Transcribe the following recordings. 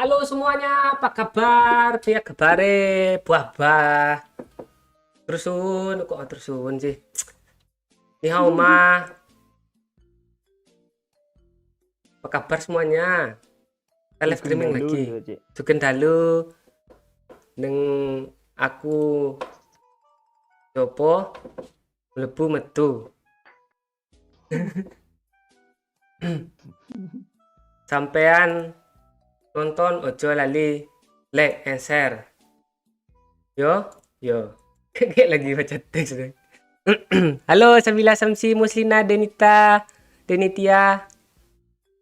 Halo semuanya, apa kabar? Piye kabare? Buah-buah. Terusun, kok terusun sih? Ni hao ma, apa kabar semuanya? Kita live Sugeng streaming dalu lagi. gitu, Cik. Sugeng dalu neng aku jopo mlebu metu. Sampean nonton ojo lali like and share. Yo, yo. Kayak lagi baca teks deh. Halo Sabila Samsi Muslina Denitia.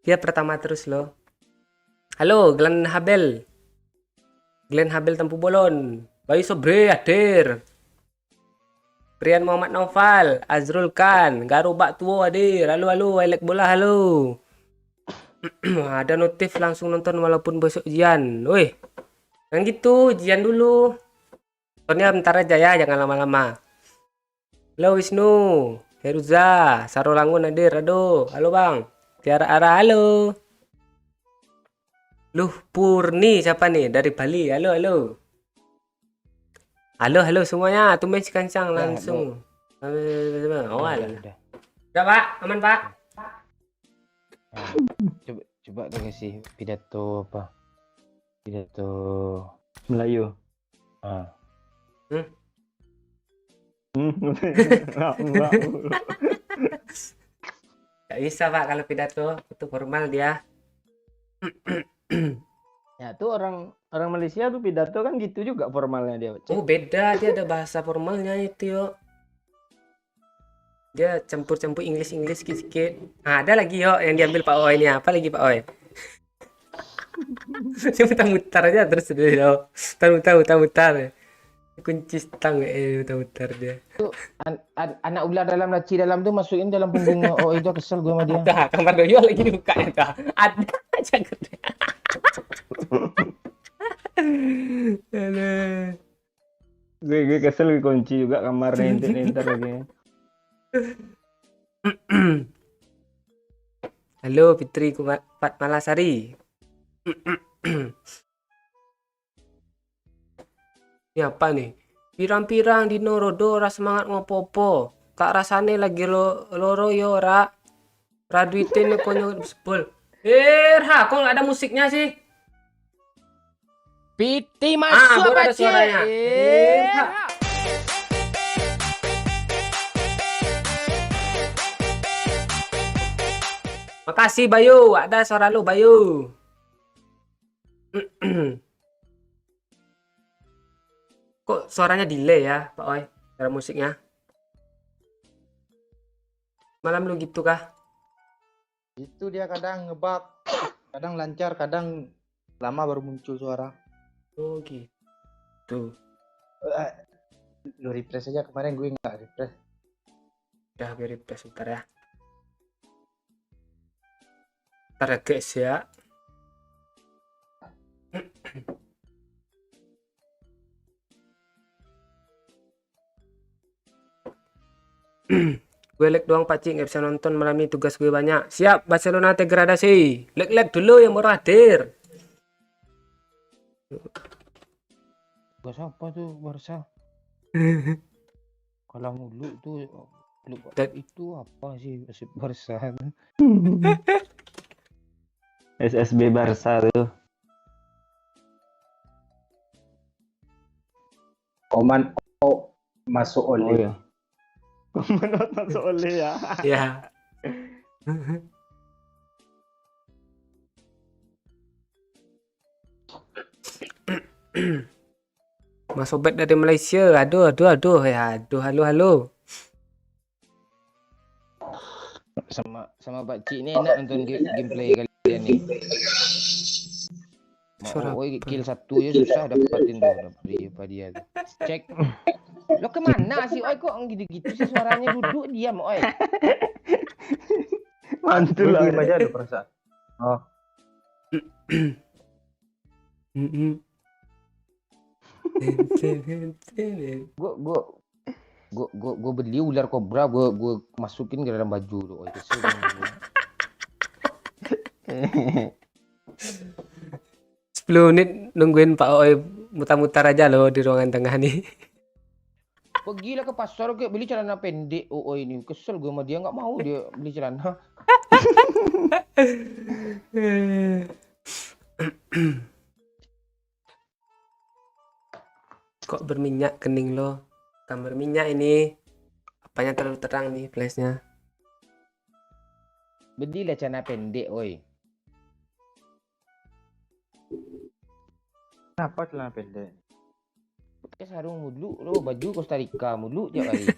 Dia pertama terus loh. Halo Glenn Habel. Glenn Habel Tempu Bolon. Bayu Sobre hadir. Prian Muhammad Naufal, Azrul Khan, Garu Bak Tuo hadir. Halo halo, Elek Bola halo. Ada notif langsung nonton walaupun besok ujian. Woi, yang gitu ujian dulu. Nontonnya bentar aja ya, jangan lama-lama. Halo Wisnu, Heruza, Sarolangun hadir. Aduh, halo Bang. Tiara Ara halo. Luh Purni siapa nih dari Bali? Halo halo. Halo halo semuanya, tumben si Kancang Udah, langsung. Oh, udah, alah. udah. Udah Pak, aman Pak. Nah, coba tuh kasih pidato apa? Pidato Melayu. ah. Hmm? Enggak. Gak bisa Pak kalau pidato, itu formal dia. Ya tuh orang Malaysia tuh pidato kan gitu juga formalnya dia. Cik. Oh beda, dia ada bahasa formalnya itu yo. Dia campur-campur Inggris sedikit-sedikit. Nah, ada lagi yo yang diambil Pak Oi ini apa lagi Pak Oi? Dia mutar-mutar aja terus dia yo. Mutar-mutar. Kunci stang mutar-mutar dia. Anak ular dalam laci dalam tuh masukin dalam punggungnya. Oh itu kesel gue sama dia. Ada kamar doyo lagi dibuka ya dah. Ada aja gede. Aduh. Gue kesel kunci juga kamarnya inter lagi. Halo Fitri Fatmalasari. Ini apa nih? Pirang-pirang dino rodo ora semangat ngopo-opo. Tak rasane lagi loro yo ora. Raduitin konyo sebel. Ra, kok nggak ada musiknya sih? Piti masuk baru ada apa suaranya. Ra. Makasih Bayu, ada suara lu Bayu. Kok suaranya delay ya, Pak Oi? Suara musiknya. Malam lu gitu kah? Itu dia kadang ngebug, kadang lancar, kadang lama baru muncul suara. Oh gitu. Lu refresh aja, kemarin gue nggak refresh. Udah biar refresh bentar ya. Bentar ya guys ya. Gue lag doang Pak Cik, nggak bisa nonton malam ini, tugas gue banyak. Siap, Barcelona degradasi. Lag dulu yang mau hadir. Gak siapa tuh Barca. Kalau mulu tuh itu apa sih Barca? SSB Barca tuh. Koman O masuk Oh oleh. ya. Menurut masuk oleh ya. Ya. Mas Sobat dari Malaysia. Aduh. Ya, aduh, halo. Sama Pak Cik ini enak nonton gameplay kalian nih. Suara Oi kill satu aja susah dapatin tuh dia tuh. Cek. Lo kemana sih Oi kok gitu-gitu sih suaranya duduk diam Oi. Mantul lah. Diem aja lu perasaan. Oh, Gue beli ular kobra gue masukin ke dalam baju tuh Oi kesel banget. 10 menit nungguin Pak Oi mutar-mutar aja loh di ruangan tengah nih. Pergilah ke pasar ke beli celana pendek. Oh, ini kesel gue sama dia, nggak mau dia beli celana. Kok berminyak kening lo? Gambar minyak ini. Apanya terlalu terang nih flashnya? Belilah celana pendek, oi. Kenapa celana pendek? Pakai sarung mulu lo, baju Costa Rica mulu tiap hari.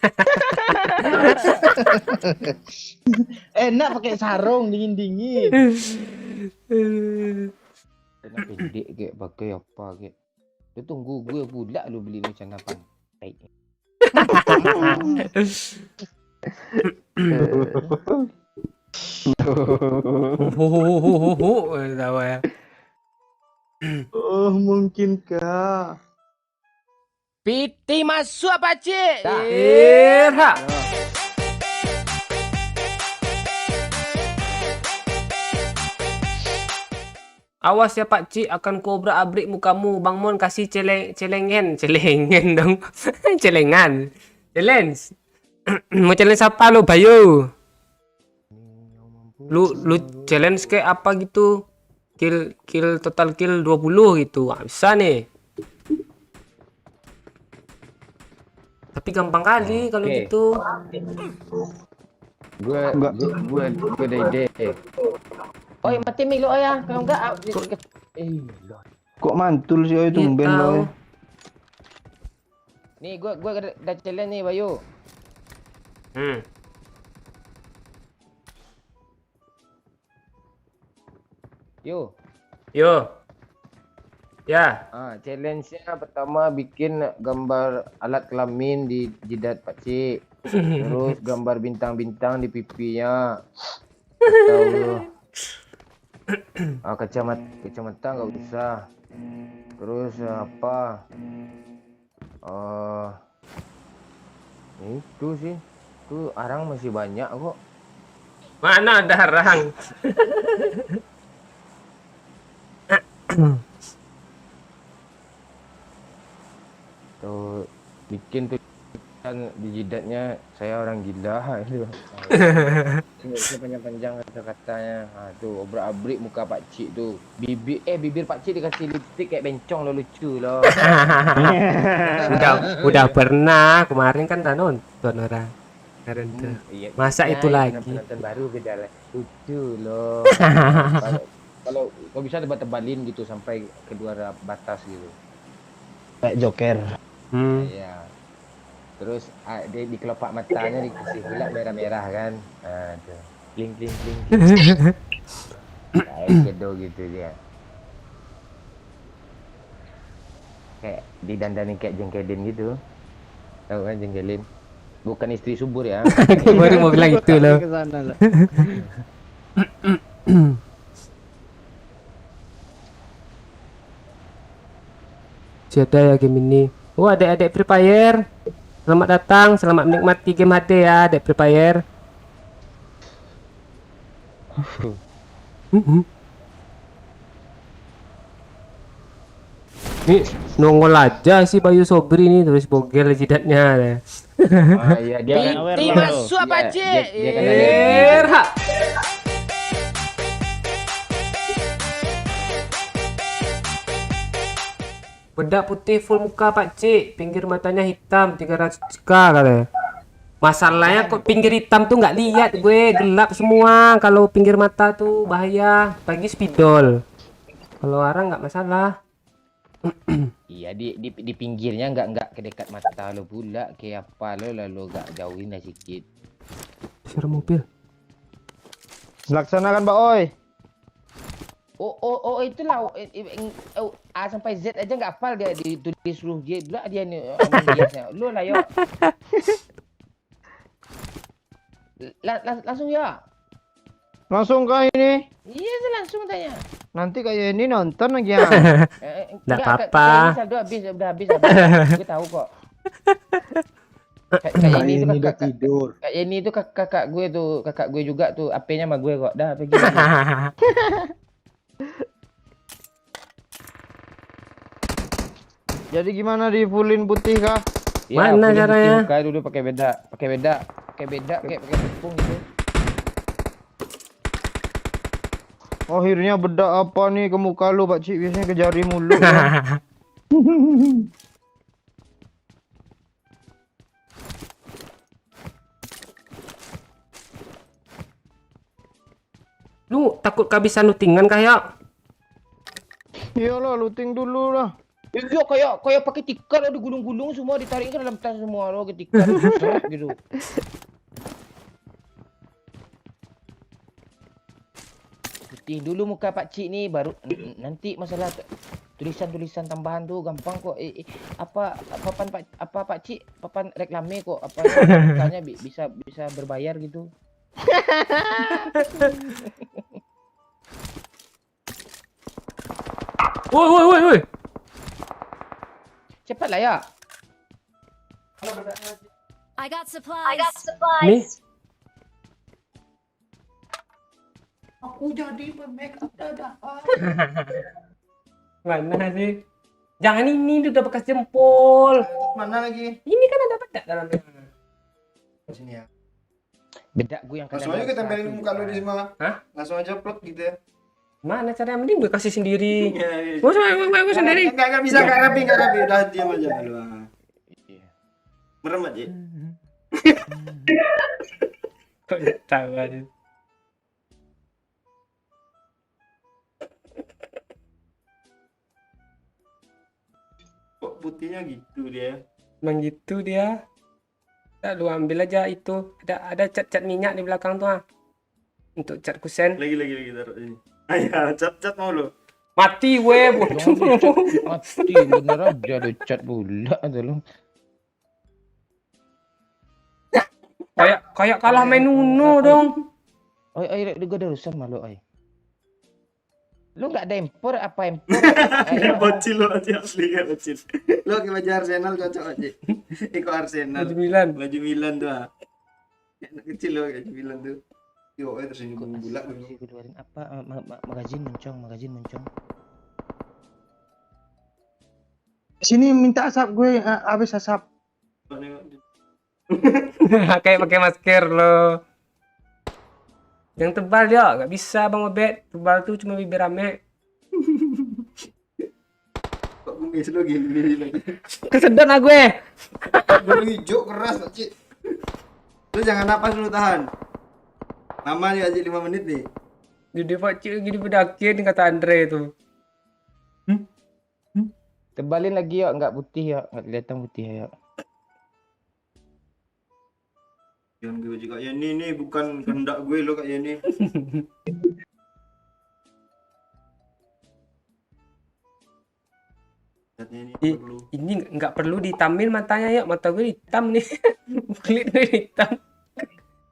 Enak pakai sarung dingin-dingin. Celana pendek kayak pakai apa kayak. Lu tunggu gue pula lu beli ni celana pantai. Tahu ya. Oh, mungkinkah? Piti masuk apa cik? Irha. Awas ya Pak Cik, akan kobra abrik mukamu. Bang Mon kasih celengan dong. Celengan. Challenge. Mau challenge apa lo, Bayu? Lu challenge kayak apa gitu? Kill total kill 20 gitu. Nggak bisa nih. Tapi gampang kali kalau Oke. gitu. Gue ada ide. Oi, mati mic lu ya. Kalau enggak lah. Kok mantul sih oi Iya, tumben tahu. lo. Nih gue ada challenge nih Bayu. Yo. Yo. Ya. Challenge-nya pertama bikin gambar alat kelamin di jidat pakcik. Terus gambar bintang-bintang di pipinya. Atau kacamata nggak usah. Terus apa? Itu sih. Tuh arang masih banyak kok. Mana ada harang? Tuh bikin tuh di jidatnya saya orang gila itu. Panjang-panjang kata-katanya. Tuh obrak-abrik muka Pak Cik tuh. Bibir Pak Cik dikasih lipstick kayak bencong lo, lucu loh. udah pernah kemarin kan tak nonton orang. Kemarin tuh. Iya, Masa itu lagi? penonton baru beda lah. Lucu loh. Kalau bisa tebal-tebalin gitu sampai kedua batas gitu. Kayak Joker. Iya. Terus dia di kelopak matanya dikasih gelap merah-merah kan. Tuh. Kling. Kayak shadow gitu dia. Kayak didandani kayak jengkelin gitu. Tahu kan jengkelin? Bukan istri subur ya. Baru mau bilang itu loh. Ke sana lah. Siapa ya game ini? Oh, adik-adik Free Fire. Selamat datang, selamat menikmati game HD ya, adik Free Fire. Nih nongol aja si Bayu Sobri nih, terus bogel jidatnya. Iya dia kan Piti masuk apa cik? Dia kan ada Irha. Bedak putih full muka Pak Cik, pinggir matanya hitam 300k katanya. Masalahnya kok pinggir hitam tuh nggak lihat gue, gelap semua. Kalau pinggir mata tuh bahaya, pagi spidol. Kalau orang nggak masalah. Iya di pinggirnya nggak ke dekat mata lo pula, kayak apa lo lalu nggak jauhin lah sedikit. Suara mobil. Laksanakan Pak Oi. Oh itulah A sampai Z aja nggak hafal dia ditulis huruf J pula dia ni lo lah yo. Langsung ya. Langsung kah ini? Iya langsung tanya. Nanti kayak ini nonton lagi ya. Nggak apa-apa. Udah habis. Gue tahu kok. Kayak Kali ini tuh ini udah kakak tidur. kayak ini tuh kakak gue juga tuh AP-nya sama gue kok. Dah pergi. Jadi gimana di fullin putih kah? Mana boleh caranya? bikin muka dulu pakai beda kayak pakai tepung gitu. Akhirnya bedak apa nih ke muka lu, Pak Cik? Biasanya ke jari mulu. Ya. Lu takut kehabisan lootingan kayak? Iyalah, looting dulu lah. Iya kayak pakai tikar ada gulung-gulung semua ditarik ke dalam tas semua lo ke tikar seret gitu. Putih dulu muka Pak Cik nih baru nanti masalah tulisan-tulisan tambahan tuh gampang kok. Pak Cik papan reklame kok apa mukanya bisa berbayar gitu. Woi. Cepatlah ya. I got supplies. Nih, Aku jadi make up dadakan. mana sih? Jangan ini udah bekas jempol. Mana lagi? Ini kan ada bedak dalamnya. Sini ya. Bedak gue yang Langsung aja kita tempelin muka lu di semua. Hah? Langsung aja plot gitu ya. Mana caranya? Mending gue kasih sendiri. Iya. Gue sendiri. Enggak bisa, enggak rapi. Udah diam aja lu. Merem aja. Kok tahu aja. Kok putihnya gitu dia? Emang gitu dia. Udah, lu ambil aja itu. Ada cat-cat minyak di belakang tuh. Untuk cat kusen. Lagi taruh sini. Ayo, cat mau lu. Mati weh, bodoh. Mati bener aja ada cat pula ada lo. Kayak kalah main Uno dong. Oi, gue ada urusan malu oi. Lu nggak ada empor apa empor? Bocil lo aja asli ya bocil. Lo ke baju Arsenal cocok aja. Iko Arsenal. Baju Milan. Baju Milan tuh. Anak kecil lo baju Milan tuh. Yo, tersenyum bulat Gue keluarin apa? Magazin mencong. Sini minta asap gue, habis asap. Kayak pakai masker lo. Yang tebal dia, nggak bisa Bang Obet. Tebal tuh cuma bibir rame. Kok kumis lo gini lagi. Kesedot lah gue. Baru hijau keras Pak Cik. Lu jangan napas lu tahan. Lama nih aja 5 menit nih. Jadi Pak Cik gini pedakin kata Andre itu. Tebalin lagi ya, nggak putih ya, nggak kelihatan putih ya. Jangan gue juga ya ini bukan kehendak gue lo kayak ini. Lihatnya ini perlu. Ini nggak perlu ditamin matanya ya, mata gue hitam nih. Kulit gue hitam.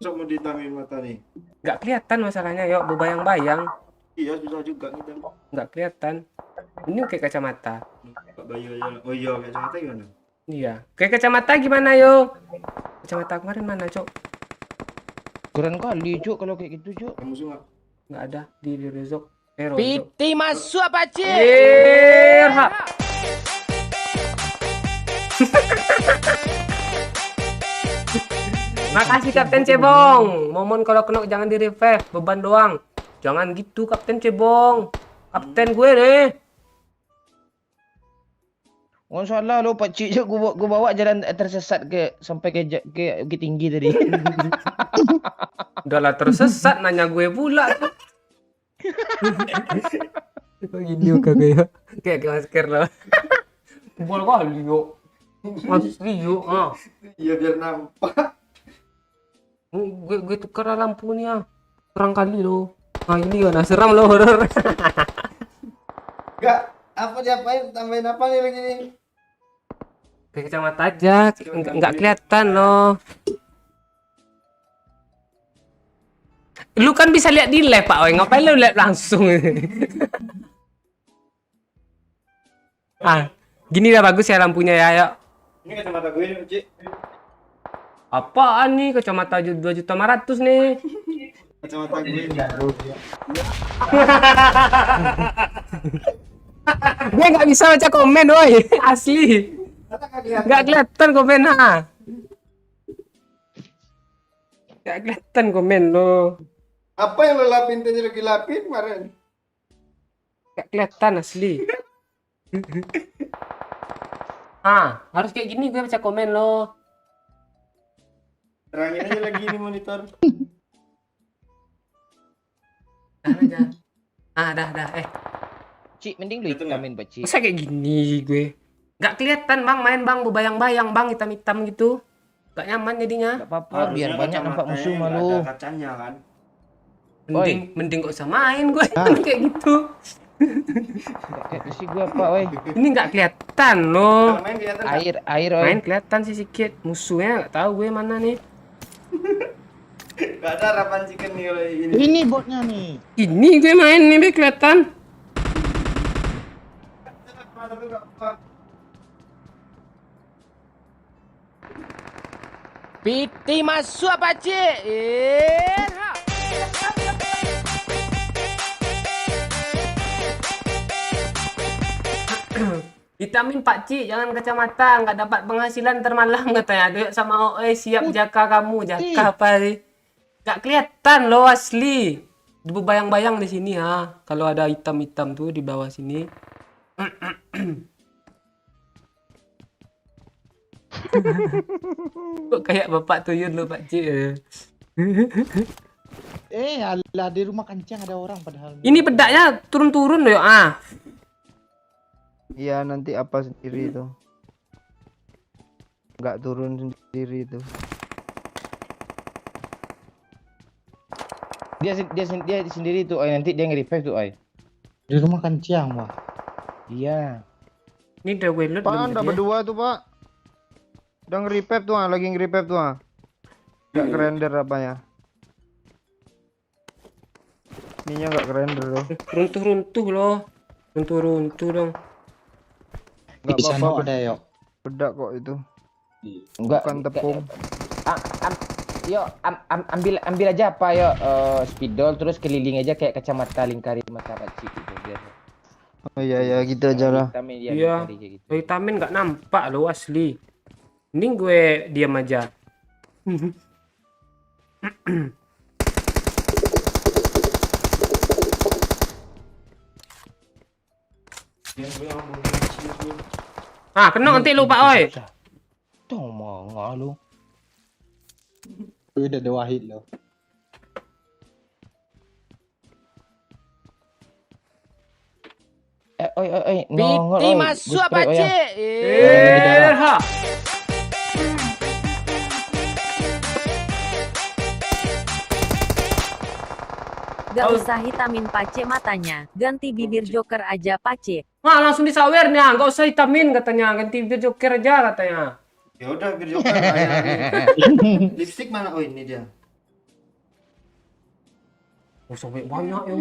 Sok mau ditamin mata nih. Nggak kelihatan masalahnya yuk, berbayang-bayang. Iya susah juga kita. Nggak kelihatan. Ini kayak kacamata. Pak Bayu aja. Oh iya kacamata gimana? Iya. Kayak kacamata gimana yo? Kacamata kemarin mana cok? Keren kali Cuk kalau kayak gitu Cuk. Kamu suka? Nggak ada di Rozok. Rozok. Piti masuk Pak Cik. Hak. Makasih Kapten Cebong. Momon kalau kena jangan di revive, beban doang. Jangan gitu Kapten Cebong. Kapten gue deh. Oh salah lo Pak Cik gua bawa jalan tersesat sampai ke Bukit Tinggi tadi. Udahlah tersesat nanya gue pula. Gini kagak kayak masker lo. Bol kali yuk. Asli yuk. Iya biar nampak. Gue tukar lampunya. Kurang kali lo. Ah ini gimana seram lo horor. Enggak, apa diapain? Tambahin apa nih lagi nih? Kayak kacamata aja, nggak kelihatan loh. Lu kan bisa lihat di lab Pak Oi, ngapain lu lihat langsung? Gini lah bagus ya lampunya ya, yuk. Ini kacamata gue nih, Cik. Apaan nih kacamata 2.500.000 nih? Kacamata gue nih. Gue nggak bisa baca komen, woi. Asli. Nggak kelihatan komen, ha. Nggak kelihatan komen lo. Apa yang lo lapin tadi lagi lapin kemarin? Nggak kelihatan asli. Harus kayak gini gue baca komen lo. Terangin aja lagi ini monitor. Dah aja. Dah. Cik, mending lu hitamin Pak Cik. Masa kayak gini gue? Nggak kelihatan bang, main bang, berbayang-bayang bang, hitam-hitam gitu. Nggak nyaman jadinya. Gak apa-apa, biar banyak nampak musuh malu. Ada kacanya kan. Mending gak usah main gue kayak gitu. Kayak sih gua apa, woi. Ini nggak kelihatan loh. Kalau main kelihatan nggak? Air, woi. Main kelihatan sih sedikit. Musuhnya nggak tahu gue mana nih. Nggak ada harapan chicken nih kalau ini. Ini botnya nih. Ini gue main nih, be kelihatan. Piti masuk Pak Cik. Vitamin Pak Cik, jangan kacamata, nggak dapat penghasilan termalam katanya. Duduk sama OE siap jaka kamu, jaka apa sih? Nggak kelihatan loh asli. Berbayang-bayang di sini ha. Kalau ada hitam-hitam tuh di bawah sini. Kok kayak bapak tuyul lo Pak Cik. Alah di rumah kancing ada orang padahal. Ini pedaknya turun-turun loh Iya, nanti apa sendiri itu. Nggak turun sendiri itu. Dia sendiri tuh, oi. Nanti dia nge-revive tuh, oi. Di rumah kancing, Pak. Iya. Ini udah gue load Pak, belum anda tadi ya? berdua tuh, Pak. Udah nge-revive tuh, lagi nge-revive tuh. Nggak kerender apanya. Ininya nggak kerender loh. Runtuh-runtuh loh. Runtuh-runtuh dong. Nggak apa-apa, ada yuk. Bedak kok itu. Enggak. Bukan tepung. Ambil aja apa spidol terus keliling aja kayak kacamata lingkari mata Pak Cik gitu biar. Oh iya, gitu aja lah. Vitamin dia Iya. lingkari kayak gitu. Vitamin nggak nampak lo asli. Ini gue diam aja. Kena nanti lu Pak oi. Tuh mangga lu. Udah ada wahid loh. Oi. Piti masuk Pak Cik. Ha. Gak usah hitamin pace matanya, ganti bibir joker aja pace. Langsung disawer nih, nggak usah hitamin katanya, ganti bibir joker aja katanya. Ya udah biar joker ayah. Lipstick mana? Oh ini dia. Oh sampai banyak ya,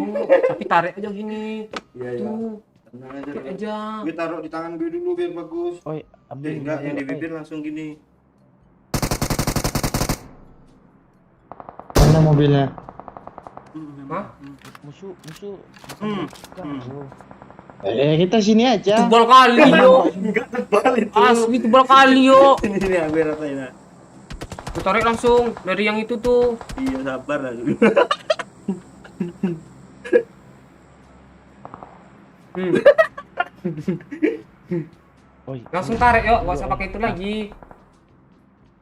tapi tarik aja gini. Iya. Tuh, Tenang aja. tarik aja. Gue taruh di tangan gue dulu biar bagus. Oi, ambil Enggak, yang di bibir langsung gini. Mana mobilnya? Hah? musuh. Kita sini aja. Tebal kali yo. Enggak tebal itu. Asli tebal kali yo. Ini gue rasain. Nah. Gue tarik langsung dari yang itu tuh. Iya sabar lah. Oi, Langsung tarik yuk, gak usah pakai itu lagi.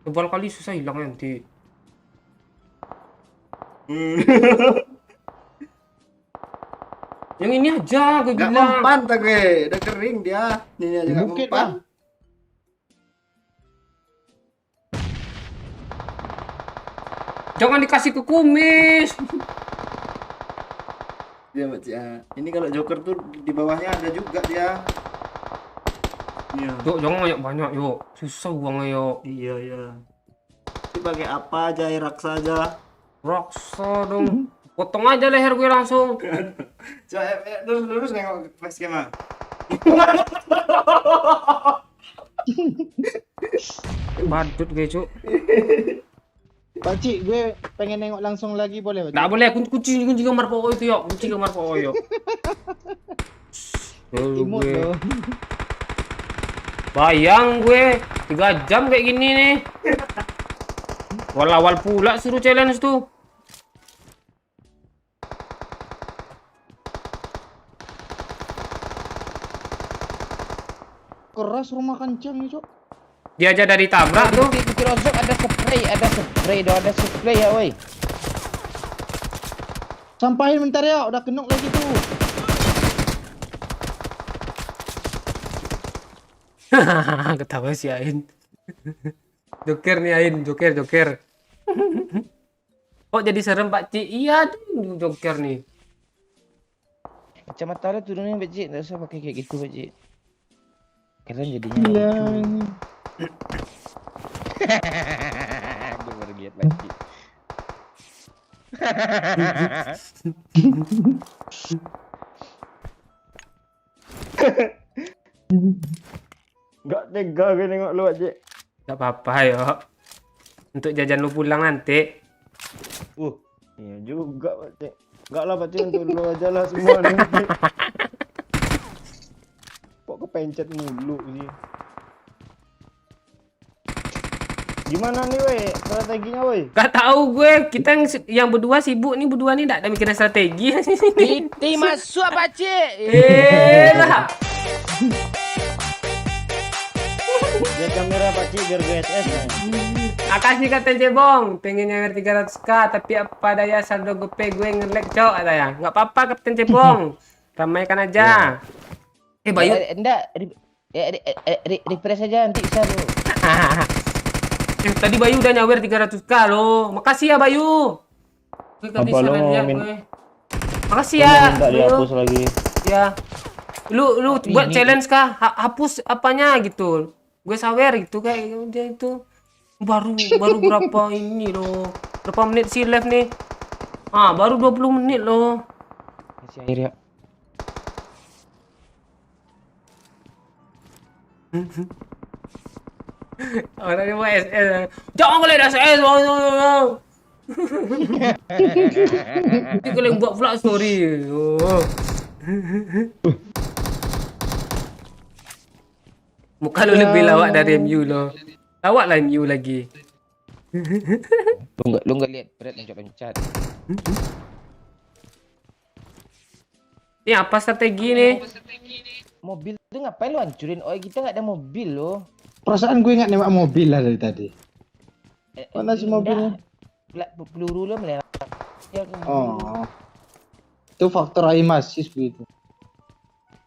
Tebal kali susah hilang nanti. Yang ini aja gue Gak bilang. mempan tak gue, udah kering dia. Ini aja gak Bukit mempan. lah. Jangan dikasih ke kumis. Dia baca. Ini kalau joker tuh di bawahnya ada juga dia. Iya. Yuk, jangan banyak yuk. Susah uangnya yuk. Iya. Ini pakai apa aja, raksa aja. Raksa dong. Potong aja leher gue langsung. Coba lurus nengok facecam ah. Badut gue cuk. Pak Cik, gue pengen nengok langsung lagi boleh? Pak Cik? Nggak boleh, kunci kamar pokok itu yuk. Kunci kamar pokok yuk. Imut gue. loh. Bayang gue 3 jam kayak gini nih. Awal-awal pula suruh challenge tuh. Keras rumah kencang nih, Cok. Dia aja dari tabrak tuh. Di Rozok ada spray ya, woi. Sampahin bentar ya, udah kenok lagi tuh. Ketawa si Ain. Joker nih Ain, Joker. Kok jadi serem Pak Ci? Iya tuh Joker nih. Kacamata lu turunin, Pak Cik. Enggak usah pakai kayak gitu, Pak Cik. Keren jadinya. Iya. Gue baru lihat lagi. Gak tega gue nengok lu aja. Gak apa-apa yo. Untuk jajan lu pulang nanti. Iya juga, Pak Cik. Enggak lah, Pak Cik, untuk lu aja lah semua nih. Kok kepencet mulu sih. Gimana nih, weh? Strateginya, weh? Gak tahu gue. Kita yang berdua sibuk nih, berdua nih gak ada mikirin strategi. Titi masuk, Pak Cik. Lah. Ya kamera Pak Cik biar GSS nih. Makasih Kapten Cebong, pengen nyawer 300k tapi apa daya saldo GoPay gue nge-lag cok katanya. Nggak apa-apa Kapten Cebong, ramaikan aja. Bayu, Enggak, refresh aja nanti bisa tuh. tadi Bayu udah nyawer 300k loh. Makasih ya Bayu. Gue Apa lo mau Makasih ya. minta dihapus lagi? Ya. Lu buat challenge kah? Hapus apanya gitu. Gue sawer gitu kayak udah itu. Baru berapa ini loh. Berapa menit sih live nih? Baru 20 menit loh. Kasih air ya. Orangnya mau SS. Jangan boleh ada SS. Nanti kalian buat pula story. Muka lu lebih lawak dari MU loh. Lawak lah MU lagi. Lu enggak lihat berat loncat-loncat. Ini apa strategi nih? Mobil itu ngapain lu hancurin? Oh, kita enggak ada mobil loh. Perasaan gue nggak nembak mobil lah dari tadi. Mana sih mobilnya? Peluru lu melewat. Ya, Oh. Itu faktor aimasis begitu.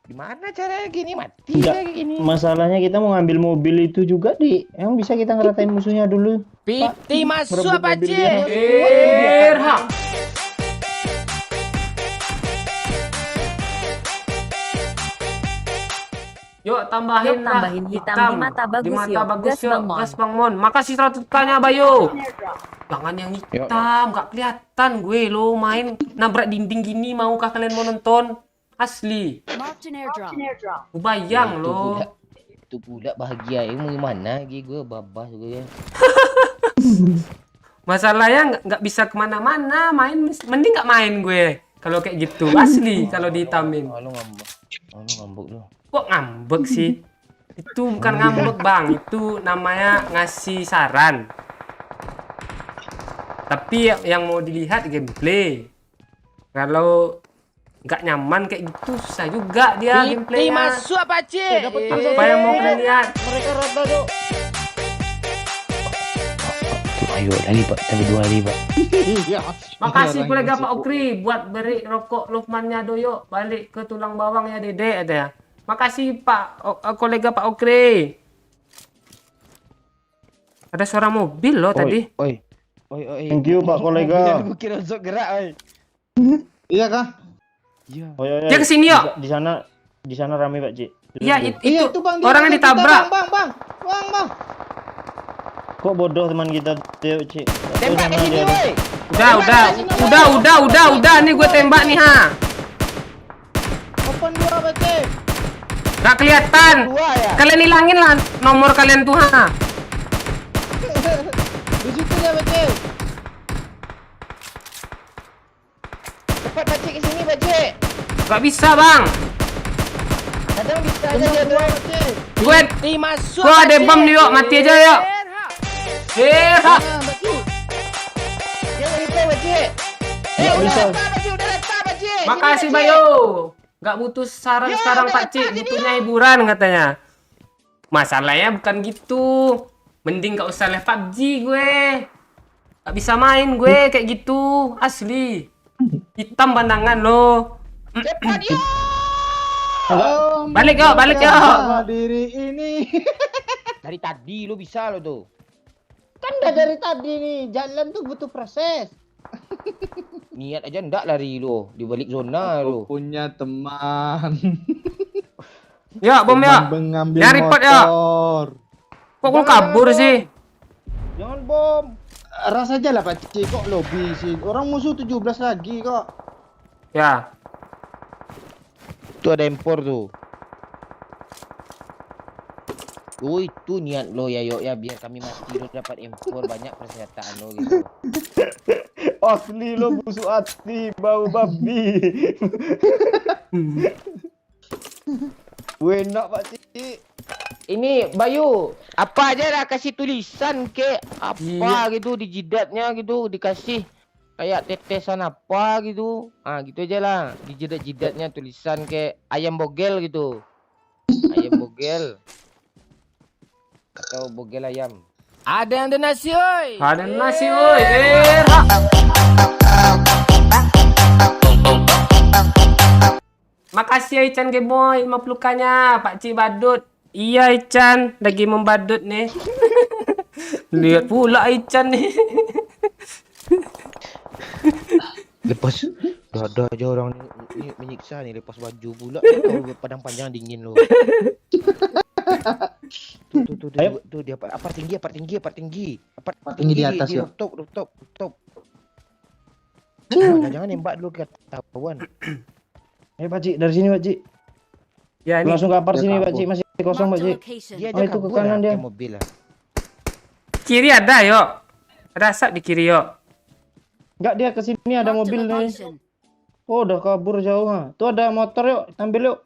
gimana caranya gini mati Enggak, kayak gini. masalahnya kita mau ngambil mobil itu juga emang bisa kita ngeratain musuhnya dulu. Piti masuk merebut apa mobil Cik? dia. Irha. Yuk tambahin Yuk, tambahin hitam di mata bagus, Di mata yuk. bagus Gas yuk. Bang Mon. Gas Bang Mon. Makasih 100k-nya Bayu. Jangan yang hitam, nggak kelihatan gue lo main nabrak dinding gini, maukah kalian mau nonton? Asli. Marked an airdrop. Bayang lo. Itu pula bahagia mau gimana lagi gue babas gue ya. Masalahnya nggak bisa kemana-mana, main mending nggak main gue. Kalau kayak gitu asli kalau dihitamin. Lu ngambek lu. Kok ngambek sih? Itu bukan ngambek bang, itu namanya ngasih saran. Tapi yang mau dilihat gameplay. Kalau nggak nyaman kayak gitu susah juga dia Piti gameplaynya. masuk apa Cik? Apa yang mau kalian lihat? Mereka rata tuh. Ayo lagi Pak, sampai 2 hari Pak. Iya. Makasih kolega Pak Okri buat beri rokok Lukmannya Doyo balik ke tulang bawang ya Dede ada ya. Makasih Pak kolega Pak Okri. Ada suara mobil loh tadi. Oi. Thank you, Pak kolega. Kira Rozok gerak oi. Iya kah? Iya. Dia kesini yuk. Di sana rame Pak Cik. Iya Iya itu Bang, orang yang kita, ditabrak. Bang. Kok bodoh teman kita tuh Cik. Tembak ke Sana sini dia. woi. Udah nih gue tembak nih ha. Open 2 BC. Gak kelihatan. 2 ya. Kalian hilangin lah nomor kalian tuh ha. Di situ ya BC. Cepat Pak Cik ke sini Pak Cik. Gak bisa bang. Kadang bisa aja dia doang. Gue Masuk. ada bom nih yuk, mati aja yuk. Ha. Dia repair Pakcik. Nggak bisa. Udah letak Pakcik. Makasih Bayu. Gak butuh saran sekarang Pak Cik, butuhnya hiburan katanya. Masalahnya bukan gitu. Mending gak usah live PUBG gue. Gak bisa main gue kayak gitu, asli. Hitam pandangan lo. Cepat yuk. Balik yuk, balik yuk. Sama diri ini. Dari tadi lo bisa lo tuh. Kan udah dari tadi nih, jalan tuh butuh proses. Niat aja ndak lari lo di balik zona lo. Punya teman. Yuk, bom yuk. Mengambil Ya, report, ya. motor. Kok lu kabur sih? Jangan bom. Rasa aja lah Pak Cik, kok lobby sih. Orang musuh 17 lagi kok. Ya. Tuh ada empor tuh. Oh itu niat lo ya yuk ya biar kami mati lo dapat empor banyak persenjataan lo gitu. Asli lo busuk hati, bau babi. Enak Pak Cik. Ini Bayu, apa aja dah kasih tulisan ke apa Iya. gitu di jidatnya gitu dikasih kayak tetesan apa gitu. Ah gitu aja lah di jidat-jidatnya tulisan ke ayam bogel gitu. Ayam bogel. Atau bogel ayam. Ada yang donasi oi. Ada nasi woi. Ha. Makasih ya Ican Gameboy 50-nya Pak Cik Badut. Iya Ican lagi membadut nih. Lihat pula Ican nih. Lepas dah aja orang ni menyiksa ni lepas baju pula kalau padang panjang dingin lo. Tuh dia apa tinggi. Apa tinggi di atas, ya? Rooftop. Jangan nembak dulu ketahuan. Pak Cik, dari sini Pak Cik. Ya ini Langsung ke apar Dia sini Pak kabur. Cik, masih kosong Pak Marked a Cik. location. Dia Oh, itu ke kanan dia. mobil lah. kiri ada yuk. Ada asap di kiri yuk. Enggak, dia ke sini ada Marked a mobil nih. location. Oh, udah kabur jauh ha. Tuh ada motor yuk, ambil yuk.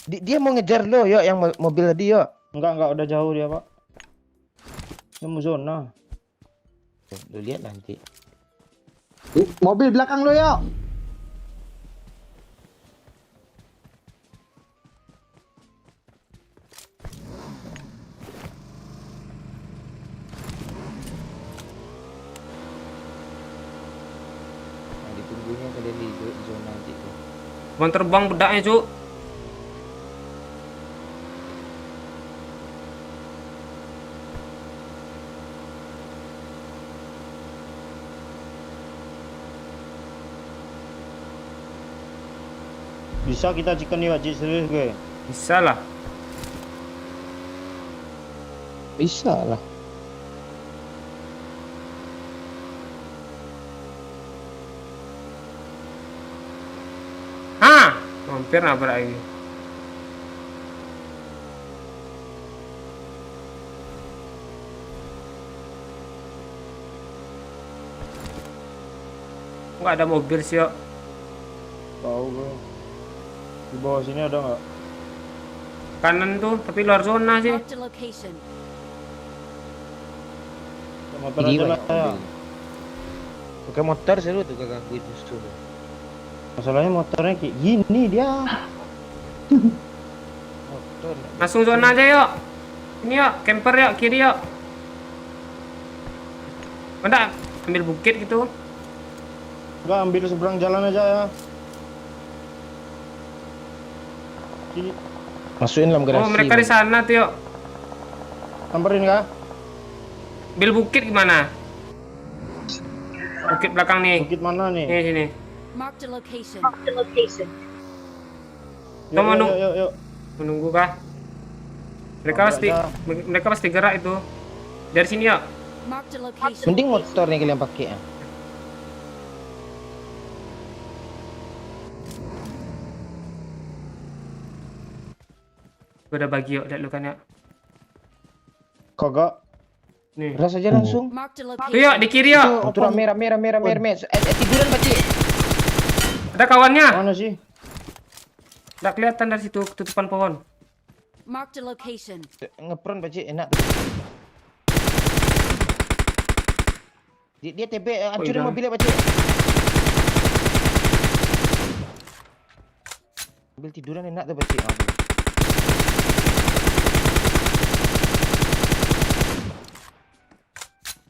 Dia mau ngejar lo yuk yang mobil tadi yuk. Enggak, udah jauh dia, Pak. Dia mau zona. Lo lihat nanti. Mobil belakang lo yuk. Nah, ditunggunya kalian di zona nanti tuh. Bang terbang bedaknya cuk. Bisa kita chicken nih Pak Cik, serius gue. Bisa lah. Bisa lah. Hah, hampir nabrak lagi. Nggak ada mobil sih yuk. Tahu gue. Di bawah sini ada nggak? Kanan tuh, tapi luar zona sih. Marked a location. Ada motor Ini aja lah banyak ya. mobil. Pakai motor seru tuh gangguin musuh tuh. Masalahnya motornya kayak gini dia. Motor. Langsung zona aja yuk. Ini yuk, camper yuk, kiri yuk. Mana ambil bukit gitu. Enggak, ambil seberang jalan aja ya. Sini, Masukin dalam garasi. Oh, mereka di sana tuh yuk. samperin kah? Ambil bukit gimana? Bukit belakang nih. Bukit mana nih? Ini sini. Marked a location. Yuk, Kamu nu- yuk. Menunggu kah? Mereka Sampai pasti aja. mereka pasti gerak itu. Dari sini yuk. Marked a location. Mending motor nih kalian pakai ya. Gue udah bagi yuk, lihat lu kan ya. Kagak. Nih. Ras aja langsung. Marked a Tuh location. yuk, di kiri yuk. Oh, tuh merah. Tiduran Pakcik. Ada kawannya. Mana sih? Nggak kelihatan dari situ ketutupan pohon. Marked a location. Ngepron pakcik enak tuh. Dia TP hancurin hilang. mobilnya pakcik. Mobil tiduran enak tuh pakcik.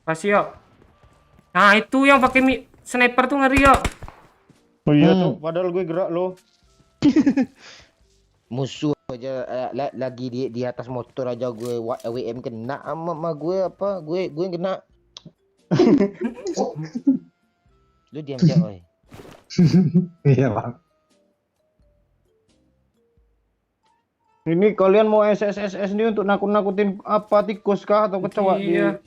Pasti yuk. Nah itu yang pakai sniper tuh ngeri yuk. Oh iya tuh, padahal gue gerak loh. Musuh aja lagi di atas motor aja gue WM kena sama gue apa? Gue yang kena. Lu diam aja, oi. Iya bang. Ini kalian mau SSSS ini untuk nakut-nakutin apa, tikus kah atau kecoa Iya.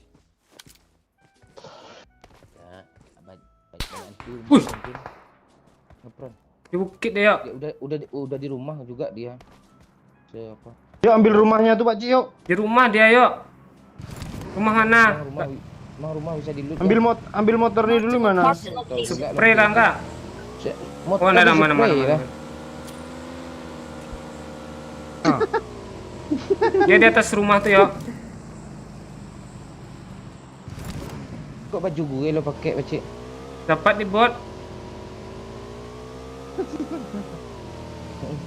Wih. Di bukit deh yuk. Dia udah di rumah juga dia. Siapa? Yuk ambil rumahnya tuh Pak Ci, yuk. Di rumah dia yuk. Rumah mana? Rumah bisa dilut. Ambil motor ini dulu mana? Spray lah enggak? Oh, ada mana. Dia di atas rumah tuh yuk. Kok baju gue lo pakai pakcik? Dapat di bot.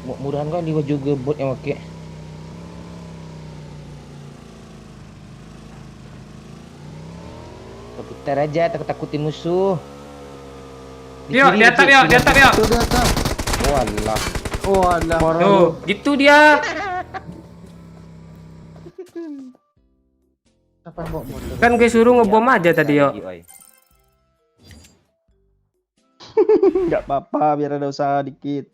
Murahan kali baju gue bot yang pakai. Putar aja, takut-takutin musuh. Yuk, di atap yuk. Walah. Walah. Tuh, gitu dia. Apa yang bawa motor? Kan gue suruh ngebom aja tadi yuk. Enggak apa-apa, biar ada usaha dikit.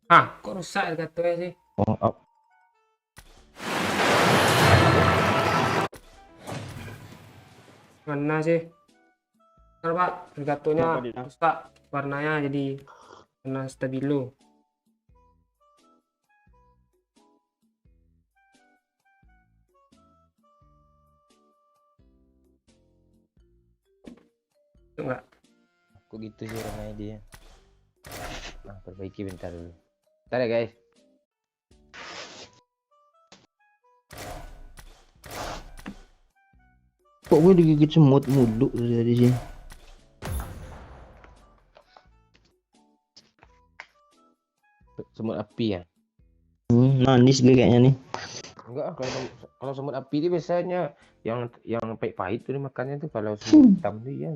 Hah, kok rusak Elgato-nya sih? Oh, Mana sih? Ntar Pak, Elgato-nya Kenapa dia? rusak. Warnanya jadi warna stabilo. Itu enggak? kok gitu sih orangnya dia. Nah, perbaiki bentar dulu. Bentar ya guys. Kok gue digigit semut mulu dari sini? Semut api ya? Manis gue kayaknya nih. Enggak, kalau semut api itu biasanya yang pahit-pahit tuh dimakannya tuh, kalau semut hitam tuh ya.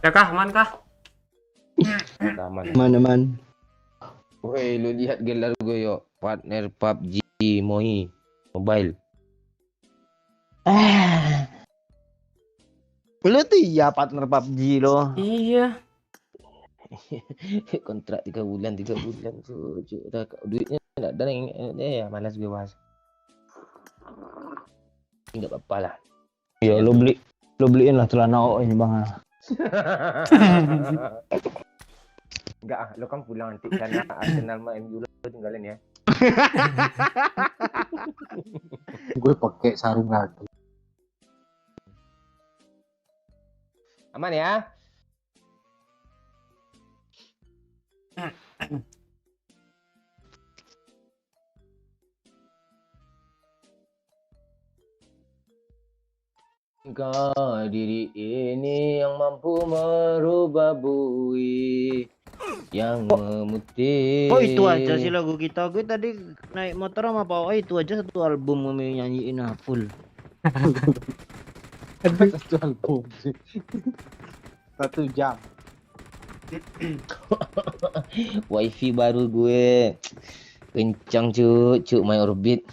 Ya kah, aman kah? Aman. Man. Woi, lu lihat gelar gue yo, partner PUBG Mobile. Lu tuh ya partner PUBG lo. Iya. Kontrak 3 bulan tuh, duitnya enggak ada yang ya malas gue bahas. Enggak apa-apa lah. Ya lu beliin lah celana OE nya bang. Enggak, lo kan pulang nanti karena Arsenal sama MU lo tinggalin ya. Gue pakai sarung lagi. Aman ya? Engkau diri ini yang mampu merubah bui yang memutih. Oh itu aja sih lagu kita. Gue tadi naik motor sama Pak OE itu aja satu album kami nyanyiin full. Satu album sih. 1 jam. Wifi baru gue kencang cuk My Orbit.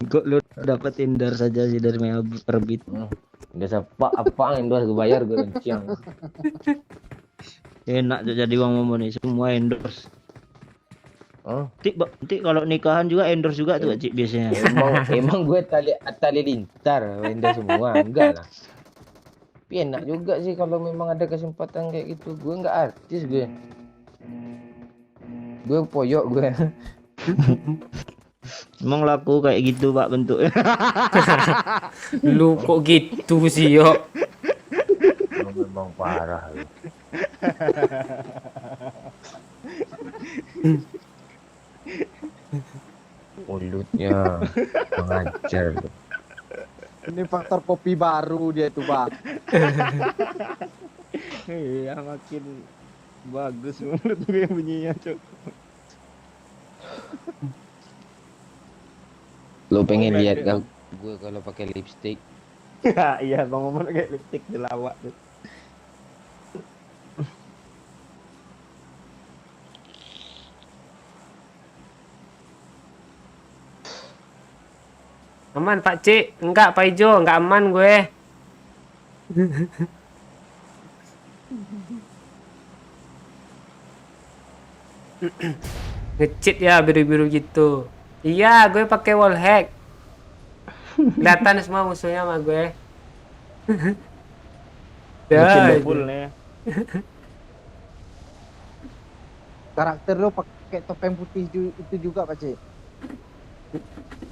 Kok lu dapat endorse saja sih dari My Orbit. Udah apa endorse gue bayar gue kencang. Enak tuh jadi uang momo nih, semua endorse. Oh, Nanti kalau nikahan juga endorse juga tuh Cik biasanya. emang gue tali lintar endorse semua, enggak lah. Tapi enak juga sih kalau memang ada kesempatan kayak gitu. Gue nggak artis gue. Gue poyok gue. Emang laku kayak gitu pak bentuknya. Lu kok gitu sih, yo. Memang parah. Mulutnya mengajar. Ini faktor kopi baru dia tuh bang. Iya makin bagus menurut gue bunyinya cok. Lo pengen Oh, lihat lihat kan gue kalau pakai lipstick? Iya bang Momon kayak lipstick jelawak tuh. Aman Pak Cik? Enggak Pak Ijo, enggak aman gue. Ngecit ya biru-biru gitu. Iya, gue pakai wall hack. Kelihatan semua musuhnya sama gue. Bikin Ya, full nih. Karakter lo pakai topeng putih itu juga Pak Cik.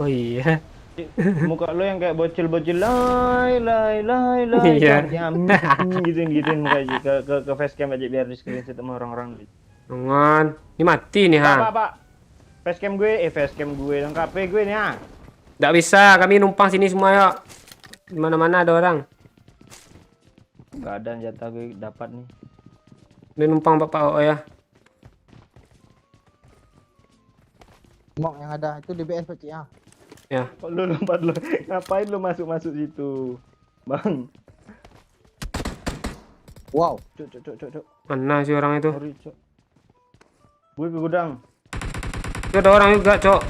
oh iya. Muka lo yang kayak bocil-bocil lai Iya. gituin muka ke facecam aja biar di screenshot sama orang-orang. Jangan. Ini mati nih ha. Pak facecam gue lengkap gue nih ah. Nggak bisa, kami numpang sini semua ya. Di mana-mana ada orang. Gak ada jatah gue dapat nih. Ini numpang Bapak oh ya. Mok yang ada itu DBS Pak Cik ya. Ya. Kok lu lompat lo? Ngapain lu masuk situ? Bang. Wow. Cuk. Mana sih orang itu? Sorry, Cuk. Gue ke gudang. Itu ada orang juga, Cok.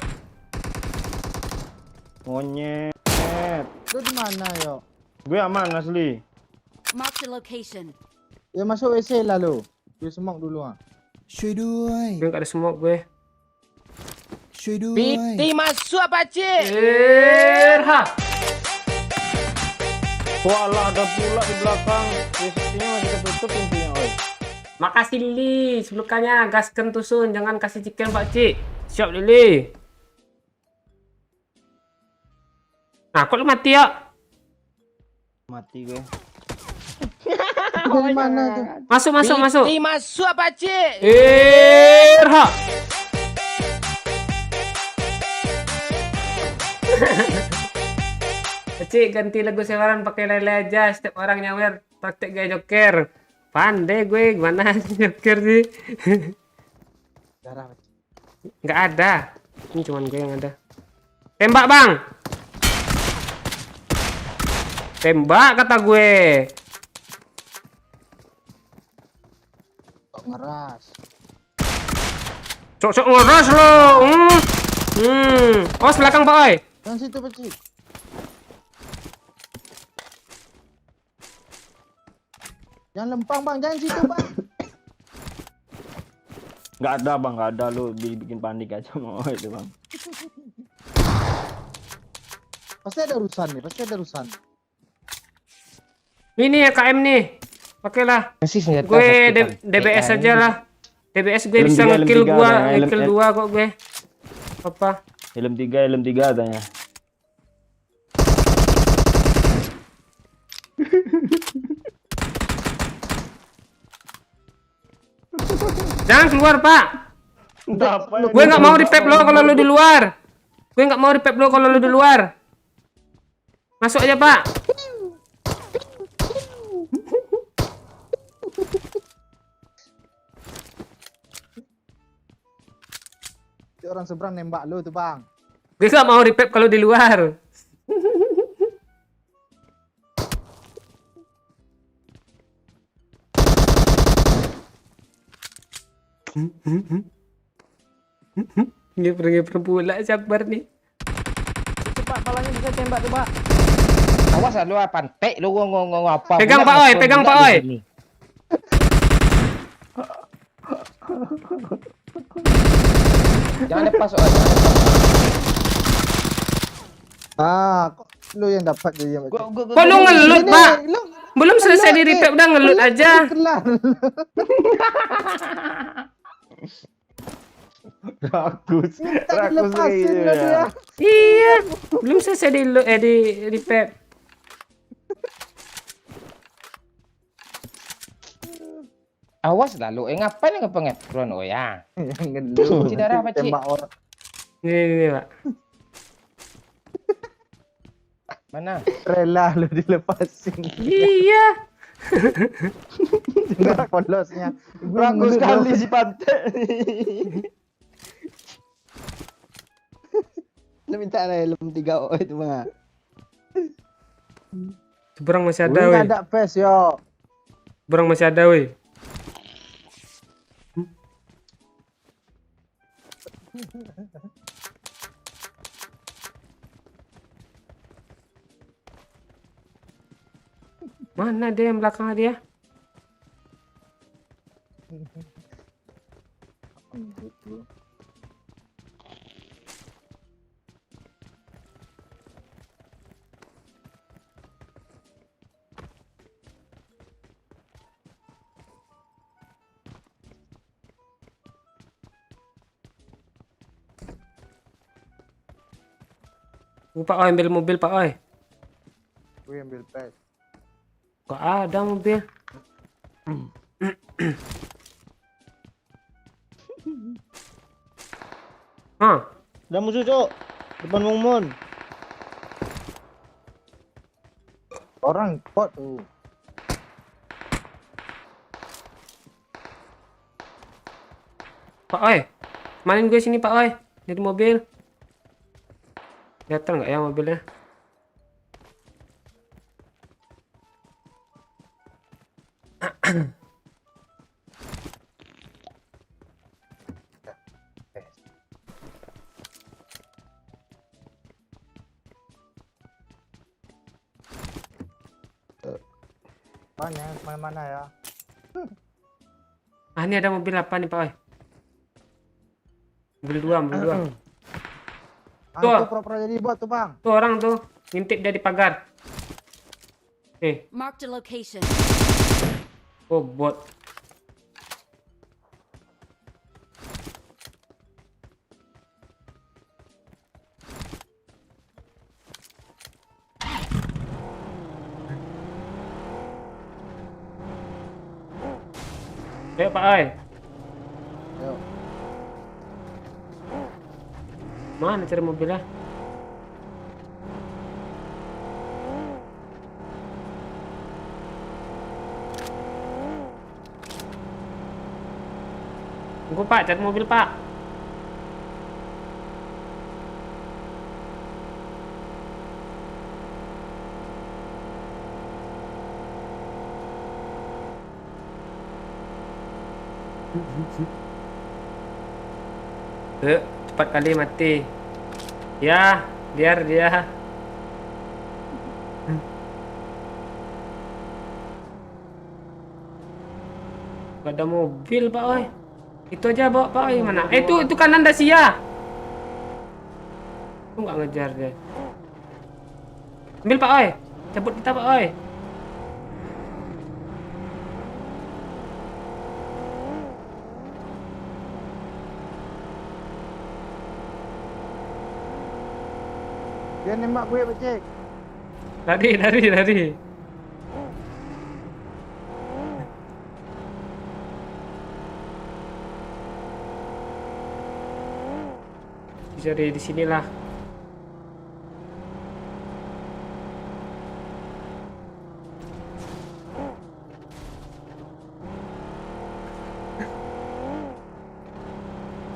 Monyet. Lo di mana yo? Gue aman asli. Marked a location. Ya masuk WC lah lo. Dia semok dulu ah. ช่วยด้วย Gue nggak ada smoke gue. ช่วยด้วย Piti masuk apa cik? Erha. Walah ada pula di belakang. Biasanya masih ketutup pintunya, oi. Makasih Lili, sebelumnya gaskan tusun, jangan kasih chicken Pak Cik. Siap Lili. Nah, kok lu mati ya? Mati gue. Dari mana tuh? Masuk. Piti masuk apa cik? Erha. Cik, ganti lagu sewaran pakai lele aja. Setiap orang nyawer praktek gaya joker. Pandai gue, gimana joker sih? Darah Pak Cik. Nggak ada. Ini cuman gue yang ada. Tembak bang. Tembak kata gue. Kok ngeras. Sok ngeras lo. Oh belakang Pak Oi. Jangan situ Pak Cik. Jangan lempang bang, jangan situ bang. Gak ada bang, gak ada lu bikin panik aja mau itu bang. Pasti ada urusan nih, pasti ada urusan. Ini ya KM nih. Pakailah. Masih senjata. Gue sakitan. DBS PA aja ini. lah. DBS gue Helm bisa tiga, helm ngekill tiga gua, ada, helm- ngekill 2 kok gue. Apa? Helm 3 katanya. Jangan keluar Pak. Gue nggak mau repep lo kalau lo di luar. Gue nggak mau repep lo kalau lo di luar. Masuk aja Pak. Si orang seberang nembak lu tuh bang. Gue nggak mau repep kalau di luar. Ngeper pula sabar nih. Cepat palanya bisa tembak tuh pak. Awas lah lu pantek lu ngomong apa. Pegang, pula, Pak Oi, respon pegang, pula Pak di Oi. sini. Jangan lepas Oi, jangan lepas. Ah, kok lu yang dapat jadi yang Kok lu ngelut Pak? Belum selesai di repep udah ngelut aja. Kelar. Rakus. Minta Rakus dilepasin gitu lah dia. ya. Iya, belum selesai di repair. Awas lah lu, ngapain ngepengep drone oh ya. Yang gendut. Cuci darah, Pak, Cik. Tembak orang. Ini Pak. Mana? Rela lu dilepasin. Iya. Dengar polosnya. Rakus sekali si pantai. Lu minta helm 3O itu bang. Seberang masih ada, Wih, weh. nggak ada pes yo. Seberang masih ada, weh. Mana dia yang belakang dia? Pak Oi, ambil mobil Pak Oi. Wih, ambil pes. Kok ada mobil? Hah? Ada musuh cok. Depan Mumun. Orang pot tuh. Pak Oi, mainin gue sini Pak Oi. Dari mobil. Datang nggak ya mobilnya? Mana? Mana ya? Ah, ini ada mobil apa nih Pak Oi? Mobil dua, mobil dua. Tuh. Tuh, pura-pura jadi bot tuh bang. Tuh orang tuh ngintip dia di pagar. Marked a location. Oh bot. Ayo Pak Oi. Ayo. Mana cari mobilnya? Tunggu Pak, cari mobil Pak. Cepat kali mati. Ya, biar dia. Gak ada mobil Pak Oi. Itu aja bawa Pak Oi mana? Itu kanan Dacia. Aku nggak ngejar dia. Ambil Pak Oi. Cabut kita Pak Oi. Dia nembak gue Pak Cik. Lari. Cari di sinilah.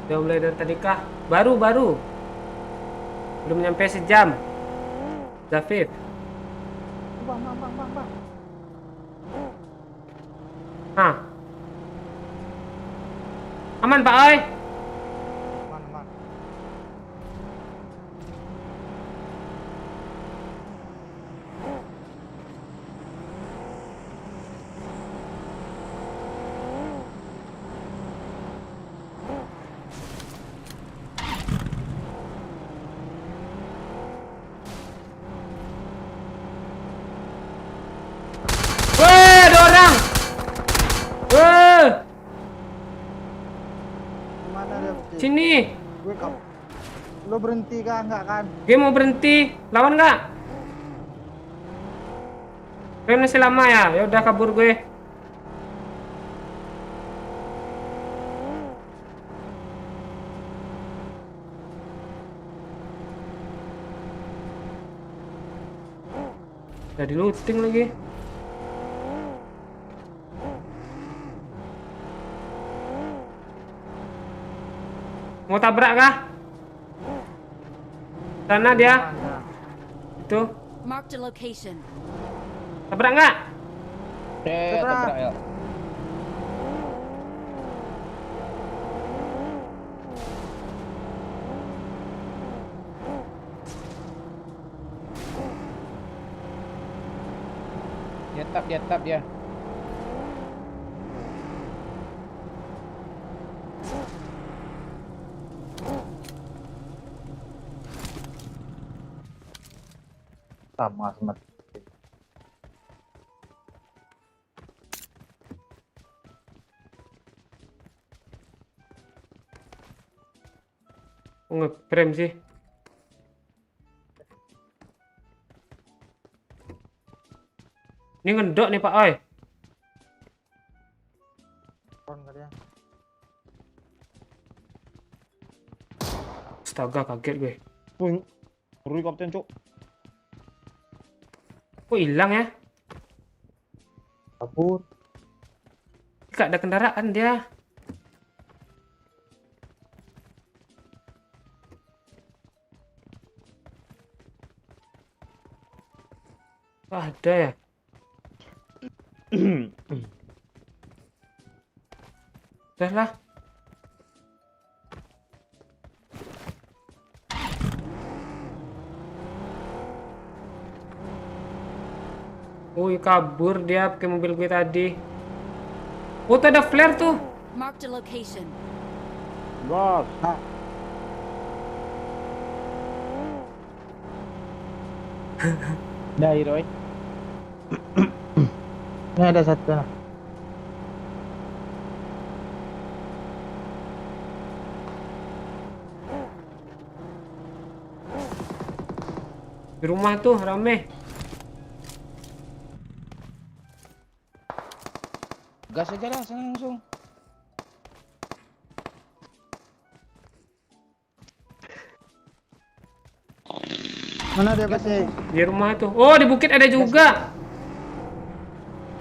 Udah mulai dari tadi kah? Baru. Belum nyampe sejam. Zafif. Bang. Hah. Aman Pak Oi. Man. Weh, ada orang. Weh. Cik. Sini. Gue lo berhenti kah enggak kan? Gue mau berhenti. Lawan nggak? Rem masih lama ya? Ya udah kabur gue. Jadi looting lagi. Mau tabrak kah? Sana dia. Itu. Marked a location. Tabrak nggak? Tabrak ya. Dia tap dia. Sama semet. Nge-frame sih. Ini ngedok nih Pak Oi. Astaga, kaget gue. Wih, ngeri kapten cuk. Kok hilang ya? Kabur. Gak ada kendaraan dia. Wah, ada ya? Udah lah. Wih, kabur dia pakai mobil gue tadi. Oh, tuh ada flare tuh. Marked a location. Gas. Dah, Roy. Ini ada satu lah. Di rumah tuh rame. Gas aja lah, sana langsung. Mana dia pasti? Di rumah tuh. Oh, di bukit ada juga.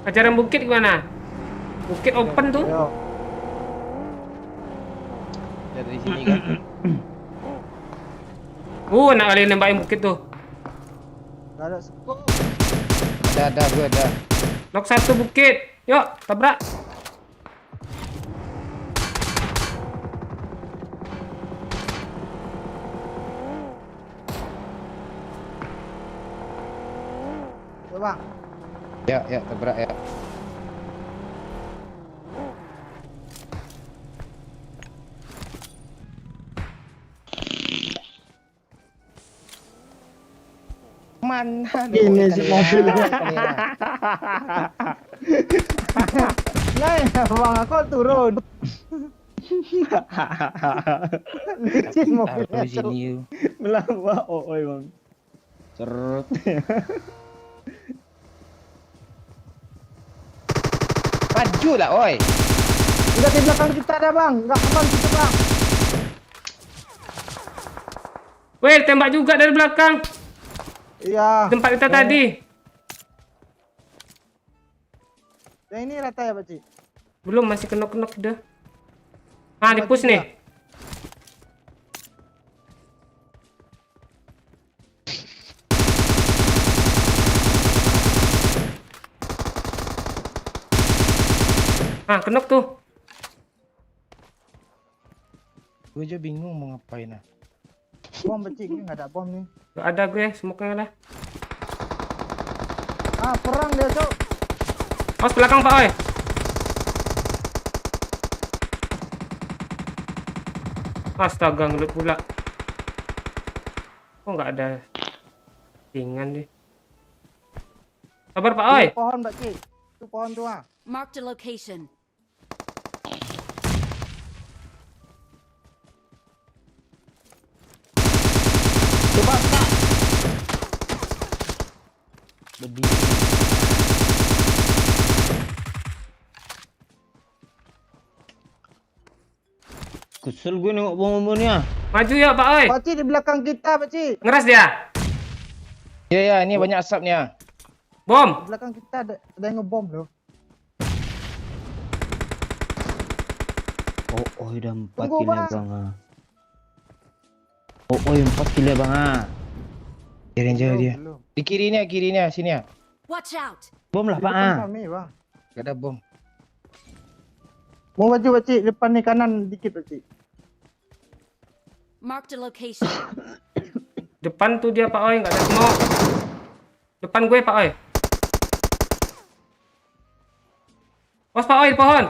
Ajaran bukit gimana? Bukit open tuh. Yo. Dari sini kan. Enak kali nembakin bukit tuh. Gak ada scope. Ada gue ada. Knock satu bukit. Yuk, tabrak. Coba. Ya, tabrak ya. Mana Ini si mobil. Nah, bang aku turun. Licin mobilnya Taruh sini yuk. Melawa oi bang. Cerut. Maju lah, oi. Udah di belakang kita ada bang, nggak aman kita bang. Weh, tembak juga dari belakang. Iya. Tempat kita tadi. Yang ini rata ya Pak Ci? Belum, masih kenok-kenok dah. Ah, di push nih. Ah, kenok tuh. Gue aja bingung mau ngapain ah. Bom Pak Ci, ini nggak ada bom nih. Gak ada gue, smoke-nya lah. Ah, perang dia cok. Awas belakang Pak Oi. Astaga, ngelut pula. Kok nggak ada ringan deh. Sabar Pak Oi. Itu pohon Pak Ci. Itu pohon tua. Marked a location. Kesel gue nengok bom-bomnya. Maju ya Pak Oi. Pak Cik di belakang kita, Pak Cik. Ngeras dia. Ya ya, ini banyak asapnya. Bom. Di belakang kita ada yang ngebom loh. Oh, udah 4 Tunggu, kill ya, Bang. Bang. Oh, 4 kill ya, Bang. Jaring jauh dia. Belum. Di kirinya, sini ya. Watch out! Bom lah, Di Pak. depan kami, Bang. Gak ada bom. Mau maju, Pak Cik. Depan nih kanan dikit, Pak Cik. Marked a location. Depan tuh dia Pak Oi, nggak ada smoke. Depan gue Pak Oi. Was Pak Oi, pohon.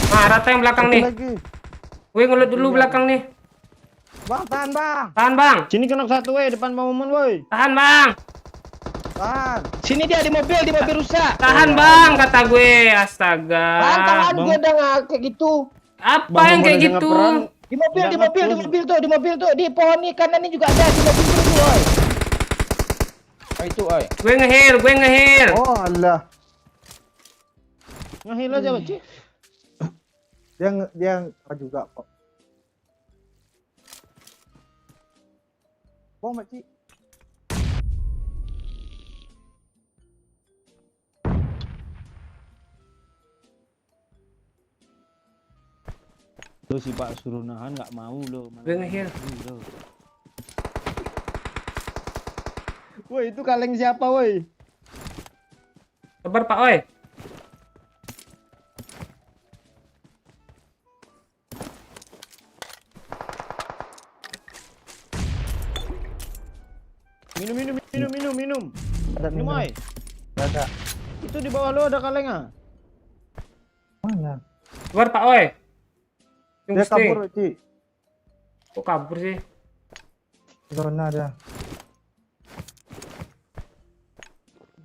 Nah, rata yang belakang Satu nih. lagi. Gue ngelut dulu belakang nih. Bang, tahan, Bang. Tahan Bang. Sini kena satu, woi, depan Bang Mumun, woi. Tahan Bang. Tahan. Sini dia di mobil rusak. Tahan Bang, kata gue. Astaga. Tahan Bang. gue udah nggak kayak gitu. Apa Bang yang Mumun kayak aja gitu? ngeperan. Di mobil Nggak ngepush. di mobil tuh, di pohon nih kanan ini juga ada, di mobil tuh, oi. Oh, itu, oi. Gue ngehil. Oh, alah. Ngahil aja, Pak Cik. Dia juga kok. Bom, Pak Cik. Tuh si Pak suruh nahan nggak mau loh. Malah Gue ngehil. loh. Woi, itu kaleng siapa, woi? Sabar Pak Oi. Minum. Ada Minum, oi. Ada. Itu di bawah lo ada kaleng ah. Mana? Sabar Pak Oi. Tunggu Dia kabur, Pak Cik. Kok kabur sih? Zona dia.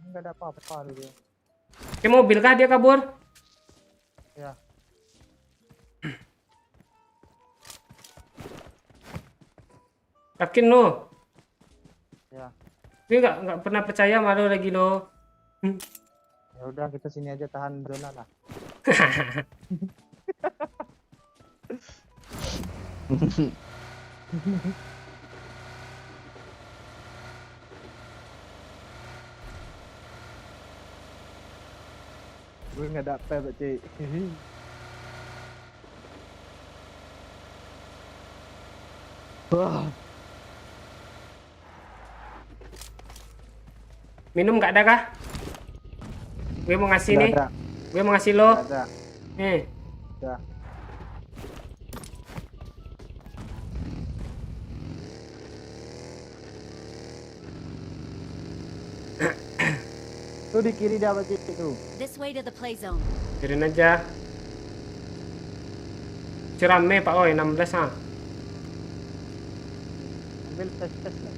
Enggak ada apa-apa dia. Ke mobil kah dia kabur? Ya. Yakin lo? Ya. Gue nggak pernah percaya sama lo lagi lo. Ya udah kita sini aja tahan zona lah. Gue nggak dapet, Pak Cik. Wah, Minum nggak ada kah? Gue mau ngasih nih. nggak ada, Gue mau ngasih lo. nggak ada. Nih. Udah. Tuh di kiri dia, Pak Cik, tuh. This way to the play zone. Biarin aja. Cerame Pak Oi 16 ah. Ambil tes lah.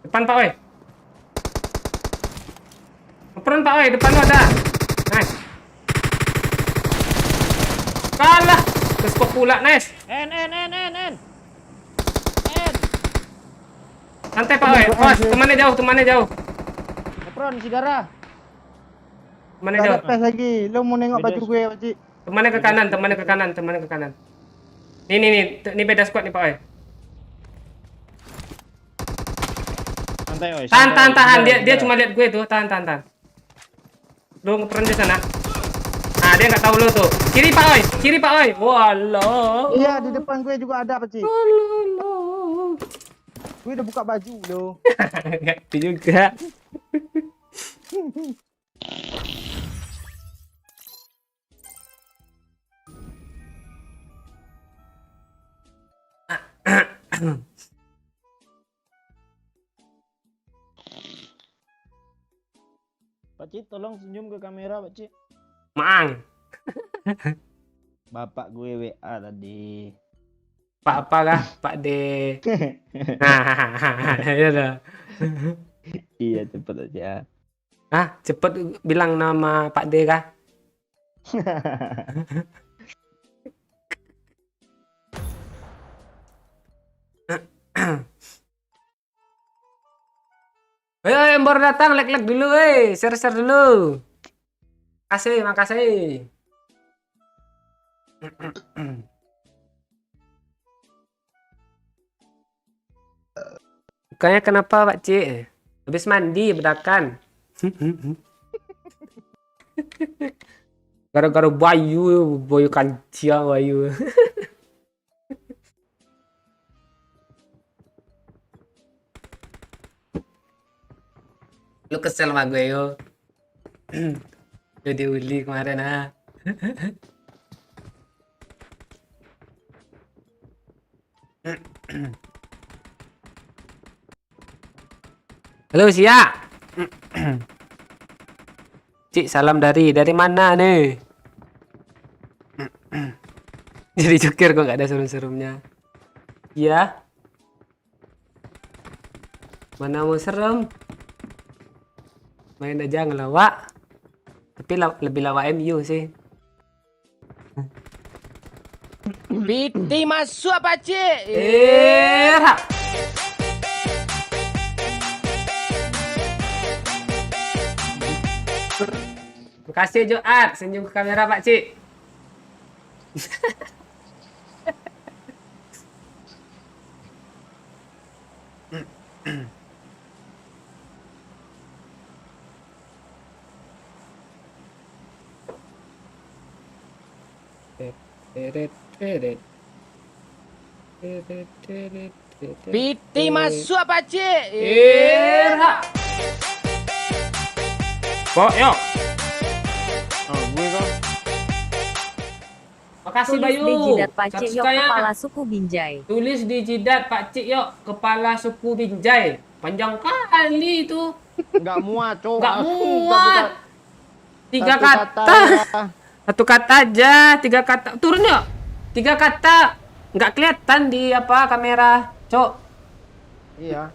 Depan Pak Oi. Depan Pak Oi, depan lo ada. Nice. Kalah. Keskop pula, nice. En. Santai Pak Oi. Oh, temannya jauh. Epron si darah. Temannya Nggak ada jauh. tes lagi. Lo mau nengok Beda baju gue, Pak Cik? Temannya ke kanan. Nih beda squad nih Pak Oi. Santai, oi. Tahan. Dia cuma lihat gue tuh. Tahan. Lu ngeperan di sana. Nah, dia nggak tahu lo tuh. Kiri Pak Oi. Walah. Iya, di depan gue juga ada, Pak Cik. Walah. Gue udah buka baju lo. Nggak itu juga. Pak Cik, tolong senyum ke kamera, Pak Cik. Maang. Bapak gue WA tadi. Pak apa kah? Pak D. Ya dah. Iya, cepet aja. Cepet bilang nama Pak D kah? Ayo yang baru datang like dulu, share dulu. Makasih. Bukannya kenapa Pak Cik? Habis mandi bedakan. Gara-gara Bayu kancing Bayu. Lu kesel sama gue yo. Lu diuli kemarin ah. Halo Sia. Cik salam dari mana nih? Jadi jokir kok gak ada serem-seremnya. Iya. Mana mau serem? Main aja ngelawak. Tapi lebih lawak MU sih. PT masuk pakcik. Hap. Makasih Joat, senyum ke kamera Pak Cik. PT masuk pakcik. Hap. Kok yuk. Oh, gue kok. Makasih Tulis Bayu. di jidat Pacik Yok Subscribe-nya. kepala suku Binjai. Tulis di jidat Pak Cik yuk, kepala suku Binjai. Panjang kali itu. Nggak muat, cok. Nggak Asli, muat. Tiga satu kata. ya. Satu kata aja, 3 kata. Turun yuk. 3 kata. Nggak kelihatan di apa kamera, Cok. Iya.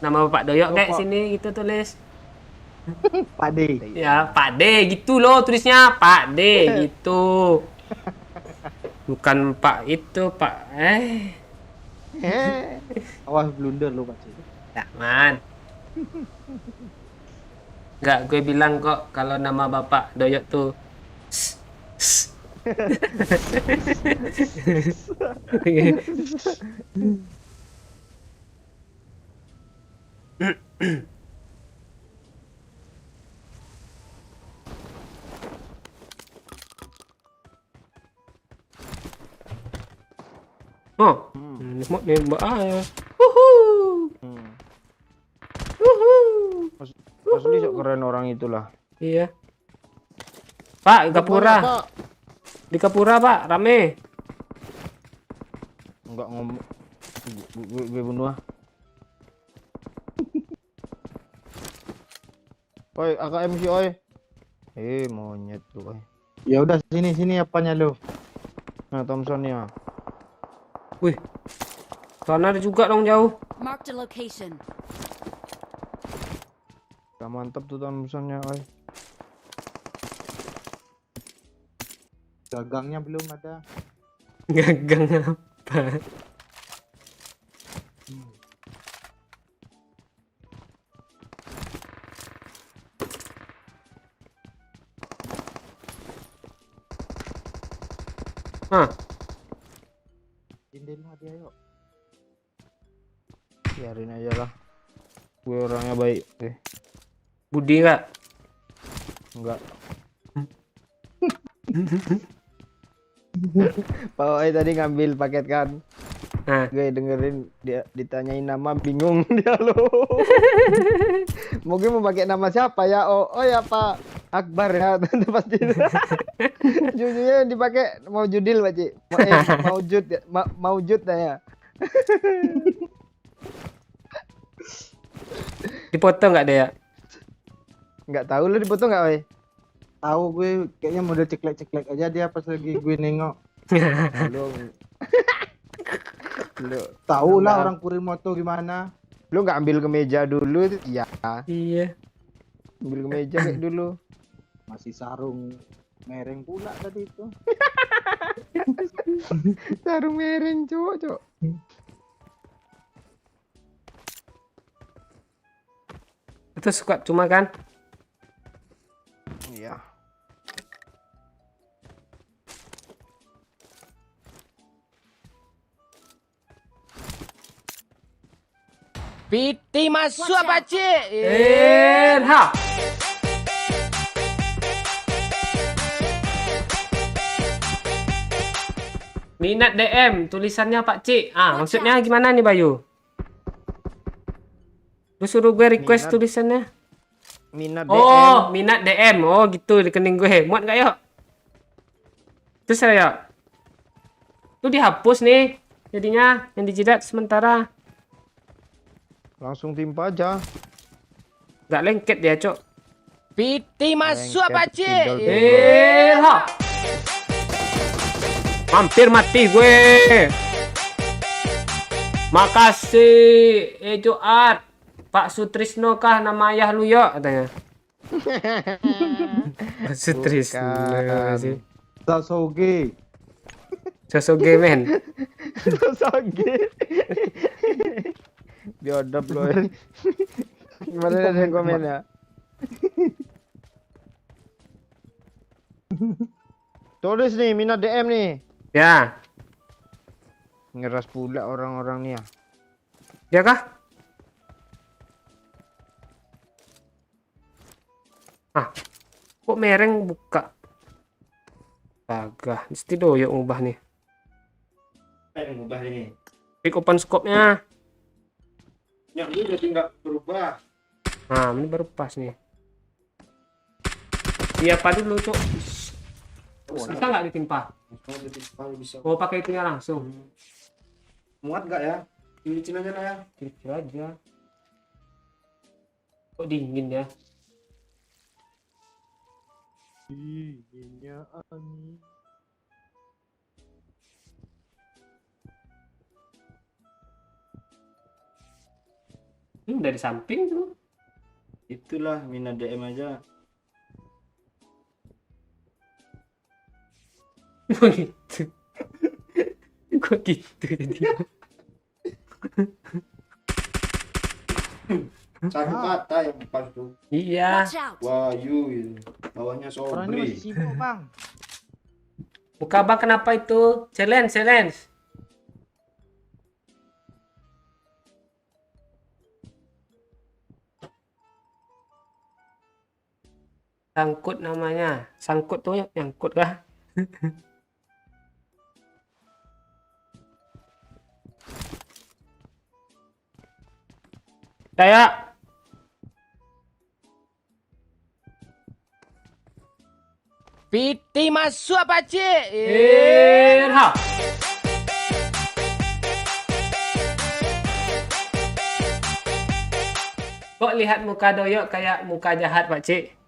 Nama Bapak Doyok kayak Lupa. sini gitu tulis. Pak D. Ya, Pak D gitu loh tulisnya. Pak D gitu. Bukan Pak itu, Pak. Awas blunder lu Pak C. Ya, man. Nggak, gue bilang kok kalau nama Bapak Doyok tuh oh, mau nembak aja. Wuhu. Wuhu. Asli sok keren orang itulah. Iya. Pak, Gapura. Pak. Di Kapura, Pak, rame. Enggak ngomong. Gue bunuh ah. Oi, AKM si oi. Monyet lu oi. Ya udah sini apanya lu? Nah, Thompson ya. Wih. Sana ada juga dong jauh. Marked a location. Gak mantap tuh Thompsonnya oi. Gagangnya belum ada. Gagang apa? Hah, Jendela dia yuk. Biarin aja lah. Gue orangnya baik. Budi nggak? Enggak. Pak Oi tadi ngambil paket kan. Nah, Gue dengerin dia ditanyain nama bingung dia lo. Mungkin mau pakai nama siapa ya? Oh ya Pak Akbar ya. Pasti. Jujurnya dipakai mau Judil Pak Ci. Maujud ya. Maujud ya. dipotong nggak dia? Enggak tahu lu dipotong enggak, Oi? Tahu gue kayaknya model ceklek-ceklek aja dia pas lagi gue nengok. Lu lu Tahu lah Enggak. orang Kurimoto gimana. lu enggak ambil kemeja dulu ya. Iya. Ambil kemeja kayak dulu. Masih sarung mereng pula tadi itu. Sarung mereng, cowok. Itu squad cuma kan? Iya. Piti masuk Watch out. pakcik. Ha. Minat DM tulisannya Pak Cik. Maksudnya gimana nih Bayu? Lu suruh gue request Minat. tulisannya. Minat Oh, minat DM. Oh, gitu rekening gue. Muat gak yuk? Terus saya. Lu dihapus nih. Jadinya yang dijidat sementara. Langsung timpa aja. Gak lengket dia, Cok. Piti masuk Lengket, pakcik. pidol. Ha. Hampir mati gue. Makasih Ejo Art. Pak Sutrisno kah nama ayah lu yo katanya. Pak Sutrisno Bukan. sih. Sasuke. Sasuke men. Sasuke. Biadab lo ya. Gimana ada yang komen ya? Tulis nih, minat DM nih. Ya, Ngeras pula orang-orang nih ya. dia kah? Kok mereng buka? Agak, mesti doyok ngubah nih. Pengen ngubah ini. Pick open scope-nya. Yang ini jadi nggak berubah. Nah, ini baru pas nih. Iya, apa dulu, Cok? Bisa nggak ditimpa? Kalau bisa. Mau pakai itunya langsung. Muat nggak ya? Licin aja lah ya. Kecil aja. Kok dingin ya? Dinginnya angin. Dari samping tuh. Itulah minat DM aja. Kok gitu? Kok gitu jadi? Satu kata yang pas tuh. Iya. Watch out. Wahyu itu. Bawahnya Orangnya Sobri. masih sibuk bang. Buka bang kenapa itu? Challenge, challenge. Sangkut namanya. Sangkut tuh nyangkut kah? Saya Piti masuk pakcik. Irha. Kok lihat muka doyok kayak muka jahat Pak Cik?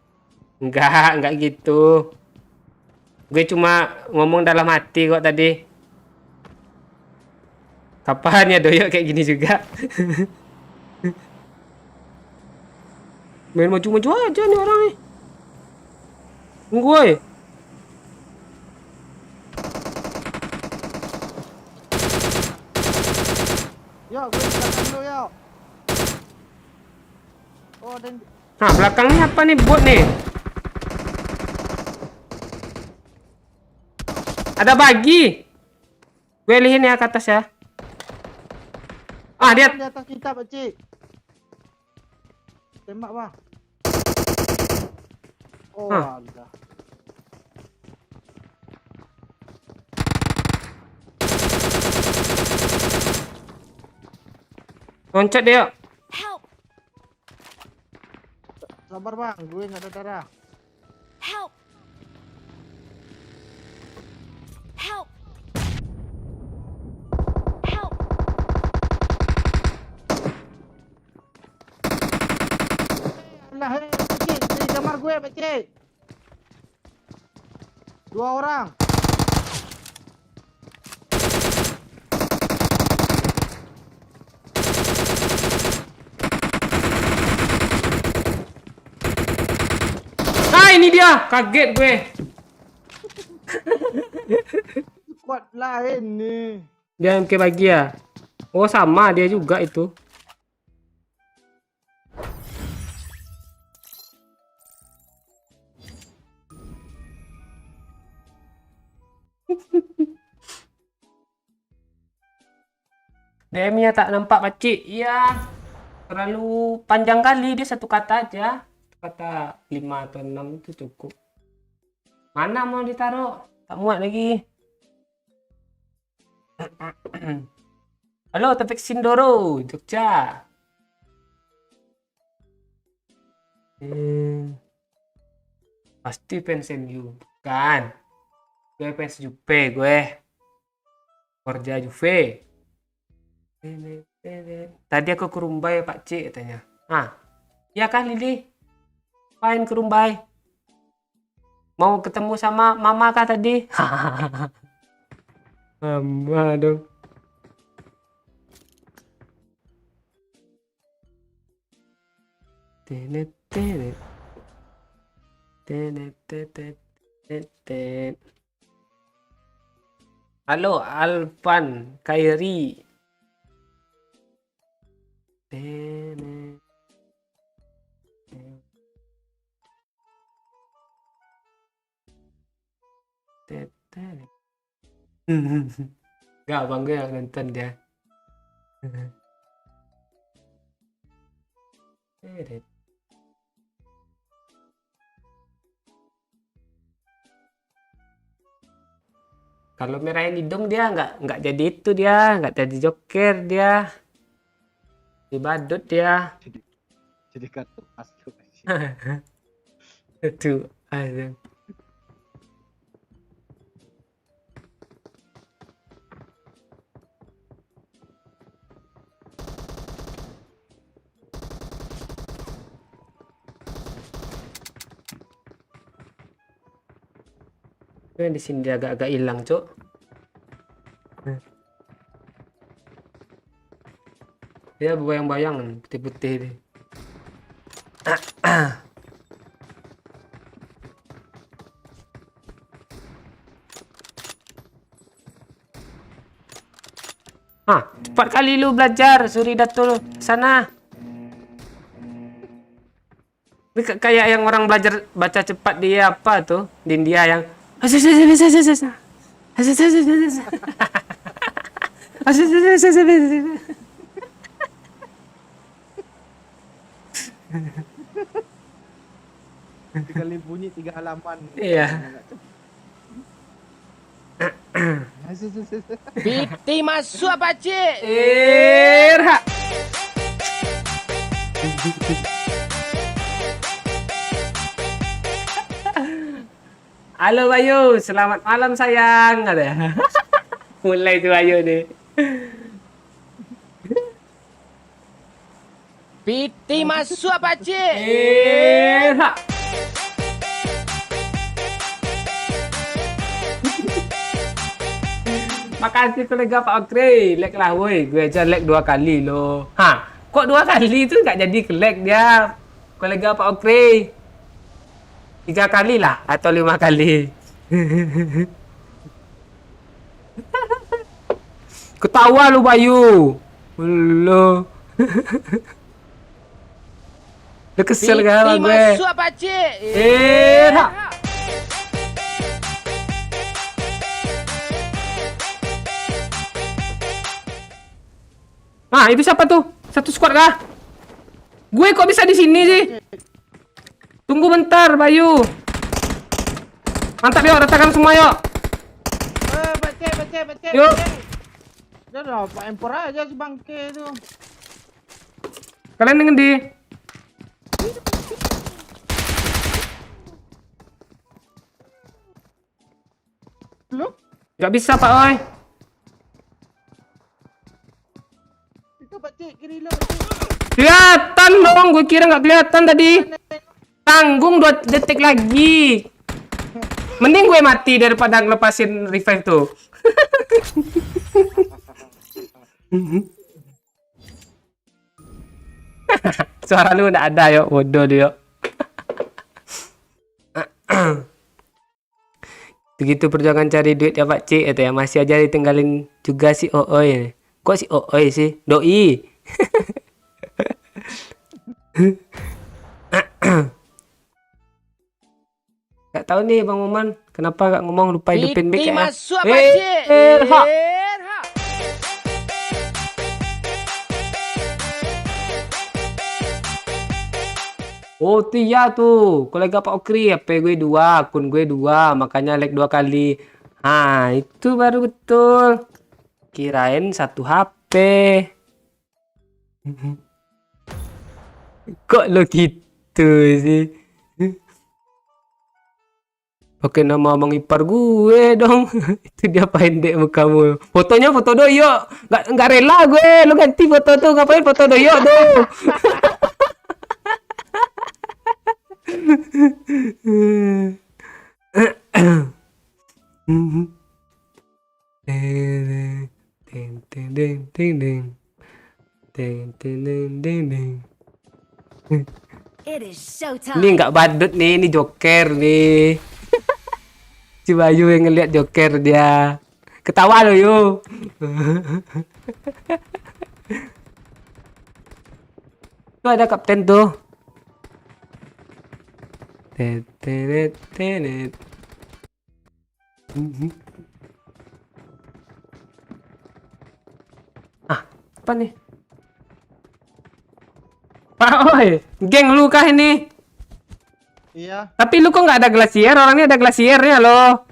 Enggak gitu. Gue cuma ngomong dalam hati kok tadi. Kapan ya doyok kayak gini juga? Main maju-maju aja nih orang nih. Tunggu woy. Yo, gue di belakang lu yo. Oh, dan Nah, belakangnya apa nih bot nih? Ada bagi. Gue lihin ya ke atas ya. Dia di atas kita, Pak Cik. Tembak, Bang. Oh, Hah. ada. loncat dia. Help. Sabar, Bang. Gue nggak ada darah. Help. Help. Help. Lah, hei, Pak Cik. Di kamar gue, Pak Cik. 2 orang. Ini dia. Kaget gue. Squad lain nih. Dia MK bagi ya. Oh, sama dia juga itu. DM-nya tak nampak pakcik. Iya. Terlalu panjang kali, dia satu kata aja. Kata 5 atau 6 itu cukup. Mana mau ditaruh? Tak muat lagi. Halo, Tepek Sindoro, Jogja. Pasti fans MU. Kan. Gue fans Juve, gue. Forza Juve. Tadi aku ke Rumbai Pak C katanya. Ah, iya kah Lili? Main ke Rumbai. Mau ketemu sama mama kah tadi? Mama dong. Tenet tenet. Tenet tenet tenet. Halo Alvan Kairi. Tenet. Tenet. Gak bangga nonton dia. Tenet. Kalau merahin hidung dia nggak jadi itu, dia nggak jadi joker, dia di badut dia. Jadi kartu masuk. Itu aja. Di sini dia agak-agak hilang, Cuk. Dia bayang-bayang putih-putih deh. Cepat kali lu belajar, Suri Datul sana. Ini kayak yang orang belajar baca cepat dia apa tuh di India yang Sekali bunyi 3 halaman. iya. Piti masuk apa cik? Irha. Halo Bayu, selamat malam sayang. Ada. Mulai tuh Bayu nih. Piti masuk apa cik? Irha. Makasih kolega Pak Okre, lag lah woi, gue aja lag 2 kali loh. Kok 2 kali itu nggak jadi ke lag dia, kolega Pak Okre. 3 kali lah atau 5 kali. Ketawa lu Bayu. Lu. Lu kesel gak sama Piti gue? masuk apa cik? Nah, itu siapa tuh? Satu squad kah? Gue kok bisa di sini sih? Tunggu bentar, Bayu. Mantap yuk, ratakan semua yuk. Baca. Yuk. Udah lah, Pak Empor aja si bangke itu. Kalian dengan di? Lu? Gak bisa, Pak Oi. Itu Pak Cik, kiri lu. Kelihatan dong, gue kira nggak kelihatan tadi. Tanggung 2 detik lagi. Mending gue mati daripada ngelepasin revive tuh. Suara lu udah ada yuk, bodoh dia. Begitu perjuangan cari duit ya Pak C itu ya, masih aja ditinggalin juga si Ooy. Kok si Ooy sih? Doi. Gak tahu nih Bang Moman, kenapa gak ngomong, lupa hidupin mic Piti ya. masuk apa cik? Irha. Irha. Oh tuh iya tuh, kolega Pak Okri, HP gue 2, akun gue 2, makanya like 2 kali. Ah, itu baru betul. Kirain satu HP. Kok lo gitu sih? Pakai nama abang ipar gue dong. Itu dia pendek mukamu. Fotonya foto doyo. Nggak rela gue. Lo ganti foto tuh, ngapain foto doyo tuh? Ding ding ding ding ding. Ding ding ding ding ding. It is showtime. Ini nggak badut nih, ini Joker nih. Si Bayu yang ngeliat Joker dia. Ketawa lo yuk. Tuh ada kapten tuh. Tenet tenet. Ah, apa nih? Pak oi, geng lu kah ini? Iya, Tapi lu kok nggak ada glasier? Orangnya ada glasiernya loh.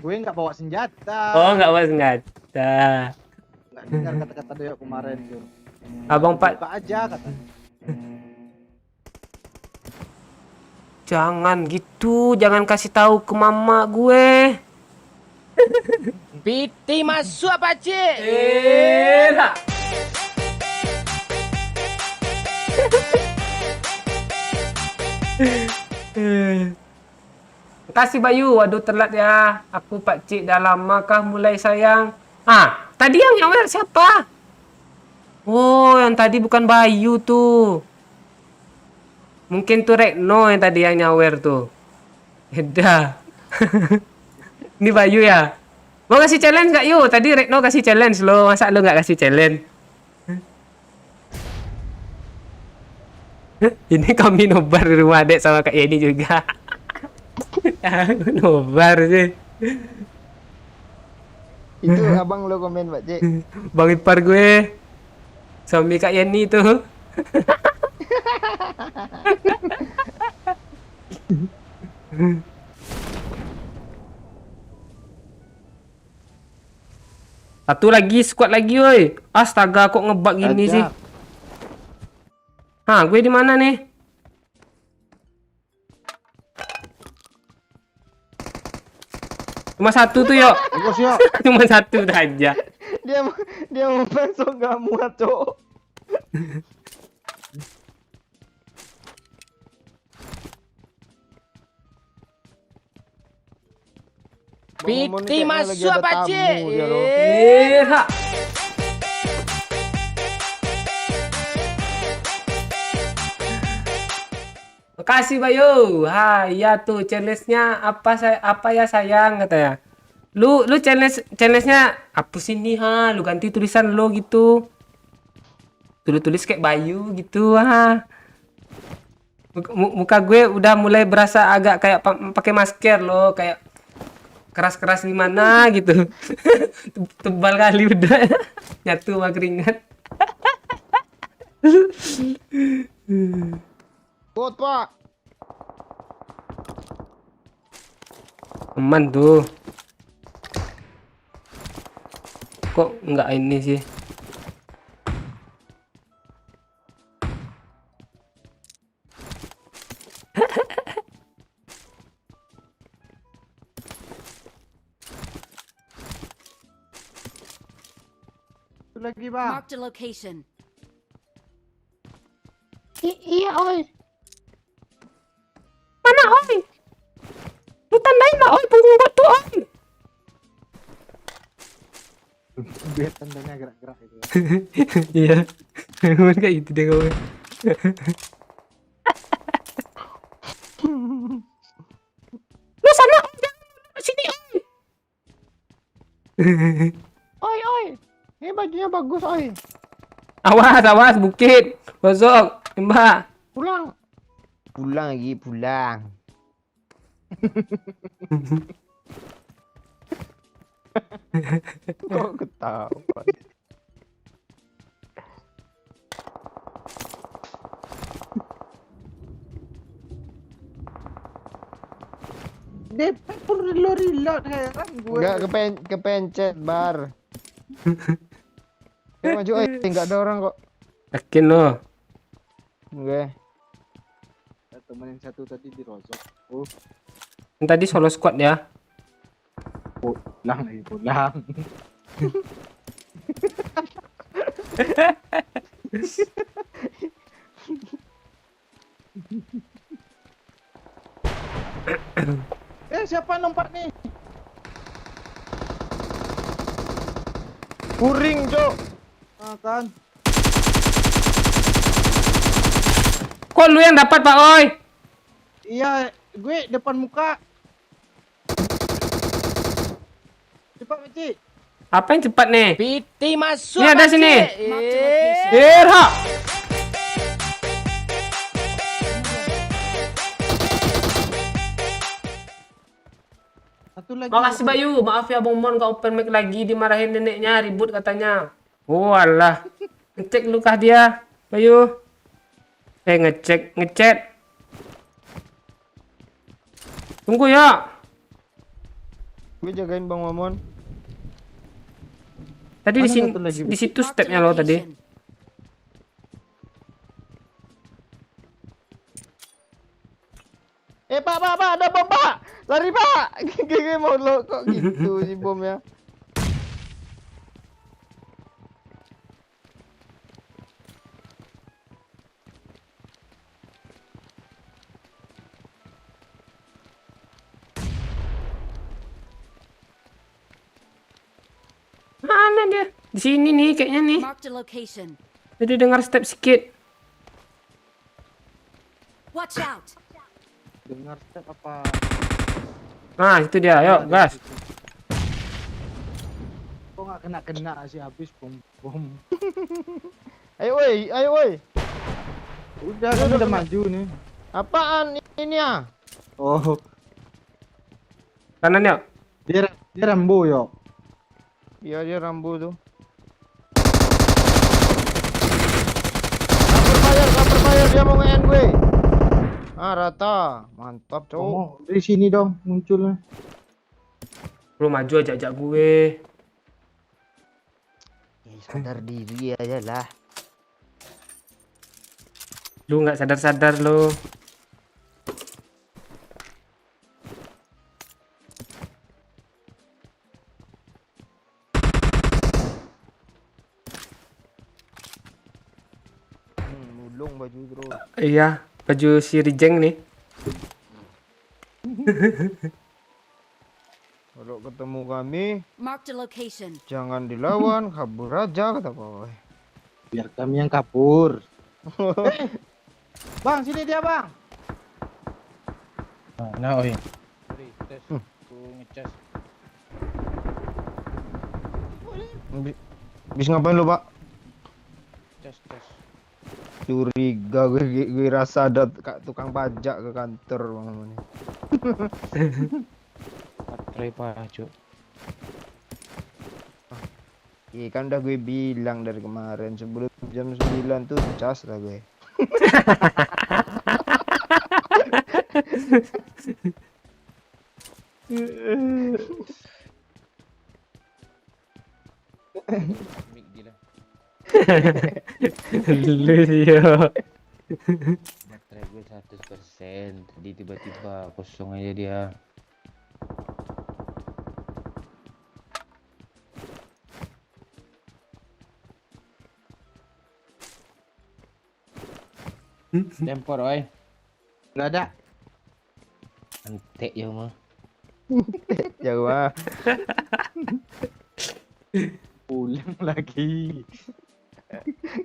gue nggak bawa senjata. Oh, nggak bawa senjata. Nggak dengar kata-kata Doyok kemarin tuh. Abang Pak, Buka aja kata. jangan gitu, jangan kasih tahu ke mama gue. Piti masuk pakcik. Lah. Kasih Bayu, waduh telat ya. Aku Pak Cik dah lama kah mulai sayang. Ah, tadi yang nyawer siapa? Oh, yang tadi bukan Bayu tuh. Mungkin tuh Rekno yang tadi yang nyawer tuh. Beda. Ini Bayu ya. Mau kasih challenge nggak yuk? Tadi Rekno kasih challenge lo, masa lo nggak kasih challenge? Ini kami nobar di rumah adek sama Kak Yeni juga. Nobar sih. Itu abang lo komen Pak Cik. Bang ipar gue. Suami Kak Yeni tuh. Satu lagi, squad lagi woi. Astaga, kok ngebug gini Aja. sih? Hah, gue di mana nih? Cuma satu tuh, yuk. Bagus yuk. Cuma satu aja. Dia mau besok nggak muat cok. Piti masuk pakcik. Iya. Makasih Bayu. Ha, iya tuh challenge-nya apa ya sayang katanya. Lu challenge-nya hapus ini ha, lu ganti tulisan lo gitu. Tulis kayak Bayu gitu ha. Muka gue udah mulai berasa agak kayak pakai masker lo, kayak keras-keras di mana gitu. Tebal kali udah. Nyatu sama keringat. Bot Pak. Aman tuh. Kok nggak ini sih? Itu lagi Bang. Marked a location. Iya oi. Mana oi? Lu tandain lah oi punggung batu oi. Biar tandanya gerak-gerak itu. Iya. Memang kayak gitu deh kamu. Lu sana oi, jangan sini oi. Oi oi. Ini bajunya bagus oi. Awas bukit. Bosok, Mbak. Pulang. Pulang lagi, pulang. Kok ketawa? Depet pun reload heran gue. Enggak kepencet bar. Maju enggak ada orang kok. Yakin lo? Gue. Temen yang satu tadi di rosok. Yang tadi solo squad ya. Pulang lagi pulang. Siapa nompak nih? Kuring, Cok. Kan. Kok lu yang dapat Pak Oi? Iya, gue depan muka. Cepat, Mici. Apa yang cepat nih? Piti masuk. Ini ada Pakcik. sini. Marked a location. Irha. Satu lagi. Makasih Bayu, maaf ya Bang Mon gak open mic lagi, dimarahin neneknya, ribut katanya. Oh alah, ngecek lu kah dia, Bayu? Ngechat. Tunggu ya. Gue jagain Bang Mamon. Tadi di Mana sini, satu lagi? di situ Marked a stepnya lo tadi. location. Pak, ada bom, Pak. Lari, Pak. Gue mau lo kok gitu si bomnya. Mana dia? Di sini nih kayaknya nih. Marked a location. Jadi dengar step sedikit. Watch out. Dengar step apa? Nah, itu dia. Ayo, gas. Kok nggak kena sih habis bom. Ayo, woi. Udah kan udah maju nih. Apaan ini ya? Oh, Kanan ya. dia Rambo yo. Iya, dia Rambo tuh. Cover fire, dia mau nge-end gue. Rata. Mantap, cowok. Oh, dari sini dong munculnya. Lu maju ajak gue. Sadar diri aja lah. Lu nggak sadar-sadar lu. Mulung baju bro. Iya, baju si Rijeng nih. Kalau ketemu kami, Marked a location. jangan dilawan, kabur aja kata Pak. Biar kami yang kabur. Bang, sini dia bang. Nah, oi. Tes, ngecas. Bis ngapain lu, Pak? Tes. Curiga gue rasa ada tukang pajak ke kantor Bang ini. Baterai pajak. Iya kan udah gue bilang dari kemarin sebelum jam 9 tuh cas lah gue. Lu yo. Baterai gue 100%. Tadi tiba-tiba kosong aja dia. Tempor, oi. Nggak ada. Antek ya mah. Jauh ah. Pulang lagi.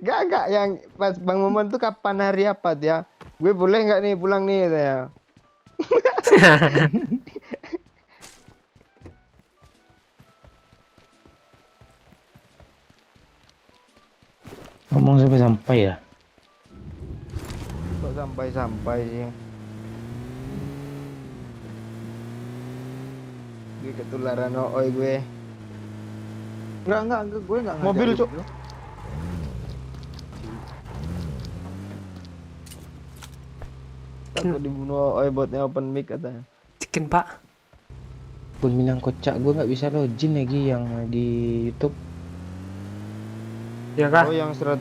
Gak yang pas Bang Momon tuh kapan hari apa dia? Gue boleh nggak nih pulang nih saya? Ngomong sampai ya. Kok sampai sih? Gue ketularan oi gue. Enggak, gue enggak Mobil, ngajarin Cuk. lu. Takut dibunuh oi botnya open mic katanya. Chicken Pak. Gue bilang kocak gue nggak bisa login lagi yang di YouTube. Ya kah? Oh yang 100.000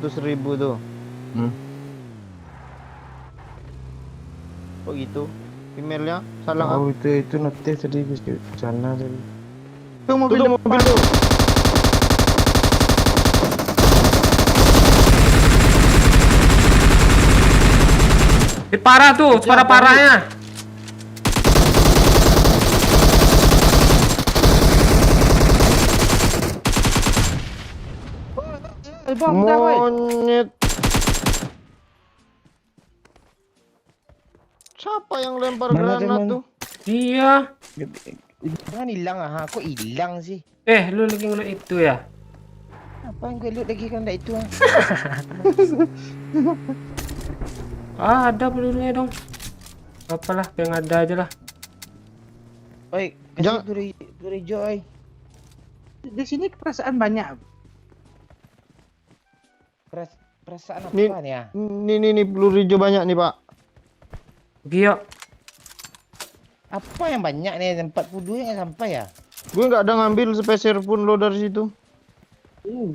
tuh. Oh gitu. Emailnya salah. Oh itu notif tadi bisa sana tadi. Tuh mobil tuh. Parah tuh, suara parahnya. Monyet. Siapa yang lempar Mana granat teman? tuh? Iya. Jangan hilang ah, kok hilang sih? Lu lagi ngeliat itu ya? Apa yang gue lihat lagi kan enggak itu ah? Ada pelurunya dong. Apalah, yang ada aja lah. Oi, Jangan- kasih duri oi. Di sini perasaan banyak. Perasaan Nih. apa nih ya? Nih peluru hijau banyak nih, Pak. Gio. Apa yang banyak nih? 42 yang nggak sampai ya? Gue nggak ada ngambil sepeser pun lo dari situ.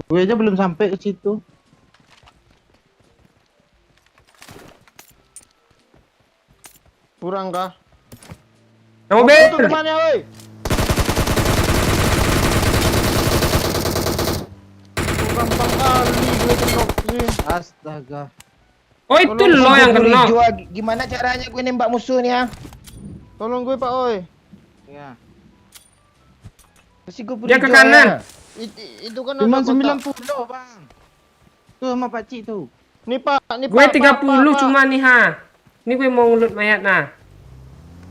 Gue aja belum sampai ke situ. Kurang kah? Mobil. Itu kemana, woi? Gampang kali gue kenok sih. Astaga. Oh, itu lo yang kena. Gimana caranya gue nembak musuh nih ya? Tolong gue, Pak, oi. Ya. Kasih gue Dia ke kanan. Itu kan Cuma ada kotak. 90, Bang. Tuh sama Pak Cik tuh. Nih, Pak, nih, Gue Pak, 30 Pak. cuma nih ha. Ini gue mau ngelut mayat nah.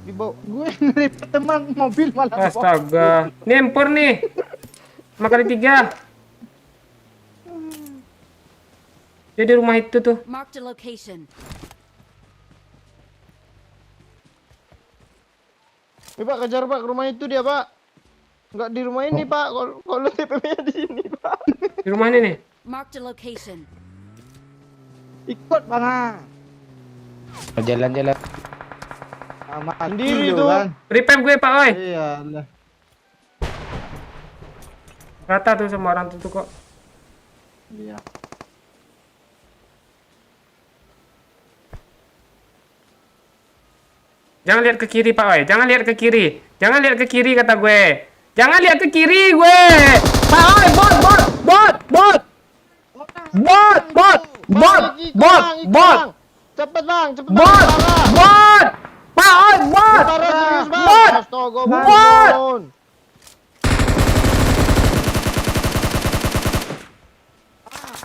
Dibawa. Gue ngeripet teman mobil malah. Astaga. Ini empor nih. 5x3. Dia di rumah itu tuh. Marked a location. Nih, Pak, kejar, Pak, ke rumah itu dia, Pak. Enggak di rumah ini, Pak. Kalau TPP-nya di sini, Pak. Di rumah ini nih. Marked a location. Ikut, Bang. Jalan-jalan. Sama Sendiri Cik tuh. Bang. Revive gue pak oi. Iyalah. Rata tuh sama orang tuh kok. Iya. Jangan lihat ke kiri pak oi. Jangan lihat ke kiri. Jangan lihat ke kiri kata gue. Jangan lihat ke kiri gue. Pak oi, bot. Cepet, Bang. Cepet, Bot. Bang. Bot. Pak oi, bot. Parah serius, Bang. Bot. Astaga, Bot. Bang.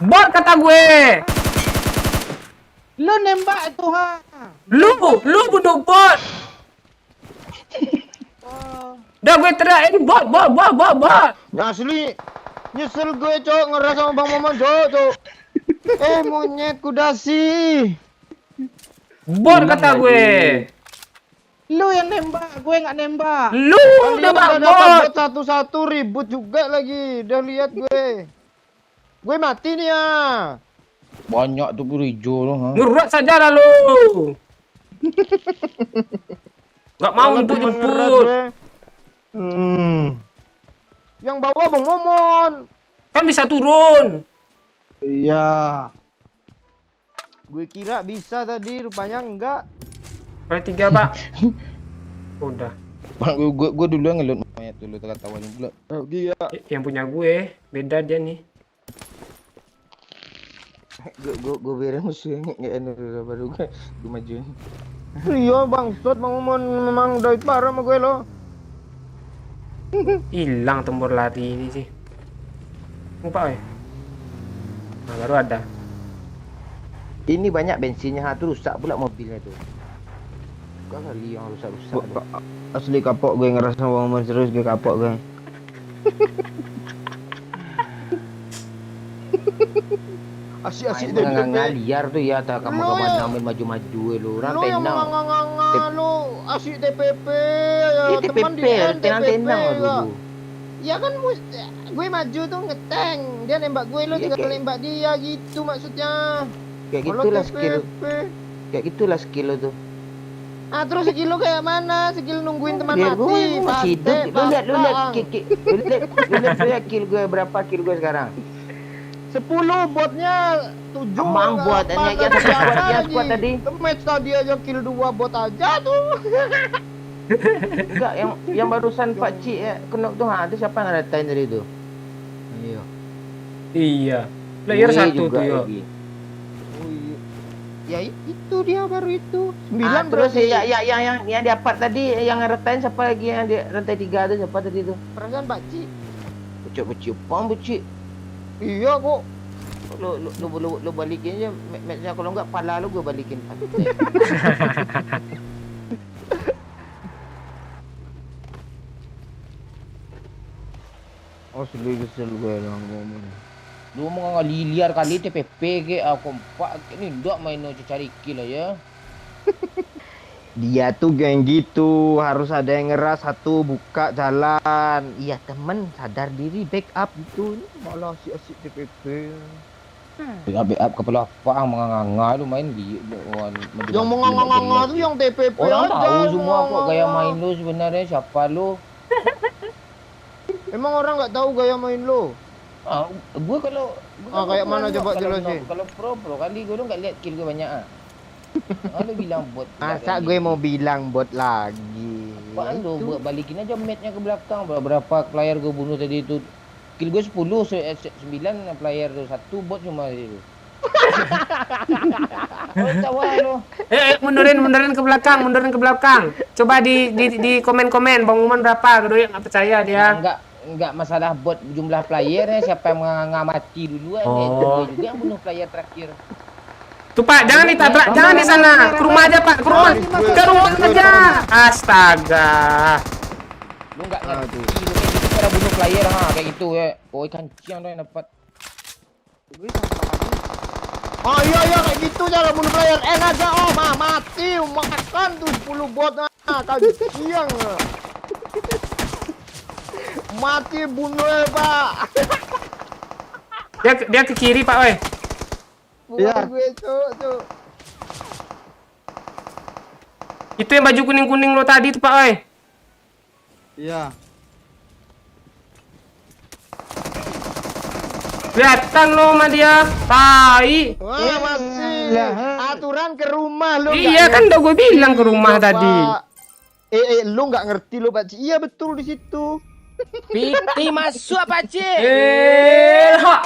Bot kata gue. Lu nembak tuh ha. Lu buduk bot. Udah gue teriak ini bot. Asli nyesel gue, Cok, ngeras sama Bang Maman, Cok. Monyet kudasi. Bot kata gue. Lu yang nembak, gue nggak nembak. Lu udah Kalian bot. dapat satu-satu ribut juga lagi. Udah lihat gue. Gue mati nih ya. Banyak tuh peluru hijau loh. Ha? Ngeruat saja lah lu. Gak mau Kalau temen ngeras jemput. gue. Yang bawa Bang Momon. Kan bisa turun. Iya. Gue kira bisa tadi, rupanya enggak. Kali 3 pak. Udah. Bang, gue dulu yang ngelut mayat dulu ketahuan pula. Oh, dia. Yang punya gue beda dia nih. Gue biarin musuhnya nggak baru gue majuin. Iya Bang, Bang Momon memang udah parah sama gue loh. Hilang tempur lari ini sih. Lupa ya. Nah, baru ada. Ini banyak bensinnya, tuh rusak pula mobilnya tuh. Bukan kali yang rusak-rusak. Asli kapok gue ngerasa sama Momon terus, gue kapok gue. Asik-asik deh Nggak liar tuh ya, tak kamu Lu ya. main maju-maju lu, orang Lu yang tenang. menganga-nganga lu, asik TPP ya, teman TPP, di NTPP tenang-tenang lah ya. dulu. Ya kan gue maju tuh ngeteng, dia nembak gue, lu Iya, tinggal kayak- nembak dia gitu maksudnya. Kayak Kalau gitulah skill, TPP, kayak gitulah skill lu tuh. Ah terus skill lu kayak mana? Skill nungguin teman Biar gue mati. masih hidup. Lu lihat Bang. lu lihat kill gue berapa kill gue sekarang. 10 botnya 7. Emang buatannya yang squad tadi. Match tadi aja kill 2 bot aja tuh. Enggak, yang barusan Pak Cik kena tuh itu siapa yang ngatain tadi itu? Iya. Iya. Player Gue satu juga tuh yo. lagi. Oh, iya. Ya itu dia baru itu. 9 Terus berarti. yang dapat tadi yang ngeretain siapa lagi yang di rantai 3 itu siapa tadi itu? Perasaan Pakci. Bocik pam bocik. Iya kok. Lu balikin aja matchnya kalau enggak pala lu gue balikin. Oh sedih kesel gue lah ngomong. Lu mau liar kali TPP ke kompak ni ndak main no cari kill aja. Dia tuh geng gitu, harus ada yang ngeras satu buka jalan. Iya temen, sadar diri, backup gitu. Malah asik-asik TPP. Up kepala apa menganga lu main di Yang menganga-nganga tuh yang TPP orang aja. tahu semua kok menganga-nganga. gaya main lu sebenarnya siapa lu. Emang orang nggak tahu gaya main lo? Gue kalau Kayak mana coba jelasin? Kalau pro kali gue tuh nggak lihat kill gue banyak lu bilang bot. Masa gue mau bilang bot lagi? Apaan lu buat balikin aja matchnya ke belakang. Berapa player gue bunuh tadi itu. Kill gue 10, 9 player tuh. 1 bot cuma tadi tu. Oh, tahu lu. Mundurin ke belakang. Coba di komen-komen Bang Uman berapa? Gue nggak percaya dia. Enggak masalah bot jumlah playernya siapa yang mengamati duluan Oh. dia juga yang bunuh player terakhir. Tuh Pak, jangan ditabrak, jangan di sana. Ke rumah aja Pak, ke rumah aja. Astaga. Lu enggak ngerti lu kayak gitu cara bunuh player kayak gitu ya. Oh kancing lo yang dapat. Oh iya kayak gitu cara bunuh player. Aja mati makan tuh 10 bot kaciang. Mati bunuh Pak. Dia ke kiri Pak, oi. Bukan gue tuh. Itu yang baju kuning-kuning lo tadi tuh Pak, oi. Iya. Kelihatan lo sama dia. Tai. Wah masih aturan ke rumah lu. Iya kan udah gue bilang ke rumah tadi. Lu nggak ngerti lu Pak Ci. Iya betul di situ. Piti masuk apa cik? Ha.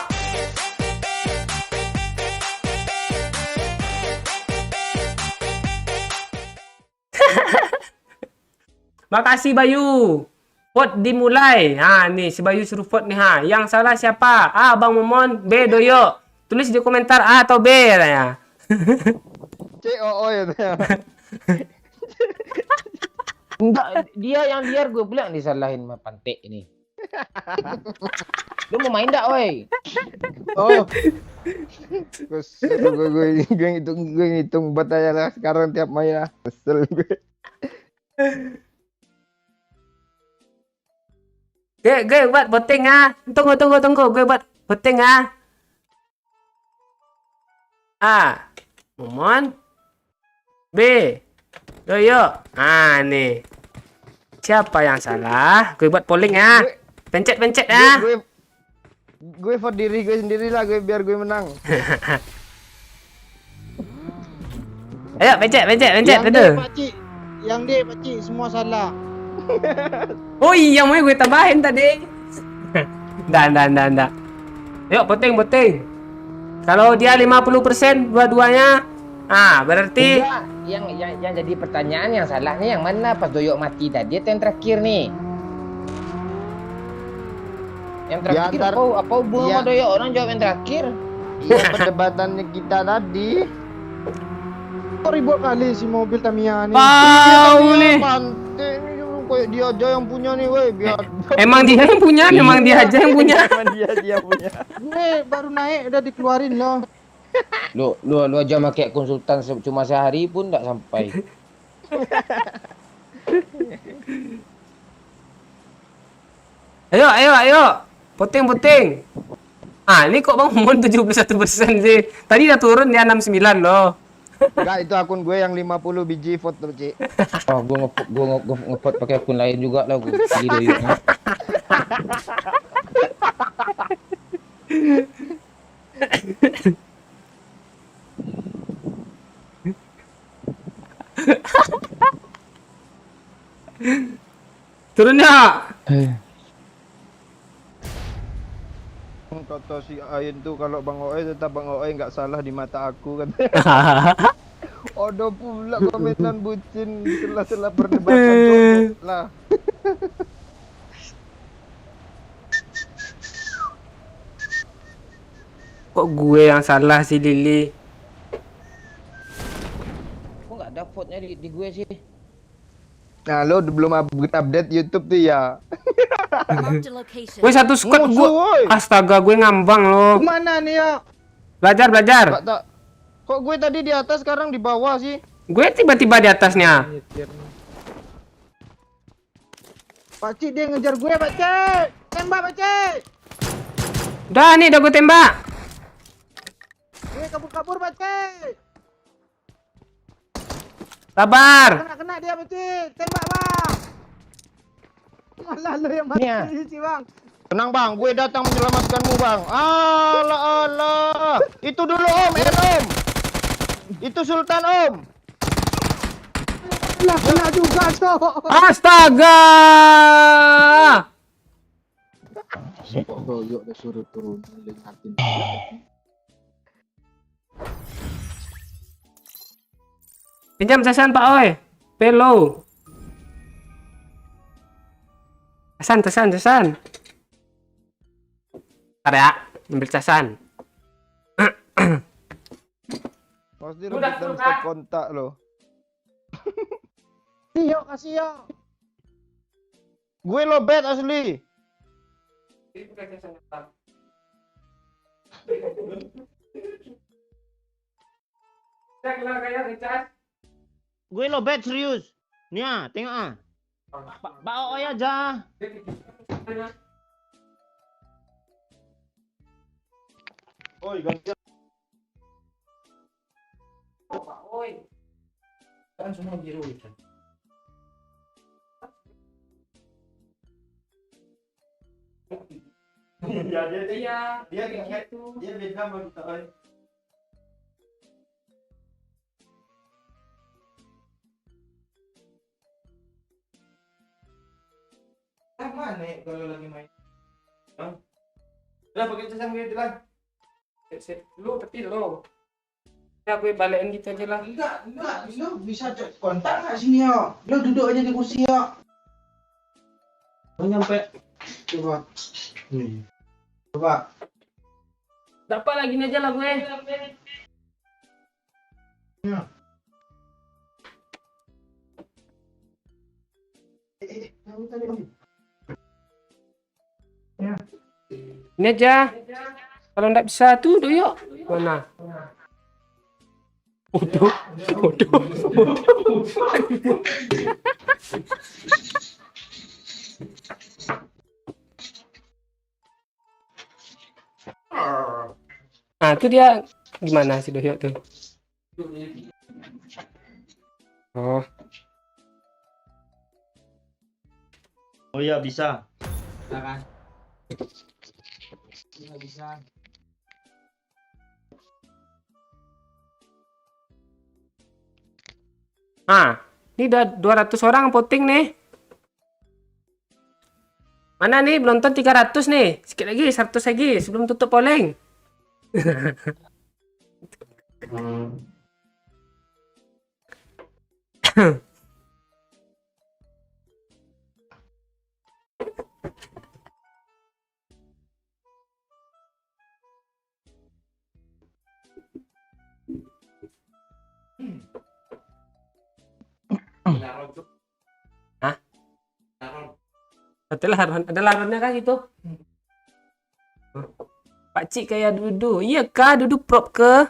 Makasih Bayu. Vote dimulai. Nih si Bayu suruh vote nih Yang salah siapa? A Bang Momon, B Doyo. Tulis di komentar A atau B ya. COO ya. Enggak, dia yang liar gue bilang disalahin sama Pantek ini. Lu mau main enggak, woi? Oh. Gue ngitung buat aja lah sekarang tiap main lah. Kesel gue. Gue buat voting Tunggu. Gue buat voting A. Momon. B. Doyo. Nih. Siapa yang salah? Gue buat polling Pencet Gue vote diri gue sendiri lah biar gue menang. Ayo pencet. Yang D Pakcik semua salah. Oh iya, mau gue tambahin tadi. Nggak. Yuk, voting. Kalau dia 50% dua-duanya, berarti Enggak, yang jadi pertanyaan yang salahnya yang mana pas Doyok mati tadi atau yang terakhir nih? Yang terakhir apa hubungan sama Doyok? Orang jawab yang terakhir. Iya perdebatannya kita tadi. Kok ribut kali si mobil Tamiya nih. Pau nih. Pantai ini kayak dia aja yang punya nih, weh. Biar Emang dia yang punya, memang dia aja yang punya. dia punya. Gue baru naik udah dikeluarin loh. Lu aja pakai konsultan cuma sehari pun enggak sampai. Ayo. Voting. Ini kok Bang Momon 71% sih. Tadi udah turun dia 69 loh. Enggak, itu akun gue yang 50 biji foto, Cik. Oh, gua ngevote pakai akun lain juga lah gua. Pilih doyoknya. Turun ya. Kata si Ain tuh kalau Bang Oe tetap Bang Oe nggak salah di mata aku kan. Ada pula komenan bucin di sela-sela perdebatan cowok lah. Kok gue yang salah sih Lili? Kok nggak ada vote-nya di gue sih? Nah, lo belum update YouTube tuh ya. Marked a location. Gue satu squad Musuh, gue. woi. Astaga, gue ngambang loh. Mana nih ya? Belajar, belajar. Nggak tak. Kok gue tadi di atas sekarang di bawah sih? Gue tiba-tiba di atasnya. Pakcik dia ngejar gue, Pakcik. Tembak, Pakcik. Udah nih, udah gue tembak. Gue kabur-kabur, Pakcik. Sabar. Kena dia, Pakcik. Tembak, Bang. Malah lo yang Iya. mati sih, Bang. Tenang Bang, gue datang menyelamatkanmu Bang. Alah alah. Itu dulu Om, Om. Itu Sultan Om. Lah, kena juga, Cok. Astaga. Doyok udah suruh turun lingatin. Pinjam casan Pak Oi. Pelo. Casan. Ntar ya, ambil casan. Pasti Udah, rebutan udah. stop kontak lo. Kasih yuk. Gue lobet asli. Gue lobet serius. Nih ah, tengok ah. Pak Oi aja. Oi, ganti. Kan semua biru itu. Ya, Iya, dia kayak gitu. dia beda sama kita. Oi. Mana nih kalau lagi main? Udah pakai casan gue bilang. Sip, lu tapi lo. Ya gue balikin gitu aja lah. Enggak. Lo bisa kontak nggak sini, yo? Lo duduk aja di kursi, yo. Mau nyampe. Coba. Coba. Dapat lagi nih aja lah gue. Ini aja. Kalau nggak bisa tuh, yuk. Mana? Bodoh. Nah, itu dia gimana sih Doyok tuh? Oh, Oh iya bisa. Bisa. ini udah 200 orang voting nih. Mana nih penonton 300 nih. Sedikit lagi 100 lagi sebelum tutup polling. Hah? Ada laronnya kan gitu? Pak Cik kayak Dudu. Iya kah? Dudu prop ke?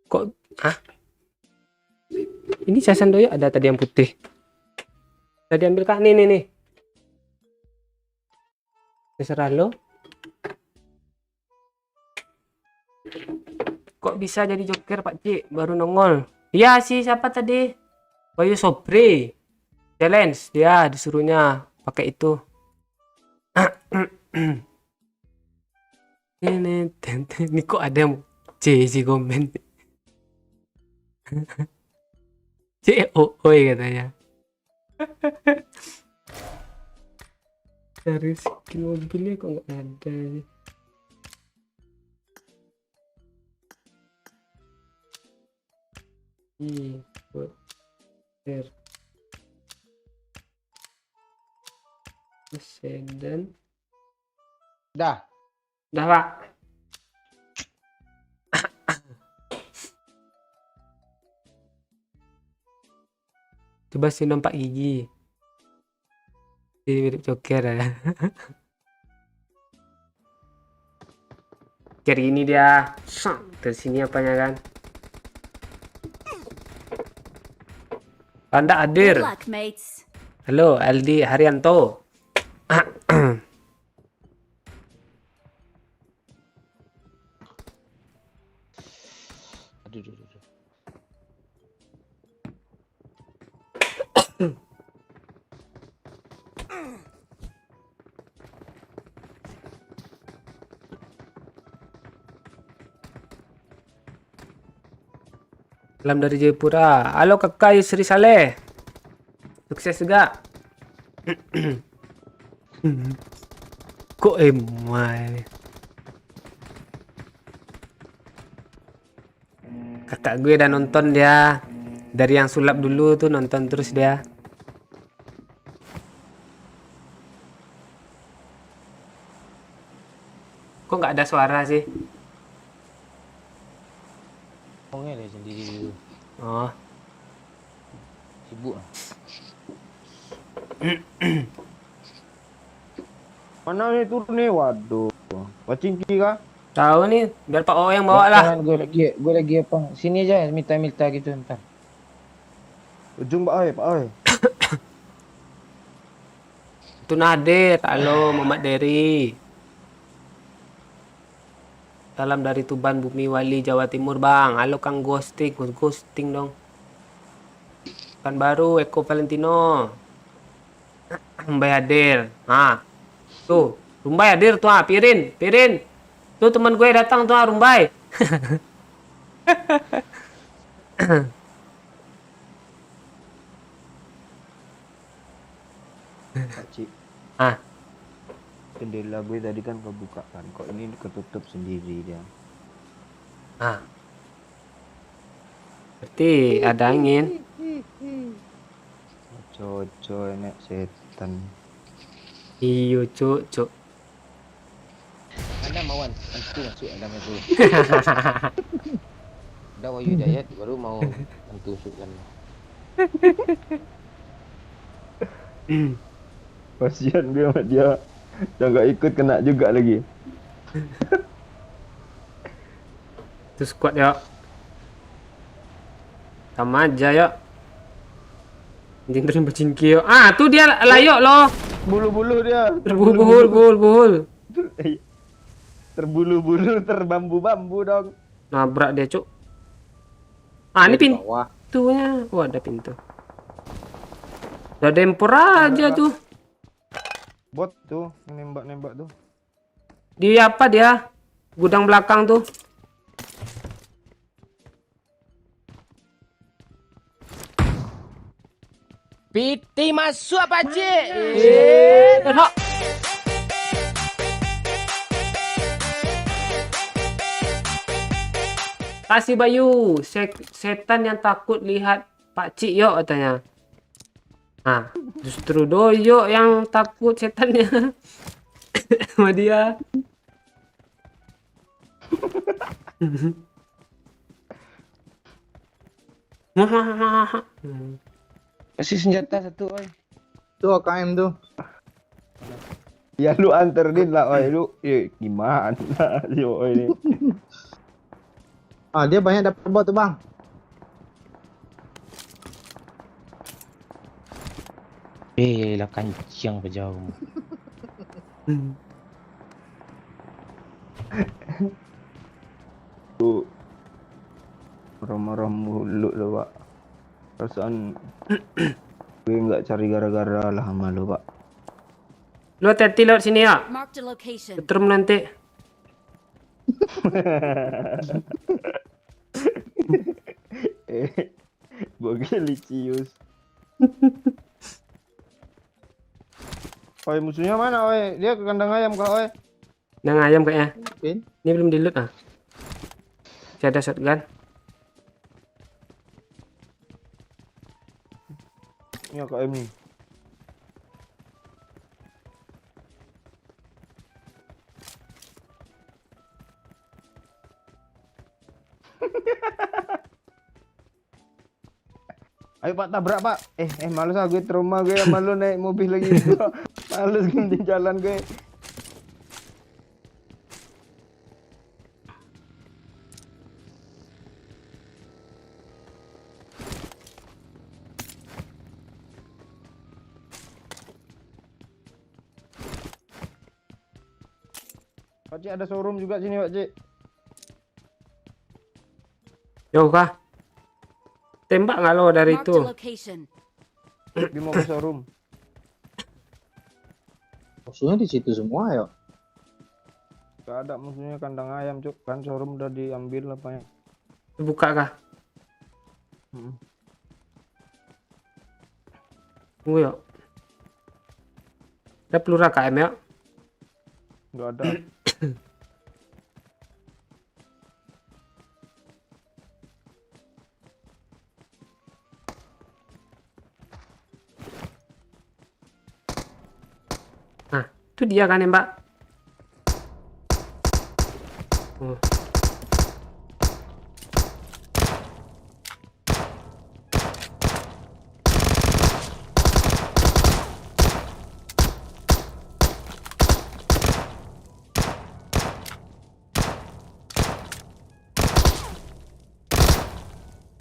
Kok? Hah? Ini casan Doyok ada tadi yang putih. Udah diambil kak? Nih. Terserah lo. Kok bisa jadi joker Pak Cik? Baru nongol. Iya sih, siapa tadi? Bayu Sobre. Challenge dia disuruhnya pakai itu. Ini kok ada yang C sih komen. C O O katanya. Dari skin mobilnya kok nggak ada. Sedan. Dah. Dah Pak. Coba sih nampak gigi. Jadi mirip Joker ya. Joker ini dia. Dari sini apanya kan? Anda Good hadir. luck, mates. Halo, Aldi Haryanto. Aduh. Salam dari Jayapura. Halo kakak Yusri Saleh. Sukses juga. Kok emang kakak gue udah nonton dia. Dari yang sulap dulu tuh nonton terus dia. Kok nggak ada suara sih? Ngomongnya deh sendiri dulu. Oh. Sibuk lah. Mana nih turun nih? Waduh. Wacingki kah? Tahu nih, biar Pak O yang bawa lah. Gue lagi apa? Sini aja minta gitu ntar. Ujung Pak Oi, Pak Oi. Itu Nadir. Halo Muhammad Dery. Salam dari Tuban Bumi Wali Jawa Timur bang. Halo Kang Ghosting. Ghosting dong. Kan baru Eko Valentino. Rumbai hadir. Nah. Tuh, Rumbai hadir tuh ah, Pirin. Tuh teman gue datang tuh ah, Rumbai. Pak Cik. Ah, Jendela gue tadi kan kebuka kan. Kok ini ketutup sendiri dia? ah. Berarti ada angin. Coco enek setan. Iyo, cuk. Anda mau antu masuk dalam itu. Udah Wahyu Dayat baru mau antu masuk dalam. Kasihan gue sama dia. Dia nggak ikut kena juga lagi. Itu squad ya. Sama aja ya. Anjing terus bercingki yo. Ah, tuh dia layok loh. Bulu-bulu dia. Terbul. Terbulu-bulu, terbambu-bambu dong. Nabrak dia, cuk. Ah, ini Dia di bawah. pintunya. Oh, ada pintu. Udah dempur aja tuh. Bot tuh, nembak-nembak tuh. Di apa dia? Gudang belakang tuh. Piti masuk apa Cik? Hak. Kasih Bayu, setan yang takut lihat Pak Cik yuk katanya. Nah, justru Doyo yang takut setannya sama dia. Kasih senjata satu, oi. Tuh KM tuh. Ya lu anterin lah, oi lu. Gimana sih oi ini? Ah, dia banyak dapat bot tuh, Bang. Bela kancing apa jauh. Marah-marah mulu lo pak. Perasaan gue nggak cari gara-gara lah sama lo pak. Lu hati-hati lewat sini ya. Marked a location. Setrum nanti. Bogel licius. Oi, musuhnya mana oi? Dia ke kandang ayam kah oi? Yang ayam kayaknya. Pin? Ini belum di loot ah. Masih ada shotgun. Ini AKM nih. Ayo pak tabrak pak. Males ah gue trauma gue malu naik mobil lagi. Males gue di jalan gue. Pak Cik ada showroom juga sini Pak Cik. Jauh kah? Tembak nggak lo dari Marked itu? a location. Dia mau ke showroom. Musuhnya di situ semua ya. Gak ada musuhnya kandang ayam cuk. Kan showroom udah diambil apa ya. Buka kah? Tunggu ya. Ada peluru KM ya? Gak ada. Nah, itu dia kan Mbak. Oh.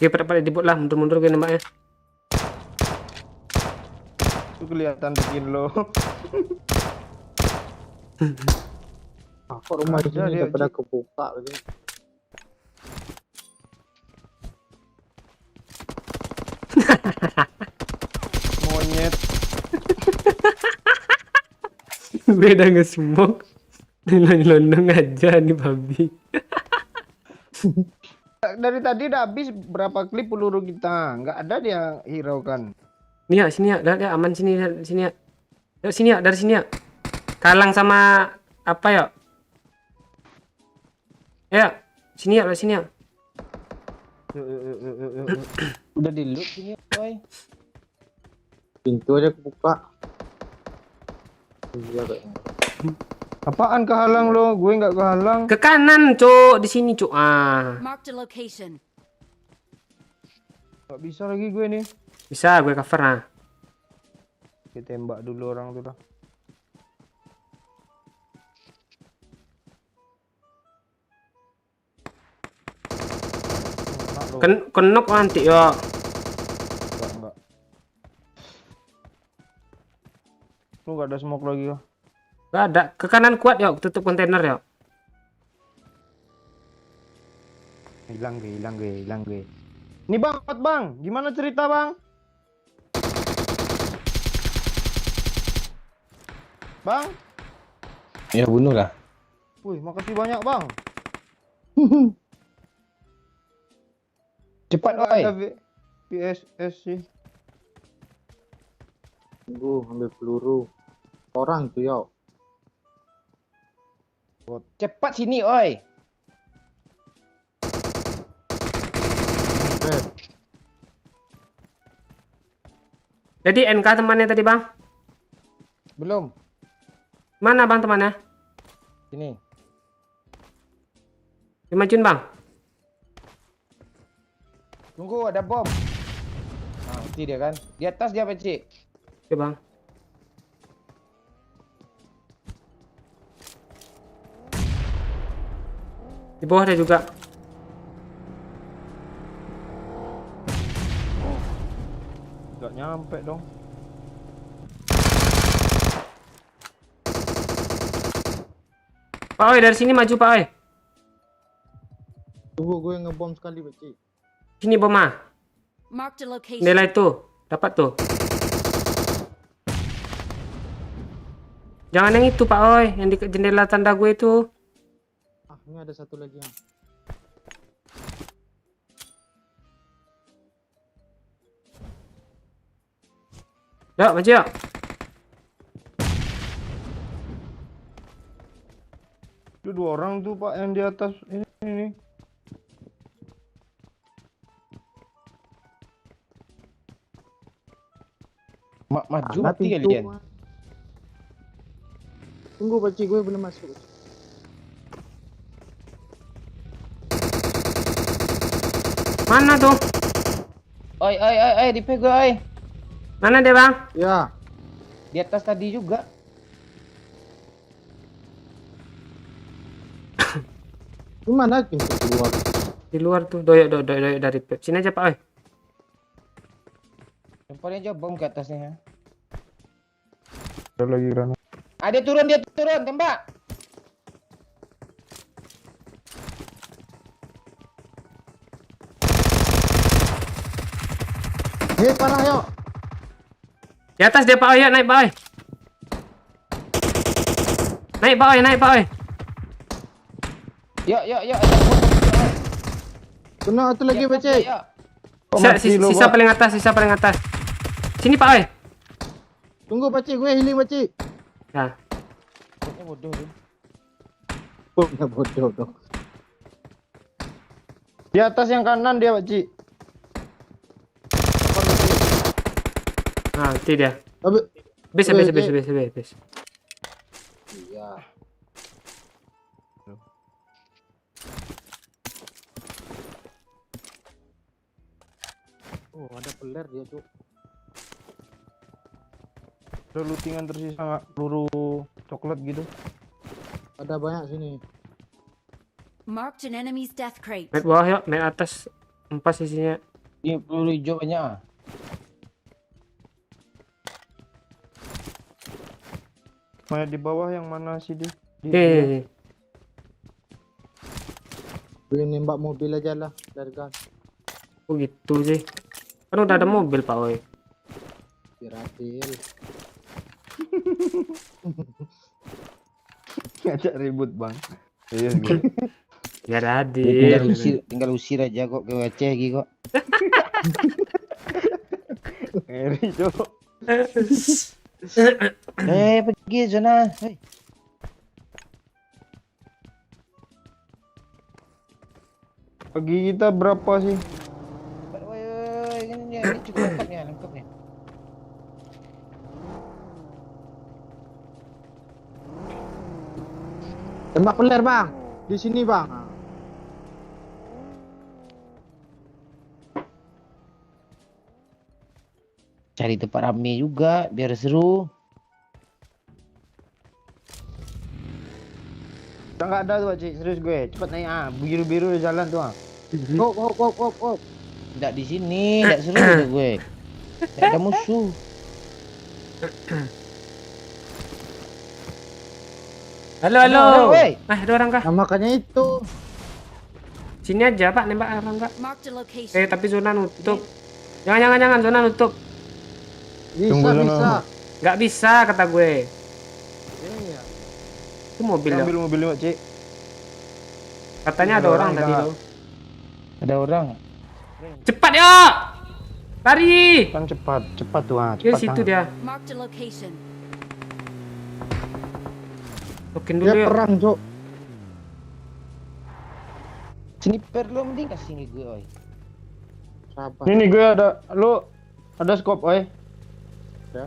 Oke, pada dibut lah, mundur-mundur gue nembaknya. Itu kelihatan bikin lo. Kok rumah di Ada sini dia, udah pada Cik. kebuka lagi. Monyet. Gue udah nge-smoke. Londong aja nih babi. Dari tadi udah habis berapa klip peluru kita. Nggak ada dia hiraukan. Nih ya, sini ya, ya aman sini ya, sini ya. Yuk sini ya, dari sini ya. Kalang sama apa ya? Ya, sini ya, dari sini ya. Yuk. Udah di loot sini, boy. Pintu aja kebuka. Iya kayaknya. Apaan kehalang lo? Gue nggak kehalang. Ke kanan, Cuk. Di sini, Cuk. Ah. Marked a location. Nggak bisa lagi gue nih. Bisa gue cover nah. Kita tembak dulu orang tuh dah. Kenok nanti ya. Enggak. Lu nggak ada smoke lagi ya? Gak ada. Ke kanan kuat ya, tutup kontainer ya. Hilang gue. Ini bang, gimana cerita bang? Bang? Ya bunuh lah. Wih, makasih banyak bang. Cepat, Nggak oi. ada PSS sih. Tunggu ambil peluru. Orang tuh ya. Cepat sini, oi. Jadi NK temannya tadi bang. Belum. Mana bang temannya? Sini. Dimajuin bang. Tunggu, ada bom. Nah, mati dia kan. Di atas dia, Peci. Oke bang. Di bawah ada juga. Nggak nyampe dong. Pak Oi, dari sini maju Pak Oi. Tunggu gue ngebom sekali Pak Cik. Sini bom ah. Marked a location. Jendela itu. Dapat tuh. Jangan yang itu Pak Oi, yang di jendela tanda gue itu. Ah, ini ada satu lagi yang. Yuk, maju yuk. Itu 2 orang tuh Pak yang di atas ini. Maju Mana mati pintu, kalian. Mas? Tunggu Pak Cik, gue belum masuk. Mana tuh? Oi, dipegang oi. Mana dia bang? Ya, Di atas tadi juga. di mana pintu keluar? Di luar tuh, doyok dari pep. Sini aja Pak Oi. Lemparin aja bom ke atasnya. Ada lagi granat. Dia turun, tembak. Hei, parah yuk. Di atas dia Pak Oi, yuk naik Pak Oi. Naik Pak Oi, naik Pak Oi. Yuk, ada bom. Kena satu lagi Pak Cik. Yuk. Sisa paling atas, sisa paling atas. Sini Pak Oi. Tunggu Pak Cik, gue healing Pak Cik. Nah, Bomnya bodoh tuh. Bomnya bodoh dong. Di atas yang kanan dia, Pak Cik. nah itu dia. Habis. Habis. Iya. Oh, ada peler dia, Cuk. Ada lootingan tersisa nggak? Peluru coklat gitu. Ada banyak sini. Marked an enemy's death crate. Naik bawah yuk, naik atas. Empas isinya. Ini peluru hijau banyak. Mana di bawah yang mana sih di? Nih. Gue nembak mobil aja lah dari gun. Oh gitu sih. Kan udah ada mobil Pak Oi. Piratil. Ngajak ribut bang. Iya gitu. Biar Tinggal adil. usir aja kok ke WC lagi kok. Ngeri cok. Pergi sana. Hei. Pagi kita berapa sih? Woi, ini cukup lengkap nih. Tembak peler, Bang. Di sini, Bang. Cari tempat rame juga biar seru. Udah nggak ada tuh Pak Cik, serius gue. Cepet naik biru-biru di jalan tuh Kok. Tidak di sini, tidak seru kata gue. Tidak ada musuh. Halo. Ada orang, woi. Ada orang kah? Nah, makanya itu. Sini aja Pak, nembak orang kah? Marked a location. Tapi zona nutup. Jangan, zona nutup. Bisa. Nggak bisa kata gue. Iya. Itu mobil ya. Ambil mobilnya Pak Cik. Katanya ada orang tadi loh. Ada orang. Cepat yuk. Lari. Kan cepat tuh Dia cepat. situ dia. Marked a location. Token Dia dulu yuk. perang, Cok. Sniper lo mending kasih ke gue, oi. Sabar. Ini gue ada scope, oi. Ya.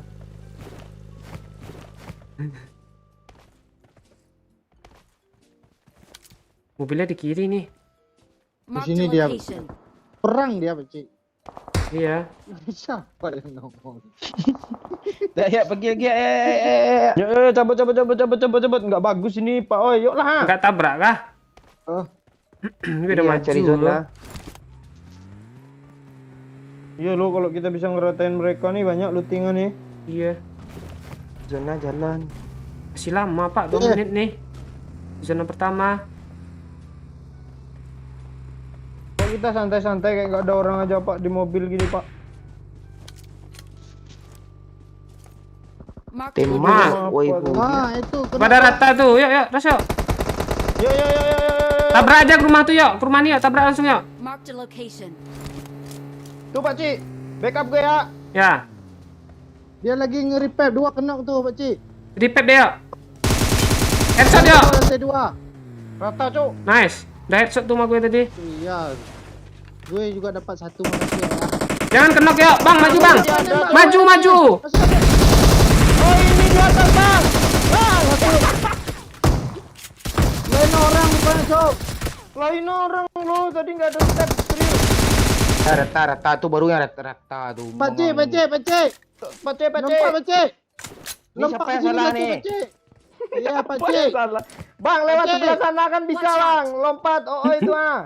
Mobilnya di kiri nih. Marked sini a dia. location. Perang dia, Pak Cik. Iya. Siapa yang ngomong? Dah ya pergi lagi. Ya, cabut. Enggak bagus ini, Pak. Oi, yuk lah. Enggak tabrak kah? Oh, Ini udah maju. cari zona. Iya lo, kalau kita bisa ngeratain mereka nih banyak lootingan nih. Iya. Zona jalan. Masih lama Pak, 2 menit nih. zona pertama. Kok kita santai-santai kayak nggak ada orang aja Pak di mobil gini Pak. Marked an Tembak. enemy. Woi, Ah, itu kena. Pada rata tuh. Yuk, yuk, terus yuk. Yo yo yo yo yo. Tabrak aja ke rumah tuh yuk. Ke rumah nih yuk, tabrak langsung yuk. Marked a location. Tuh Pak Ci, backup gue ya. Ya, Dia lagi nge-repair 2 kena tuh, Pak Cik. repair deh yuk. Headshot yuk. Lantai 2. Rata Cuk. Nice. Udah headshot tuh sama gue tadi. Iya. Gue juga dapat 1, makasih ya. Jangan kenok yuk, bang, maju bang. Maju, maju. Oh ini di atas Bang. Lain orang bukan, Cok. Lain orang lo tadi nggak ada step serius. Rata-rata tuh baru yang rata-rata tuh. Pak Cik, Pak Cik, Pak Cik. Pace pace. Nampak, Pak Cik. Ini siapa yang salah nih? Pak Cik. Iya, Pak Apa yang Cik. salah? Bang lewat Pace. sebelah sana kan bisa Watch out. Bang. Lompat. Oh itu ah.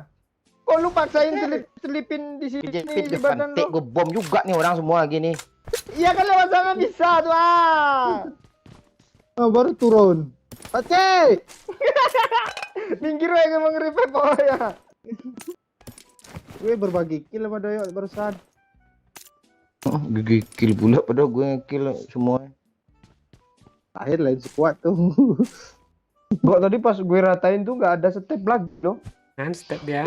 Kok lu paksain selipin di sini Dijepit di depan badan tek lu? gue bom juga nih orang semua lagi nih. Iya kan lewat sana bisa tuh ah. Oh, baru turun. Pak Cik. Minggir aja emang revive pokoknya. Gue berbagi kill sama Doyok barusan. Oh, gigi kill pula padahal gue yang kill semua. Akhir lain squad tuh. Kok tadi pas gue ratain tuh nggak ada step lagi loh. Kan step dia.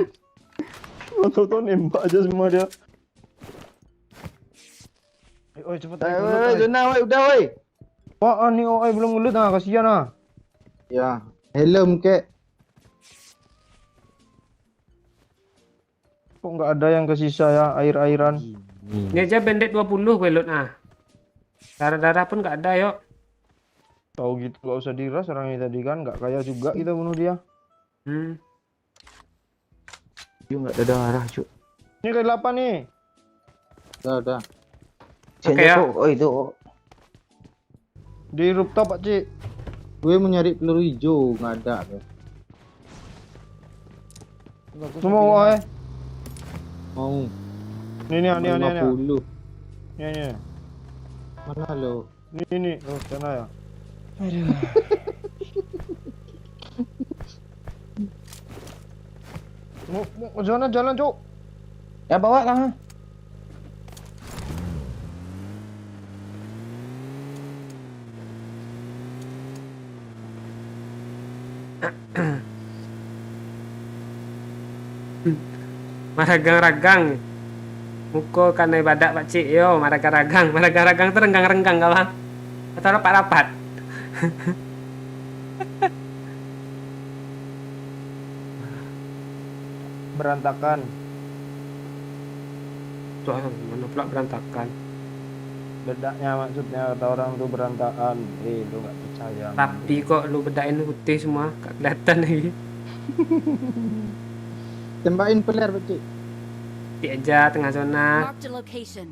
Nonton nembak aja semua dia. Ayo cepet ayo. Zona woi, udah woi. Wah nih OI belum ngelut ah kasihan ah. Ya, helm kek. Kok nggak ada yang kesisa ya air-airan. Ini aja bandit 20 gue loot ah. Darah-darah pun nggak ada yuk. Tahu gitu gak usah diras orangnya tadi kan nggak kaya juga kita bunuh dia. Dia enggak ada darah, Cuk. Ini ke 8 nih. Udah. Oke, ya. Oh itu. Di rooftop Pak Cik. Gue mau nyari peluru hijau, nggak ada. Semua OI. Mau. Ini. 50. Ini. Mana lo? Ini. Oh, sana ya. Mau ke sana jalan, Cuk. Ya bawa lah. Maragang-ragang. Mukul karena ibadat Pak Cik. Yo, maragang-ragang. Maragang-ragang tuh renggang-renggang kawan. Atau rapat-rapat. Berantakan. Tuh, mana pula berantakan. Bedaknya maksudnya kata orang tuh berantakan. Lu nggak percaya. Rapi kok lu bedain putih semua. Gak kelihatan lagi. Tembakin peler, Pak Cik. Di aja tengah zona. Marked a location.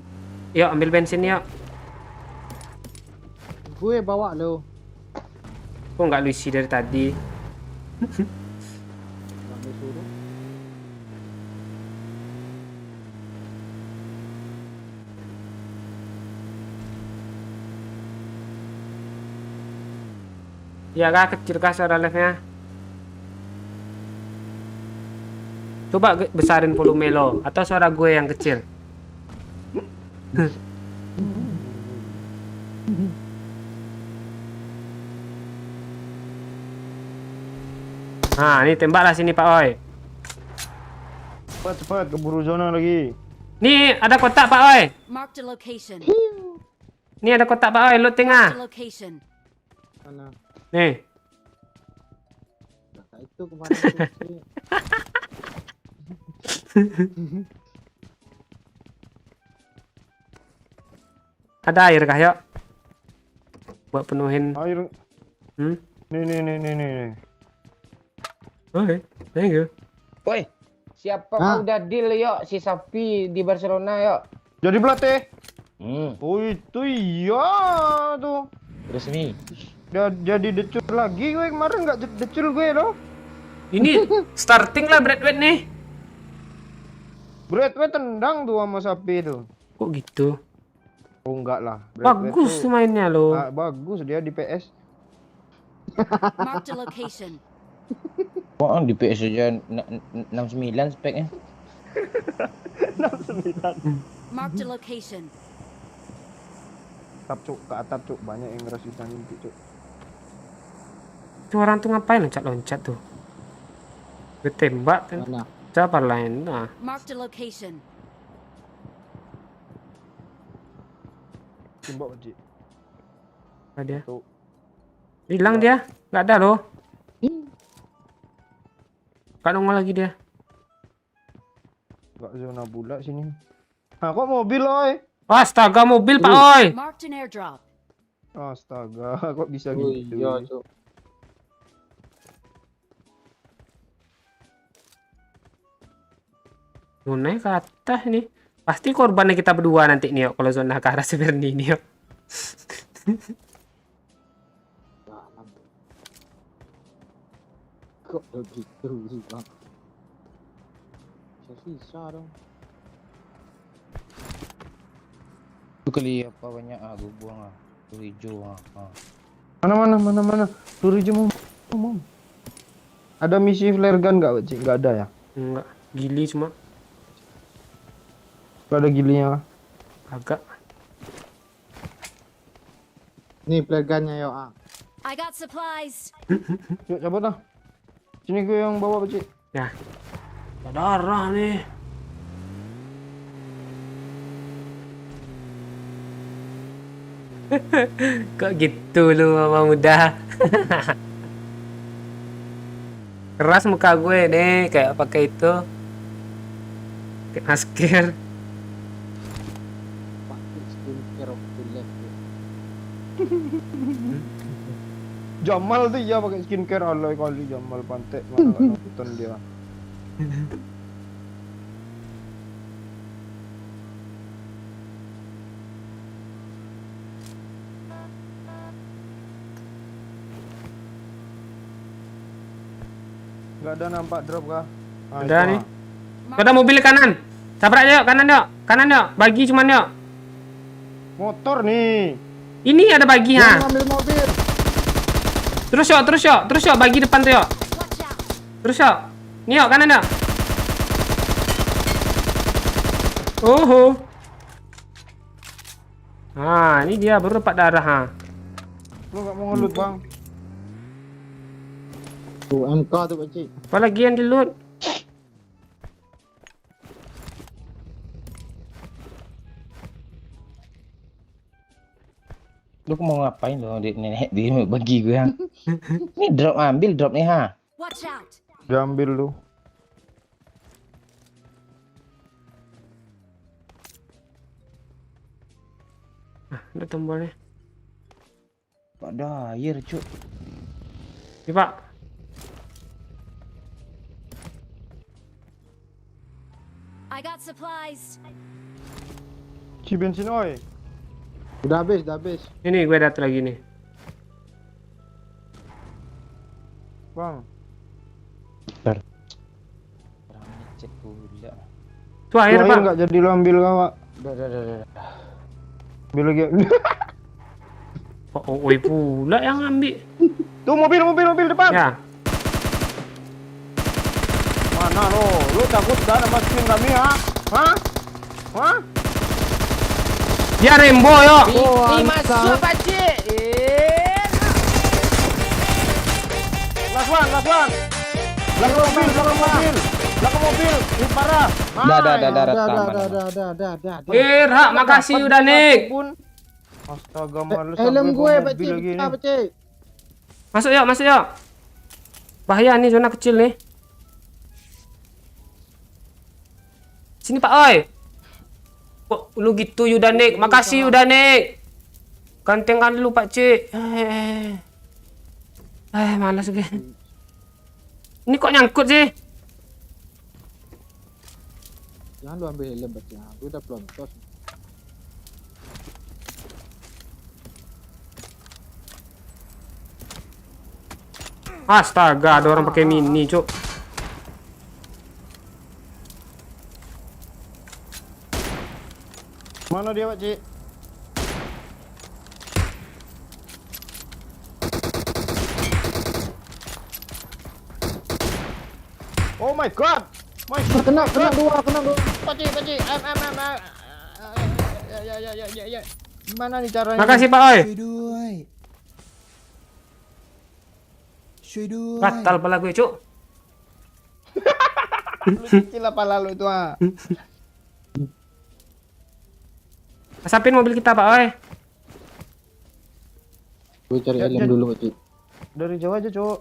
Yuk, ambil bensin yuk. Gue bawa lo. Kok nggak lu isi dari tadi? Nggak mau suruh. Ya kah, kecil kah suara live-nya? Coba besarin volume lo. Atau suara gue yang kecil. Nah, ini tembaklah sini Pak Oi. Cepat keburu zona lagi. Nih, ada kotak Pak Oi. Marked a location. Nih ada kotak Pak Oi, lu Marked a tengah. location. Mana? Nih. Nah, itu kemana tuh, Cik? Ada air kah, yuk? Buat penuhin. Air. Hmm? Nih. Oke, thank you. Woi, siapa Hah? kau udah deal yuk si Sapi di Barcelona yuk? Jadi belate. Hmm, Oh itu iya tuh. resmi. Dia jadi decul lagi gue kemarin nggak decul gue loh. Ini starting lah Bradway nih. Bradway tendang tuh sama Sapi itu. Kok gitu? Oh enggak lah. Bradway Bagus tuh- tuh mainnya lo. Ah, bagus dia di PS. Marked a location. Wah, di PS aja 69 speknya. 69. Marked a location. Atap cuk, ke atap cuk, banyak yang ngerasisan itu cuk. Itu orang tuh ngapain loncat-loncat tuh? Gue tembak kan. Mana? Siapa lain? Nah, Marked a location. Timbok Pak Cik. apa dia? Tuh. Hilang dia. Nggak ada loh. Nggak nongol lagi dia. Gak zona pula sini. Ah, kok mobil oi? Astaga, mobil Pak Oi. Marked an airdrop. Astaga, kok bisa Oh gitu? iya, Cuk. Zona ke atas nih. Pasti korbannya kita berdua nanti nih, kalau zona ke arah Severni nih. Kok begitu sih, Bang? Bisa dong. Itu kali apa banyak gue buang tuh hijau Mana? Peluru hijau mau. Ada misi flare gun nggak Pak Cik? Nggak ada ya? Enggak, gili cuma Nggak ada gilinya. agak. Nih pelagannya yo, ah. I got supplies. Yuk cabut lah. Sini gue yang bawa Pak Cik. Ya. Ada darah nih. Kok gitu lu mama muda? Keras muka gue nih, kayak pakai itu. Pakai masker. Pakai skincare waktu left. Jamal tuh ya pakai skincare alay kali Jamal pantek mana nggak nonton dia. Nggak ada nampak drop kah? Ah, Ada itu, nih. ah. Ada mobil kanan. Tabrak aja yuk, kanan yuk. Kanan yuk. Bagi cuman yuk. Motor nih. Ini ada bagi ha. Ambil mobil. Terus yuk, bagi depan tuh yuk. Watch out. Terus yuk. Nih yuk, kanan yuk. Oh. Ah, ini dia baru dapat darah ha. Lu nggak mau ngelut bang? Tuh MK tuh, Pak Cik. Apa lagi yang di loot? Lu mau ngapain lo di nenek di bagi gue yang ini ambil drop nih ha. Watch out. Diambil lu. Ada tombolnya. Ada air cuk. Ini Pak. I got supplies. Si bensin oi. Udah habis. Ini gue dat lagi nih. Bang. Orang ngecek pula. Tuh air Air Pak. nggak jadi lu ambil kawak. Udah. Ambil lagi. Kok Oi pula yang ambil? Tuh mobil depan. Ya. Mana lo? Lu takut dah sama skin kami ha? Hah? Dia Rembo yuk. Ini masuk Pak Cik. Last one. Belakang mobil. Ini parah. Dah. Hak, makasih udah Nick. Astaga males. Helm gue, Pak Cik. lagi Buka, nih. Pak Cik. Masuk yuk. Bahaya nih zona kecil nih. Sini Pak Oi. Kok lu gitu Yudanik? Makasih Yudanik. Gantengkan dulu Pak Cik. Malas gue. Ini kok nyangkut sih? Jangan lu ambil helm, Pak Cik. Gue udah pelontos. Astaga, ada orang pakai mini, Cuk. Mana dia Pak Cik? my god. My god. Kena dua. Paci. Ya. Gimana nih caranya? Makasih Pak Oi. ช่วยด้วย Batal pala gue, Cuk. Kecil apa lalu itu ah. Asapin mobil kita, Pak Oi. Gue cari helm dulu, Cik. Dari jauh aja, Cuk.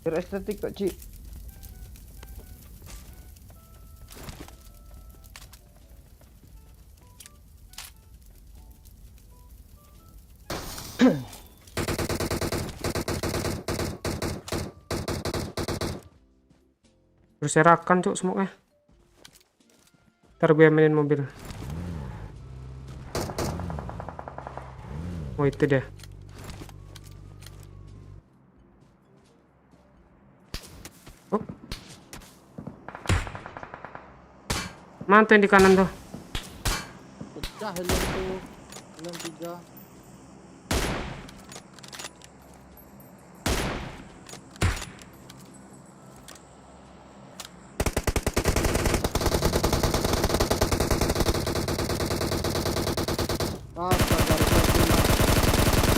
Biar estetik, Pak Ci. Berserakan, Cuk, smoke-nya. Ntar gue mainin mobil. Oh, itu dia. Oh. Mana tuh yang di kanan tuh? Pecah helm tuh. Helm 3.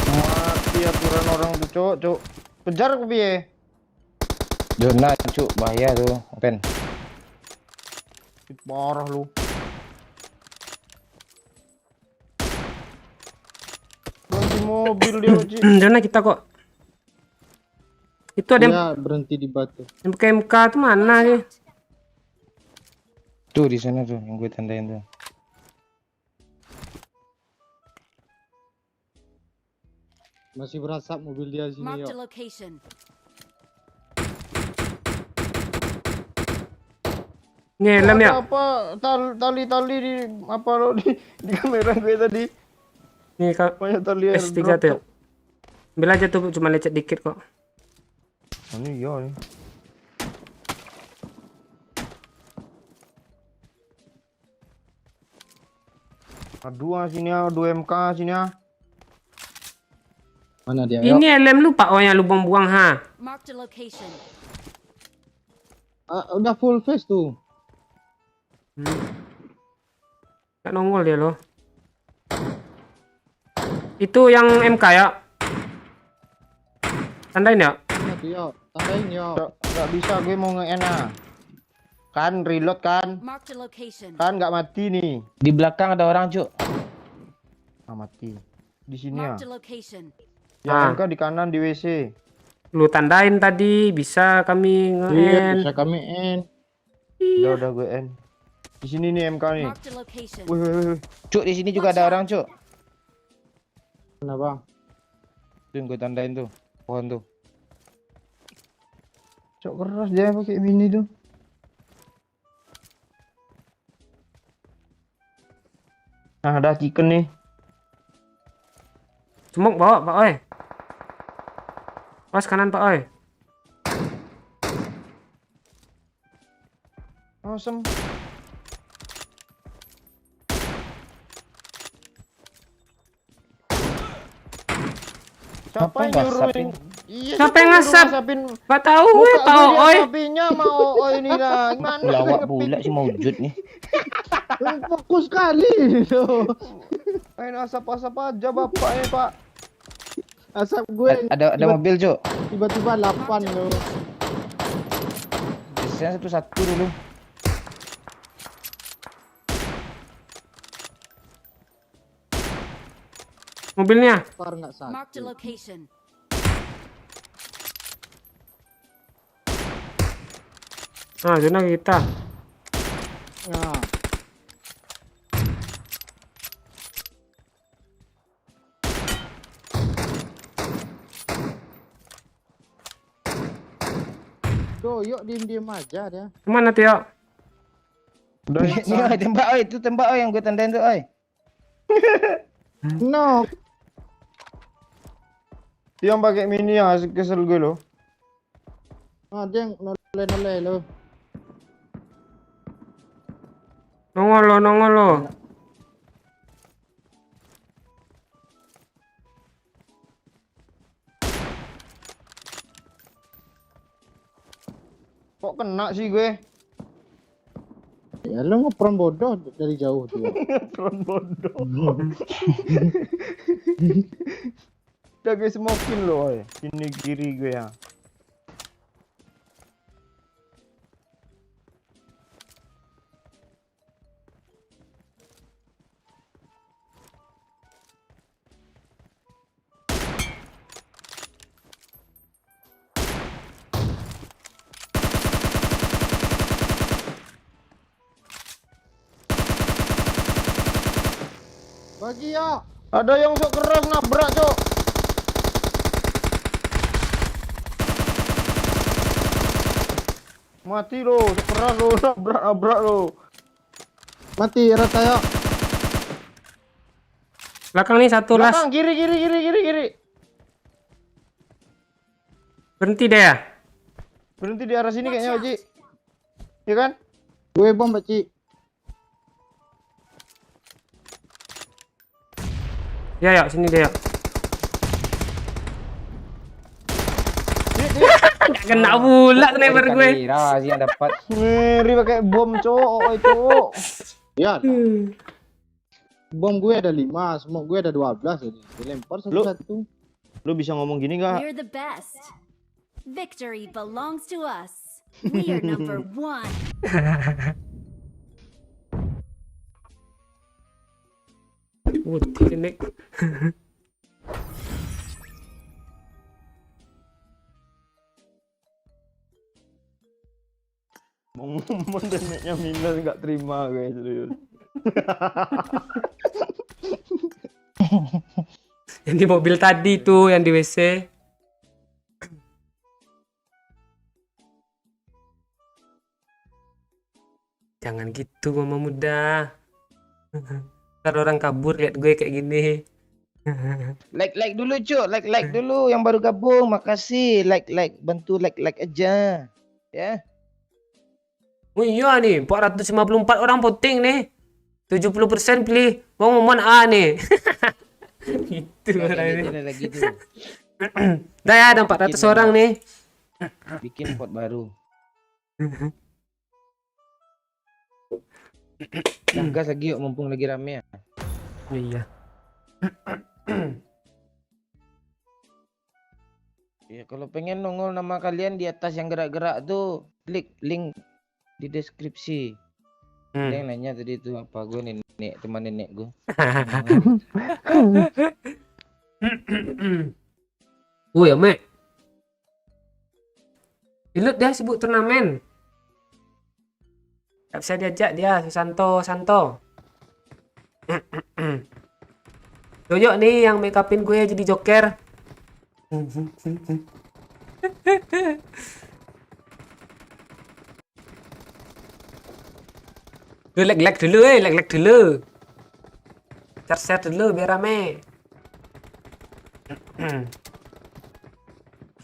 Mati aturan orang tuh, Cuk. Kejar aku piye? Jona, Cuk, bahaya tuh. Open. Parah lu. Ganti mobil dia, Ci. Jana kita kok. Itu ada yang Dia berhenti di batu. MK tuh mana sih? Tuh di sana tuh yang gue tandain tuh. Masih berasap mobil dia sini, Marked a yuk. location. Ini helm ya. Apa tali di apa lo di kamera gue tadi? Nih Kak, Banyak tali S3 tuh. Ya. Ambil aja tuh, cuma lecet dikit kok. Ini iya nih. Aduh sini ah, 2 MK sini ah. Mana dia? Ini helm lu Pak, oh yang lu buang-buang ha. Marked a location. Udah full face tuh. Gak nongol dia loh. Itu yang MK ya. Tandain ya. Mana tuh, yuk? Tandain, yuk. Gak bisa gue mau nge-NA. Kan reload kan? Marked a location. Kan nggak mati nih. Di belakang ada orang, Cuk. Nggak mati. Di sini ya. Marked a location. Yang Ah. MK di kanan di WC. Lu tandain tadi, bisa kami Iya, nge-end. bisa kami end. Udah gue N. Di sini nih MK nih. Marked a location. Wih. Cuk, di sini juga ada orang, Cuk. Mana, Bang? Tuh yang gue tandain tuh. Pohon tuh. Cok keras dia pakai mini tuh. Nah, ada chicken nih. Smoke bawa Pak Oi. Pas kanan Pak Oi. Awesome. Siapa yang nyuruhin? Iya, Siapa yang ngasap? ngasapin? Gak tahu gue Pak Oi. Sapinya mau ini lah. Gimana? Lawak pula si Maujud nih. Fokus kali. Main asap-asap aja bapak ini pak. Asap gue Ada mobil, Cuk. tiba-tiba 8 loh. Biasanya satu dulu. Mobilnya. Par nggak Marked a satu. location. Nah, zona kita. Nah, tuh, yuk diem-diem aja dia. Kemana tuh ya? Udah Ini oi, tembak oi, itu tembak oi yang gue tandain tuh, oi. No, dia yang pakai mini ya kesel gue loh. dia yang noleh-noleh loh. Nongol lo. Kok kena sih gue? Ya lu ngepron bodoh dari jauh tuh. Drone bodoh. Udah gue smokin loh, oi. Sini kiri gue ya. Bagi ya. Ada yang sok keras nabrak, Cok. Mati lo, sok keras lo, nabrak lo. Mati rata ya. Belakang nih satu las. Belakang, kiri. Berhenti deh ya. Berhenti di arah sini kayaknya, Oji. Iya kan? Gue bom Paci. Ya ya sini deh ya. Nggak kena pula sniper gue. Kira sih yang dapat. Ngeri pakai bom, Cok. Cok. Ya. Bom gue ada 5, smoke gue ada 12 jadi. Dilempar satu-satu. Lu bisa ngomong gini gak? We're the best. Victory belongs to us. We are number 1. Putih nih. Ngomong damage-nya minus nggak terima gue serius. Yang di mobil tadi tuh, yang di WC. Jangan gitu mama muda. Ntar orang kabur lihat gue kayak gini. Like dulu Cuk, like dulu yang baru gabung. Makasih. Like bantu like aja. Ya. Oh iya nih, 454 orang voting nih. 70% pilih mau ngomong A nih. Itu orang ini. Lagi tuh. Dah ya, ada 400 orang nih. Bikin pot baru. Nah, gas lagi yuk mumpung lagi rame ya. Iya. Ya kalau pengen nongol nama kalian di atas yang gerak-gerak tuh, klik link di deskripsi. Ada yang nanya tadi itu apa gue nenek teman nenek gue. Oh ya, Mek. Dilut dia sibuk turnamen. Gak bisa diajak dia, Santo. Yoyo nih yang make upin gue jadi Joker. Lu lag dulu, lag dulu. Share dulu biar rame.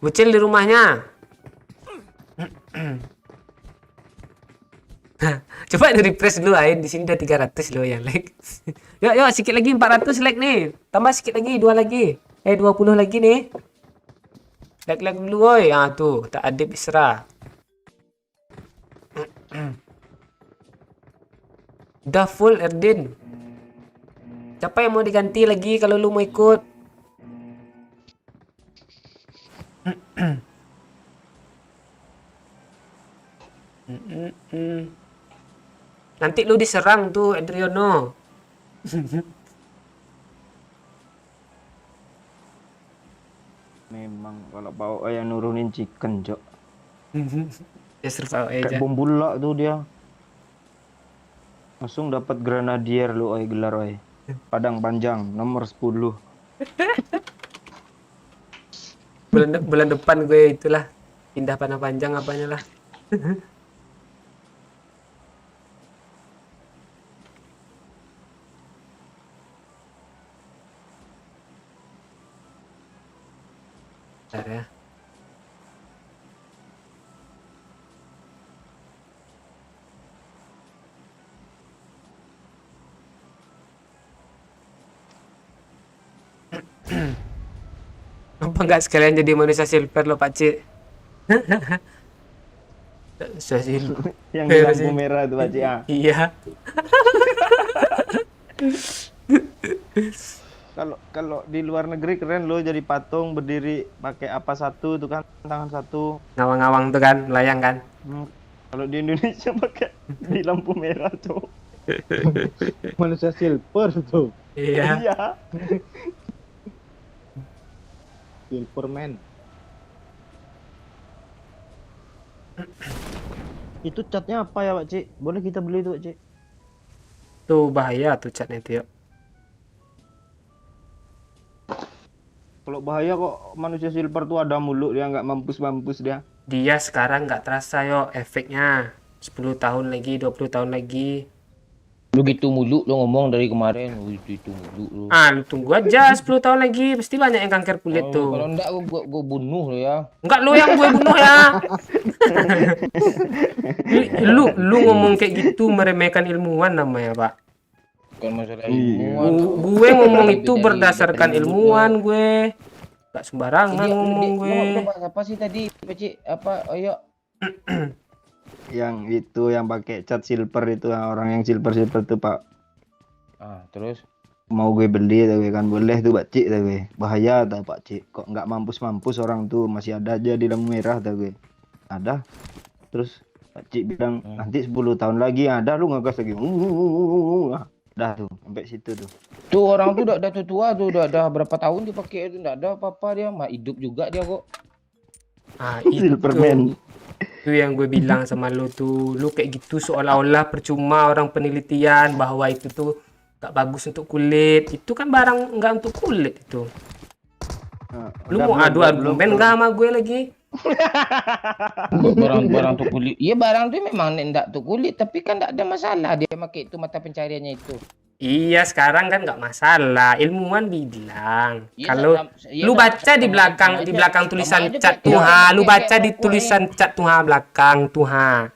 Bucil di rumahnya. Coba di refresh dulu Ain, di sini udah 300 loh yang like. Yuk sedikit lagi 400 like nih. Tambah sedikit lagi 2 lagi. 20 lagi nih. Like dulu woi. Ah tuh, tak adib Isra. Udah full Erdin. Siapa yang mau diganti lagi kalau lu mau ikut? Nanti lu diserang tuh Adriano. Memang kalau Pak yang nurunin chicken, Cok. Ya serba aja. Kayak bom bulak tuh dia. Langsung dapat grenadier lu oi gelar oi. Padang panjang nomor 10. Bulan depan gue itulah pindah panah panjang apanya lah. Bentar ya. Apa nggak sekalian jadi manusia silver lo Pak Cik? Swasil. Yang di lampu merah tuh Pak Cik. Ah. Iya. Kalau di luar negeri keren loh jadi patung berdiri pakai apa satu tuh kan tangan satu. Ngawang-ngawang tuh kan, melayang kan. Kalau di Indonesia pakai di lampu merah tuh. Manusia silver tuh. Iya. Iya. Silverman. Itu catnya apa ya Pak Cik? Boleh kita beli tuh Pak Cik? Tuh bahaya tuh catnya itu yuk. Kalau bahaya kok manusia silver tuh ada mulu dia nggak mampus-mampus dia. Dia sekarang nggak terasa yo efeknya. 10 tahun lagi, 20 tahun lagi. Lu gitu mulu lu ngomong dari kemarin. Lu gitu mulu lu. Ah, lu tunggu aja 10 tahun lagi, pasti banyak yang kanker kulit Kalau tuh. enggak gua bunuh lu ya. Enggak lu yang gue bunuh ya. lu ngomong kayak gitu meremehkan ilmuwan namanya, Pak. Bukan masalah ilmuwan. Gue ngomong itu Dari- berdasarkan dari ilmuwan gue. Gak sembarangan Dia- ngomong dia- gue. lu bahas apa sih tadi, Pak Cik? Apa? Ayo. Yang itu yang pakai cat silver itu orang yang silver tuh Pak. Terus Mau gue beli tapi kan boleh tuh Pak Cik tapi bahaya tak Pak Cik. Kok nggak mampus-mampus orang tuh masih ada aja di lampu merah tapi ada. Terus Pak Cik bilang nanti 10 tahun lagi ada lu ngegas lagi. Dah tuh sampai situ tuh. tuh orang tuh udah tua tuh udah berapa tahun dia pakai itu enggak ada apa-apa dia mah hidup juga dia kok. Ah, itu. Silverman. Itu yang gue bilang sama lu tuh. Lu kayak gitu seolah-olah percuma orang penelitian bahwa itu tuh gak bagus untuk kulit. Itu kan barang nggak untuk kulit itu. Nah, Lu udah, mau belum, adu belum, argumen belum. nggak sama gue lagi? Barang tuh kulit. Iya barang tuh memang enggak tuh kulit tapi kan enggak ada masalah dia pakai itu mata pencariannya itu. Iya, sekarang kan nggak masalah. Ilmuwan bilang Iya, kalau iya, lu baca di belakang tulisan cat Tuhan, lu baca di tulisan cat Tuhan belakang Tuhan.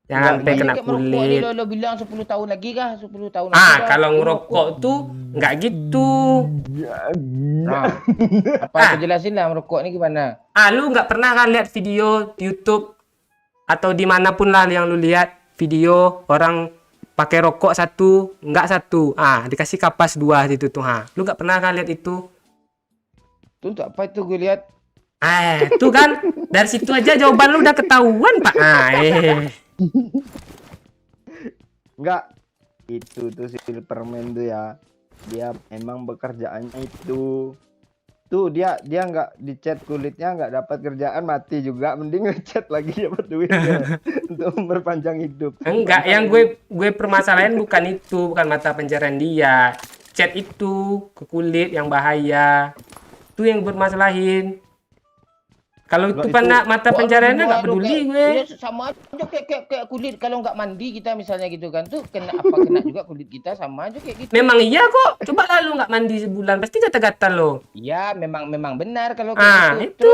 Jangan sampai kena kulit. Lo bilang 10 tahun lagi kah? 10 tahun Ah, lagi kah? kalau ngerokok tuh nggak gitu. Nah, apa Ah. aku jelasin lah merokok ini gimana? Ah, lu nggak pernah kan lihat video di YouTube atau dimanapun lah yang lu lihat video orang pakai rokok satu, nggak satu. Ah, dikasih kapas dua situ tuh. Ha. Lu nggak pernah kan lihat itu? Tuh untuk apa itu gue lihat? Tuh kan dari situ aja jawaban lu udah ketahuan, Pak. Enggak. Itu tuh Silverman tuh ya. Dia emang bekerjaannya itu. Tuh dia nggak dicat kulitnya nggak dapat kerjaan mati juga mending ngecat lagi dapat duit ya. Untuk memperpanjang hidup. Enggak, yang gue permasalahan bukan itu, bukan mata pencarian dia. Cat itu ke kulit yang bahaya. Itu yang bermasalahin. Kalau itu Enggak, pada itu- mata pencariannya nggak peduli gue. Iya sama aja kayak kulit kalau nggak mandi kita misalnya gitu kan tuh kena juga kulit kita sama aja kayak gitu. Memang iya kok. Coba lah lu nggak mandi sebulan, pasti gatal-gatal lo. Iya memang benar kalau Ah, kayak gitu. itu.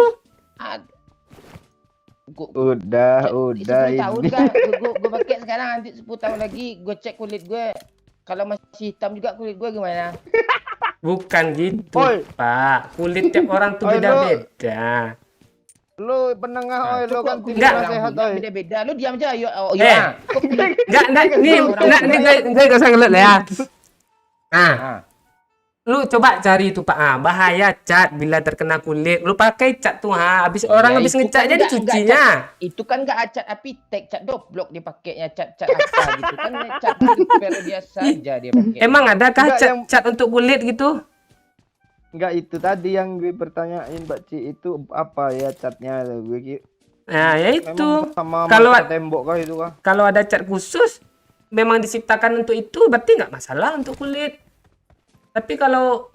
Terus Udah 10 tahun ini. kan gue pakai sekarang nanti 10 tahun lagi gue cek kulit gue kalau masih hitam juga kulit gue gimana? Bukan gitu, Oi. Pak. Kulit tiap orang tuh Oi, lu. beda-beda. Lu penengah lo kan tim Enggak. nasehat oi. Beda-beda. Lu diam aja ayo. Enggak, nih, gue gak usah ngelut lah ya. Nah, Ah. lu coba cari itu, Pak. Bahaya cat bila terkena kulit. Lu pakai cat tuh, habis orang habis itu ngecat kan jadi enggak cucinya. Itu kan enggak cat apitek, cat doblok dipakainya, cat apa gitu kan cat super biasa aja dia pakai. Emang adakah Enggak, yang- cat untuk kulit gitu? Enggak itu tadi yang gue pertanyain Mbak Ci itu apa ya catnya gue Nah, ya itu. memang sama Kalau mata tembok kah itu kah? Kalau ada cat khusus memang diciptakan untuk itu, berarti nggak masalah untuk kulit. Tapi kalau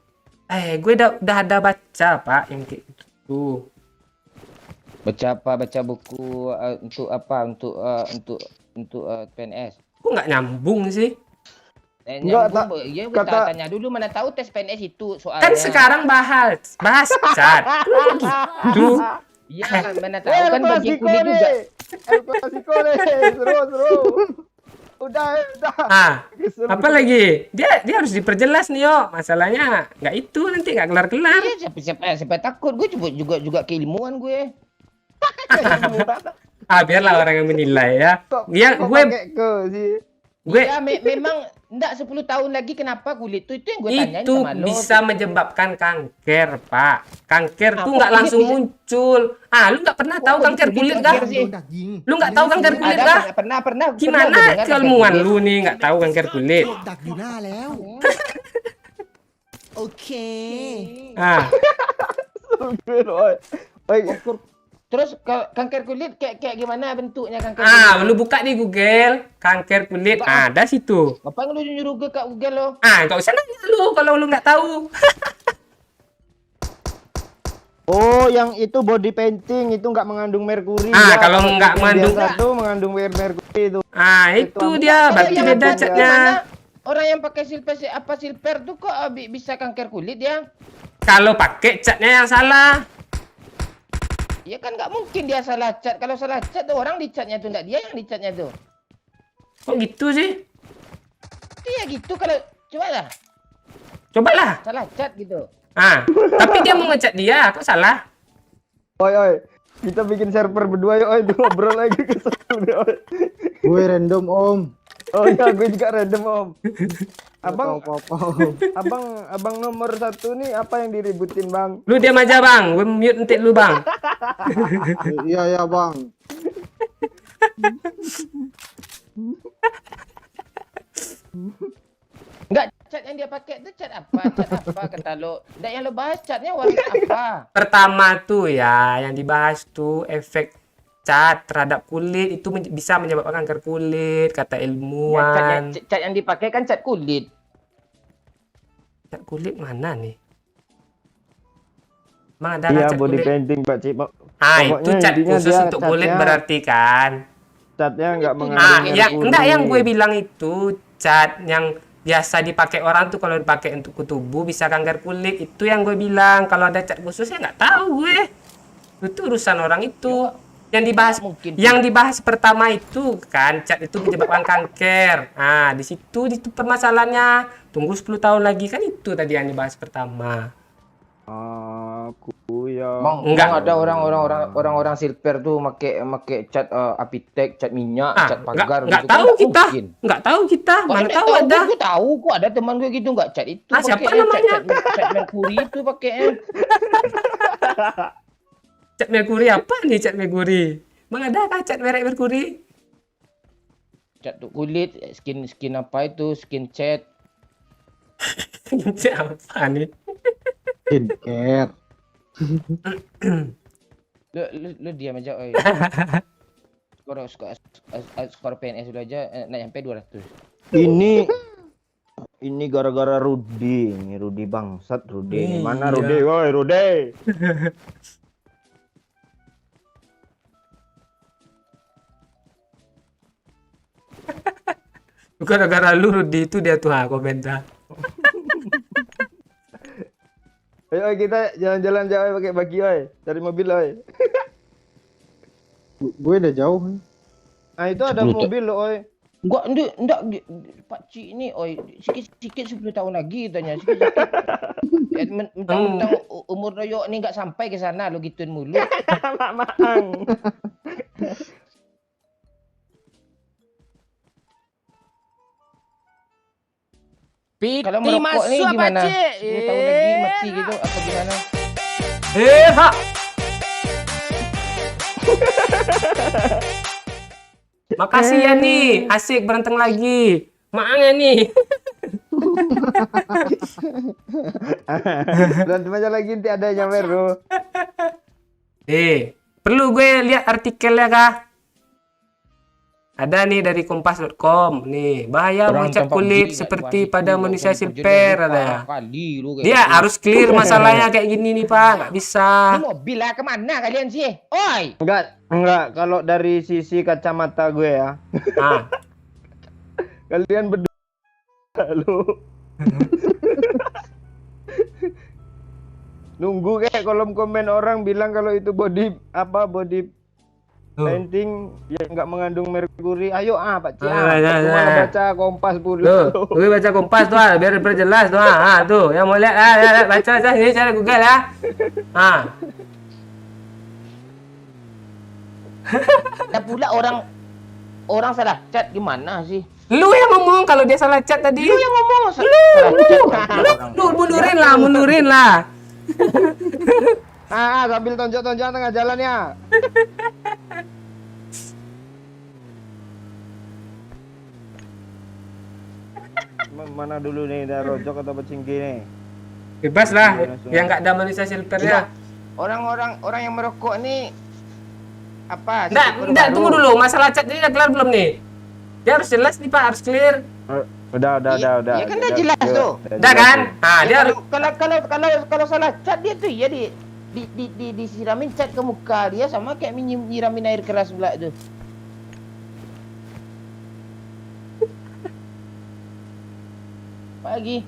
gue udah ada baca, Pak, yang kayak gitu. Baca buku untuk apa? Untuk PNS. Kok nggak nyambung sih? Enggak, Iya, kata- tanya dulu mana tahu tes PNS itu soalnya. Kan sekarang bahas cat. Gitu. Iya, mana tahu kan bagian Klasiko kulit juga. nih. El Klasiko nih. Seru. Udah. Apa lagi? Dia harus diperjelas nih, yo. Masalahnya nggak itu nanti nggak kelar-kelar. Iya, siapa takut gue juga keilmuan gue. Biarlah orang yang menilai ya. Kok Yang kok gue pakai ke sih? gue Ya, memang enggak 10 tahun lagi kenapa kulit tuh itu yang gue tanyain itu sama lo. bisa menyebabkan kanker, Pak. Kanker tuh Apa nggak kulit langsung bisa- muncul. Lu nggak pernah tahu kok kanker kulit kulit kanker kah? sih? Daging. Lu nggak tahu kanker kulit Ada kah? pernah Gimana gua dengar keilmuan kanker lu nih nggak tahu kanker kulit? ดักอยู่หน้าแล้ว โอเค Ah, Oi. Oi, kulit. Terus kanker kulit kayak gimana bentuknya kanker lu buka di Google kanker kulit. Ada situ. Ngapain lu nyuruh gue ke Google lo? Nggak usah nanya lu kalau lu nggak tahu. Oh, yang itu body painting itu nggak mengandung merkuri. Kalau nggak mengandung- satu mengandung merkuri itu. Itu dia berarti Yang beda apa- catnya. gimana orang yang pakai silper tuh kok bisa kanker kulit ya? Kalau pakai catnya yang salah. Ya kan nggak mungkin dia salah cat. Kalau salah cat tuh orang dicatnya tuh enggak dia yang dicatnya tuh. Kok gitu sih? Iya gitu kalau cobalah Cobalah. salah cat gitu. Tapi dia mau ngecat dia, kok salah? Oi. Kita bikin server berdua yuk, oi. Ngobrol lagi ke satu deh, oi. Gue random om. Oh iya, gue juga random, Om. Abang, Nggak tahu apa-apa om. abang nomor 1 nih apa yang diributin, Bang? Lu diam aja, Bang. Gue mute entik lu, Bang. Iya ya bang. Enggak cat yang dia pakai itu cat apa? Cat apa kata lo? Enggak yang lo bahas catnya warna apa? Pertama tuh ya, yang dibahas tuh efek cat terhadap kulit itu bisa menyebabkan kanker kulit, kata Ya, ilmuwan. cat yang dipakai kan cat kulit. Cat kulit mana nih? Emang ada Iya, cat body kulit? painting, Pak Cip. Itu Pokoknya cat intinya khusus dia untuk kulit catnya- berarti kan? Catnya nggak mengandung merkuri. Enggak, yang gue bilang itu cat yang biasa dipakai orang tuh kalau dipakai untuk ke tubuh bisa kanker kulit. Itu yang gue bilang. Kalau ada cat khususnya nggak tahu gue. Itu urusan orang itu. Yang dibahas Mungkin. yang dibahas pertama itu kan cat itu menyebabkan kanker. Di situ itu permasalahannya. Tunggu 10 tahun lagi kan itu tadi yang dibahas pertama. Aku ya. Enggak. Bang, ada orang silver tuh make cat apitek, cat minyak, cat pagar Nggak gitu. tahu Kan kita. mungkin. Nggak tahu kita. Mana Nggak tahu ada. Gue tahu kok ada teman gue gitu nggak cat itu. Siapa pakainya namanya? Cat merkuri itu pakainya. Cat merkuri apa nih cat merkuri? Bang ada kah cat merek merkuri? Cat untuk kulit, skin apa itu, skin cat. Cat apa nih? Skincare. Lu diam aja, oi. skor PNS udah aja nak nyampe 200. Ini gara-gara Rudi. Ini Rudi bangsat Rudi. Ini mana Iya. Rudi? Woi, Rudi. Gara-gara lu Rudi itu dia tuh komentar. Ayo kita jalan-jalan jauh pakai bagi, oi. Cari mobil, oi. Gue udah jauh nih. Nah, itu ada mobil loh, oi. Enggak, Pak Cik ini, oi, sikit-sikit 10 tahun lagi tanya, sikit-sikit. Mentang-mentang umur Royok ini nggak sampai ke sana, lo gituin mulu. Mak-mang. Kalau merokok nih gimana? 10 tahun lagi mati gitu atau gimana? Pak. Makasih ya nih, asik berantem lagi. Maangnya nih. Berantem aja lagi nanti ada yang baru. Perlu gue lihat artikelnya kah? Ada nih dari kompas.com nih, bahaya Orang mengecat tanpa kulit uji, seperti nggak pada itu, manusia orang silver kerja ada. kali lu kayak Dia gitu. harus clear masalahnya kayak gini nih Pak, nggak bisa. Ini mobil lah kemana kalian sih? Oi! Enggak, kalau dari sisi kacamata gue ya. Nah, Kalian berdua lu. Nunggu kayak kolom komen orang bilang kalau itu body painting yang nggak mengandung merkuri. Ayo Pak Cia. Aku malah baca Kompas pula. tuh, gue baca kompas tuh, biar jelas tuh. Tuh, yang mau lihat, baca ini cara Google ya. Dan pula orang salah chat gimana sih? Lu yang ngomong kalau dia salah chat tadi. Lu yang ngomong salah chat. Lu mundurin lah. Sambil tonjok-tonjok tengah jalan ya. Mana dulu nih, dah rojok atau pecinggi nih? Bebas lah, yang nggak ada manusia silvernya. Orang yang merokok nih apa? Nggak, tunggu dulu. Masalah chat ini udah kelar belum nih? Dia harus jelas nih Pak, harus clear. Udah. Ya kan udah jelas tuh. Udah kan? Nah, dia harus Kalau salah cat dia tuh ya disiramin cat ke muka dia sama kayak nyiramin air keras pula tuh. Pagi.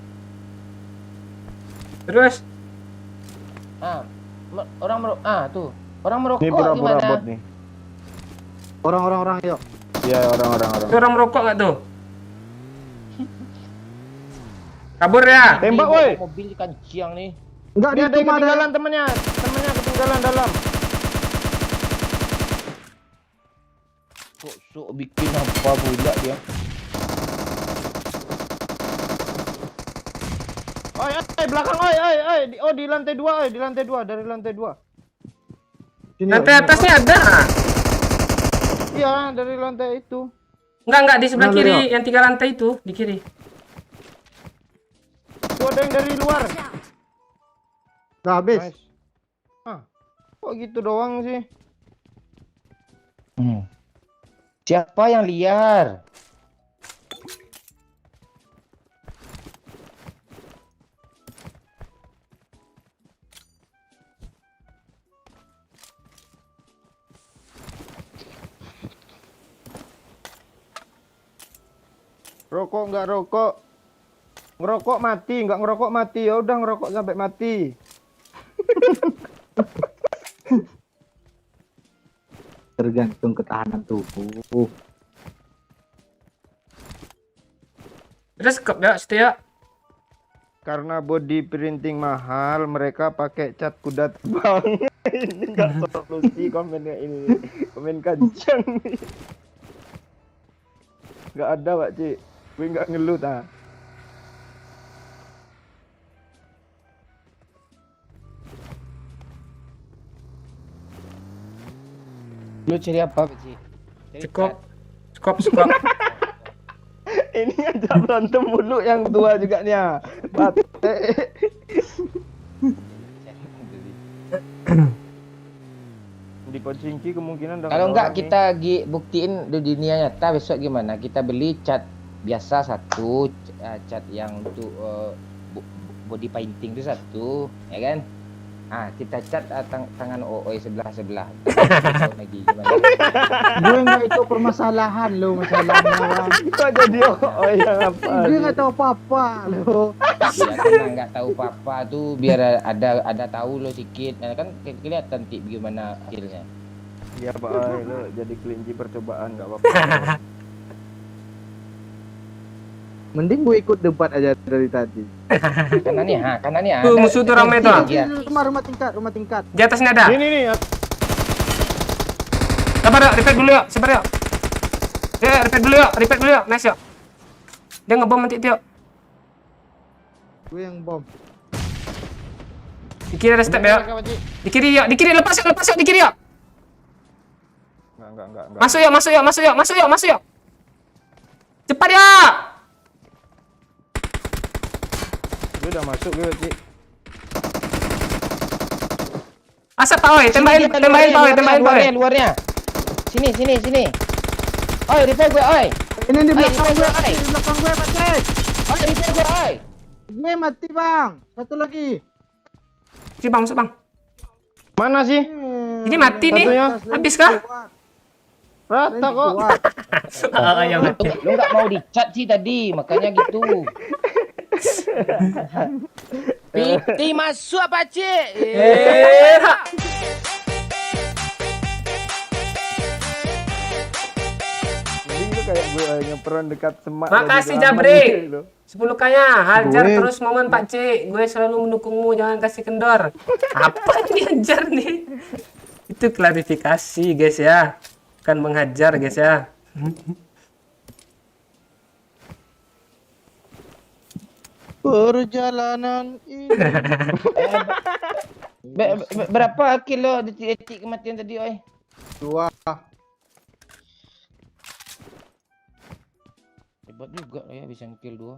terus. Tuh. Orang merokok Ini pura-pura gimana? bot nih. Orang, yuk. Iya, orang. Itu orang merokok nggak tuh? Kabur ya. Tembak, Ini woi. Mobil kanciang nih. Enggak, Dia dia ada yang cuma ada. ketinggalan temennya ketinggalan dalam. Kok sok bikin apa pula dia? Oi, belakang, oi. Oh, di lantai 2, di lantai 2, dari lantai 2. Lantai atasnya ada. Iya, dari lantai itu. Enggak di sebelah Mana, kiri, Leo? yang 3 lantai itu di kiri. Tuh ada yang dari luar. Watch out. Udah habis. Nice. Kok gitu doang sih? Siapa yang liar? Rokok nggak rokok. Ngerokok mati, nggak ngerokok mati. Ya udah ngerokok sampai mati. Tergantung ketahanan tubuh. Terus kop ya, setia. Karena body printing mahal, mereka pakai cat kuda terbang. Ini nggak solusi komennya ini. Komen kancang nih. Nggak ada, Pak Ci. Gue nggak ngeluh ta. Lu cari apa, Pak Ci? Cari Cukup. cat. Cukup. Ini ngajak berantem mulu yang tua juga nih ya. Bate. Di Pochinki kemungkinan udah Kalau ada enggak orang nih. kita buktiin di dunia nyata besok gimana? Kita beli cat biasa satu, cat yang untuk body painting itu satu, ya kan? Kita cat tangan OOI sebelah. Tahu lagi gimana? Gue nggak itu permasalahan lo, masalahnya bang. Kok jadi yang apa? Gue nggak tahu apa-apa lo. Ya karena nggak tahu apa-apa tuh biar ada tahu lo sedikit. Nah, kan kelihatan nanti bagaimana hasilnya. Iya Pak, lo jadi kelinci percobaan nggak apa-apa. Mending gue ikut debat aja dari tadi. Kanannya Tuh, musuh tuh ramai tuh. Iya. Rumah tingkat. Di atasnya ada. Ini nih. Sabar yuk, repair dulu yuk, Ya, repair dulu yuk. Nice yuk. Dia ngebom nanti yuk. Gue yang bom. Di kiri ada step ya. Di kiri lepas yuk di kiri yuk. Enggak. Masuk yuk. Cepat ya. Gue udah masuk gue, Ci. Asap Pak oi, tembakin Pak oi. Luarnya. Sini. Oi, repair gue, oi. Ini di belakang Ayo, gue, ayo. di belakang gue Pak. Oi, repair gue, oi. Gue mati bang. Satu lagi. Sini Bang, masuk Bang. Mana sih? Ini mati nih. Satunya. Habis kah? Rata kok. Ya mati. Lu nggak mau dicat sih tadi, makanya gitu. Piti masuk apa, Cik? Mending lu kayak gue ngeperan dekat semak. Makasih jadi aman Jabrik. gitu loh. 10 kaya, hajar Gue- terus momen Pak Cik. Gue selalu mendukungmu, jangan kasih kendor. Apa yang diajar nih? Itu klarifikasi guys ya. Akan menghajar guys ya. Perjalanan ini. Berapa kilo detik kematian tadi, oi? 2. Hebat juga ya bisa kill 2.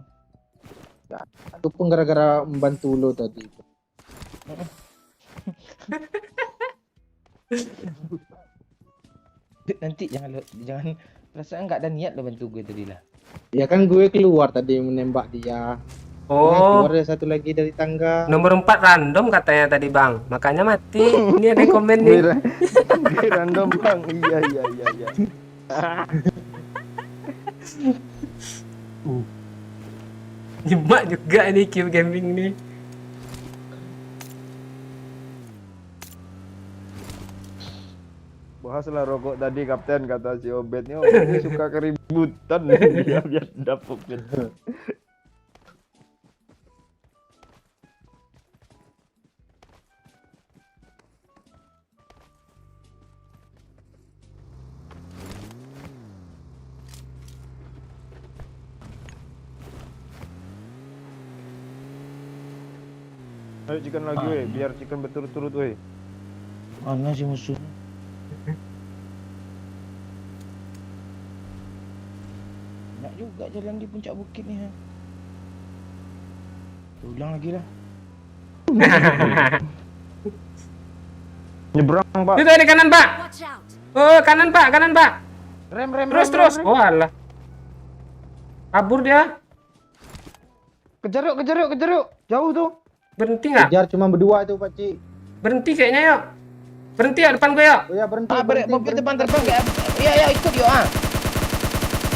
Itu pun gara-gara membantu lo tadi. Nanti jangan perasaan nggak ada niat lo bantu gue tadi lah. Ya kan gue keluar tadi menembak dia. Oh, Keluar ada satu lagi dari tangga. nomor 4 random katanya tadi bang, makanya mati. Ini ada yang komen nih. Gue random bang. Iya iya iya iya. Nyemak juga nih Q Gaming nih. Bahaslah rokok tadi kapten, kata si Obetnya. Ini suka keributan dia biar dapet gitu. Ayo chicken lagi weh, biar chicken berturut-turut weh. Mana sih musuh? Nak juga jalan di puncak bukit nih. Ha. Ulang lagi lah. Nyebrang pak. Itu di kanan pak. Watch out! Oh kanan pak, kanan pak. Rem Terus. Oh alah. Kabur dia. Kejar yuk. Jauh tuh. Berhenti nggak? Kejar cuma berdua itu Pak Cik. Berhenti kayaknya yuk. Berhenti ya depan gue yuk. Oh ya berhenti. Mobil depan terbang ya. Iya ikut yuk ah.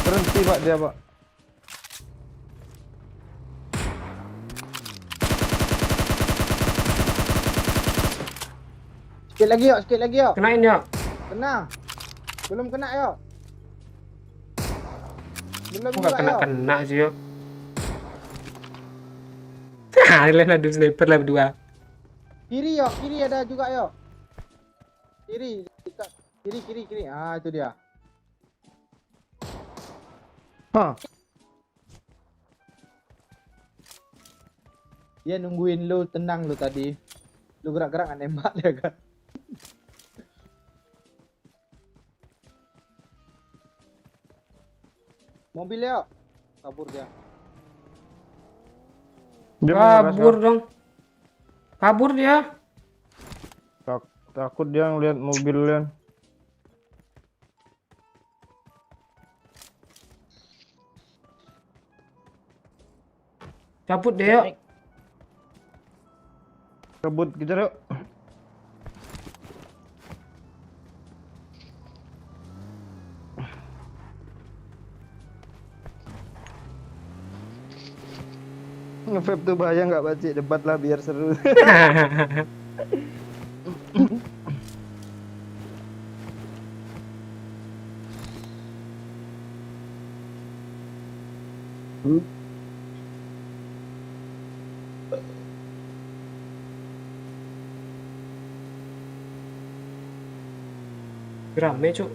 Berhenti pak dia pak. Sikit lagi yuk. Kenain yuk. Kena. Belum kena yuk. Belum Kok nggak juga yuk. kena sih yuk. Kalian adu sniper lah berdua. Kiri ada juga yuk. Kiri. Kiri. Ah itu dia. Hah. Dia nungguin lu tenang lu tadi. Lu gerak-gerak nggak nembak dia kan. Mobil yuk. Kabur dia. Dia Kabur dong. Kabur dia. Takut dia ngeliat mobil lian. Cabut dia yuk. Kebut kejar yuk. Nge-vape tuh bahaya nggak Pak Cik? Debat lah biar seru. Rame cuk.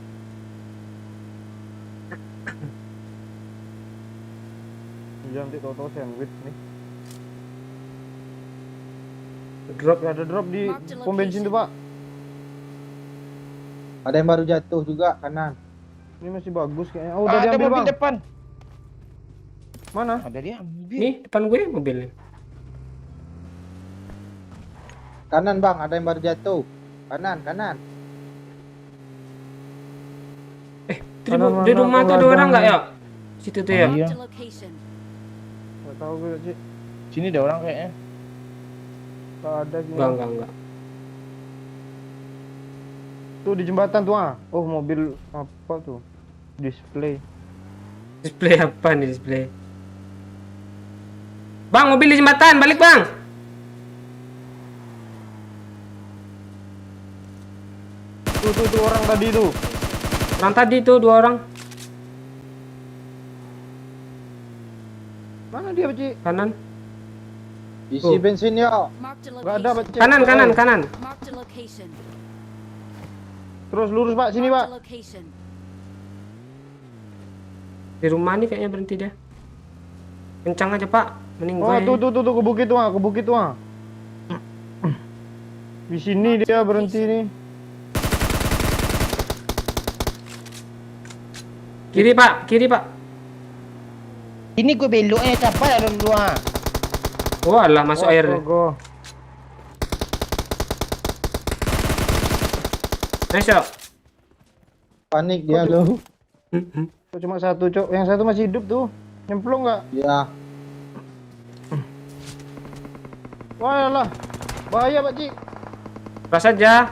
Jangan nanti tau-tau sandwich nih. Drop. Ada drop di pom bensin tuh Pak. Ada yang baru jatuh juga kanan. Ini masih bagus kayaknya. Oh udah Ada diambil mobil Bang. depan. Mana? Ada dia ambil. Nih depan gue mobilnya. Kanan bang, ada yang baru jatuh. Kanan. Di rumah tuh ada orang nggak ya? Situ tuh ya. Iya. Marked a location. Nggak tahu gue Cik. Sini ada orang kayaknya. Nggak ada sih. Enggak. Tuh di jembatan tuh ah. Oh mobil apa tuh? Display. Display apa nih display? Bang, mobil di jembatan, balik bang. Tuh orang tadi tuh. Orang tadi tuh 2 orang. Mana dia Pak Cik? Kanan. Isi bensin yuk. Marked a Nggak ada Pak location. Cik. Kanan. Marked a location. Terus lurus Pak sini Pak. Marked a location. Di rumah nih kayaknya berhenti dia. Kencang aja pak. Mending Oh, gue. tuh ke bukit tuh, ke bukit tuh. Di sini dia berhenti nih. Kiri pak, kiri pak. Ini gue beloknya capai ada dulu ah. Oh alah masuk air. Astaga. Nice shot. Panik dia lo. Kok cuma satu, Cok. Yang satu masih hidup tuh. Nyemplung nggak? Ya. Wah, lah. Bahaya, Pak Ci. Pas aja.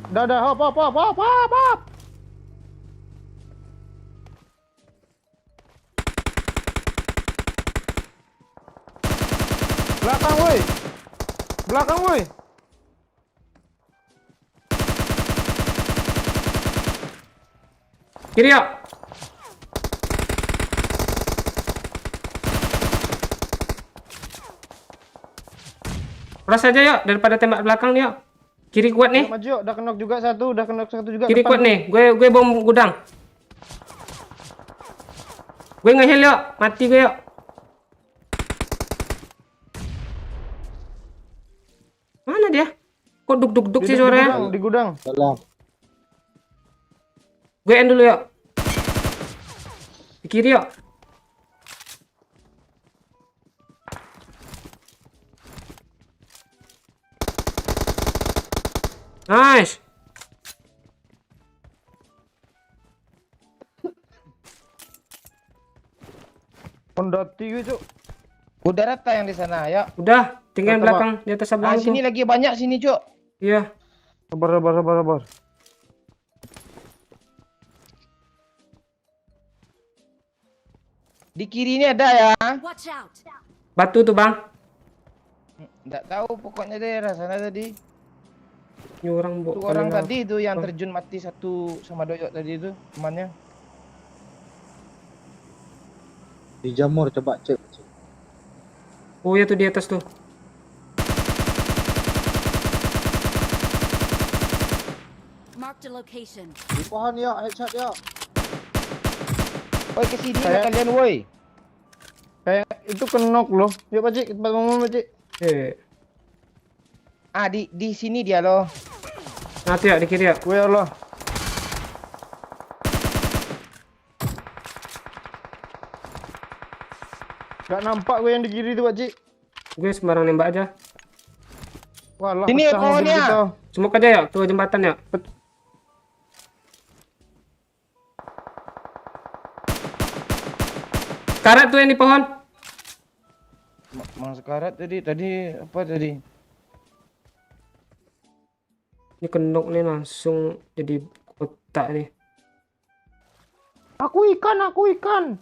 Dadah, hop. Belakang, woi. Belakang, woi. Kiri yuk. Plus aja yuk daripada tembak belakang nih yuk. Kiri kuat nih. Yuk, maju, yuk. Udah kenok juga satu, juga. Kiri Depan kuat tuh. nih. Gue bom gudang. Gue nge-heal yuk. Mati gue yuk. Mana dia? Kok duk sih suaranya? Di gudang. Dalam. Gue end dulu yuk. Di kiri yuk. Nice. Kondati gue, Cok. Udah rata yang di sana ya. Udah, tinggal Mantap, belakang di atas Ah, sebelah sini tuh. lagi banyak sini, Cuk. Iya. Sabar. Di kiri ini ada ya. Watch out! Batu tuh, Bang. Enggak tahu pokoknya daerah sana tadi. Ini orang Tuh orang tadi itu yang terjun mati satu sama Doyok tadi itu temannya. Di jamur coba cek. Oh ya tuh di atas tuh. Mark the location. Di pohon ya, headshot ya. Woi ke sini Kayak- kalian woi. Kayak itu kenok loh. Yuk, Pak Ci, tempat ngomong, Pak Ci. Ah di sini dia loh. Nanti ya di kiri ya. Gue Allah. Gak nampak gue yang di kiri tuh, Pak Ci. Gue sembarang nembak aja. Walah, Sini pecah mobil pohonnya. kita. Semuk aja ya tuh jembatan ya. Karet tuh yang di pohon. Mang sekarat tadi apa tadi? Ini kendok nih langsung jadi kotak nih. Aku ikan.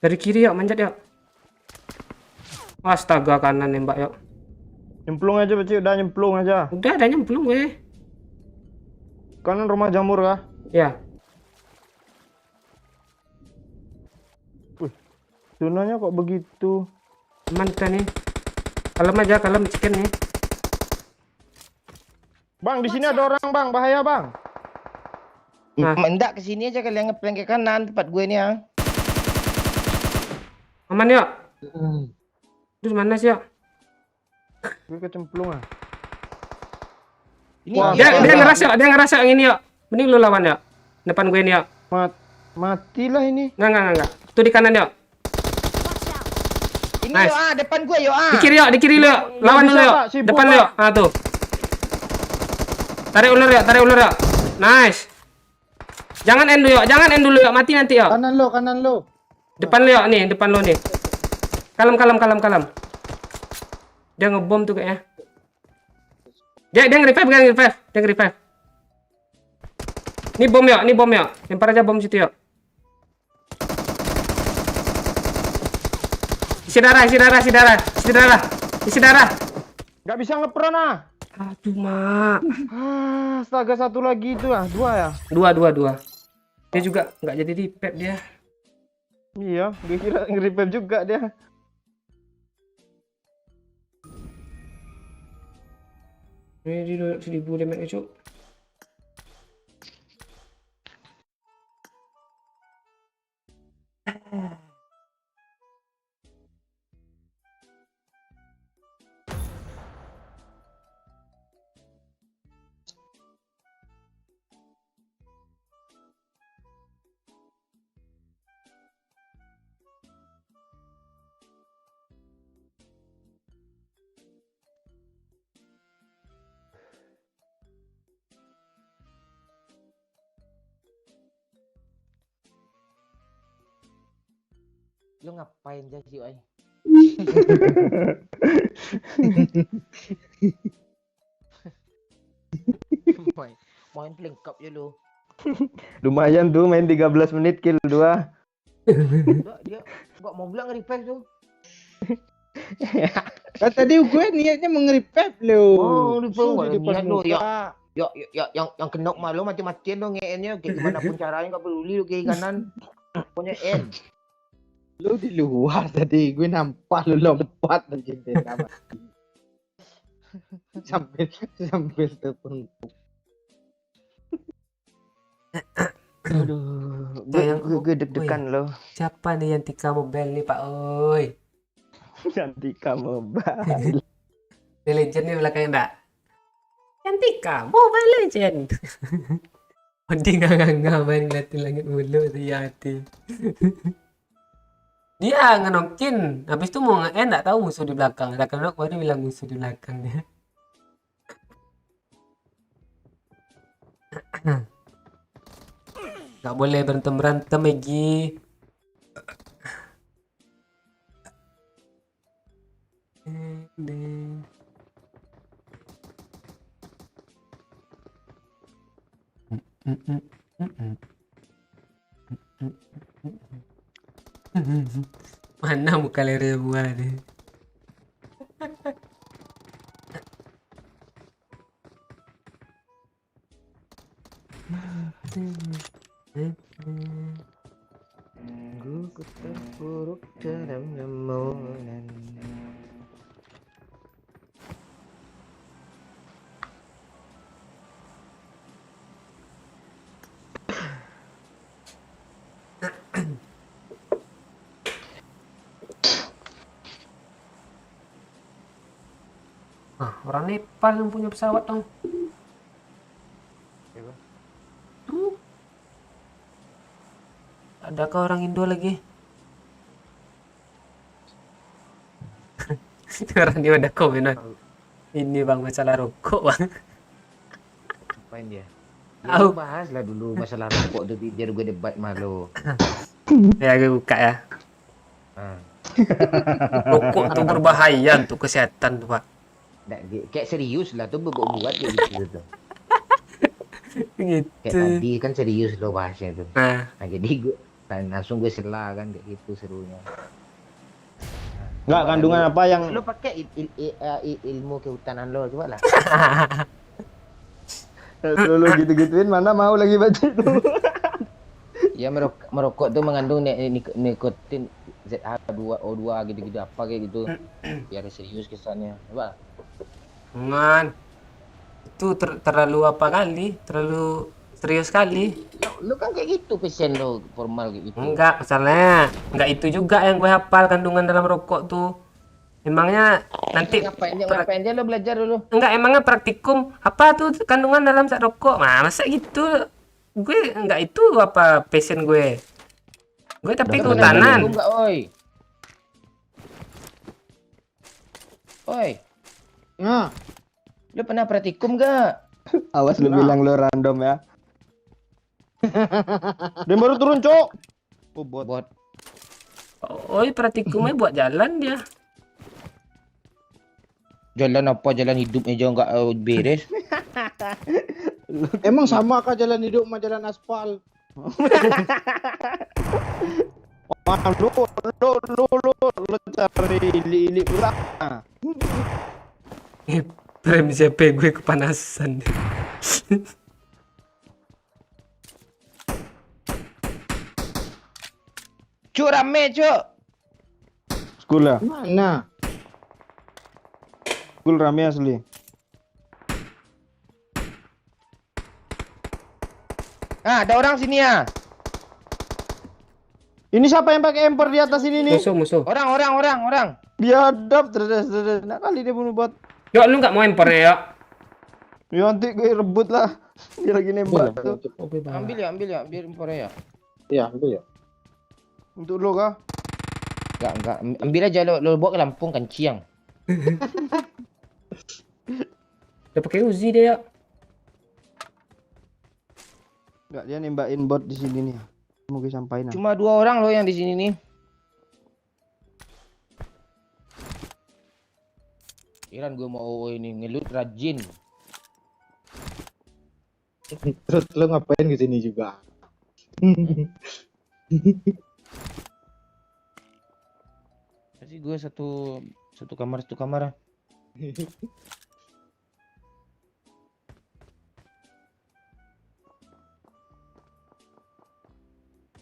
Dari kiri ya, manjat ya. Astaga, kanan nembak yuk. Nyemplung aja, Pak Ci. Udah nyemplung aja. Udah ada nyemplung gue. Kanan rumah jamur kah? Ya. Zonanya kok begitu? Aman kita nih. Kalem aja, kalem chicken nih. Bang, di sini ada orang, Bang. Bahaya, Bang. Nah. Mendak ke sini aja kalian ngeplank ke kanan tempat gue nih ya. Aman yuk. Terus mana sih yuk? Gue kecemplung ah. Ini Wah, Dia ngerasa yang ini yuk. Mending lu lawan yuk. Depan gue ini yuk. Matilah ini. Enggak. Tuh di kanan yuk. Watch out! Ini Nice. yo depan gue yo Di kiri lu yuk. Lawan bisa, dulu yuk. Pak. Sibuk, Depan lu Pak. yuk. Ah tuh. Tarik ulur yuk. Nice. Jangan end dulu yuk. Mati nanti yuk. Kanan lo. Depan lu yuk nih, depan lu nih. Kalem. Dia ngebom tuh kayaknya. Dia nge-revive. Ini bom yuk. Lempar aja bom situ yuk. Isi darah. Gak bisa ngepron ah. Aduh, Mak. Astaga, satu lagi itu ah. Dua ya? Dua. Dia juga nggak jadi di pep dia. Iya, gue kira nge-revive juga dia. Ini di 1000 damage, Cuk. Lu ngapain aja sih, oi? main, main pelengkap je lu. Lumayan tuh main 13 menit kill 2. Enggak, dia enggak mau bilang refresh tuh. Kan tadi gue niatnya mengeripet lo. Oh, refresh Suruh enggak di depan niat lu ya. muka. Yang kenok malu mati-matian dong ngeennya kayak gimana pun caranya enggak peduli lu kiri kanan. Pokoknya end. Lu di luar tadi, gue nampak lu lompat dari jendela. sambil terpengkup. Aduh, Sayang, gue deg-degan loh. Siapa nih yang tika mobile nih Pak Oi? Cantika Mobile. Ini legend nih belakangnya enggak? Cantika Mobile Legend. Mending nggak main ngeliatin langit mulu sih hati. Dia ngenokin, habis itu mau nge-end nggak tahu musuh di belakang. Ada kenok baru bilang musuh di belakangnya. Nggak boleh berantem Egi. Mana muka lere buah nih? Sungguh ku terpuruk dalam lamunan. Orang Nepal yang punya pesawat dong. Siapa? Tuh. Adakah orang Indo lagi? Orang ini ada komen. Ini bang masalah rokok bang. Ngapain dia? Tahu. Ya, bahas lah dulu masalah rokok tuh biar gue debat malu. Ya gue buka ya. Ah. Rokok tuh berbahaya untuk kesehatan tuh pak. Kayak serius lah tuh buat kayak gitu tuh. Kayak Gitu. tadi kan serius lo bahasnya tuh. Nah, Nah jadi gue langsung gue sela kan kayak gitu serunya. Enggak, kandungan apa yang Lo pakai ilmu kehutanan lo coba lah. lu gitu-gituin mana mau lagi baca itu. Ya merokok tuh mengandung nikotin ZH2O2 gitu-gitu apa kayak gitu. Biar serius kesannya. Coba. man. Itu terlalu apa kali? Terlalu serius kali. Lu kan kayak gitu passion lo formal kayak gitu. Enggak, masalahnya enggak itu juga yang gue hafal kandungan dalam rokok tuh. Emangnya nanti Ngapain aja lo belajar dulu. enggak emangnya praktikum apa tuh kandungan dalam zat rokok? Nah, masa gitu? Gue enggak itu apa passion gue. Gue tapi Lu kehutanan. enggak, oi. Oi, Nah, lu pernah praktikum gak? Awas lu bilang lu random ya. Dia baru turun, Cok. Oh, bot. Bot. Oh, praktikumnya buat jalan dia. Jalan apa? Jalan hidup aja enggak beres. emang sama kah jalan hidup sama jalan aspal? Wah, lu cari ili pula. Rem siapa gue kepanasan. Cuk rame, Cuk. School ya? Mana? School rame asli. Ah, ada orang sini ya. Ini siapa yang pakai emper di atas ini nih? Musuh. Orang. Dia hadap terus. Nak kali dia bunuh bot. Yuk, lu nggak mau empernya, yuk. Ya nanti gue rebut lah. Dia lagi nembak tuh. Ambil ya, biar empornya ya. Iya, ambil ya. Untuk lo kah? Enggak. Ambil aja lo bawa ke Lampung kan Ciang. Udah pakai Uzi dia, yuk. Enggak, dia nembakin bot di sini nih. Mau gue sampaikan. Cuma 2 orang loh yang di sini nih. Kiran gue mau ini ngelut rajin. Terus lo ngapain ke sini juga? Pasti gue satu kamar.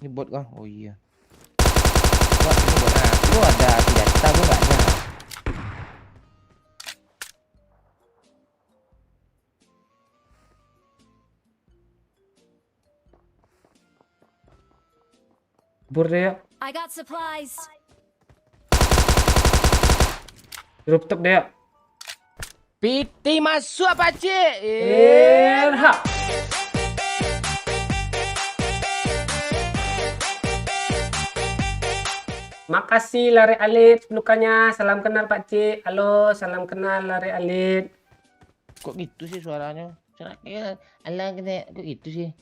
Ini bot kah? Oh iya. Wah, ini bot. Lu ada senjata, gue nggak ada. Kabur dia, yuk. I got supplies. Rooftop dia, yuk. Piti masuk apa cik? Erha. Makasih Lari Alit lukanya. Salam kenal Pak Cik. Halo, salam kenal Lari Alit. Kok gitu sih suaranya? Alah kena kok gitu sih?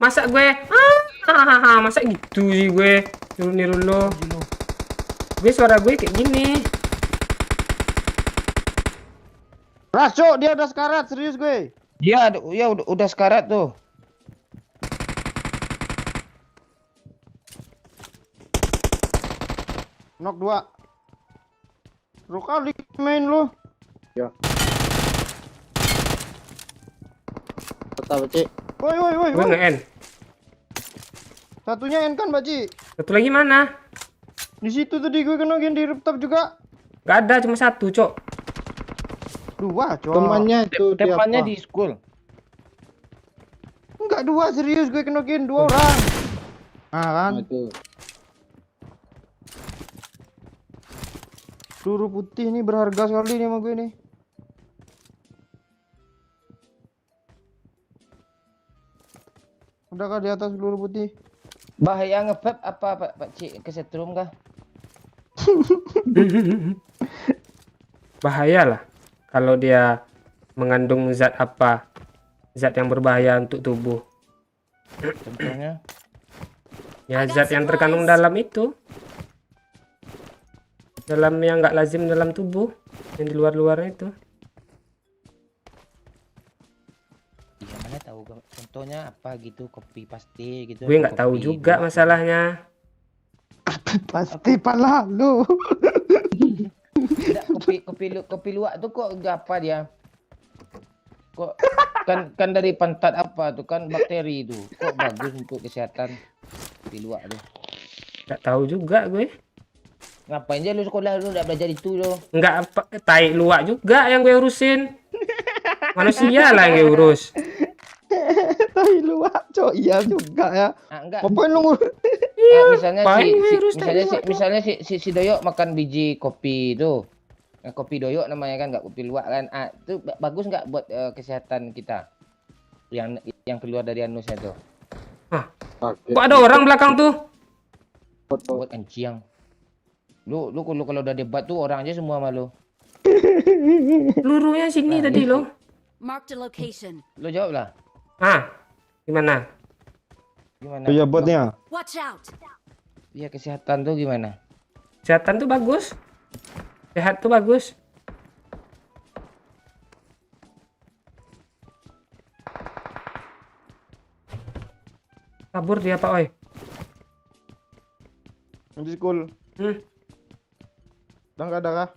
Masa gue? Masa gitu sih gue? Niru lo. Gue suara gue kayak gini. Rasco, dia udah sekarat, serius gue. Ya udah sekarat tuh. Knock 2. Bro kali main lu. Ya. Tetap cik. Woi. Gue nge-end. Satunya N kan, Baci? Satu lagi mana? Di situ tadi gue kena di rooftop juga. Gak ada, cuma satu, Cok. 2, Cok. Temannya itu dia Depannya apa? di school. Enggak 2, serius gue kenokin 2 orang. Ah kan? Nah, itu. Peluru putih ini berharga sekali nih sama gue nih. Udahkah di atas peluru putih? Bahaya ngepep apa Pak Cik kesetrum kah? Bahaya lah kalau dia mengandung zat apa, zat yang berbahaya untuk tubuh. Contohnya? Ya zat yang terkandung dalam itu, dalam yang nggak lazim dalam tubuh, yang di luar-luarnya itu. Iya mana tahu contohnya apa gitu, kopi pasti gitu. Gue nggak tahu juga masalahnya. Pasti pala lu. Tidak, kopi luwak tuh kok apa dia? Kok kan dari pantat apa tuh kan bakteri itu. Kok bagus untuk kesehatan kopi luwak tuh. Nggak tahu juga gue. Ngapain aja lu sekolah lu udah belajar itu lo? Nggak apa, tai luwak juga yang gue urusin. Manusia lah yang gue urus. Tai lu, Cok. Iya juga ya. Enggak. Ngapain lu Misalnya si Doyok makan biji kopi itu. Kopi Doyok namanya kan, nggak kopi luwak kan. Itu bagus nggak buat kesehatan kita? Yang keluar dari anusnya tuh. Kok ada orang belakang tuh? Buat enciang. Lu kalau udah debat tuh orang aja semua malu. Pelurunya sini tadi lo. Marked a location. Lu jawab lah. Gimana? Gimana? Iya botnya. Watch out. Iya kesehatan tuh gimana? Kesehatan tuh bagus. Sehat tuh bagus. Kabur dia Pak Oi. Di school. Udah nggak ada kah?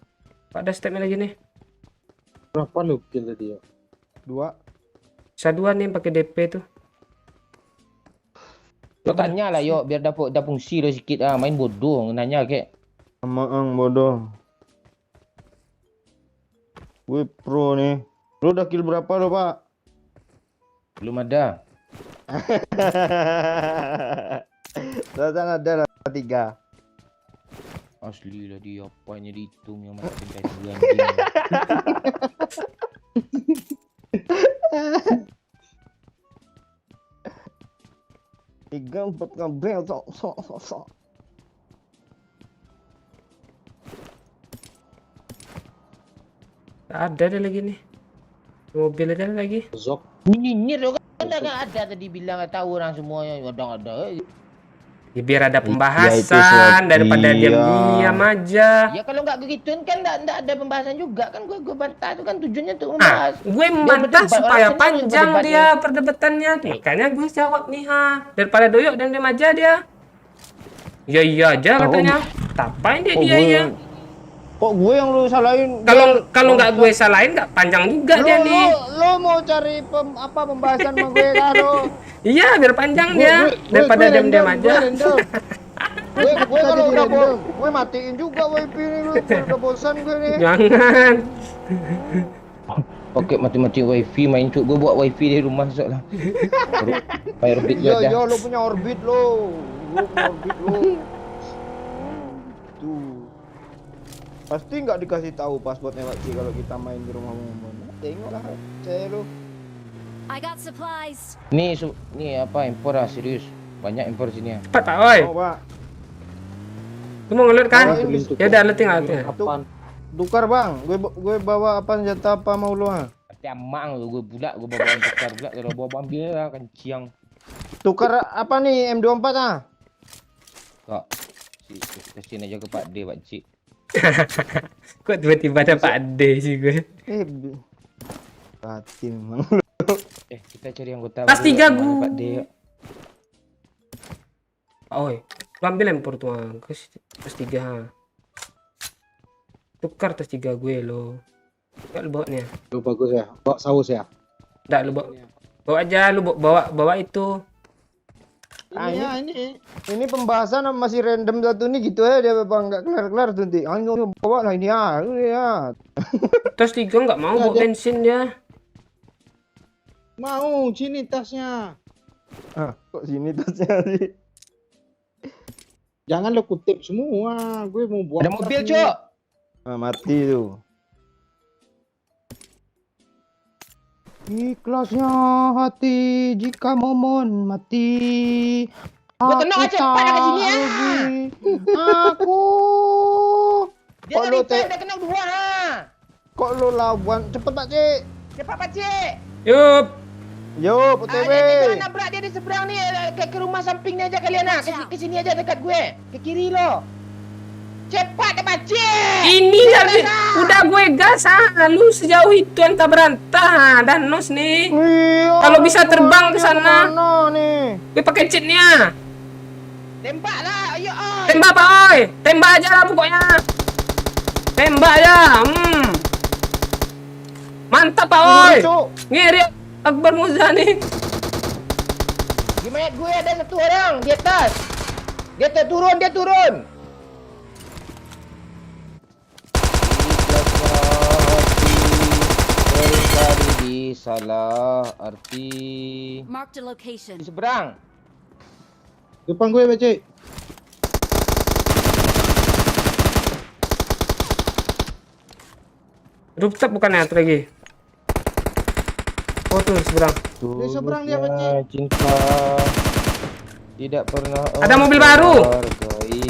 Pak ada stepnya lagi nih. Berapa lu kill tadi ya? 2. Bisa 2 nih pakai DP tuh. Lo tanya lah yuk biar dapat fungsi lo sedikit main bodoh nanya kek. Emang bodoh. Gue pro nih. Lu udah kill berapa lo, Pak? Belum ada. Udah ada lah. 3. Asli lah dia apanya dihitung yang mata pencari anjing. Tiga empat kabel sok. Tak ada dia lagi nih. Mobil ada lagi. Zok. Ini kan ada tadi bilang tahu orang semuanya ada. Ya, biar ada itu pembahasan Slot. daripada Iya. diam-diam aja. Ya kalau nggak begitu kan nggak ada pembahasan juga kan gue bantah itu kan tujuannya tuh Ah, membahas. gue membantah berdebat, supaya orang senang panjang berdebat dia perdebatannya. Makanya gue jawab nih daripada doyok dan diam aja dia. Iya aja katanya. Tapain dia ya. Kok gue yang lu salahin? Kalau nggak gue salahin nggak panjang juga dia nih. Lo mau cari pembahasan sama gue kan lo? Iya biar panjang dia daripada diam-diam aja. Gue kalau udah gue matiin juga wifi ini lu. Udah bosan gue nih. Jangan. Oke mati-mati wifi main cuk gue buat wifi di rumah sok lah. Bayar orbit gue Iya aja. lo punya orbit lo. Lo punya orbit lo. Tuh. Pasti nggak dikasih tahu passwordnya Pak Ci kalau kita main di rumah Momon. Tengoklah saya lo. I got supplies. Nih apa impor serius. Banyak impor sini ya. Cepat Pak Oi. Oh Pak. Lu mau ngelut kan? Oh, ini Ya udah lu tinggal. Apaan? Tukar bang. Gue bawa apa senjata apa mau lo ha? Tapi amang lu gue bawa tukar pula kalau bawa ambil lah kenciang. Tukar apa nih M24 ah? Kak. Kasihin aja ke Pak D Pak Cik. Kok tiba-tiba ada Pak D sih gue. Batin memang. Kita cari anggota Pas baru 3 lah, gu. Pak D. Pak Oi. Lu ambil lempar tuh Pas 3. Tukar tas 3 gue lo. Enggak lu bawa nih. Lu bagus ya. Bawa saus ya. Enggak lu bawa. Bawa aja lu bawa itu. Ini pembahasan masih random satu nih gitu ya dia bang nggak kelar tuh nanti. Ayo bawa lah ini ya. Tas 3 enggak mau bawa bensin dia. Mau sini tasnya. Ah kok sini tasnya sih? Jangan lo kutip semua. Gue mau buat. Ada mobil cok. Ah, mati tuh. Ikhlasnya hati jika Momon mati. Gua tenang aja, cepat dah ke sini ya. Aku. Dia Kok tadi lu udah kena 2 Kok lo lawan cepet Pak Cik. Cepat Pak Cik. Yup. Yo PTB. Dia nabrak dia di seberang nih ke rumah sampingnya aja kalian ke sini aja dekat gue. Ke kiri lo. Cepat deh Pak Cik. Ini udah gue gas lu sejauh itu entah berantah dan nos nih. Iya, Kalau bisa terbang ke sana. Mana nih? Gue pakai cheatnya. Tembak lah, ayo Tembak Pak Oi. Tembak aja lah pokoknya. Tembak aja. Mantap Pak Oi. Ngiri Akbar Muza nih. Gimana gue ada 1 orang di atas. Dia turun. Tadi salah arti Marked a location. di seberang. Depan gue Pak Cik. Rooftop bukannya satu lagi. Oh tuh seberang. Di seberang dia Pak Cik. Cinta tidak pernah Ada mobil baru. hargai.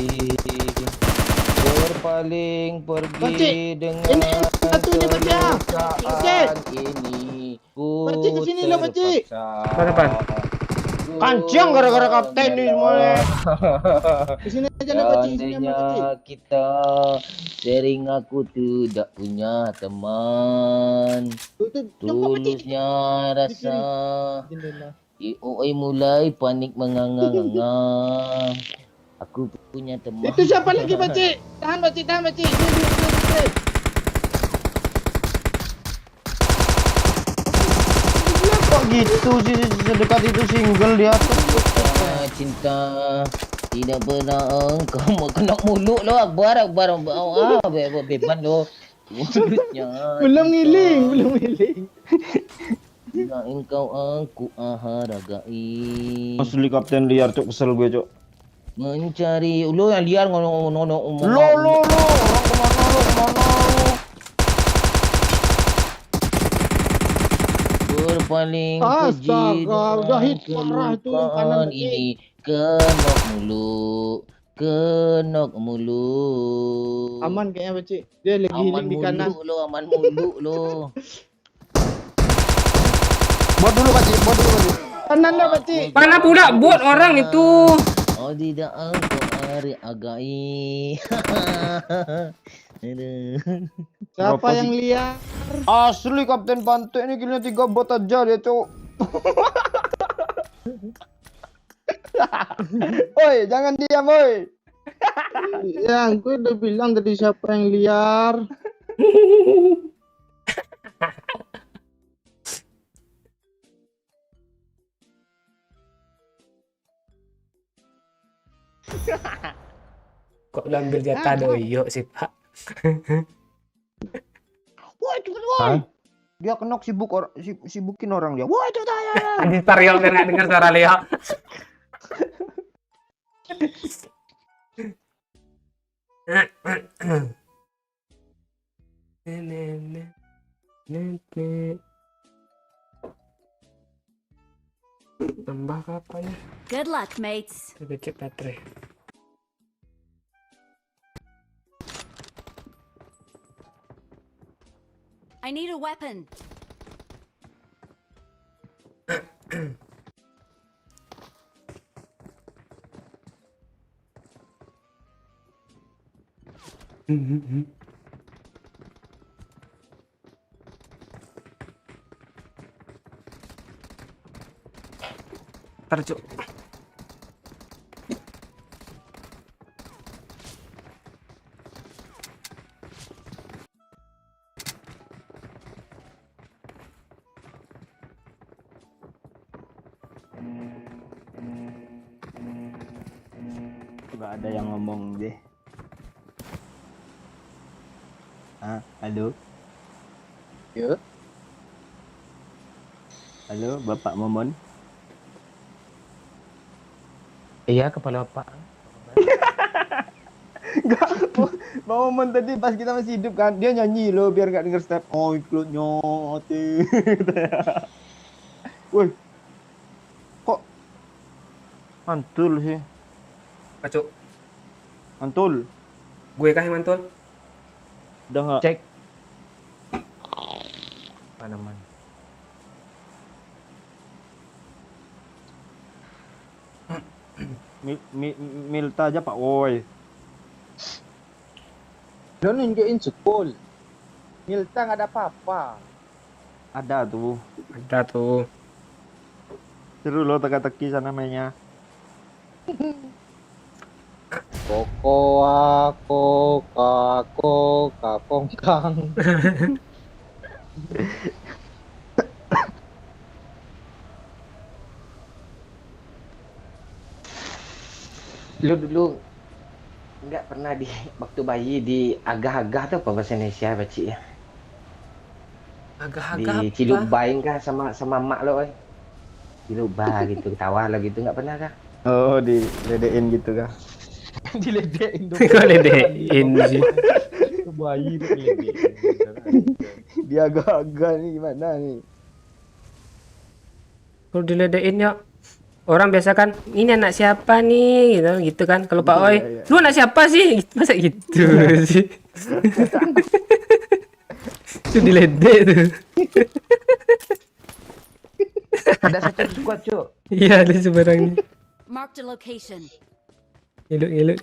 Berpaling Pakcik, pergi dengan ini satunya, Pakcik. kelukaan ini. Pakcik, kesini lo, Pakcik. Depan. Kancing gara-gara kapten nih semuanya. Di sini aja lah Pak Cik, sini sama Pak Cik. Kita sering aku tidak punya teman. Tuh, coba Pak Cik. Tulusnya rasa Jendela. Oi mulai panik menganga-nganga. Aku punya teman. Itu siapa lagi Pak Cik? Tahan Pak Cik. Dua. Kok gitu sih sedekat itu single di atas. Cinta tidak pernah engkau mau kena mulut lo Akbar beban lo. Mulutnya. Belum ngiling. Engkau aku hargai. Asli kapten liar cok, kesel gue cok. Mencari lu yang liar ngomong Lo orang kemana lo? berpaling keji Astaga, udah hit parah itu yang kanan, kelukaan ini kenok mulu. Aman kayaknya Bacik. Dia lagi Aman healing di kanan. mulu lo, aman mulu lo. Buat dulu Pak Cik. Kanan dah Bacik. Mana pula bot orang itu? Oh tidak, engkau hari agai. Aduh. Siapa Berapa yang sih? liar? Asli Kapten Pantai ini killnya 3 bot aja dia, Cuk. Oi, jangan diam, oi. Ya, gue udah bilang tadi siapa yang liar. Kok udah ambil jatah doyok sih, Pak? Woi, cepet woi. Dia kenok sibukin orang dia. Woi, cepet aja. Anjing Tario biar nggak dengar suara Leo. Tambah kapalnya. Good luck, mates. Lebih cek baterai. I need a weapon. Ntar, Cuk. Gak ada yang ngomong deh. Halo? Ya. Halo, Bapak Momon? Iya, kepala Pak. Enggak, Pak Momon tadi pas kita masih hidup kan, dia nyanyi loh biar gak denger step. Oh, ikut nyote. Woi. Kok mantul sih? Pak, Cuk. Mantul. Gue kah yang mantul? Udah enggak? Cek. Mana? Milta aja Pak Woi. Lo nunjukin sekul. Milta nggak ada apa-apa. Ada tuh. Ada tuh. Seru loh teka-teki sana mainnya. Kokoa, koka, kongkang. Lu dulu nggak pernah di waktu bayi di agah-agah tuh apa bahasa Indonesia Bacik ya? Agak-agak Di Cilubain kah sama mak lo, oi? Ciluba gitu, ketawa lo gitu nggak pernah kah? Oh, diledein gitu kah? Diledekin dong. Kok ledein sih? Bayi diledekin. Dia agak-agak nih gimana nih? Kalau diledein ya. Orang biasa kan, ini anak siapa nih, gitu kan. Kalau Pak Oi, Iya. lu anak siapa sih? Masa gitu sih? Itu diledek tuh. Ada satu squad, Cuk. Iya, ada sebarang nih. Marked a location. Ngeluk.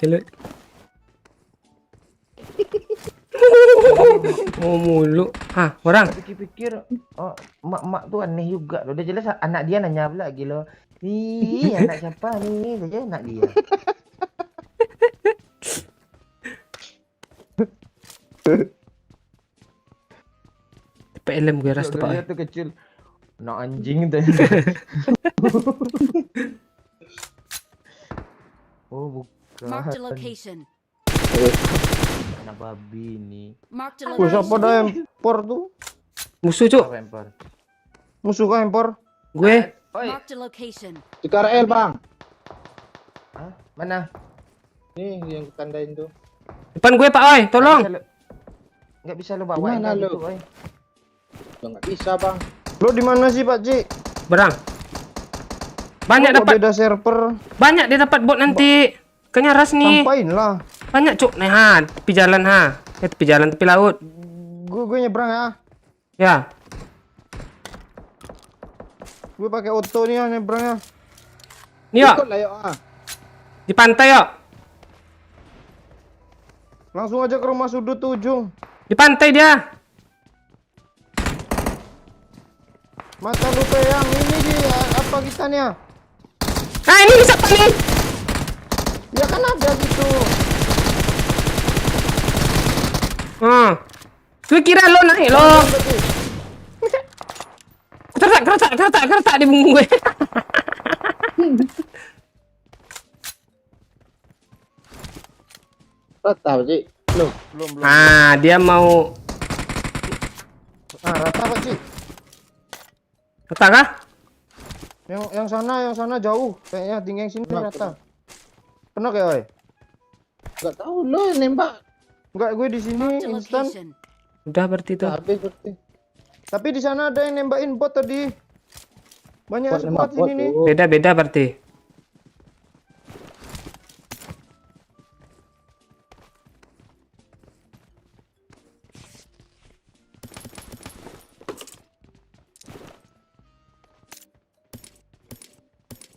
Mau mulu. Hah, orang. Pikir-pikir, oh, mak tuh aneh juga loh. Udah jelas anak dia nanya pula lagi loh. Ih, anak siapa nih? Dia anak dia. PLM gue ras tuh Pak Oi. Dia tuh kecil. Anak anjing tuh. Oh, bukan. Marked a location. Anak babi nih. Marked a Siapa location. dah empor tuh? Musuh, Cuk. Apa empor? Musuh kah empor? Gue. Oi, Marked a location. Di KRL, Bang. Mana? Nih yang kutandain tuh. Depan gue Pak Oi, tolong. Nggak bisa lo bawain Gimana kan lo? gitu, Oi. Udah nggak bisa bang. Lo di mana sih Pak Cik? Berang. Banyak Kok dapat, beda server. banyak dia dapat bot nanti. Kayaknya ras nih. Sampain lah. Banyak cuk. Nih ha, tepi jalan ha. Tepi jalan tepi laut. Gue nyebrang ya. Ya. Gue pakai auto nih ya nyebrangnya. Nih yuk, Ikut lah yuk ah. di pantai yuk. Langsung aja ke rumah sudut tuh ujung. Di pantai dia. Mata lu peyang ini di apa kita nih ya? Nah ini bisa apa nih? Ya kan ada gitu. Gue kira lo naik lo. Kertak di punggung gue. Rata Pak Cik. Loh. Belum. Ah, dia mau Ah, rata Pak Cik. kertak kah? Yang sana jauh. Kayaknya tinggi yang sini rata. Kena kayak oi. Nggak tahu lo nembak. Enggak, gue di sini Marked a instan. location. Udah berarti tuh. Habis berarti. Tapi di sana ada yang nembakin bot tadi. Banyak Bot nembak squad bot sini nih. tuh. Beda-beda berarti.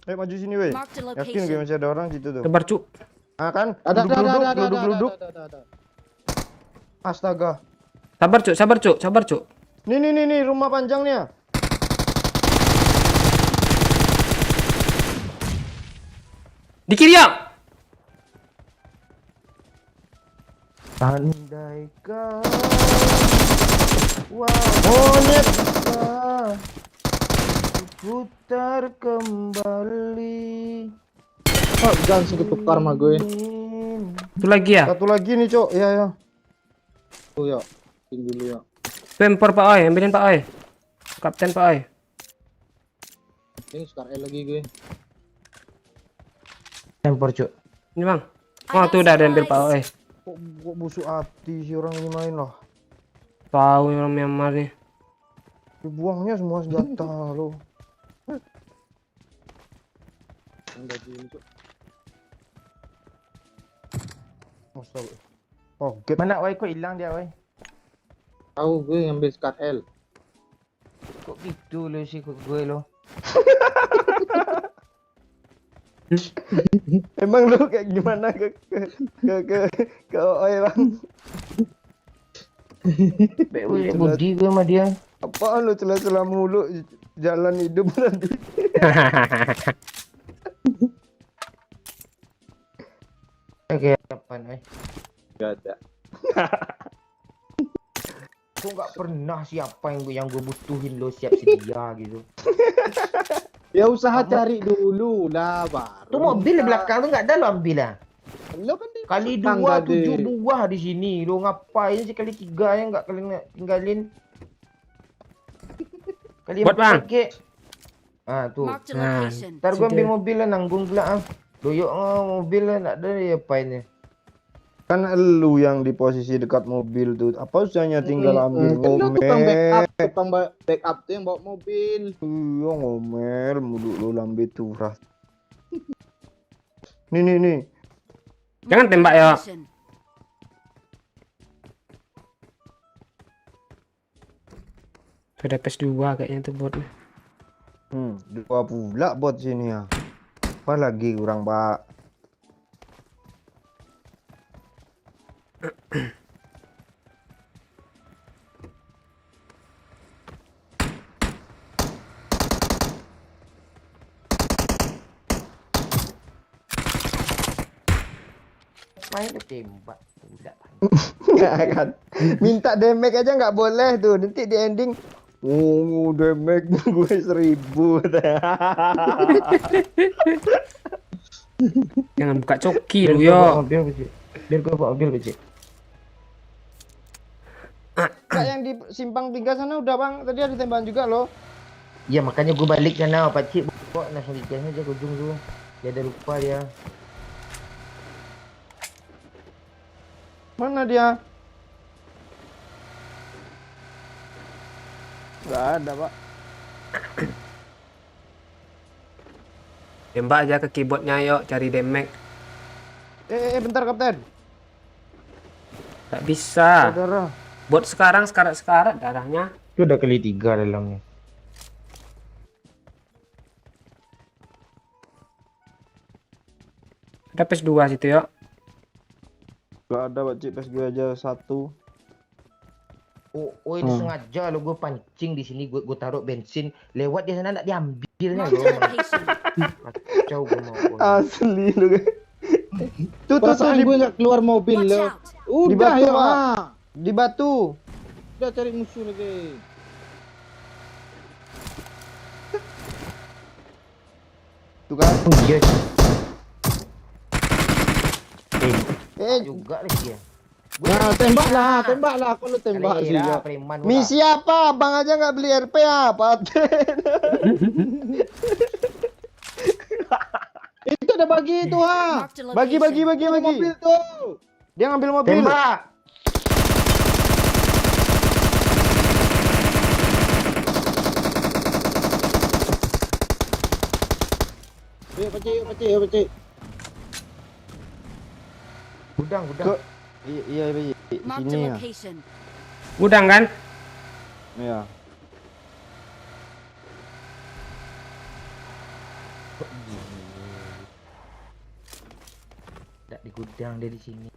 Ayo maju sini weh. Marked a Yakin gue location. masih ada orang situ tuh. Tebar cuk. Ah kan? Ada. Duduk. Astaga. Sabar cuk. Nih rumah panjangnya. Di kiri yuk. Andaikan monyet putar kembali. Oh, jangan segitu karma gue. Itu lagi ya. Satu lagi nih, Cok. Iya. Tuh yuk. Tinggi dulu yuk. Tempor Pak Oi, ambilin Pak Oi. Kapten Pak Oi. Ini sekarang lagi gue. Tempor, Cuk. Ini Bang. Oh, tuh udah ada ambil Pak Oi. Kok busuk hati si orang ini main lah. Tahu orang Myanmar nih. Dibuangnya semua senjata lo. Udah gini Cuk. Astaga. Kaget. Mana, Oi? Kok hilang dia, Oi? Tahu gue ngambil skat L. Kok gitu lo sih kok gue lo? Emang lu kayak gimana ke Oi bang? Budi gue sama dia. Apaan lu celah-celah mulu jalan hidup nanti. Oke, kapan, Oi? Gak ada. Kok nggak pernah siapa yang gue butuhin lo siap sedia gitu. Ya usaha cari dulu lah baru. Tuh mobil di belakang tuh nggak ada lo ambil lah. Lo kan di Kali tangga 2 7 deh. buah di sini. Lo ngapain sih kali 3 yang nggak kalian tinggalin? Kali Buat, Bang. 4 ke. Ah tuh. Marked a Nah. location. Ntar gue ambil Sudah. mobil lah nanggung pula ah. Doyok mobil lah nggak ada ya apainnya. Kan lu yang di posisi dekat mobil tuh. Apa usahanya tinggal ambil Kan lo tukang backup, ngomel. tukang backup tuh yang bawa mobil. Iya ngomel mulu lu lambe turah. Nih. Jangan Marked a tembak ya. location. Sudah PS2 kayaknya tuh botnya. Dua pula bot sini ya. Apa lagi kurang, Pak? Main tuh tembak. Udah. Nggak kan. Minta damage aja nggak boleh tuh. Nanti di ending damage gue 1000. Jangan buka coki lu yo. Biar gue bawa mobil kecil. Kak yang di simpang 3 sana udah bang. Tadi ada tembakan juga loh. Iya makanya gue balik sana Pak Cik. Kok langsung digas aja ke ujung tuh. Dia ada lupa dia. Mana dia? Nggak ada, Pak. Tembak aja ke keyboardnya yuk, cari damage. Bentar, Kapten. Tak bisa. Saudara. Bot sekarang sekarat-sekarat darahnya. Itu udah kali 3 dalamnya. Ada PS2 situ yuk. Nggak ada, Pak Cik. Pas gue aja 1. Oh ini sengaja lo gue pancing di sini, gue taruh bensin lewat di sana nggak diambilnya lo. Location. Kacau gue mau. Asli lu, guys. Tuh, Perasaan gue nggak keluar mobil Watch lo. out. Di Udah batu, ya, Pak. ah. Di batu. Udah cari musuh lagi. Tuh kan. Iya. Juga. Juga lagi ya. Nah, tembaklah. Kalau tembak sih ya. Preman. Misi apa? Abang aja nggak beli RP apa? Itu udah bagi itu ha. Marked a Bagi. location. Mobil tuh. Dia ngambil mobil. Tembak. Yuk, pecik. Gudang. Iya, Marked sini a ya. location. Gudang kan? Iya. Tidak di gudang dia di sini.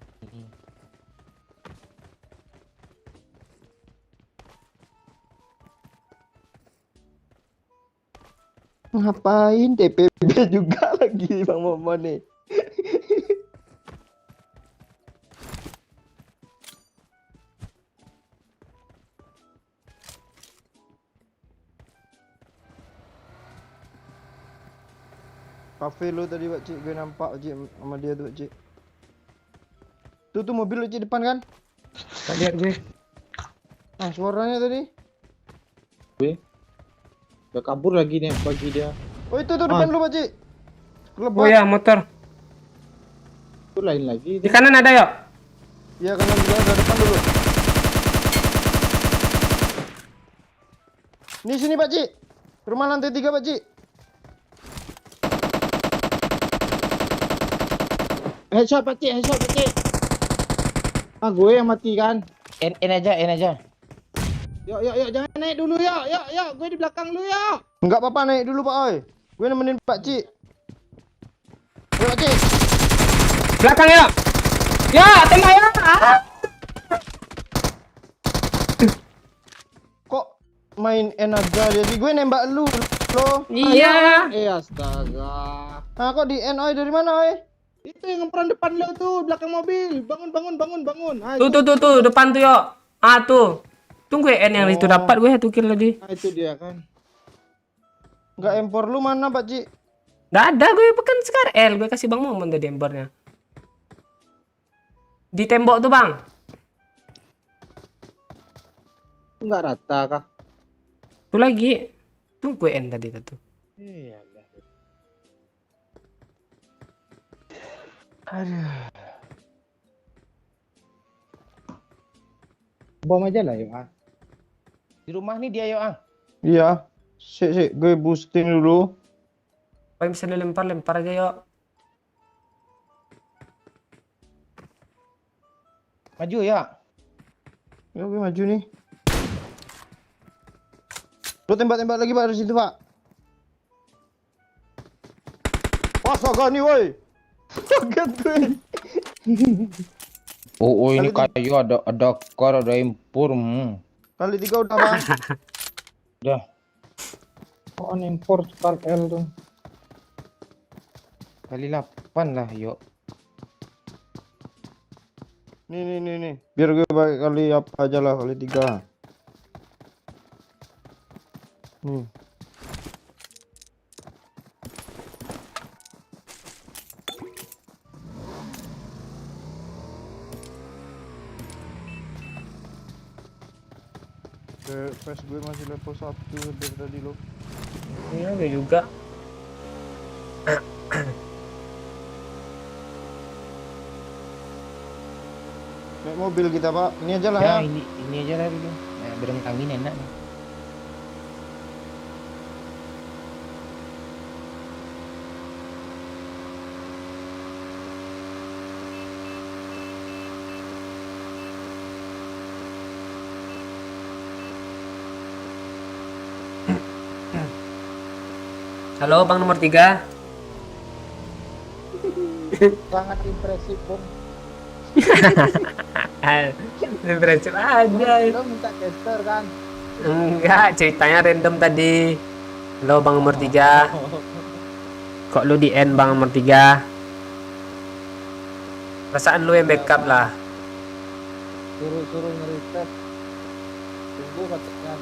Ngapain TPB juga lagi Bang Momon nih. Kafe lo tadi, Pak Cik, gue nampak Pak Cik sama dia tuh, Pak Cik. Tuh mobil Pak Cik depan kan? Tak lihat gue. Ah, suaranya tadi. Udah kabur lagi nih bagi dia. Oh, itu tuh depan lu, Pak Cik. Oh ya, motor. Itu lain lagi. Di kanan ada yuk. Iya, kanan juga ada, depan dulu. Nih sini, Pak Cik. Rumah lantai 3, Pak Cik. Headshot pecik. Ah, gue yang mati kan. N aja. Yuk, jangan naik dulu yuk. Gue di belakang lu yuk. Enggak apa-apa, naik dulu, Pak Oi. Gue nemenin Pak Cik. Ayo, Pak Cik. Belakang yuk. Ya, tembak ya. Kok main N aja jadi gue nembak lu lo. Iya. Astaga. Nah, kok di N Oi dari mana, Oi? Itu yang ngeperan depan lo tuh, belakang mobil. Bangun. Ah, Tuh depan tuh yuk. Ah tuh. Tunggu N yang itu dapat gue 1 kill tadi. Nah, itu dia kan. Enggak empor lu mana, Pak Cik? Nggak ada gue bukan sekarang L gue kasih Bang Momon tadi embernya. Di tembok tuh Bang. Enggak rata kah? Tuh lagi. Tunggu N tadi tuh. Iya. Bom aja lah yuk. Di rumah nih dia yuk Iya. Sik, gue boosting dulu. Kalau bisa dilempar aja yuk. Maju ya. Ya, gue maju nih. Lu tembak-tembak lagi, Pak, dari situ, Pak. Wah, saga nih, woi. Kaget gue. Oh ini Kali kayu ada kar ada impor. Kali 3 udah, Bang. Udah. Oh, impor Spark L tuh. Kali 8 lah yuk. Nih. Biar gue pakai kali apa aja lah, kali 3. Nih. PS gue masih level 1 dari tadi lo. Iya gue juga. Naik mobil kita pak. Ini aja lah Ya, ya. ini aja lah dulu. Nah, berem angin enak nih. Halo Bang nomor 3. Sangat impresif, Bung. Impresif aja. Lo minta caster kan? Enggak, ceritanya random tadi. Halo Bang nomor 3. Kok lu di end Bang nomor 3? Perasaan lu yang backup lah. Suruh ngereset. Tunggu katanya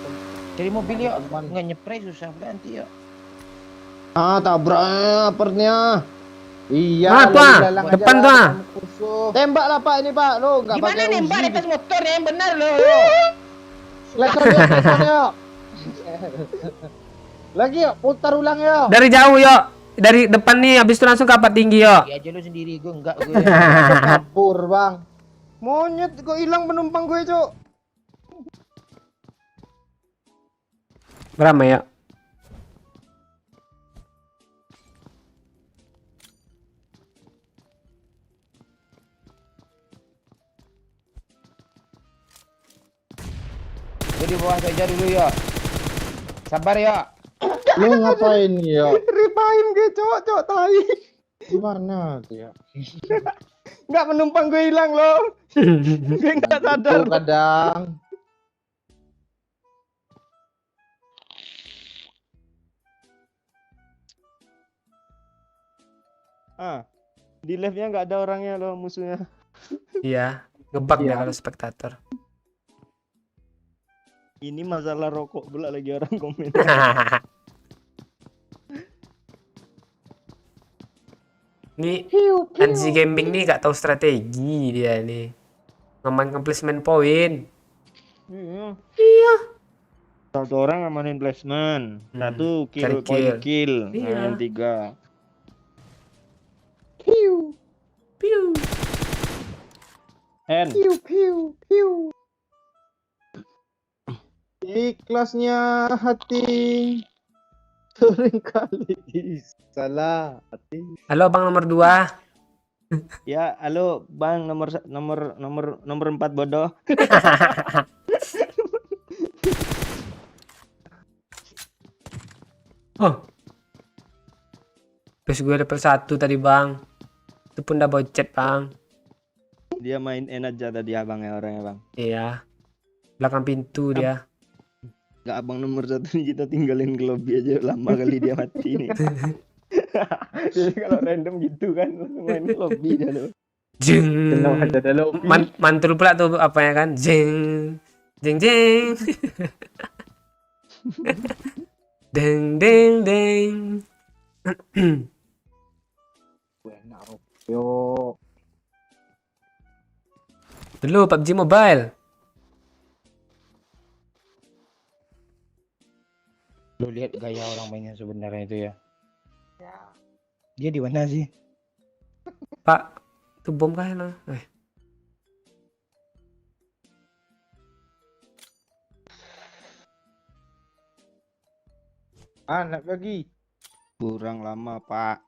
Dari mobil yuk, teman. nggak nyepray susah ganti yuk. Ah tabrak pernya. Iya. Mana tuh, lalu ah? lelang aja Depan lah, tuh, ah? kamu musuh. Tembak lah pak ini pak. Lo nggak pakai Uzi. motor yang benar loh. Lekson yuk. Lagi yuk, putar ulang yuk. Dari jauh yuk. Dari depan nih habis itu langsung ke apa tinggi yuk. Iya aja lu sendiri, gue enggak gue. Kabur bang. Monyet kok hilang penumpang gue cok. Berapa ya? Gue di bawah saja dulu yuk. Sabar yuk. Lu ngapain yuk? Ripain gue cok tai. Gimana tuh ya? Nggak penumpang gue hilang loh. Gue nggak sadar. Tuh kadang. Ah di live-nya nggak ada orangnya loh musuhnya. Iya, ngebug Iya. ya kalau spektator. Ini masalah rokok pula lagi orang komen. Ini Anzi Gaming nih gak tahu strategi dia nih. Ngemain placement point. Iya. Satu orang ngamanin placement, satu cari kill point kill. kill, Iya. nah, yang 3. Piu. N. Ikhlasnya hati. Sering kali salah hati. Halo Bang nomor 2. Ya, halo Bang nomor 4 bodoh. Oh. Terus gue level 1 tadi Bang. Itu pun udah bocet Bang. Dia main N aja tadi abangnya orangnya Bang. Iya. Belakang pintu dia. Gak abang nomor 1 nih kita tinggalin ke lobby aja lama kali dia mati nih. Jadi kalau random gitu kan langsung main ke lobby dia loh. Jeng. Kenapa ada lobby? Mantul pula tuh apa ya kan? Jeng. Jeng jeng. Deng deng deng. Gue enak yuk. Dulu PUBG Mobile. Lu lihat gaya orang mainnya sebenarnya itu ya. Dia di mana sih? Pak, itu bom kah lo? Anak lagi. Kurang lama Pak.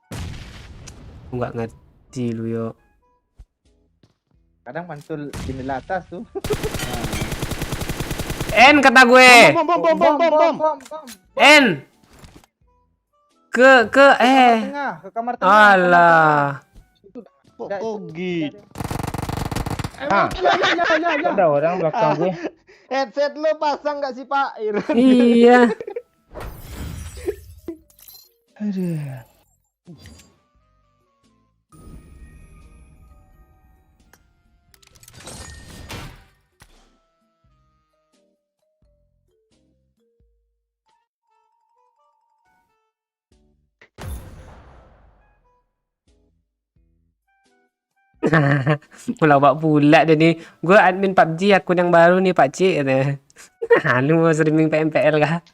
Aku nggak ngerti lu yo. Kadang mantul jendela atas tuh. N kata gue. Bom. N. Ke Tengah, ke kamar tengah. Alah. Kok Ogi? Ah, ada orang belakang gue. Headset lo pasang nggak sih Pak? Iya. Aduh. Melawak pula dia nih. Gue admin PUBG akun yang baru nih Pak Cik katanya. Lu mau streaming PMPL kah?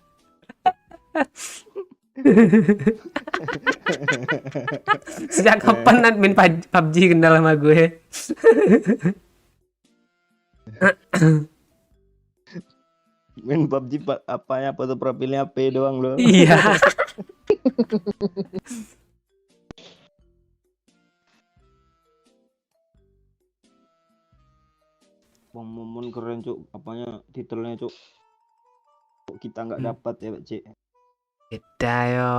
Sejak kapan admin PUBG kenal sama gue? Main PUBG apa ya, foto profilnya P doang loh. Iya. Bang Momon keren cuk, apanya titelnya cuk. Kok kita nggak dapat ya Pak Cik. Beda yo.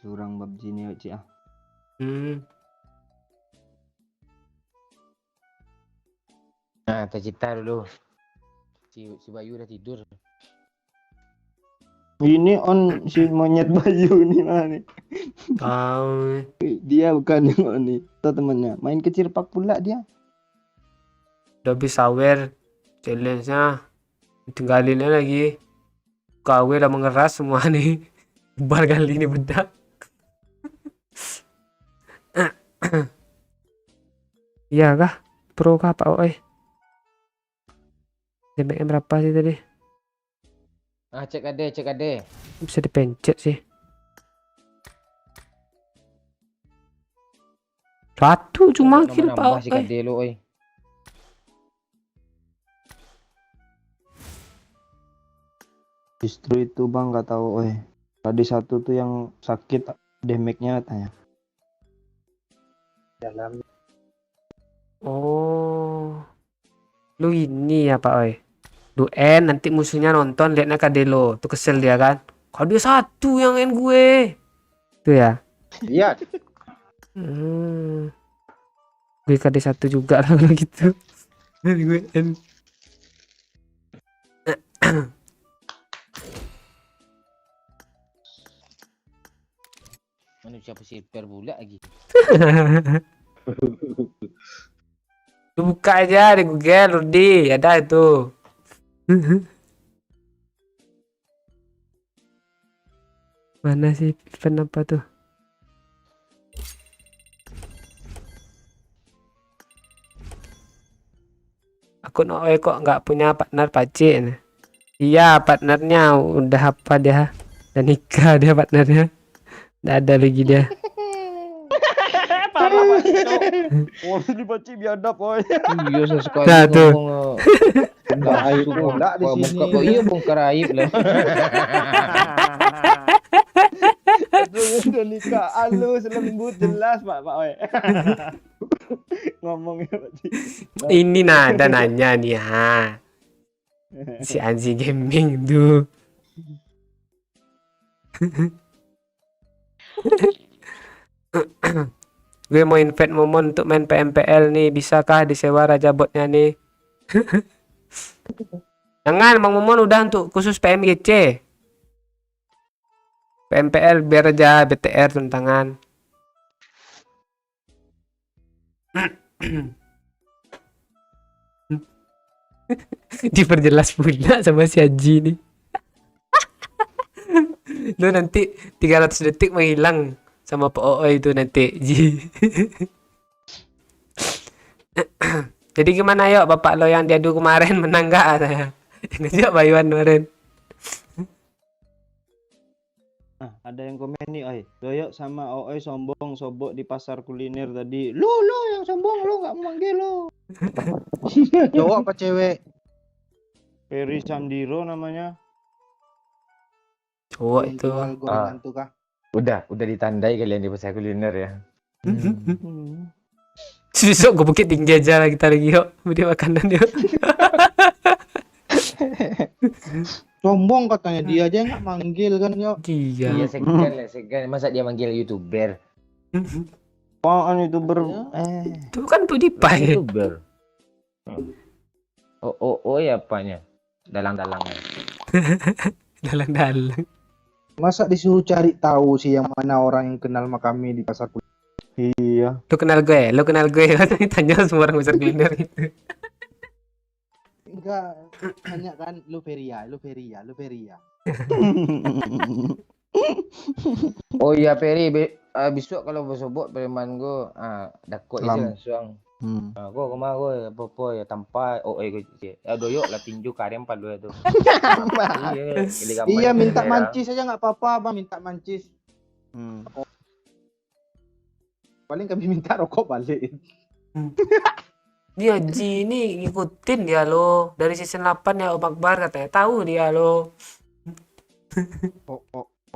Curang PUBG ini Pak Cik ah. Nah, tercita dulu. Si Bayu udah tidur. Ini on si monyet Bayu nih mana nih. Tahu. Dia bukan yang on nih. Itu temennya. Main kecil pak pula dia. Udah bisa aware challenge-nya. Tinggalinnya lagi. KW udah mengeras semua nih. Bar kali ini bedak. Iya kah? Pro kah Pak Oi? DPM berapa sih tadi? Ah, cek ade. Bisa dipencet sih. Satu cuma kill Nambah si Pak Oi. kade lu, oi. Justru itu bang nggak tahu. Tadi satu tuh yang sakit damage-nya katanya. Oh. Lu ini ya Pak Oi. Lu N nanti musuhnya nonton liatnya Kadelo. Tuh kesel dia kan. Kalau dia satu yang N gue. Tuh ya. Iya. Gue KD satu juga lah kalau gitu. Dari gue N. Manusia pesipir pula lagi. Lu buka aja di Google Rudi, ada itu. Mana sih event apa tuh? Akun OE kok nggak punya partner pacik nih. Iya partnernya udah apa dia? Udah nikah dia partnernya. Nggak ada lagi dia. Parah Pak Cik. Oh ini Pak Cik biadab oi. Iya sesekali Nah, tuh. ngomong Enggak aib pula di sini. Oh iya bongkar aib lah. Udah nikah halus lembut jelas Pak oi. Ngomongnya Pak Cik. Ini nada nanya nih ya. Si Anzi Gaming tuh. Gue mau invite Momon untuk main PMPL nih, bisakah disewa Raja Botnya nih? Jangan, Bang Momon udah untuk khusus PMGC. PMPL biar aja BTR tantangan. Diperjelas pula sama si Haji nih. Lu nanti 300 detik menghilang sama POO itu nanti. Jadi gimana yuk bapak lo yang diadu kemarin menang gak? Ngejak Bayuan kemarin. Nah, ada yang komen nih oi. Doyok sama Oi sombong sobok di pasar kuliner tadi. Lu yang sombong lu nggak memanggil lu. Cowok apa cewek? Ferry Sandiro namanya. Cowok Yang itu. jual gorengan tuh kah? Udah ditandai kalian di pasar kuliner ya. Besok gue bukit tinggi aja lah kita lagi yuk. Beli makanan yuk. Sombong katanya dia aja nggak manggil kan yo. Iya. Iya segan. Masa dia manggil YouTuber? Apaan YouTuber? Itu kan PewDiePie. YouTuber. Oh ya apanya? Dalang-dalangnya. Dalang-dalang. Masa disuruh cari tahu sih yang mana orang yang kenal sama kami di pasar kuliner? Iya. Lu kenal gue? Lu kenal gue? Tanya semua orang pasar kuliner itu. Enggak, hanya kan lu Feria. Oh iya Peri, besok kalau bersobot preman gue, dakok isi Lam. langsung. Gue kemana gue apa ya tanpa gue doyok lah tinju karem padu itu. Iya minta mancis aja nggak apa-apa bang, minta mancis. Paling kami minta rokok balik. Dia Ji ini ngikutin dia lo dari season 8 ya Om Akbar katanya tahu dia lo.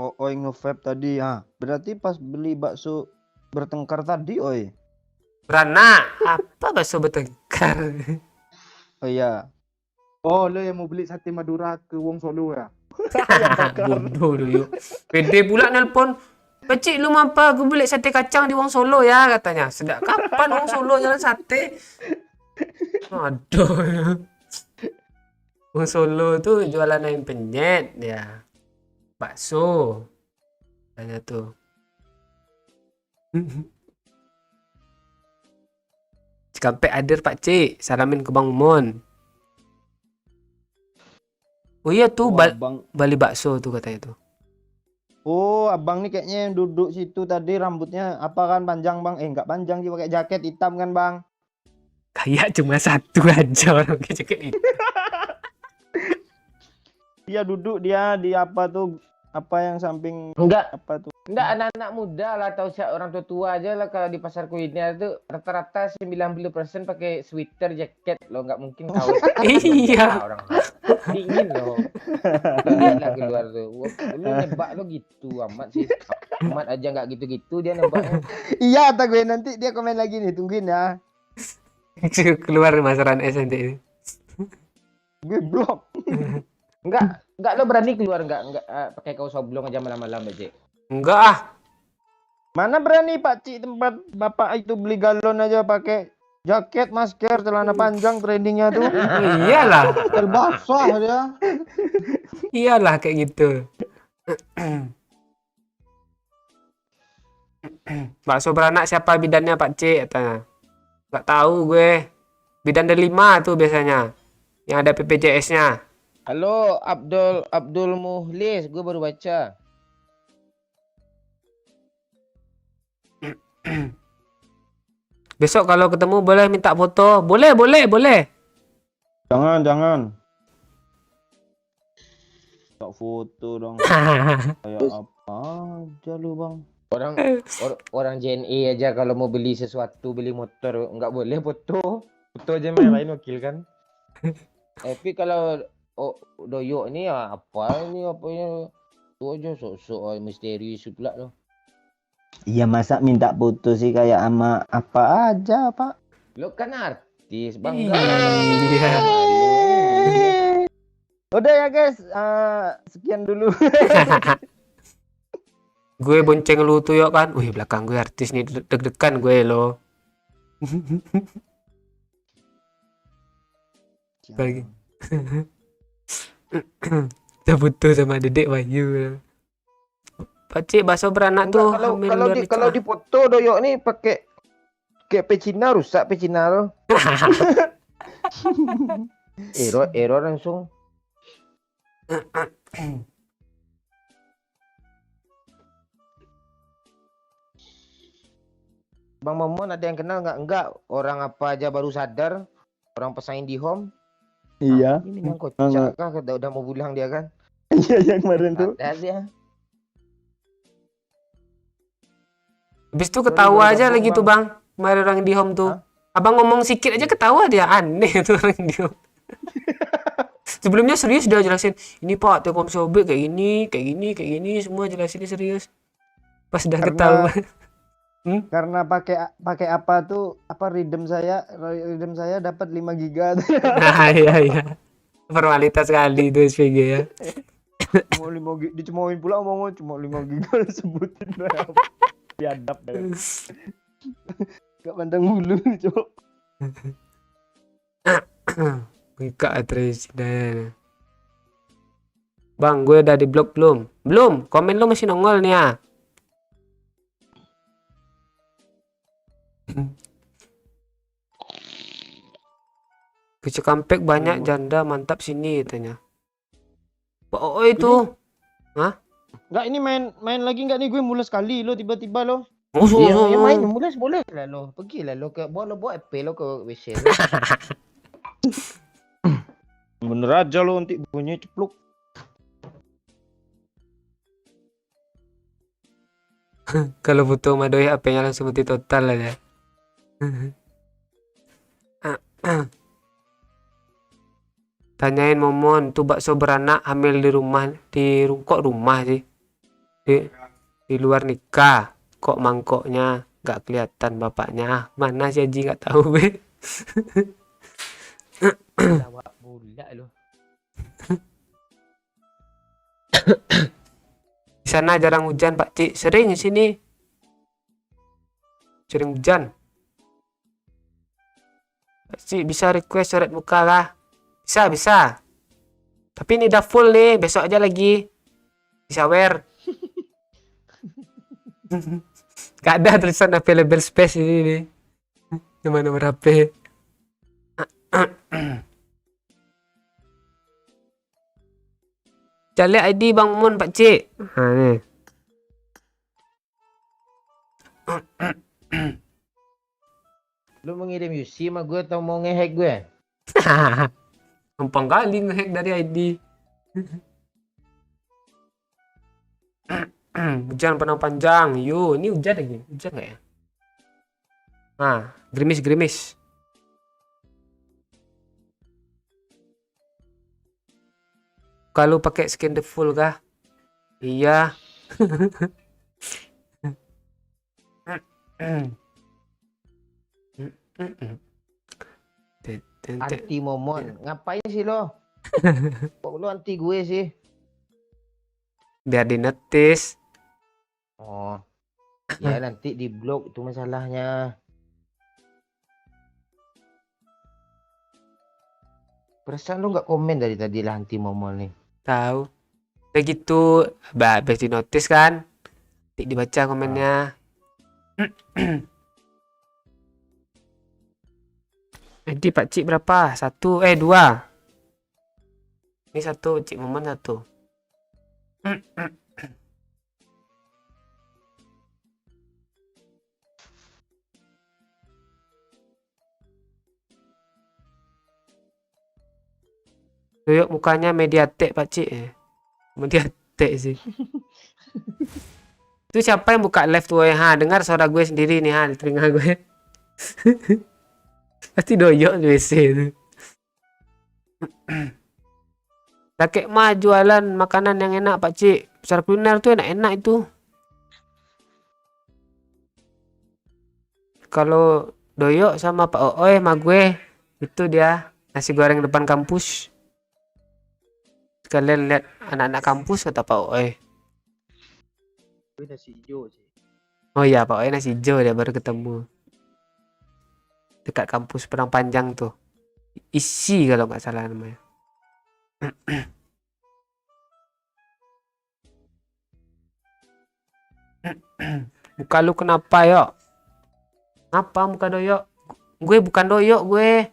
Oi nge-vape tadi ya. Berarti pas beli bakso bertengkar tadi, oi. Beranak apa bakso bertengkar? Oh iya. Oh, lo yang mau beli sate Madura ke Wong Solo ya? Bodoh lu yuk. Pede pula nelpon. Pakcik lu mampa aku beli sate kacang di Wong Solo ya katanya. Sedap kapan Wong Solo jalan sate? Aduh. Wong Solo tuh jualan ayam penyet dia. Bakso. Tanya tuh. Cikampek hadir Pakcik. Salamin ke Bang Mon. Oh iya tuh Oh, abang. Bali bakso tuh katanya tuh. Oh, abang nih kayaknya yang duduk situ tadi rambutnya apa kan panjang, Bang? Enggak panjang sih, pakai jaket hitam kan, Bang? Kayak cuma satu aja orang pakai jaket itu. Dia duduk dia di apa tuh? Apa yang samping Enggak, apa tuh? enggak anak-anak muda lah atau orang tua-tua aja lah kalau di pasar kuliner tuh rata-rata 90% pakai sweater, jaket lo, nggak mungkin kaos. Iya. Orang dingin loh. Lihatlah keluar tuh. Wah, lu nebak lo gitu amat sih. Amat aja nggak gitu-gitu dia nebaknya. Iya, kata gue nanti dia komen lagi nih, tungguin ya. Keluar masaran S nanti ini. Gue blok. Enggak lo berani keluar enggak pakai kaos oblong aja malam-malam aja. Enggak ah. Mana berani Pak Cik tempat Bapak itu beli galon aja pakai jaket, masker, celana panjang trainingnya tuh. Iyalah. Terbasah dia. Iyalah kayak gitu. Bakso beranak siapa bidannya Pak C katanya. Enggak tahu gue. Bidan ada 5 tuh biasanya. Yang ada PPJS-nya. Halo Abdul Muhlis, gue baru baca. Besok kalau ketemu boleh minta foto. Boleh. Jangan. Tak foto dong. Kayak apa aja lu, Bang. Orang JNE aja kalau mau beli sesuatu, beli motor nggak boleh foto. Foto aja main lain wakil kan. Tapi kalau doyok ini ya apanya itu aja sok-sok misterius pula loh. Iya, masa minta foto sih kayak sama apa aja, Pak. Lo kan artis, Bang. Iya. Udah ya, guys. Sekian dulu. Gue bonceng lu tuh yuk kan. Wih, belakang gue artis nih deg-degan gue lo. Lagi. Kita butuh sama Dedek Bayu. Pakcik bakso beranak tuh hamil luar Kalau nikah. di foto doyok nih pakai kayak pecina rusak pecina lo. error langsung. Bang Momon ada yang kenal nggak? Enggak, orang apa aja baru sadar, orang pesaing di home. Iya. Ini memang kocak kah? Udah mau pulang dia kan? Iya, yang kemarin tuh. Ada dia. Habis itu ketawa Sorry, aja Bang, lagi tuh bang. Kemarin orang di home tuh. Hah? Abang ngomong sikit aja ketawa dia. Aneh tuh orang di home. Sebelumnya serius dia jelasin. Ini pak Telkom sobek kayak gini. Semua jelasinnya serius. Pas udah ketawa. Karena pakai apa tuh? Apa rhythm saya dapat 5 giga. Nah iya. Formalitas sekali itu SPG ya. Mau 5 giga dicemoohin pula ngomong cuma 5 giga disebutin berapa. Biadab deh. Gak pandang bulu, Cok. Wika Trisdan. Bang, gue udah di blok belum? Belum. Komen lu masih nongol nih ya. Pucuk Kampek banyak janda mantap sini katanya. Oh itu. Enggak, ini main lagi enggak nih, gue mules sekali lo tiba-tiba lo. Iya, main mulai boleh lah lo. Pergilah lo ke bawa EP lo ke WC lo. Bener aja lo nanti bunyi cepluk. Kalau butuh Madoy HP-nya langsung mati total aja. Tanyain Momon tuh bakso beranak hamil di kok rumah sih di luar nikah kok mangkoknya nggak kelihatan bapaknya mana sih Haji nggak tahu be. Lawak pula lu. Di sana jarang hujan Pak Cik, sering di sini sering hujan. Pak Cik bisa request coret muka lah, bisa tapi ini udah full nih, besok aja lagi disawer. Gak ada tulisan available space ini nih. Nomor HP. Cari ID Bang Mun Pak Cik. Nah, nih. Lu mau ngirim UC sama gue atau mau ngehack gue? Gampang kali ngehack dari ID. Hujan panjang. Yo, ini hujan lagi. Hujan nggak ya? Nah, gerimis. Kalau pakai skin the full kah? Iya. Anti Momon. Ngapain sih lo? Kok lu anti gue sih? Biar di notice. Oh. Ya nanti di blok itu masalahnya. Perasaan lu nggak komen dari tadi lah anti Momon nih. Tahu. Kayak gitu, habis di notice kan. Dibaca komennya. Jadi Pak Cik berapa? 2. Ini 1, Cik Momen 1. Tuyuk mukanya Mediatek Pak Cik. Mediatek sih. Itu siapa yang buka live tuh ya? Dengar suara gue sendiri nih di telinga gue. Pasti doyok di WC itu. Kakek mah jualan makanan yang enak Pak Cik. Pasar kuliner tuh enak-enak itu. Kalau doyok sama Pak Ooi sama gue itu dia nasi goreng depan kampus. Sekalian lihat anak-anak kampus kata Pak Ooi. Gue nasi hijau sih. Oh iya Pak Ooi nasi hijau dia baru ketemu. Dekat kampus Padang Panjang tuh. Isi kalau nggak salah namanya. Muka lu kenapa yuk? Apa muka doyok? Gue bukan doyok gue.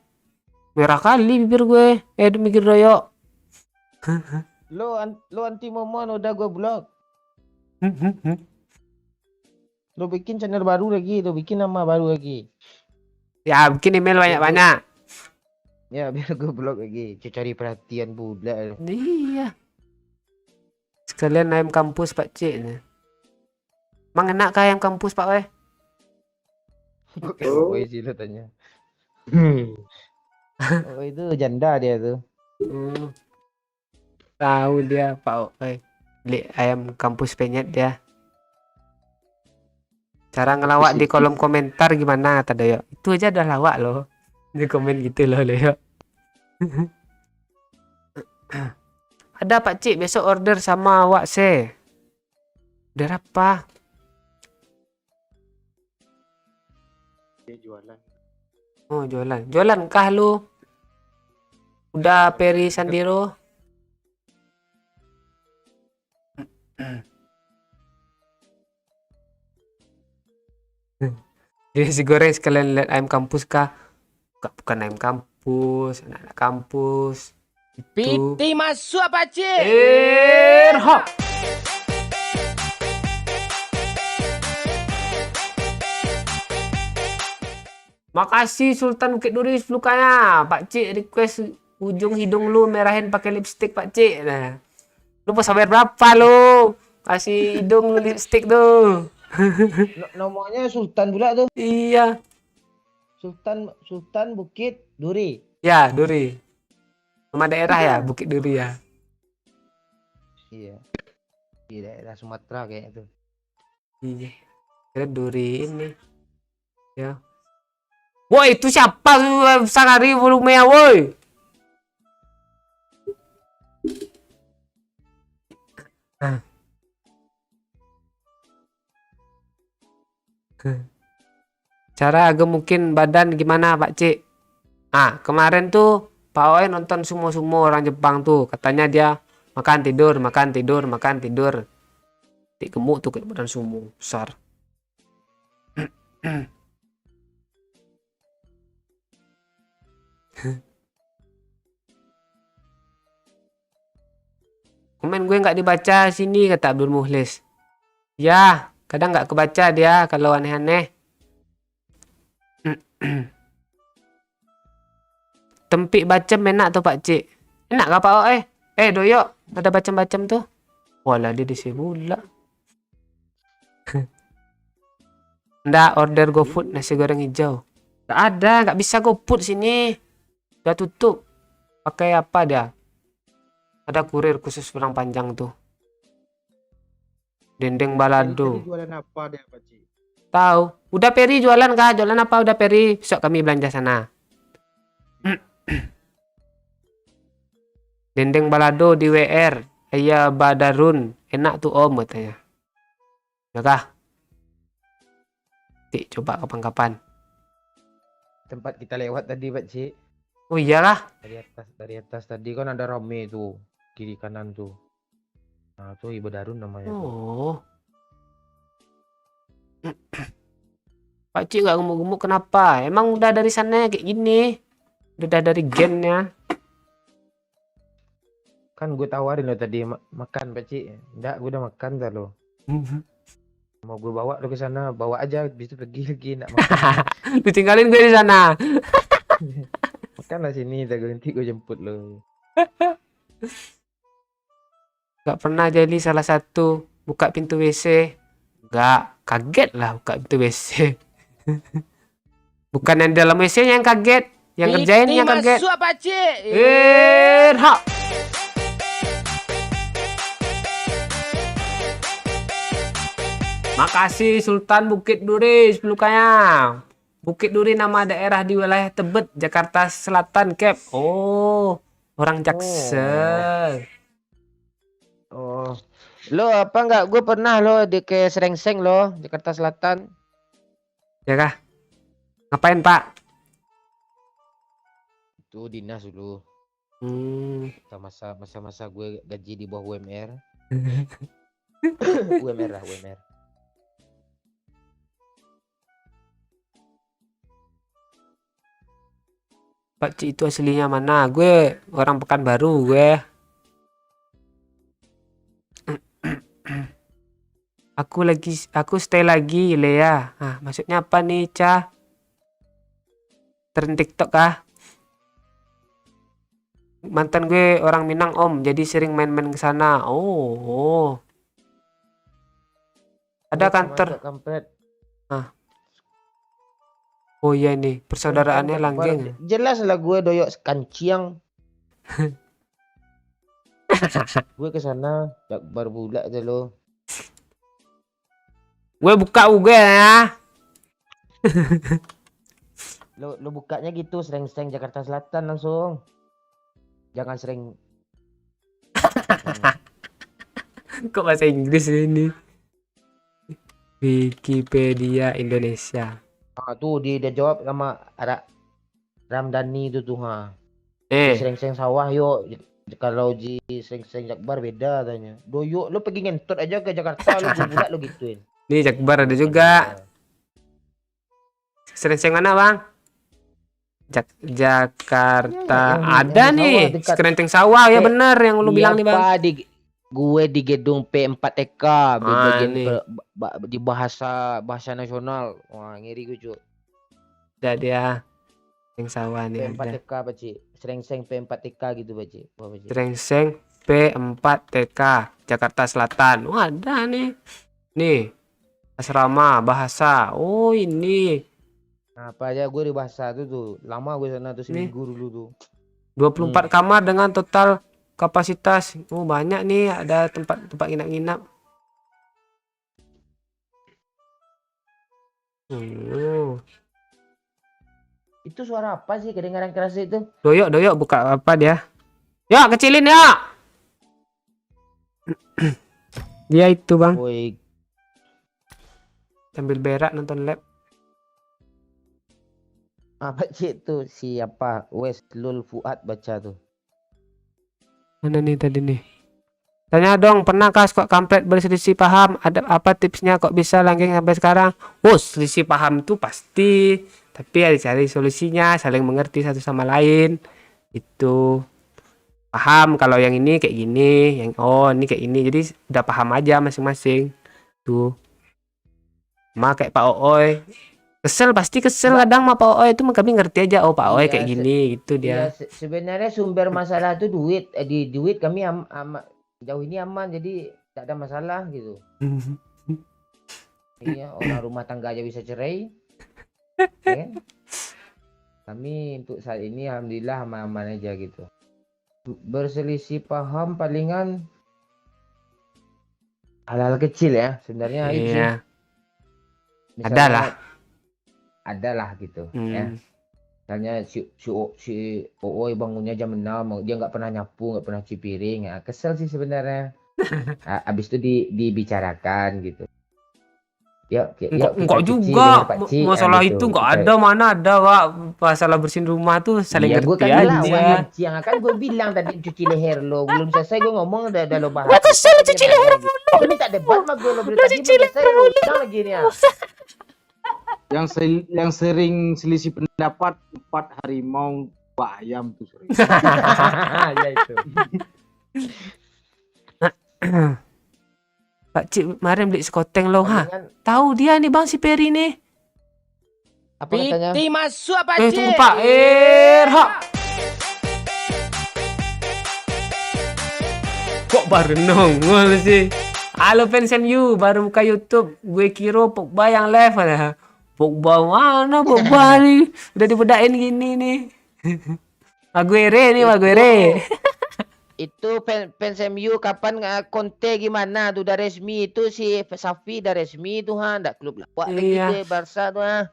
Merah kali bibir gue. Mikir doyok. Lo anti Momon udah gue blok. Lo bikin channel baru lagi, lo bikin nama baru lagi. Ya bikin email banyak-banyak. Ya biar gue blok lagi. Cari perhatian pula. Iya. Sekalian ayam kampus Pak Cik. Mang enak kah ayam kampus Pak Weh? Oh sih lo tanya. Oh itu janda dia tuh. Tahu dia Pak Weh. Beli ayam kampus penyet dia. Cara ngelawak di kolom komentar gimana kata Doyo. Itu aja udah lawak loh. Di komen gitu loh Doyo. Ada Pak Cik besok order sama awak se. Order apa? Dia jualan. Oh jualan. Jualan kah lu? Udah Peri Sandiro? Jadi si goreng sekalian lihat ayam kampus kah? Bukan ayam kampus, anak-anak kampus. Itu. Piti masuk apa Cik? Erhok. Makasih Sultan Bukit Duri lukanya. Pak Cik request ujung hidung lu merahin pakai lipstick Pak Cik. Nah. Lu mau sabar berapa lu? Kasih hidung lu lipstick tuh. Nomornya Sultan pula tuh. Iya. Sultan Bukit Duri. Ya, Duri. Nama daerah ya, Bukit Duri ya. Iya. Di daerah Sumatera kayak itu. Iya. Kira Duri ini. Ya. Woi, itu siapa Sakari volume ya, woi? Ah. Cara gemukin badan gimana, Pak Cik? Ah, kemarin tuh Pak Oe nonton sumo-sumo orang Jepang tuh. Katanya dia makan tidur, makan tidur, makan tidur. Tik gemuk tuh kayak badan sumo besar. Komen gue nggak dibaca sini, kata Abdul Muhlis. Ya, kadang nggak kebaca dia kalau aneh-aneh. Tempik bacem enak tuh Pak Cik. Enak gak Pak Oe? Doyok, ada bacem-bacem tuh. Walah, dia di sini pula. Nggak order GoFood nasi goreng hijau. Nggak ada, nggak bisa GoFood sini. Udah tutup. Pakai apa dia? Ada kurir khusus orang panjang tuh. Dendeng balado. Tadi jualan apa dia, Pak Cik? Tahu. Udah Peri jualan kah? Jualan apa udah Peri? Besok kami belanja sana. Dendeng balado di WR. Ayah Badarun. Enak tuh Om katanya. Ya kah? Tik, coba kapan-kapan. Tempat kita lewat tadi, Pak Cik. Oh iyalah. Dari atas tadi kan ada rame tuh, kiri kanan tuh. Nah, tuh Ibu Darun namanya tuh. Oh. Pak Cik gak gemuk-gemuk kenapa? Emang udah dari sana kayak gini? Udah dari gennya. Kan gue tawarin lo tadi makan, Pak Cik. Enggak, gue udah makan dah lo. Mau gue bawa lo ke sana, bawa aja, habis itu pergi lagi enggak makan. Ditinggalin gue di sana. Makanlah sini, nanti gue jemput lo. Gak pernah jadi salah satu buka pintu WC. Gak kaget lah buka pintu WC. Bukan yang dalam WC yang kaget, yang ngerjain yang kaget. Masuk, Pak Cik. Hak. Makasih Sultan Bukit Duri 10 kaya. Bukit Duri nama daerah di wilayah Tebet, Jakarta Selatan, Cap. Oh, orang Jaksel. Oh. Lo apa enggak? Gue pernah lo di ke Serengseng lo, Jakarta Selatan. Ya kah? Ngapain, Pak? Itu dinas dulu. Masa-masa gue gaji di bawah UMR. UMR lah, UMR. Pak Cik itu aslinya mana? Gue orang Pekanbaru gue. Aku stay lagi Lea. Ah, maksudnya apa nih, Cah? Tren TikTok kah? Mantan gue orang Minang Om, jadi sering main-main ke sana. Oh. Ada kantor. Ah. Oh iya nih, persaudaraannya langgeng. Jelas lah gue doyok kanciang. Gue ke sana baru bulat aja lo. Gue buka UG ya. Lo bukanya gitu, Serengseng Jakarta Selatan langsung. Jangan sering. Kok bahasa Inggris ini? Wikipedia Indonesia. Ah tuh dia jawab sama Ramdhani itu tuh Di Serengseng sawah yuk. Kalau di Serengseng Jakbar beda tanya. Doyok lo pergi ngentot aja ke Jakarta lo bulat lo gituin. Nih Jakbar ada juga. Serengseng mana bang? Jakarta ada nih. Serengseng sawah ya bener yang lu bilang nih bang. Gue di gedung P4TK di bahasa nasional. Wah ngiri gue cuy. Jadi ya yang sawah nih P4TK Pak Cik. Serengseng P4TK gitu Pak Cik. Serengseng P4TK Jakarta Selatan. Wah ada nih. Nih asrama bahasa. Oh ini Apa aja gue di bahasa tuh lama gue sana tuh seminggu dulu tuh. 24 kamar dengan total kapasitas. Oh, banyak nih, ada tempat nginap-nginap. Itu suara apa sih kedengaran keras itu? Doyok buka apa dia? Ya, kecilin ya. Dia itu, Bang. Woi, Sambil berak nonton lab. apa sih itu siapa? Weslul Fuad baca tuh. Mana nih tadi nih? Tanya dong, pernahkah kok kampret berselisih paham? Ada apa tipsnya kok bisa langgeng sampai sekarang? Oh, selisih paham tuh pasti. Tapi ya dicari solusinya, saling mengerti satu sama lain. Itu paham kalau yang ini kayak gini, yang ini kayak ini. Jadi udah paham aja masing-masing. Tuh. Kayak Pak Ooy. Pasti kesel kadang sama Pak Ooy itu kami ngerti aja, oh Pak Ooy Iya, kayak gini gitu Ya, dia. sebenarnya sumber masalah tuh duit. Di duit kami jauh ini aman, jadi tidak ada masalah gitu. Iya, orang rumah tangga aja bisa cerai. Ya kan? Kami untuk saat ini alhamdulillah aman-aman aja gitu. Berselisih paham palingan hal-hal kecil ya sebenarnya. Iya. Misalnya, adalah gitu ya. Hmm. Misalnya si Ooi bangunnya jam 6, dia nggak pernah nyapu, nggak pernah cuci piring, ya kesel sih sebenarnya. Habis itu dibicarakan gitu. Yuk, Enggak juga masalah itu enggak ada, mana ada Kak, masalah bersihin rumah tuh saling Iya, gue ngerti kan aja. bilang yang akan gue bilang tadi cuci leher lo belum selesai gue ngomong udah lo bahas. Gua kesel cuci leher dulu. Ini tak debat mah gue lo beli tadi belum selesai lo ulang lagi nih ya. Yang sering selisih pendapat 4 harimau 2 ayam tuh sering. Ya itu. Pak Cik kemarin beli sekoteng lo, ha? Palingan- Tahu dia nih Bang si Peri nih. Apa katanya? masuk apa Tunggu Pak, ha. Kok baru nongol sih? Halo fans MU, baru buka YouTube. Gue kira Pogba yang live ada. Pogba mana Pogba nih? Udah dibedain gini nih. Aguero nih, Aguero. Itu fans MU kapan Conte gimana tuh udah resmi itu si Safi udah resmi tuh ndak klub lawak lagi Iya. deh Barca tuh ha.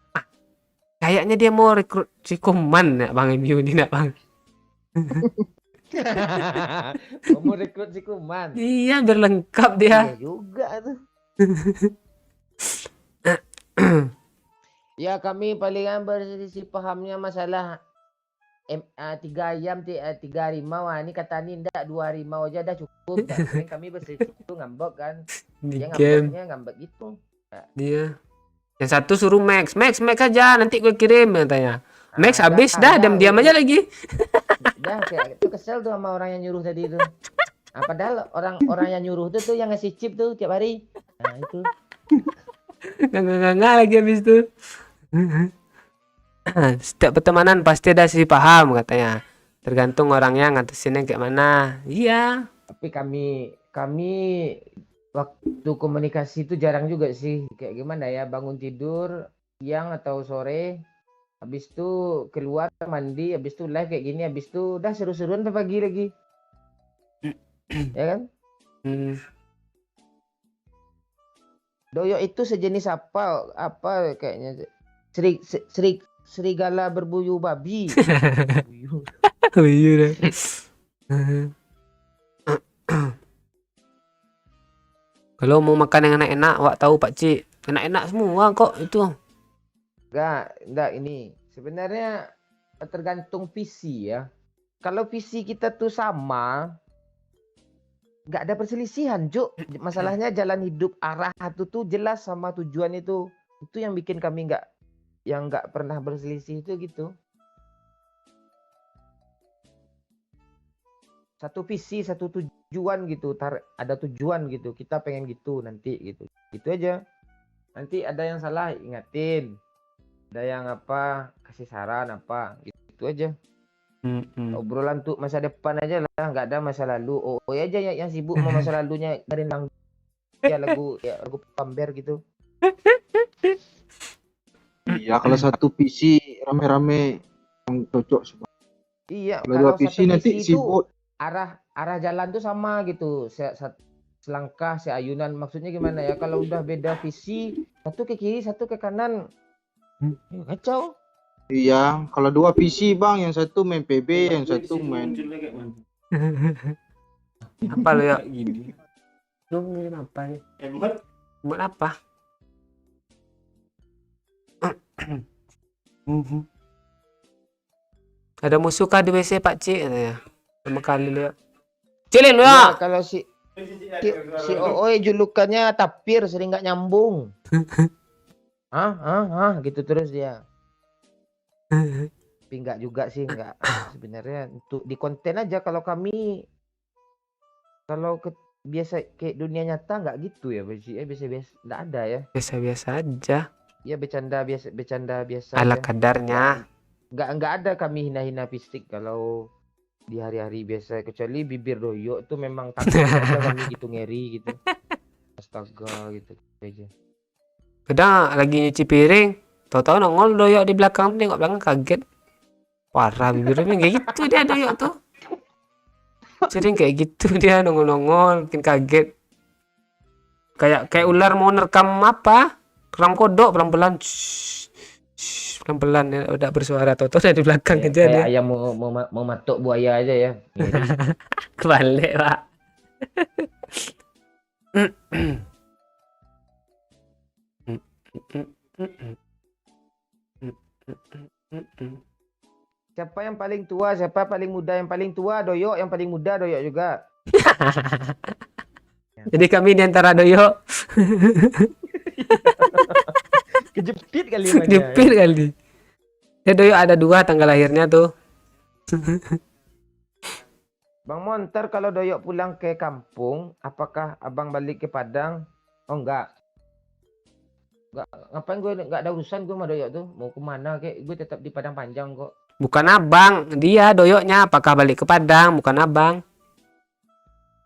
Kayaknya dia mau rekrut si Koman ya Bang MU ini nak Bang. Mau rekrut si Kuman. Iya biar lengkap dia. Iya juga tuh. Ya kami palingan berselisih pahamnya masalah 3 ayam 3 harimau. Ini kata ini ndak 2 harimau aja dah cukup. Dan kami berselisih itu ngambek kan. Di Dia game ngambek gitu. dia. Yang satu suruh Max aja nanti gue kirim katanya. Max Nah, habis dah, dah diam-diam aja lagi. Udah kayak itu kesel tuh sama orang yang nyuruh tadi itu. Padahal orang yang nyuruh tuh yang ngasih chip tuh tiap hari. Nah itu. Nggak lagi habis itu. Setiap pertemanan pasti ada sisi paham katanya. Tergantung orangnya ngatasinnya kayak mana. Iya. Tapi kami waktu komunikasi itu jarang juga sih. Kayak gimana ya, bangun tidur siang atau sore, habis itu keluar mandi, habis itu live kayak gini, habis itu udah seru-seruan sampai pagi lagi. Ya kan? Doyok itu sejenis apa kayaknya serigala berbulu babi. Iya deh. Kalau mau makan yang enak-enak, wak tahu Pak Cik. Enak-enak semua kok itu. Enggak ini. Sebenarnya tergantung visi ya. Kalau visi kita tuh sama, nggak ada perselisihan, Juk. Masalahnya jalan hidup arah itu tuh jelas sama tujuan itu. Itu yang bikin kami nggak pernah berselisih itu gitu. Satu visi, satu tujuan gitu. Ada tujuan gitu. Kita pengen gitu nanti gitu. Gitu aja. Nanti ada yang salah ingatin. Ada yang apa kasih saran apa gitu aja. Obrolan untuk masa depan aja lah, nggak ada masa lalu. Oh aja yang sibuk sama masa lalunya dari lagu pamer gitu. Iya, kalau satu PC rame-rame yang cocok semua. Iya, Kalau dua kalau PC satu nanti PC itu sibuk. arah jalan tuh sama gitu. Selangkah, seayunan. Maksudnya gimana ya? Kalau udah beda visi, satu ke kiri, satu ke kanan, ya kacau. Iya, kalau dua PC bang, yang satu main PB, yang satu main. Apa lo ya? Lu ngirim apa nih? Emot apa? Ada musuh kah di WC Pak Cik? Katanya. Pertama kali lihat. Cilin lu Ya, ya? kalau si Ooi julukannya tapir, sering nggak nyambung. Gitu terus dia. Tapi enggak juga sih, enggak. Sebenarnya untuk di konten aja. Kalau kami biasa kayak dunia nyata enggak gitu ya, biasa-biasa enggak ada ya. Biasa-biasa aja. Ya bercanda biasa Ala aja. kadarnya. Enggak ada kami hina-hina fisik kalau di hari-hari biasa, kecuali bibir doyok tuh memang takut aja kami gitu, ngeri gitu. Astaga gitu aja. Kadang lagi nyuci piring, tahu-tahu nongol doyok di belakang, nengok belakang kaget. Parah bibirnya kayak gitu dia doyok tuh. Sering kayak gitu dia nongol-nongol, bikin kaget. Kayak ular mau nerekam apa? Rekam kodok pelan-pelan. Pelan-pelan ya, udah bersuara, tahu-tahu dari belakang aja dia. Kayak ayam mau matok buaya aja ya. Kebalik, Pak. Siapa yang paling tua, siapa paling muda? Yang paling tua doyok, yang paling muda doyok juga. Jadi kami di antara doyok. Kejepit kali ya. Kejepit kali. Ya doyok ada 2 tanggal lahirnya tuh. Bang Monter, kalau doyok pulang ke kampung, apakah abang balik ke Padang? Oh enggak. Ngapain gue enggak ada urusan gue sama doyok tuh. Mau kemana kek, gue tetap di Padang Panjang kok. Bukan abang, dia doyoknya apakah balik ke Padang, bukan abang.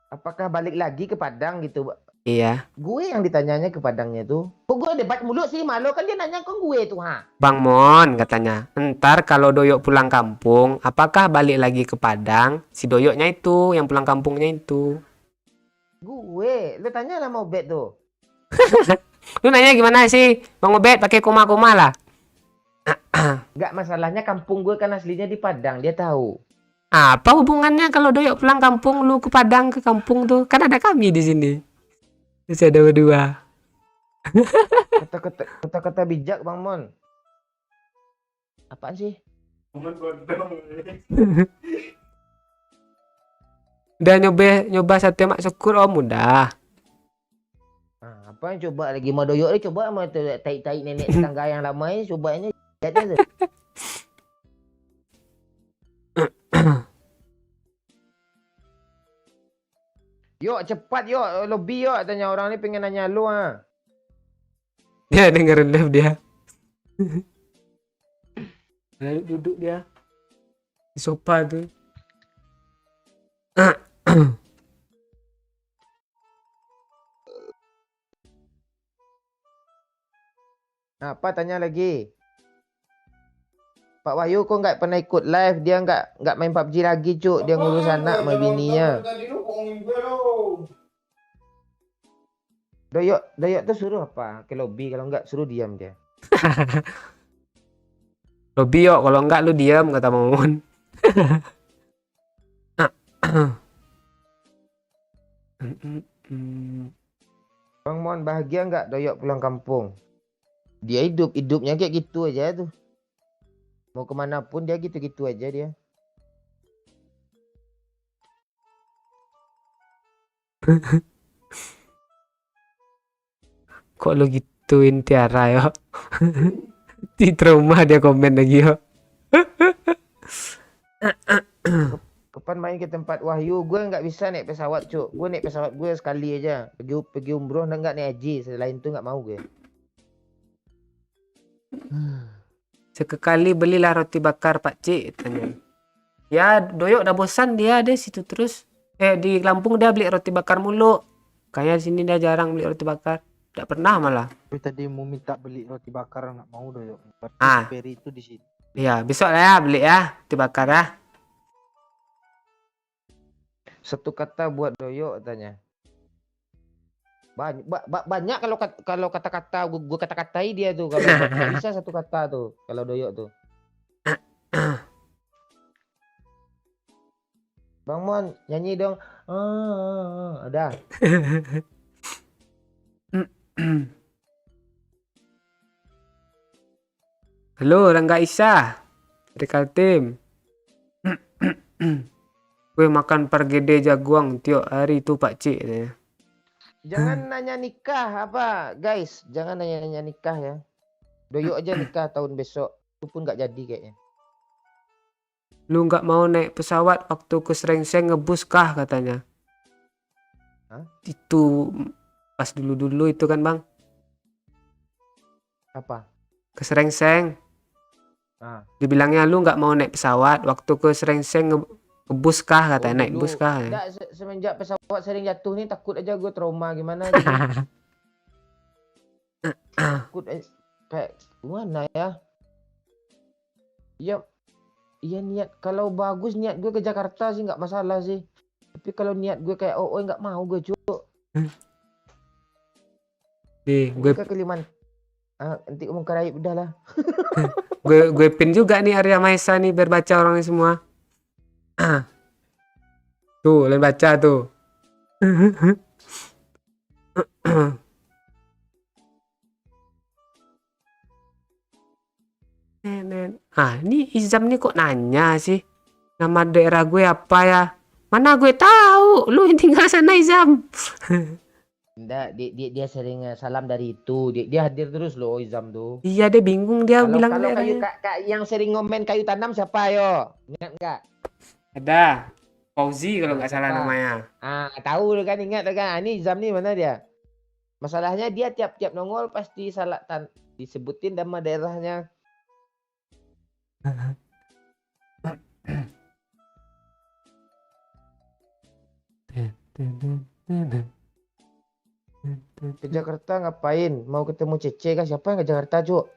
Apakah balik lagi ke Padang gitu? Iya. Gue yang ditanyanya ke Padangnya tuh. Kok gue debat mulu sih, malu kan dia nanya ke gue tuh, ha. Bang Mon katanya, ntar kalau doyok pulang kampung, apakah balik lagi ke Padang? Si doyoknya itu, yang pulang kampungnya itu. Gue, lu tanya sama Obet tuh. Lu nanya gimana sih? Bang Obet pakai koma-koma lah. Enggak, masalahnya kampung gue kan aslinya di Padang, dia tahu. Apa hubungannya kalau doyok pulang kampung, lu ke Padang ke kampung tuh? Kan ada kami di sini. Terus ada berdua. Kata-kata bijak Bang Mon. Apaan sih? Udah nyoba sate mak syukur om udah. Apa yang coba lagi mau doyok ni, coba sama tu tai-tai nenek tetangga yang lama ni, coba ini lihat dia tu. Yuk cepat yuk, lobby yuk, tanya orang ni pengen nanya lu ha. Dia dengerin live dia. Duduk dia di sofa tuh. Apa tanya lagi? Pak Wahyu kok nggak pernah ikut live, dia nggak main PUBG lagi cuk, dia ngurus anak sama bininya. Doyok tuh suruh apa? Ke lobby, kalau nggak suruh diam dia. Lobby yuk, kalau enggak lu diam kata Momon. Bang Mon bahagia nggak doyok pulang kampung? Dia hidupnya kayak gitu aja tuh. Mau kemana pun dia gitu-gitu aja dia. Kok lu gituin Tiara yo? Di trauma dia komen lagi yo. Kapan main ke tempat Wahyu? Gue nggak bisa naik pesawat cuk. Gue naik pesawat gue sekali aja. Pergi umroh dan nggak naik haji. Selain itu nggak mau gue. Sekali belilah roti bakar Pak Cik tanya. Ya doyok udah bosan dia situ terus. Di Lampung dia beli roti bakar mulu. Kayak di sini dia jarang beli roti bakar. Tidak pernah malah. Gue tadi mau minta beli roti bakar nggak mau doyok. Berarti Ah. si Peri itu di sini. Iya, besok lah ya beli ya, dibakar ya. Satu kata buat doyok katanya. Banyak kalau kata-kata gue kata-katai dia tuh kalau buat nggak bisa satu kata tuh kalau doyok tuh. Bang Mon nyanyi dong. Udah. Halo, Rangga Isa dari Kaltim. Gue makan pergede jaguang tiap hari tuh Pak Cik. Katanya. Jangan nanya nikah apa guys. Jangan nanya nikah ya. Doyok aja nikah tahun besok. Itu pun nggak jadi kayaknya. Lu nggak mau naik pesawat waktu ke Srengseng ngebus kah katanya. Hah? Itu pas dulu-dulu itu kan Bang. Apa? Ke Srengseng. Ah. Dibilangnya lu nggak mau naik pesawat waktu ke Srengseng ngebus kah katanya, naik dulu. bus kah. Ya? Nggak, semenjak pesawat sering jatuh nih takut aja gue trauma gimana gitu. Takut kayak gimana ya? Iya niat kalau bagus niat gue ke Jakarta sih nggak masalah sih. Tapi kalau niat gue kayak nggak mau gue cuk. Nih, gue ke Kalimantan. Nanti umum Karaib udah lah. gue pin juga nih Arya Maesa nih biar baca orangnya semua. Tuh, kalian baca tuh. Ini Izam nih kok nanya sih. Nama daerah gue apa ya? Mana gue tahu. Lu yang tinggal sana Izam. Enggak, dia sering salam dari itu. Dia hadir terus loh Izam tuh. Iya dia bingung dia bilang Kalau kayu daerahnya. yang sering ngomen kayu tanam siapa yo? Ingat enggak? Ada Fauzi kalau nggak salah namanya. Tahu kan, ingat kan? Ini Izam nih mana dia? Masalahnya dia tiap-tiap nongol pasti salah disebutin nama daerahnya. Ke Jakarta ngapain? Mau ketemu Cece kah? Siapa yang ke Jakarta, Cuk?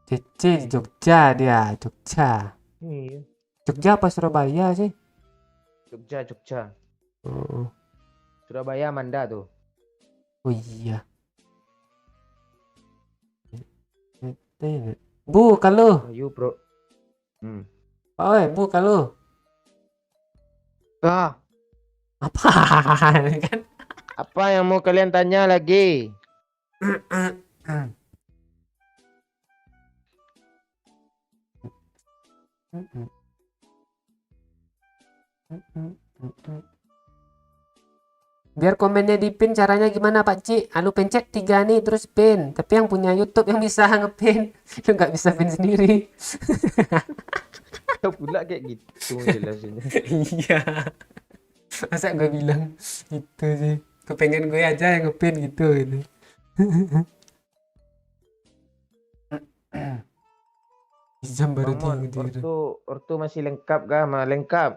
Cece Jogja dia, Jogja. Iya. Jogja apa Surabaya sih? Jogja. Oh, Surabaya Manda tuh. oh iya. Bu, kalau. Ayo, Bro. Oi, bu, kalau. Ah, Apa kan? Apa yang mau kalian tanya lagi? Biar komennya di pin caranya gimana Pak Ci? Lu pencet 3 nih terus pin. Tapi yang punya YouTube yang bisa ngepin. Lu nggak bisa pin sendiri. Pula kayak gitu jelasinnya. Iya. Masa gue bilang gitu sih. Kepengen gue aja yang ngepin gitu. Jam baru tidur. Ortu masih lengkap kah? Lengkap.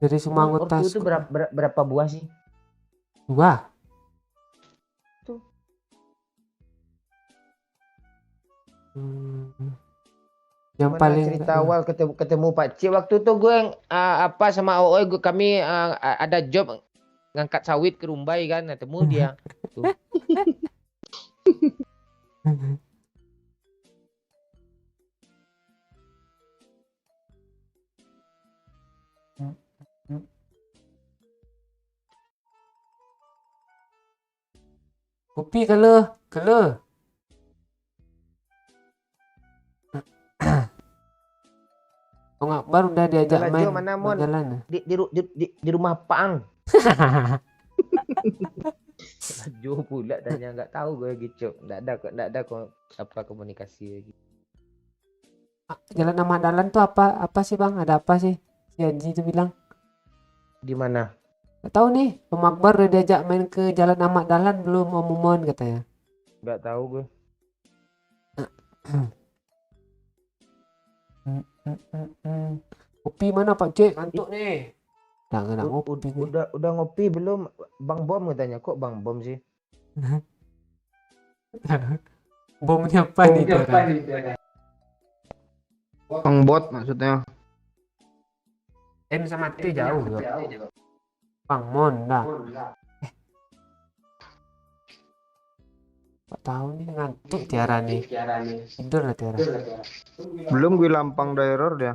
Dari semua anggota Ortu itu berapa buah sih? 2. Tuh. Yang paling cerita awal ketemu Pak Cik waktu itu gue yang sama Ooi kami ada job ngangkat sawit ke Rumbai kan, ketemu dia. Tuh. kopi kalau Bang Akbar udah diajak main jalan. Di rumah Pang. Jo pula tanya, nggak tahu gue gitu. Nggak ada komunikasi lagi. Jalan Ahmad Dahlan tuh apa sih Bang? Ada apa sih? Si Haji itu bilang. Di mana? Nggak tahu nih. Bang Akbar udah diajak main ke Jalan Ahmad Dahlan belum Om katanya. Nggak tahu gue. Kopi mana Pak Cik? Kantuk nih. Nggak ngopi gue. Udah ngopi belum? Bang Bom katanya. Kok Bang Bom sih? Bomnya apa nih Tera? Bang bot maksudnya. M sama T jauh ya. Bang Mon dah. Gak tahu nih ngantuk Tiara nih. Tidur lah Tiara. Belum gue lampang daerah dia.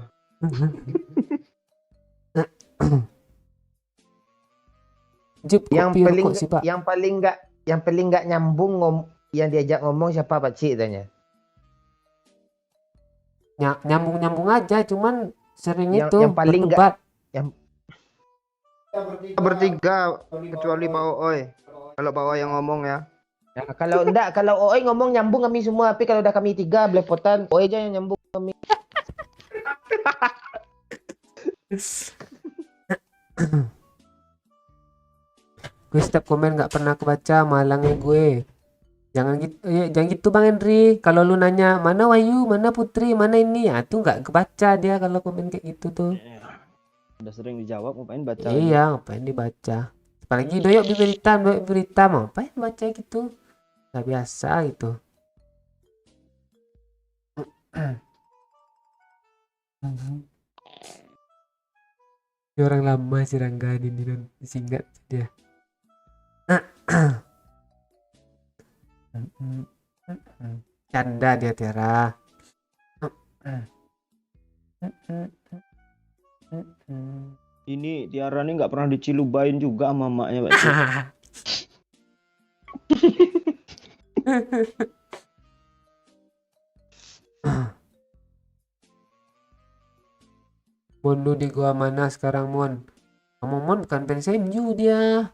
Jup, kopi rokok sih Pak. yang paling nggak nyambung yang diajak ngomong siapa Pak Cik tanya. Nyambung aja, cuman sering Yang paling berdebat. Kita bertiga kecuali Pak Oi. Kalau Pak Oi yang ngomong ya. Nah, kalau Oi ngomong nyambung kami semua, tapi kalau udah kami tiga belepotan, Oi aja yang nyambung kami. Gue setiap komen nggak pernah kebaca, malangnya gue. Jangan gitu Bang Henry. Kalau lu nanya mana Wahyu, mana Putri, mana ini, ya tuh nggak kebaca dia kalau komen kayak gitu tuh. Udah sering dijawab, ngapain baca? Iya, ngapain dibaca? Apalagi doyok berita mau ngapain baca gitu? Gak biasa gitu. Ini orang lama si Rangga ini disingkat dia. Canda dia Tiara. Ini Tiara nih nggak pernah dicilubain juga sama maknya, Pak Cik. Mon, lu di gua mana sekarang Mon? Kamu Mon bukan fans MU dia.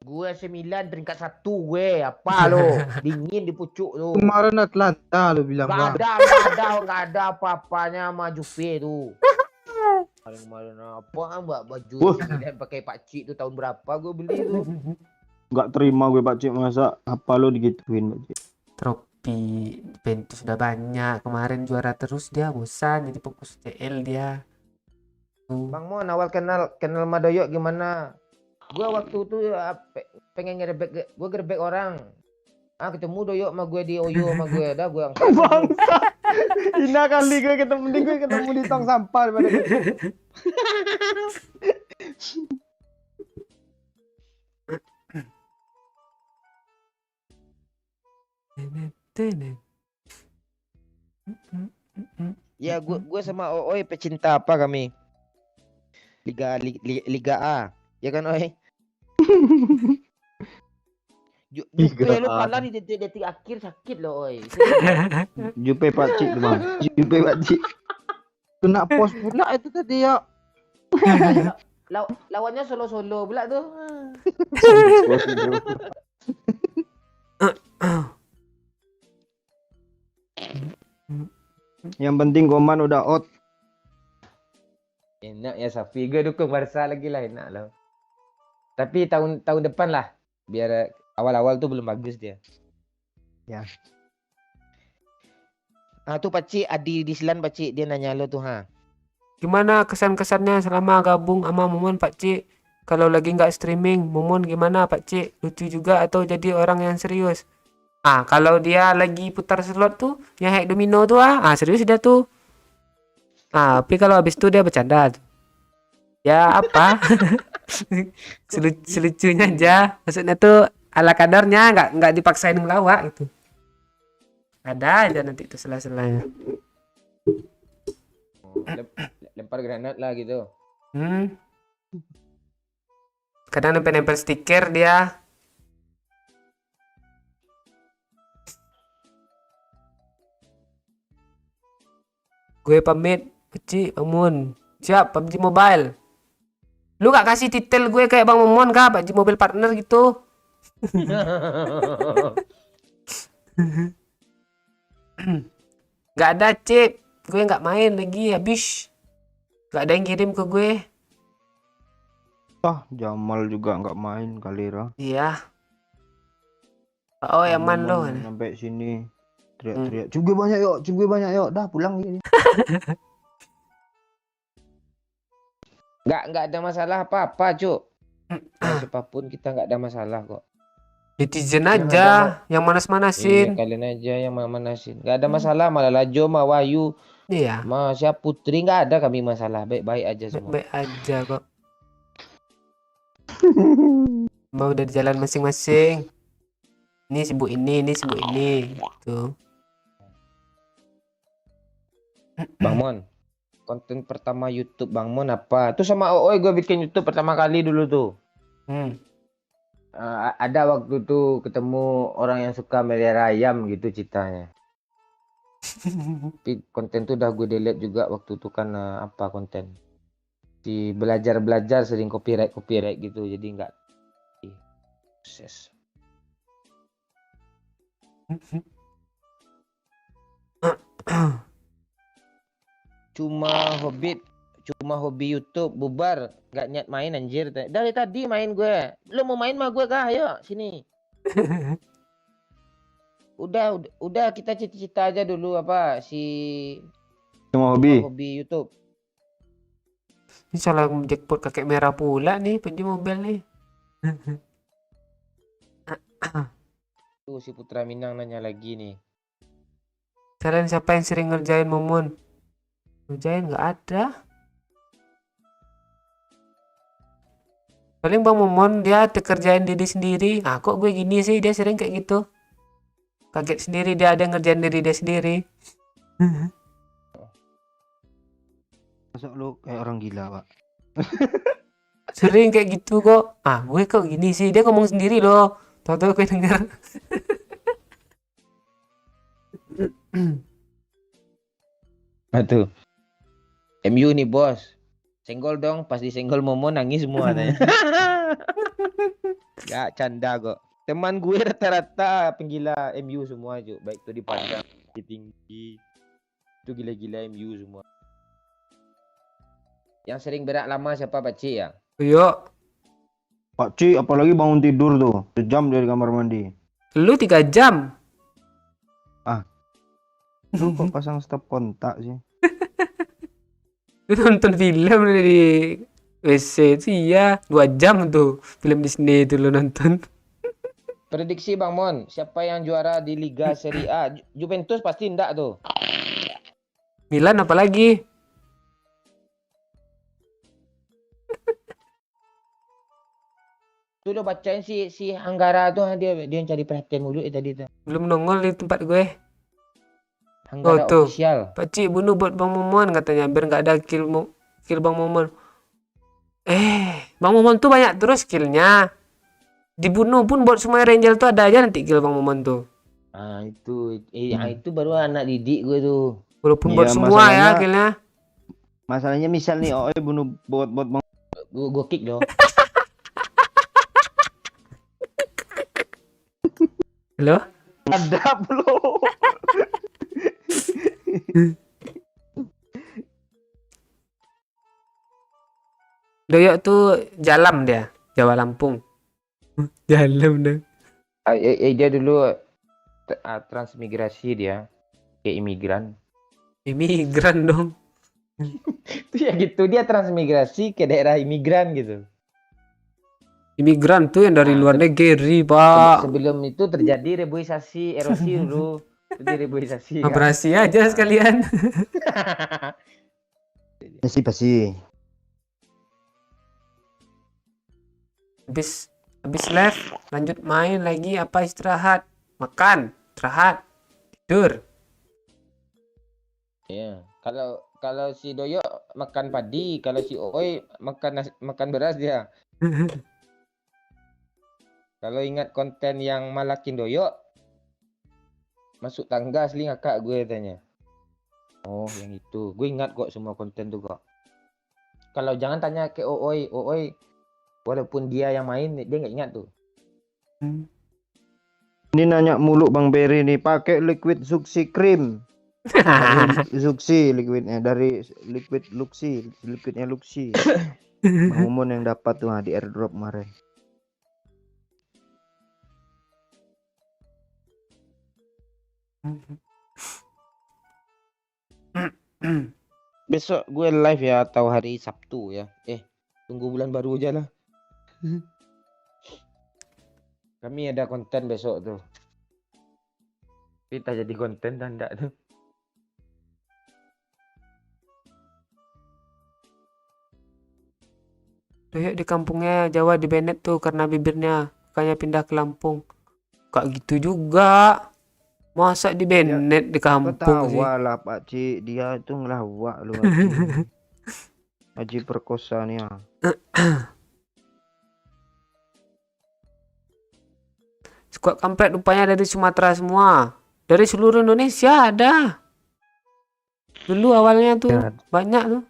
Gue 9 peringkat 1 gue. Apa lo? Dingin di pucuk tuh. Kemarin Atlanta lu bilang Gak Bang. ada apa-apanya sama Juve tuh. Kemarin apa mbak baju dan pakai Pak Cik tuh tahun berapa gue beli tuh. Nggak terima gue, Pak Cik, masa apa lo digituin, Pak Cik? Trofi Juventus sudah banyak. Kemarin juara terus dia, bosan jadi fokus CL dia. Tuh. Bang Mon awal kenal Madoyok gimana? Gue waktu itu pengen gerebek orang. Ketemu Doyok sama gue di Oyo sama gue. Dah gue angkat. Bangsa. Ina kali gue ketemu di tong sampah daripada gitu. Ya gue sama Oi pecinta apa kami? Liga A. Ya kan Oi? Jupe lu kalah di detik akhir sakit loh Oi. Jupe Pak Cik tuh, Bang. Jupe Pak Cik. Kena pos pula itu tadi ya. Lawannya solo pula tuh. Yang penting Koman udah out. Enak ya Safi, gue dukung Barca lagi lah, enak lah. Tapi tahun depan lah, biar awal-awal tuh belum bagus dia. Ya. Tuh Pakcik, Adi di Silan Pakcik, dia nanya lo tuh ha. Gimana kesan-kesannya selama gabung sama Momon Pak Cik? Kalau lagi nggak streaming, Momon gimana Pak Cik? Lucu juga atau jadi orang yang serius? Kalau dia lagi putar slot tuh, yang hack domino tuh serius dia tuh. Tapi kalau habis itu dia bercanda. Ya apa? Selucunya aja. Maksudnya tuh ala kadarnya, nggak dipaksain ngelawak gitu. Ada aja nanti itu sela-selanya. Lempar granat lah gitu. Kadang nempel-nempel stiker dia. Gue pamit, kecil Momon. Siap, PUBG Mobile. Lu gak kasih titel gue kayak Bang Momon kah? PUBG Mobile Partner gitu. Gak ada, Cip. Gue gak main lagi, habis. Gak ada yang kirim ke gue. Jamal juga nggak main kali Ra. Iya. Oh, aman loh. Sampai sini teriak-teriak. Cuk gue banyak yuk, dah pulang ini. Nggak ada masalah apa-apa, Cuk. Sama siapapun kita nggak ada masalah kok. Netizen Yang aja ada yang Iya, manas-manasin. kalian aja yang manasin. Nggak ada masalah, malah Lajo, Ma Wahyu, Iya, Ma siapa Putri nggak ada kami masalah. Baik-baik aja semua. baik-baik aja kok. Mau udah di jalan masing-masing. Ini sibuk ini sibuk ini. Gitu. Bang Mon, konten pertama YouTube Bang Mon apa? Itu sama Oi gue bikin YouTube pertama kali dulu tuh. Hmm. Ada waktu tuh ketemu orang yang suka melihara ayam gitu ceritanya. Tapi konten tuh udah gue delete juga waktu itu kan apa konten. Di belajar sering copyright gitu jadi nggak proses. Cuma hobi YouTube bubar nggak niat main anjir. Dari tadi main gue. Lu mau main mah gue kah? Ayo sini. Udah kita cita-cita aja dulu apa si Cuma hobi. hobi YouTube. Ini salah jackpot kakek merah pula nih penjual mobil nih. Tuh si Putra Minang nanya lagi nih. Kalian siapa yang sering ngerjain Momon? Ngerjain nggak ada. Paling Bang Momon dia kerjain diri sendiri. Ah kok gue gini sih, dia sering kayak gitu. Kaget sendiri dia ada ngerjain diri dia sendiri. Masuk lu kayak orang gila, Pak. Sering kayak gitu kok. Ah gue kok gini sih, dia ngomong sendiri loh. Tahu-tahu gue denger. Tuh. MU nih bos. Senggol dong, pas disenggol Momo nangis semua tanya. Gak canda kok. Teman gue rata-rata penggila MU semua juga. Baik itu di Padang, di Tinggi. Itu gila-gila MU semua. Yang sering berak lama siapa Pakcik ya? Yuk, Pak Ci, apalagi bangun tidur tuh, sejam dari kamar mandi. lu 3 jam. Lu kok pasang stop kontak sih? Lu nonton film di WC itu iya 2 jam tuh film Disney itu lu nonton. Prediksi Bang Mon, siapa yang juara di Liga Serie A? Juventus pasti enggak tuh. Milan apalagi? Tuh udah bacain si Hanggara tuh dia yang cari perhatian mulu tadi tuh. Belum nongol di tempat gue. Hanggara tuh. official. Pakcik bunuh buat Bang Momon katanya biar nggak ada kill Bang Momon. Bang Momon tuh banyak terus killnya. Dibunuh pun buat semua Ranger tuh ada aja nanti kill Bang Momon tuh. Ah itu itu baru anak didik gue tuh. Walaupun Iya, buat semua ya masalahnya- killnya. Masalahnya misal nih, Oi bunuh bot bang. Gue kick dong. Halo? Ada belum? Doyok tuh Jalam dia, Jawa Lampung. Jalam deh. Dia dulu transmigrasi dia kayak imigran. Imigran dong. Itu ya gitu dia transmigrasi ke daerah imigran gitu. Imigran tuh yang dari luar negeri, Pak. Sebelum itu terjadi reboisasi, erosi dulu. Terjadi reboisasi. Kan? Abrasi aja sekalian. Pasti. Habis live lanjut main lagi apa istirahat, makan, istirahat, tidur. Iya. Kalau si Doyo makan padi, kalau si Oi makan beras dia. Kalau ingat konten yang malakin Doyo, masuk tangga asli ngakak gue tanya. Oh, yang itu. Gue ingat kok semua konten tuh kok. Kalau jangan tanya ke Oi, walaupun dia yang main, dia nggak ingat tuh. Ini nanya mulu Bang Berry nih, pakai liquid suksi cream. Suksi liquidnya dari liquid Luxi, liquidnya Luxi. Bang Momon yang dapat tuh di airdrop kemarin. Besok gue live ya atau hari Sabtu ya. Tunggu bulan baru aja lah. Kami ada konten besok tuh. Kita jadi konten dan enggak tuh. Doyok di kampungnya Jawa di Bennett tuh karena bibirnya. Makanya pindah ke Lampung. Gak gitu juga. Masa di Bennett di kampung sih? Ketawa lah Pak Cik, dia itu ngelawak lu Haji. Haji perkosa nih ya. Squad kampret rupanya dari Sumatera semua. Dari seluruh Indonesia ada. Dulu awalnya tuh Ya. banyak tuh.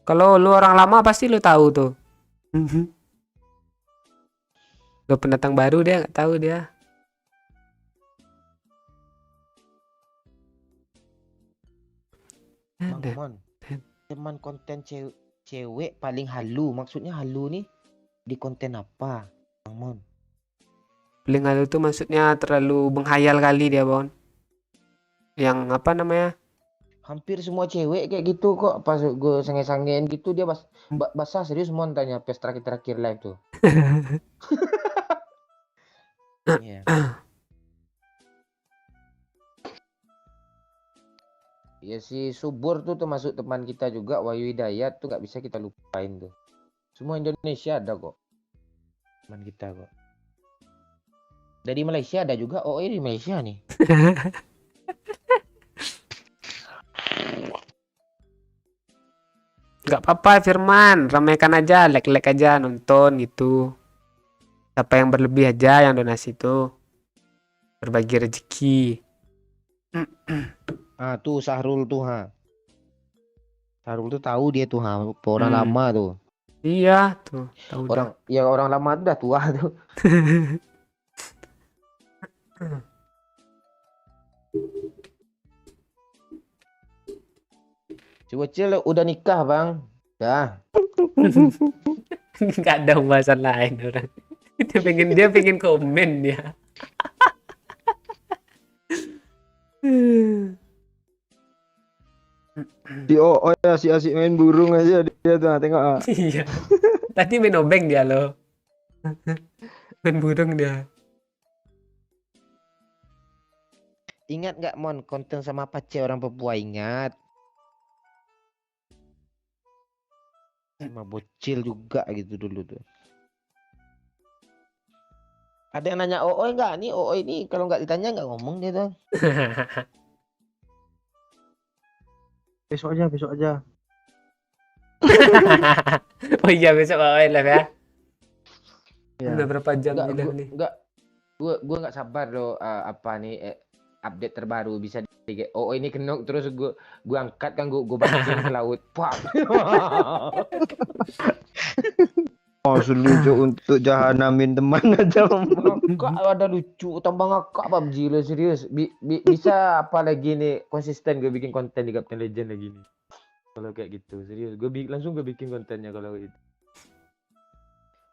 Kalau lu orang lama pasti lu tahu tuh. Lu pendatang baru dia nggak tahu dia. Bang Ada. Mon, teman konten cewek paling halu. Maksudnya halu nih di konten apa, Bang Mon? Paling halu tuh maksudnya terlalu menghayal kali dia, Bon. Yang apa namanya? Hampir semua cewek kayak gitu kok. Pas gue sange-sangein gitu dia basah serius Mon tanya pas terakhir live tuh. Iya. Ya si Subur tuh termasuk teman kita juga, Wahyu Hidayat tuh nggak bisa kita lupain tuh. Semua Indonesia ada kok. Teman kita kok. Dari Malaysia ada juga. Oh, ini di Malaysia nih. Nggak apa-apa Firman, ramaikan aja, like aja nonton gitu. Siapa yang berlebih aja yang donasi itu berbagi rezeki. Ah, tuh Sahrul tuh ha. Sahrul tuh tahu dia tuh ha, orang Hmm. lama tuh. Iya tuh, tahu dah. Orang lama tuh udah tua tuh. Si Wecil udah nikah, Bang. Dah. Nggak ada pembahasan lain orang. Dia pengen komen dia. Si Oh ya si asik main burung aja dia tuh tengok. Iya. Tadi main obeng dia loh. Main burung dia. Ingat nggak Mon konten sama Pace orang Papua ingat? Sama bocil juga gitu dulu tuh. Ada yang nanya Oi nggak nih? Oi ini kalau nggak ditanya nggak ngomong dia tuh. Besok aja. Oh iya besok bawain live ya. Ya. Udah berapa jam Nggak, udah nih? gue nggak sabar loh apa nih update terbaru bisa oh ini kenok terus gue angkat kan gue banting ke laut. Pah. Oh lucu untuk jahanamin teman aja. Ngakak ada lucu tambah ngakak PUBG lo serius. Bisa apa lagi nih konsisten gue bikin konten di Captain Legend lagi nih. Kalau kayak gitu serius langsung gue bikin kontennya kalau itu.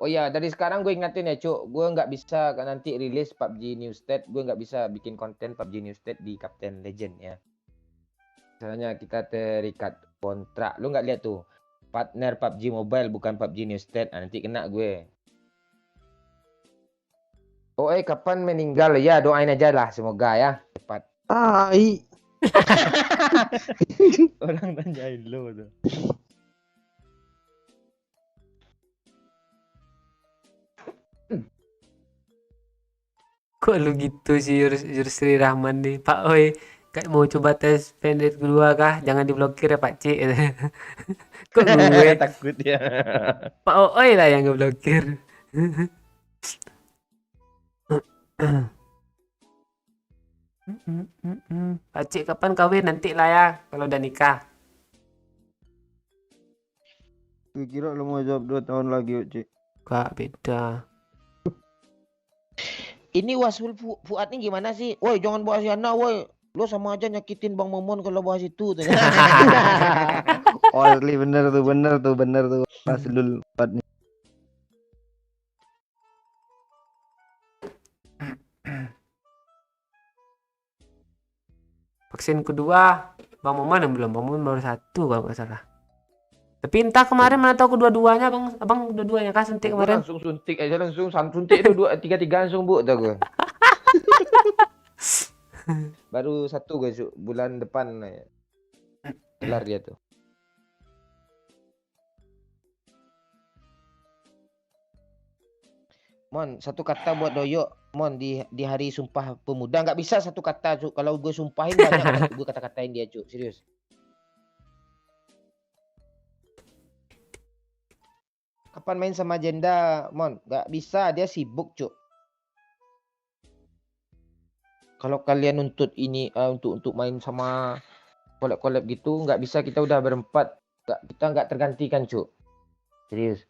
Oh ya dari sekarang gue ingatin ya Cuk, gue nggak bisa nanti rilis PUBG New State, gue nggak bisa bikin konten PUBG New State di Captain Legend ya. Misalnya kita terikat kontrak, lu nggak lihat tuh partner PUBG Mobile bukan PUBG New State, nanti kena gue. Oh kapan meninggal ya doain aja lah semoga ya cepat. Tai. Orang tanyain lo tuh. Kok lu gitu sih Yusri Rahman nih Pak Oi kayak mau coba tes pendek kedua kah jangan diblokir ya Pak C. Kok gue Takut ya. Pak Oi lah yang ngeblokir. Pak C kapan kawin nanti lah ya kalau udah nikah. Gue kira lu mau jawab 2 tahun lagi, Cik. Gak beda. Ini Wasful Fuad nih gimana sih? Woi jangan bahas Yana woi. Lo sama aja nyakitin Bang Momon kalau bahas itu. Oh, asli bener tuh. Pas lul 4 nih. Vaksin kedua Bang Momon yang belum, Bang Momon baru 1 kalau nggak salah. Tapi entah kemarin mana tahu kedua-duanya abang dua-duanya kah suntik Gua kemarin. langsung suntik aja langsung suntik itu 2 3 langsung bu tau gue. Baru 1 guys bulan depan kelar dia tuh. Mon, satu kata buat Doyo. Mon, di hari Sumpah Pemuda nggak bisa satu kata, Cuk. Kalau gue sumpahin banyak gue kata-katain dia, Cuk. Serius. Kapan main sama Jenda, Mon? Nggak bisa, dia sibuk, Cuk. Kalau kalian nuntut ini untuk main sama collab-collab gitu, nggak bisa, kita udah berempat. Kita nggak tergantikan, Cuk. Serius.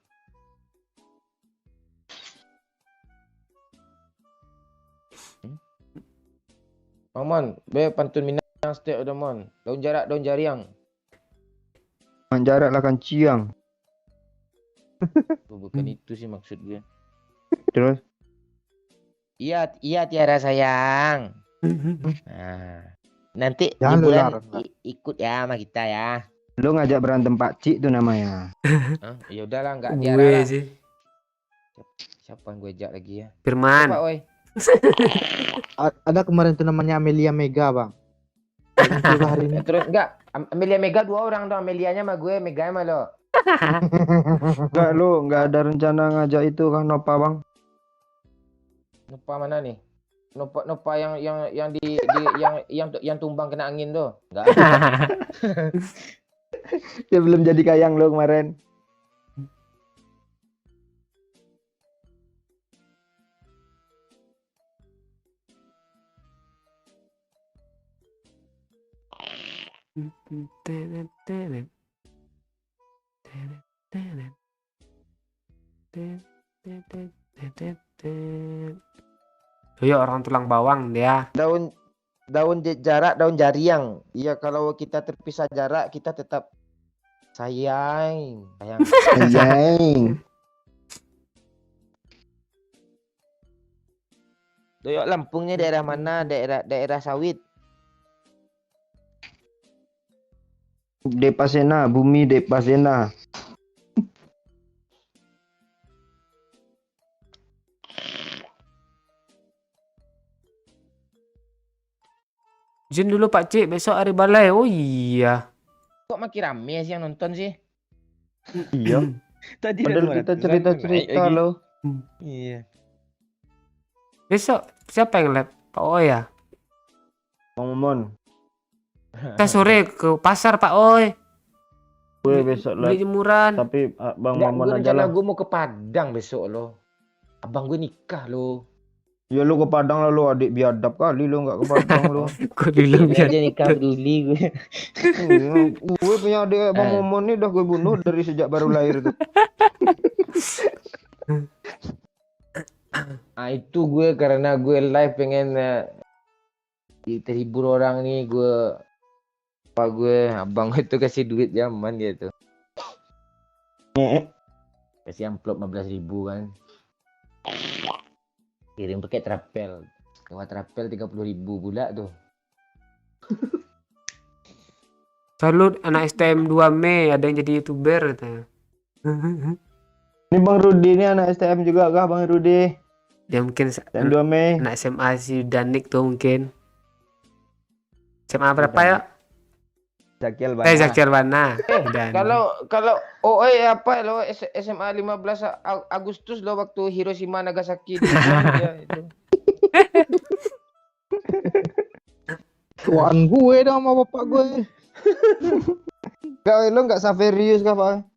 Mon, be pantun Minang setiap udah Mon. Daun jarak, daun jariang. Jarak lah kan ciang. Oh, bukan itu sih maksud gue. Terus Iya, iya Tiara sayang. Nah, nanti Jangan lu liburan larang, Pak. ikut ya sama kita ya. lu ngajak berantem Pak Cik tuh namanya. Ya udahlah, enggak Tiara Gue lah. sih. Siapa yang gue ajak lagi ya? Firman. Siapa, oi? Ada kemarin tuh namanya Amelia Mega, Bang. Muncul hari ini. Terus enggak, Amelia Mega 2 orang dong. Amelianya sama gue, Mega sama lo. Enggak lu enggak ada rencana ngajak itu kan Nova Bang. Nopa mana nih? Nopa yang yang tumbang kena angin tuh. Enggak. Dia belum jadi kayang lu kemarin. Doyo orang tulang bawang dia. Daun jarak, daun jariang. Iya, kalau kita terpisah jarak, kita tetap sayang. Anjing. Doyok Lampungnya daerah mana? Daerah sawit. Depasena, bumi Depasena. Izin dulu Pak Cik, besok hari balai. Oh iya. Kok makin rame sih yang nonton sih? Iya. Tadi Padahal kita cerita-cerita loh. Iya. Besok siapa yang live? Pak Oy ya? Bang Momon. Kita sore ke pasar Pak Oy. Gue besok Beli lah. jemuran. Tapi Bang Nggak, Momon gue aja rencana lah. gue mau ke Padang besok loh. Abang gue nikah loh. Ya lu ke Padang lah lu, adik biadab kali lu nggak ke Padang lu. Kok bilang Dia biar aja nikah peduli gue. Gue punya adik Bang Momon nih udah gue bunuh dari sejak baru lahir tuh. Ah itu gue karena gue live pengen terhibur orang nih, abang itu kasih duit zaman gitu. Kasih amplop 15.000 kan. Kirim pakai Trapel. Lewat Trapel 30.000 pula tuh. salut anak STM 2 Mei ada yang jadi YouTuber katanya. Ini Bang Rudi nih anak STM juga kah Bang Rudi? Dia mungkin STM 2 Mei. anak SMA si Danik tuh mungkin. SMA berapa ya? Zakil Zakir Bana. Dan Kalau apa lo SMA 15 Agustus lo waktu Hiroshima Nagasaki di Jepang, itu. Tuan gue dong sama bapak gue. Enggak, lu enggak Saverius kah Pak?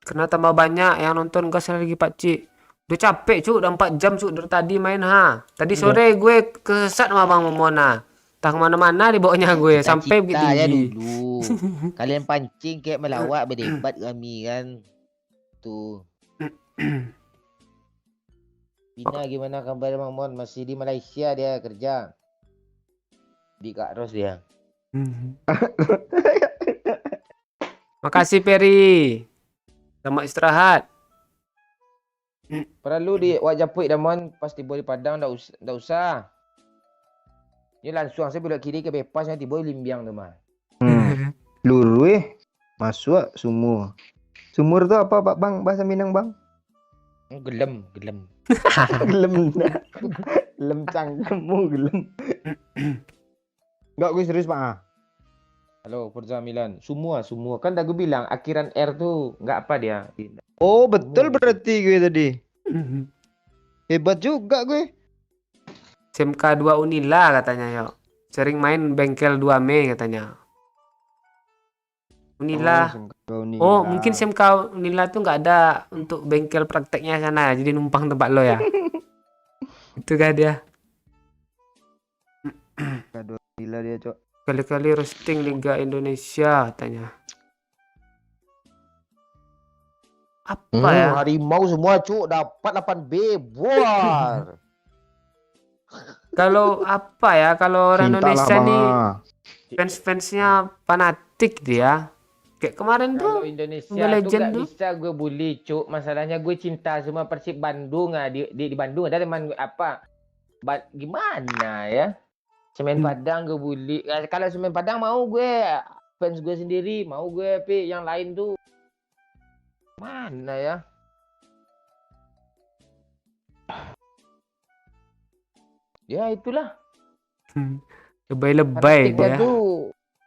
karena tambah banyak yang nonton gas lagi Pak Cik. Udah capek cuk, udah 4 jam cuk dari tadi main ha. Tadi sore gue kesesat sama Bang Momona. Entah kemana-mana dibawanya gue sampai begitu Cita ya tinggi. dulu. Kalian pancing kayak melawak berdebat kami kan. Tuh. Bina gimana kabar Bang Mon? Masih di Malaysia dia kerja. Di Kak Ros dia. Makasih Peri. Selamat istirahat. Perlu di Wajah Puik dah Mon, pasti boleh Padang dah usah. Ni langsung saya belok kiri ke Bepas nanti boleh Limbiang tu mah. Peluru masuk sumur. Sumur tuh apa Pak Bang? Bahasa Minang Bang? Gelem. Gelem. Gelem cangkemmu gelem. Enggak gue serius Pak. Halo, Forza Milan. Semua. Kan dah gue bilang akhiran R tuh nggak apa dia. Oh, betul Semua. berarti gue tadi. Hebat juga gue. SMK 2 Unila katanya yo. Sering main bengkel 2 Mei katanya. Unila. Oh, mungkin SMK Unila tuh nggak ada untuk bengkel prakteknya sana, jadi numpang tempat lo ya. Itu kan dia. Aduh, gila dia, Cok. Kali-kali roasting Liga Indonesia katanya. Apa ya? Harimau semua cuk dapat 8B buar. Kalau apa ya? Kalau orang Cinta lah, Indonesia Bang. nih fans-fansnya fanatik dia. Kayak kemarin Kalau tuh Indonesia Mobile tuh Legend gak tuh. bisa gue bully cuk. Masalahnya gue cinta semua Persib Bandung di Bandung ada teman gue apa? Gimana ya? Semen Padang gue bully. Kalau Semen Padang mau gue fans gue sendiri, mau gue tapi yang lain tuh mana ya? Ya itulah. Lebay-lebay Fanatiknya dia. tuh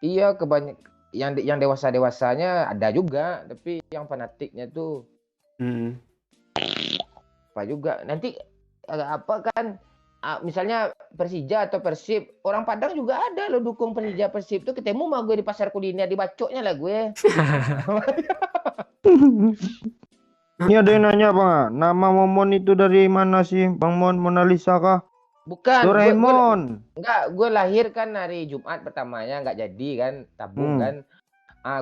iya kebanyak yang dewasa-dewasanya ada juga, tapi yang fanatiknya tuh apa juga. Nanti apa kan misalnya Persija atau Persib, orang Padang juga ada lo dukung Persija Persib tuh ketemu mah gue di pasar kuliner dibacoknya lah gue. Ini ada yang nanya, Bang. Nama Momon itu dari mana sih? Bang Mon Mona Lisa kah? Bukan, Doraemon. gue lahir kan hari Jumat pertamanya nggak jadi kan, tabung kan.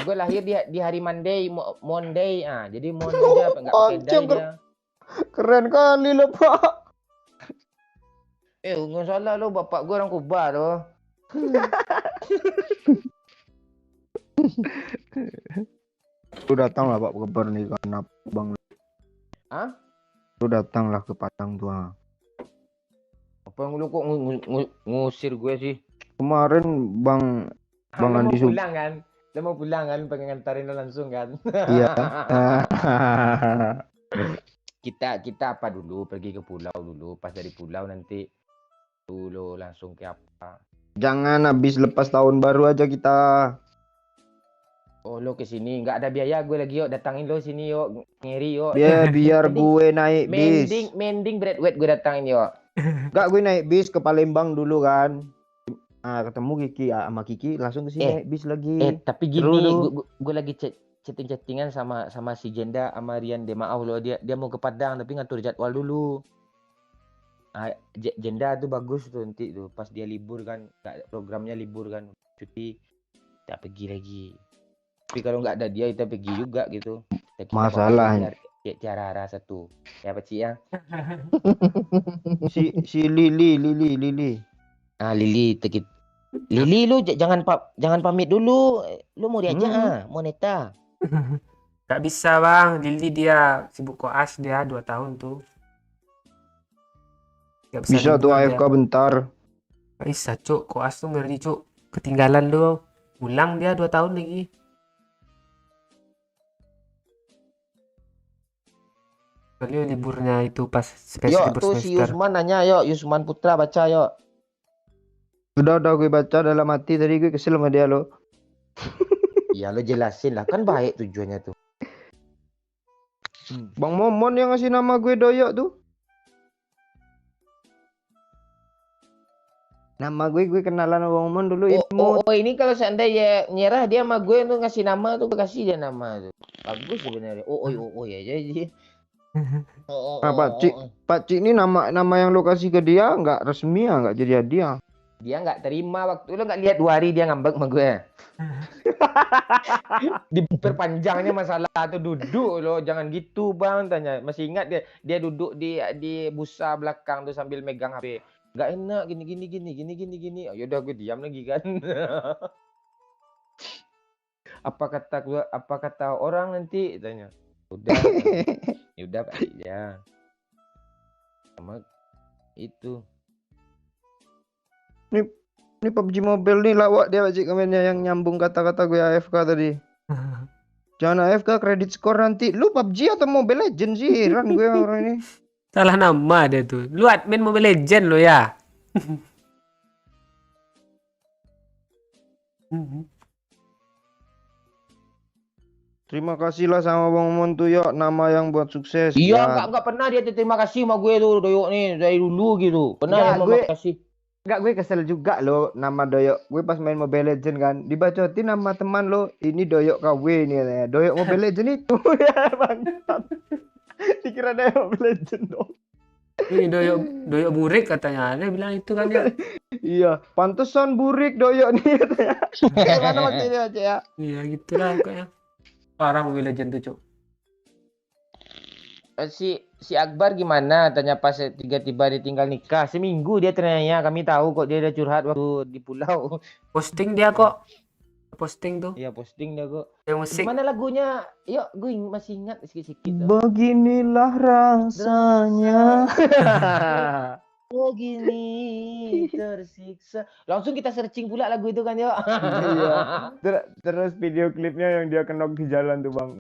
Gue lahir di hari Monday, Monday. Jadi Monday apa nggak pakai day dia. Keren kali lo, Pak. Nggak salah lo, bapak gue orang Kuba lo. Lu datang lah Pak ke pernikahan Bang. Hah? Lu datang lah ke Padang tuh. Apa yang lu kok ngusir gue sih? Kemarin Bang Lu mau Andi pulang kan? Lu mau pulang kan? Pengen ngantarin lo langsung kan? Iya. kita apa dulu? Pergi ke pulau dulu. Pas dari pulau nanti dulu langsung ke apa? Jangan habis lepas tahun baru aja kita. Oh lo ke sini nggak ada biaya gue lagi yuk datangin lo sini yuk ngiri yuk. Biar gue naik bis. Mending Bradway gue datangin yuk. Enggak, gue naik bis ke Palembang dulu kan. Ketemu Kiki sama Kiki langsung ke sini naik bis lagi. Tapi gini gue lagi chatting-chattingan sama si Jenda sama Rian Demaau lo dia mau ke Padang tapi ngatur jadwal dulu. Jenda tuh bagus tuh nanti tuh pas dia libur kan, programnya libur kan, cuti kita pergi lagi. Tapi kalau nggak ada dia kita pergi juga gitu. Masalahnya Tiara rasa tuh ya Pak Cik ya. si Lili. Lili lu jangan pamit dulu. Lu mau diajak Moneta. Gak bisa Bang, Lili dia sibuk koas dia 2 tahun tuh. Gak bisa tuh AFK dia. bentar. Gak bisa cuk, koas tuh ngeri cuk. Ketinggalan lu. Ulang dia 2 tahun lagi. Soalnya liburnya itu pas Yuk libur tuh si semester. Yusman nanya yuk, Yusman Putra baca yuk. Udah gue baca dalam hati tadi gue kesel sama dia lo. Iya lo jelasin lah kan baik tujuannya tuh. Bang Momon yang ngasih nama gue Doyok tuh. Nama gue kenalan sama Bang Momon dulu. Oh ini kalau seandainya nyerah dia sama gue tuh ngasih nama tuh kasih dia nama tuh. Bagus sebenarnya. Oh ya jadi. Pak Cik ini nama yang lo kasih ke dia nggak resmi ya, nggak jadi hadiah. Dia nggak terima waktu lo nggak lihat 2 hari dia ngambek sama gue. Diperpanjangnya masalah tuh duduk lo jangan gitu bang tanya masih ingat dia duduk di busa belakang tuh sambil megang HP nggak enak gini oh, yaudah gue diam lagi kan. apa kata orang nanti tanya udah yaudah Pak ya sama itu. Ini PUBG Mobile nih lawak dia Pak Cik komennya yang nyambung kata-kata gue AFK tadi. Jangan AFK kredit skor nanti. Lu PUBG atau Mobile Legends sih? Heran gue sama orang ini. Salah nama dia tuh. Lu admin Mobile Legend lo ya. Terima kasih lah sama Bang Momon tuh yuk, nama yang buat sukses. Iya, Ya. enggak pernah dia terima kasih sama gue tuh Doyok nih dari dulu gitu. Pernah Enggak, dia gue mau kasih. enggak gue kesel juga lo nama Doyok. Gue pas main Mobile Legend kan, dibacotin nama teman lo, ini Doyok KW nih katanya. Doyok Mobile Legend itu ya bangsat. Dikira Doyok Mobile Legend dong. Ini doyok burik katanya. Dia bilang itu kan ya. Iya, pantesan burik Doyok nih katanya. Gimana maksudnya aja ya? Iya gitulah kayaknya. Parah Mobile Legend tuh, Cuk. Si Akbar gimana? Tanya pas tiba-tiba dia tinggal nikah. Seminggu dia ternyata kami tahu kok dia udah curhat waktu di pulau. Posting dia kok. Posting tuh. Iya posting dia kok. Yang musik. Gimana lagunya? Yuk, gue masih ingat sedikit-sedikit. Beginilah rasanya. Begini tersiksa. Langsung kita searching pula lagu itu kan yuk. Iya. Terus video klipnya yang dia kenok di jalan tuh bang.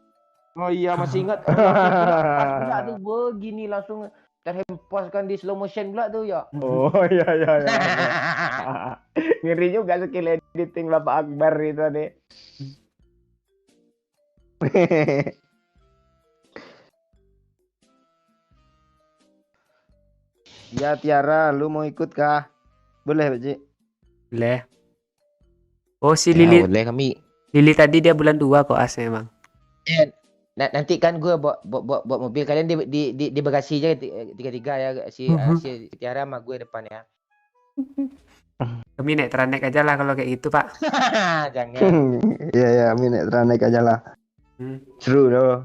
Oh iya masih ingat. Pas pula tuh begini langsung terhempaskan di slow motion pula tuh ya. Oh iya iya iya. Ngeri juga skill editing Bapak Akbar itu tadi. Ya Tiara, lu mau ikut kah? Boleh Pak Cik? Boleh. Oh si Ya, Lili. boleh kami. Lili tadi dia bulan 2 kok asnya emang. Nanti kan gue bawa mobil kalian di bagasi aja tiga ya si Tiara sama gue depan ya. Kami naik Tranek aja lah kalau kayak gitu, Pak. Jangan. Iya ya, minat Tranek aja lah. Seru loh.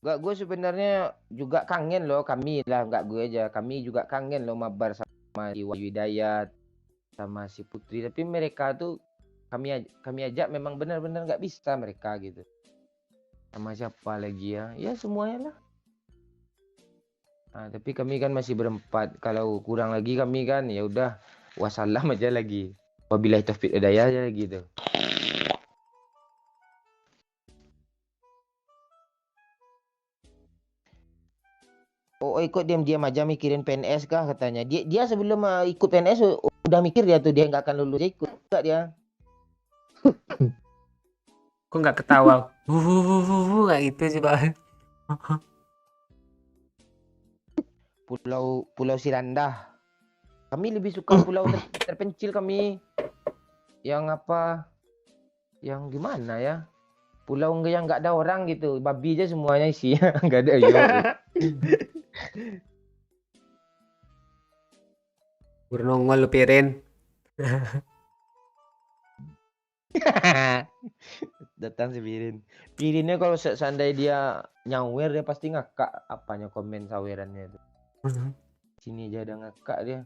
Gue sebenarnya juga kangen loh kami lah nggak gue aja kami juga kangen loh mabar sama Iwan Hidayat sama si Putri tapi mereka tuh kami ajak memang benar-benar nggak bisa mereka gitu sama siapa lagi ya semuanya lah. Nah, tapi kami kan masih berempat kalau kurang lagi kami kan ya udah wassalam aja lagi wabillahi taufik hidayah aja gitu. Oh ikut diam-diam aja mikirin PNS kah katanya. Dia sebelum ikut PNS udah mikir dia tuh dia nggak akan lulus ikut enggak dia. Kok nggak ketawa? Kayak gitu sih, Pak. Pulau Sirandah. Kami lebih suka pulau terpencil kami. Yang apa? Yang gimana ya? Pulau yang nggak ada orang gitu. Babi aja semuanya isi. Nggak ada yo. Bernongol lu Pirin. Datang si Pirinnya kalau seandainya dia nyawer dia pasti ngakak apanya komen sawerannya itu. Sini aja ada ngakak dia.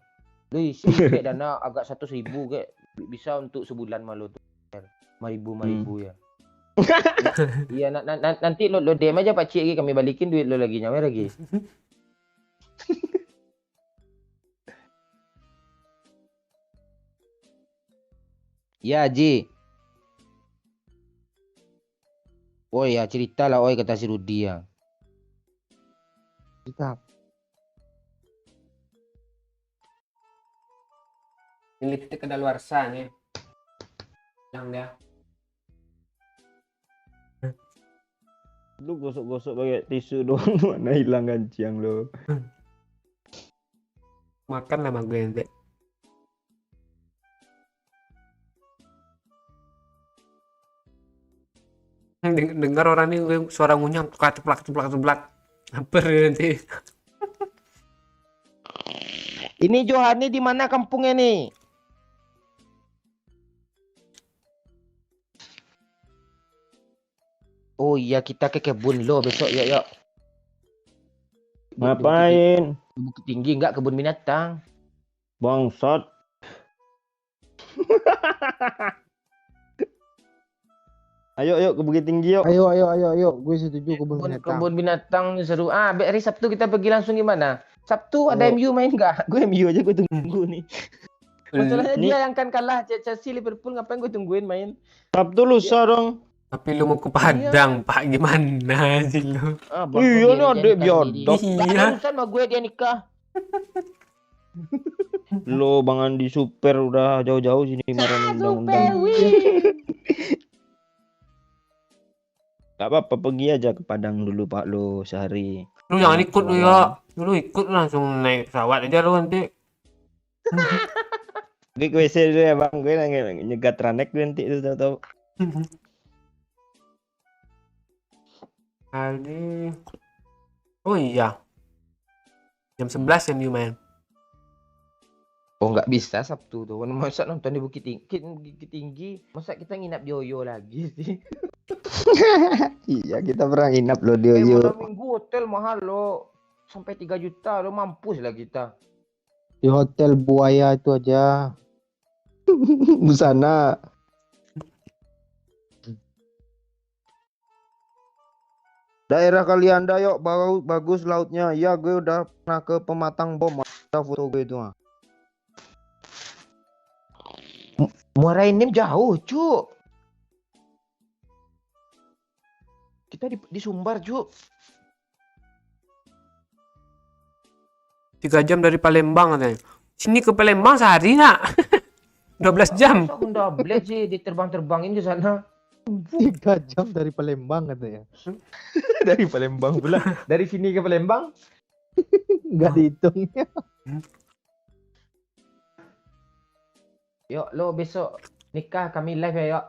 Lu isi kayak dana agak 100.000 kayak bisa untuk sebulan malu tuh. 5.000 ya. Iya nanti lo DM aja Pak Cik lagi kami balikin duit lo lagi nyawer lagi. Ya Ji. Oh ya cerita lah oi kata si Rudi ya. Kita. Ini titik kedaluarsa nih. Yang dia. Lu gosok-gosok pakai tisu doang mana hilang ganciang lo. Makan sama gue nanti. Dengar orang ini suara ngunyah ceplak. Hampir nanti. Ini Johani di mana kampungnya nih? Oh iya kita ke kebun lo besok ya. Ngapain? Bukit Tinggi enggak kebun binatang. Bangsat. Ayo ke Bukit Tinggi yuk. Ayo. Gue setuju kebun binatang. Kebun binatang seru. Hari Sabtu kita pergi langsung gimana? Sabtu ada MU main nggak? Gue MU aja gue tunggu nih. Masalahnya Nih. dia yang kan kalah Chelsea Liverpool, ngapain gue tungguin main? Sabtu lusa dong. Tapi lu mau ke Padang, Pak. Gimana sih lu? Iya nih adek biadab. Iya. Urusan sama gue dia nikah. Lo Bang Andi super udah jauh-jauh sini marahin undang-undang. Gak apa-apa pergi aja ke Padang dulu Pak lo sehari. Lu jangan ikut lu ya. Lu ikut langsung naik pesawat aja lu nanti. Gue ke WC dulu ya Bang. Gue lagi nyegat ranek gue nanti itu tahu-tahu. Kali. Oh iya. Jam 11 yang main. Oh nggak bisa Sabtu tuh. Masa nonton di Bukit Tinggi, masa kita nginap di Oyo lagi sih? Iya kita pernah nginap lo di Malam Oyo. minggu hotel mahal lo. Sampai 3 juta lo, mampus lah kita. Di hotel buaya itu aja. Busana. Daerah kalian dah yuk bagus lautnya. Iya gue udah pernah ke Pematang Bom. Ada foto gue itu. Muara Enim jauh, Cuk. Kita di Sumbar, Cuk. 3 jam dari Palembang katanya. Sini ke Palembang sehari nak. 12 jam. Masa Honda Blade sih diterbang-terbangin ke sana. 3 jam dari Palembang katanya. Dari Palembang pula. Dari sini ke Palembang? Nggak dihitung. Yuk, lo besok nikah kami live ya, yuk.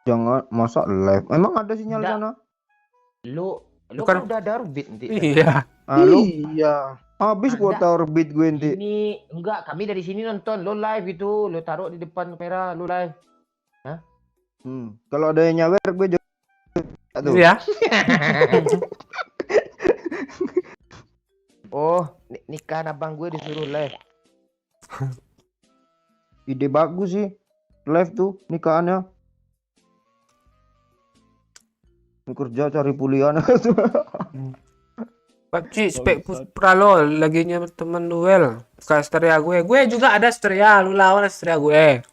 Jangan masa live. Emang ada sinyal Nggak. sana? Lo Bukan- kan udah ada orbit nanti. Iya. Halo. Iya. Habis kuota orbit gue nanti. Ini enggak, kami dari sini nonton. Lo live itu, lo taruh di depan kamera, lo live. Kalau ada yang nyawer gue juga tuh. Iya. Oh, nikahan abang gue disuruh live. Ide bagus sih. Live tuh nikahannya. Kerja cari pulian. Pak Ci, spek Puspra lo lagi nyamper temen duel. Buka Astrea gue. Gue juga ada Astrea. Lu lawan Astrea gue.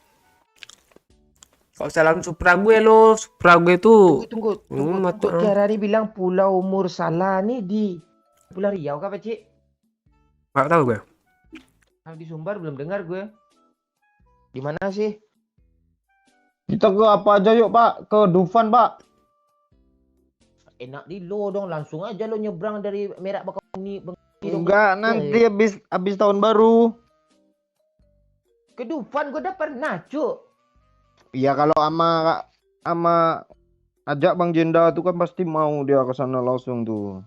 Kau salam Supra gue lo. Supra gue tuh. Tunggu. Matuk. Tiara ini bilang Pulau Mursala nih di Pulau Riau kah, Pak Cik? Gak tahu gue. Kalau di Sumbar belum dengar gue. Di mana sih? Kita ke apa aja yuk Pak? Ke Dufan Pak. Enak di lo dong, langsung aja lo nyebrang dari Merak Bakahuni. Enggak, nanti habis tahun baru. Ke Dufan gue udah pernah, Cuk. Iya kalau ama ajak Bang Jenda tuh kan pasti mau dia ke sana langsung tuh.